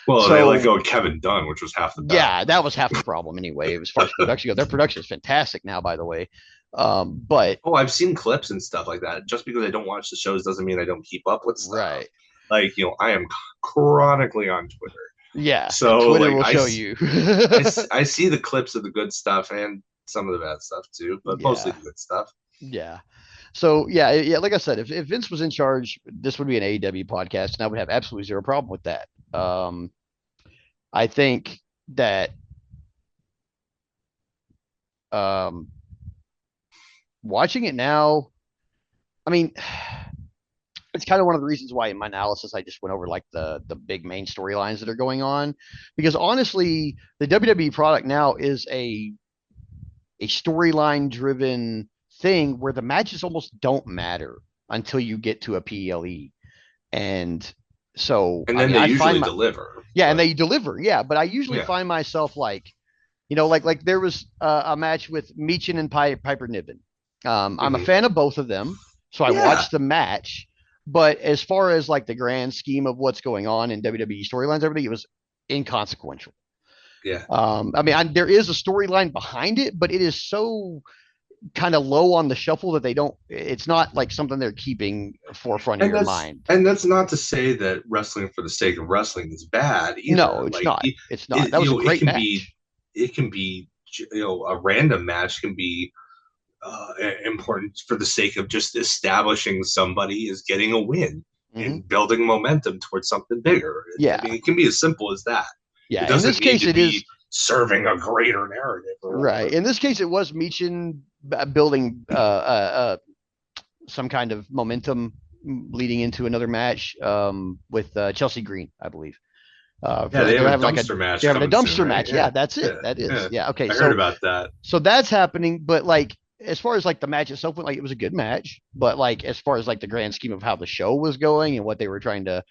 Well, they let go of Kevin Dunn, which was half the battle. Yeah, that was half the problem anyway. As far as production goes, their production is fantastic now, by the way. But I've seen clips and stuff like that. Just because I don't watch the shows doesn't mean I don't keep up with stuff. Right. Like, I am chronically on Twitter. Yeah. So Twitter will show you. I see the clips of the good stuff and some of the bad stuff too, but mostly the good stuff. Yeah. So yeah, like I said, if Vince was in charge, this would be an AEW podcast, and I would have absolutely zero problem with that. I think that um, watching it now, I mean, it's kind of one of the reasons why in my analysis I just went over like the big main storylines that are going on, because honestly, the WWE product now is a storyline driven thing where the matches almost don't matter until you get to a PLE. And so, And I then mean, they I find usually my, deliver. yeah, and But they deliver. Yeah. But I usually yeah. find myself like, like there was a match with Meechin and Piper Niven. I'm a Hmm. fan of both of them. So I Yeah. watched the match. But as far as like the grand scheme of what's going on in WWE storylines, everything, it was inconsequential. Yeah. I mean, there is a storyline behind it, but it is so kind of low on the shuffle that they don't. It's not like something they're keeping forefront of And your that's mind. and that's not to say that wrestling for the sake of wrestling is bad No, either. it's Like not. It's not. That was a it great can be match. a random match can be important for the sake of just establishing somebody as getting a win Hmm. and building momentum towards something bigger. I Yeah, mean, it can be as simple as that. It yeah. In doesn't this need case, to it is be serving a greater narrative or right. whatever. In this case, it was Meechin building some kind of momentum leading into another match with Chelsea Green, I believe. Yeah, they They're have a having like dumpster match they're having a coming soon, dumpster right? match. Yeah, Yeah, that's it. yeah, That is. yeah. Yeah. Okay. I heard So about that. that's happening, but like as far as like the match itself went, like it was a good match, but like as far as like the grand scheme of how the show was going and what they were trying to,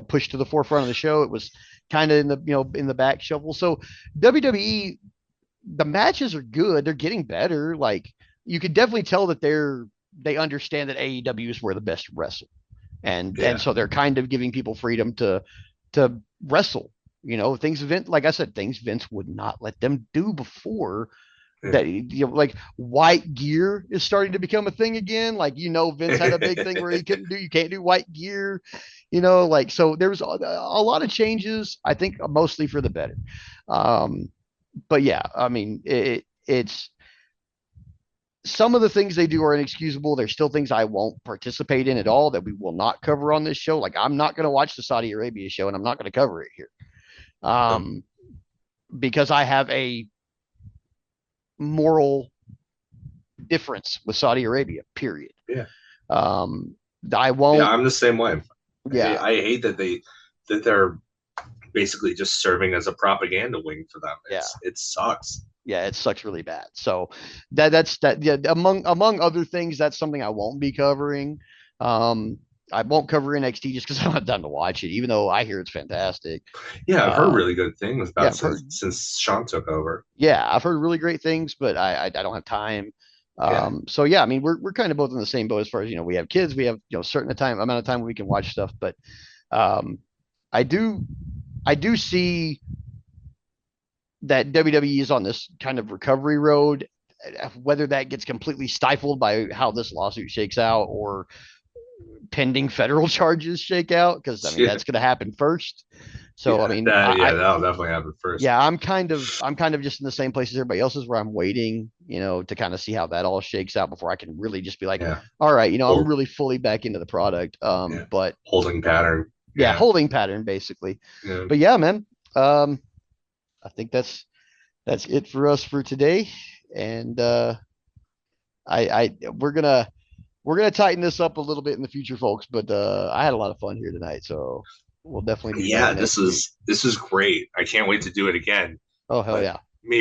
push to the forefront of the show, it was kind of in the in the back shuffle. So WWE, the matches are good, they're getting better. Like you could definitely tell that they understand that AEW is where the best wrestle, and Yeah, so they're kind of giving people freedom to wrestle. Things Vince, like I said, things Vince would not let them do before, yeah. that like white gear is starting to become a thing again. Like Vince had a big thing where you can't do white gear. Like so there was a lot of changes. I think mostly for the better. Um, but yeah, I mean it's some of the things they do are inexcusable. There's still things I won't participate in at all that we will not cover on this show. Like I'm not going to watch the Saudi Arabia show, and I'm not going to cover it here, um, because I have a moral difference with Saudi Arabia. Period. Yeah, Um, I yeah. won't. I'm the same way. Yeah, I hate that they're basically just serving as a propaganda wing for them. yeah, It sucks. yeah. It sucks really bad. So that's that. Yeah, among other things, that's something I won't be covering. Um, I won't cover NXT just because I don't have time to watch it, even though I hear it's fantastic. Yeah, I've heard Uh, really good things yeah, about I've heard. since Sean took over. Yeah, I've heard really great things, but I don't have time. Yeah, So yeah, I mean we're kind of both in the same boat as far as we have kids, we have certain amount of time we can watch stuff, but um, I do I do see that WWE is on this kind of recovery road. Whether that gets completely stifled by how this lawsuit shakes out or pending federal charges shake out, because I mean yeah, that's going to happen first. So I yeah. mean, Yeah, that'll definitely happen first. yeah, I'm kind of just in the same place as everybody else is, where I'm waiting, to kind of see how that all shakes out before I can really just be like, Yeah, all right, I'm hold, really fully back into the product. yeah, But holding pattern. yeah, Yeah, holding pattern basically. yeah, But yeah, man, um, I think that's it for us for today, and I we're gonna tighten this up a little bit in the future, folks. But I had a lot of fun here tonight, so we'll definitely do better yeah. next week. This is great. I can't wait to do it again. Oh hell But yeah!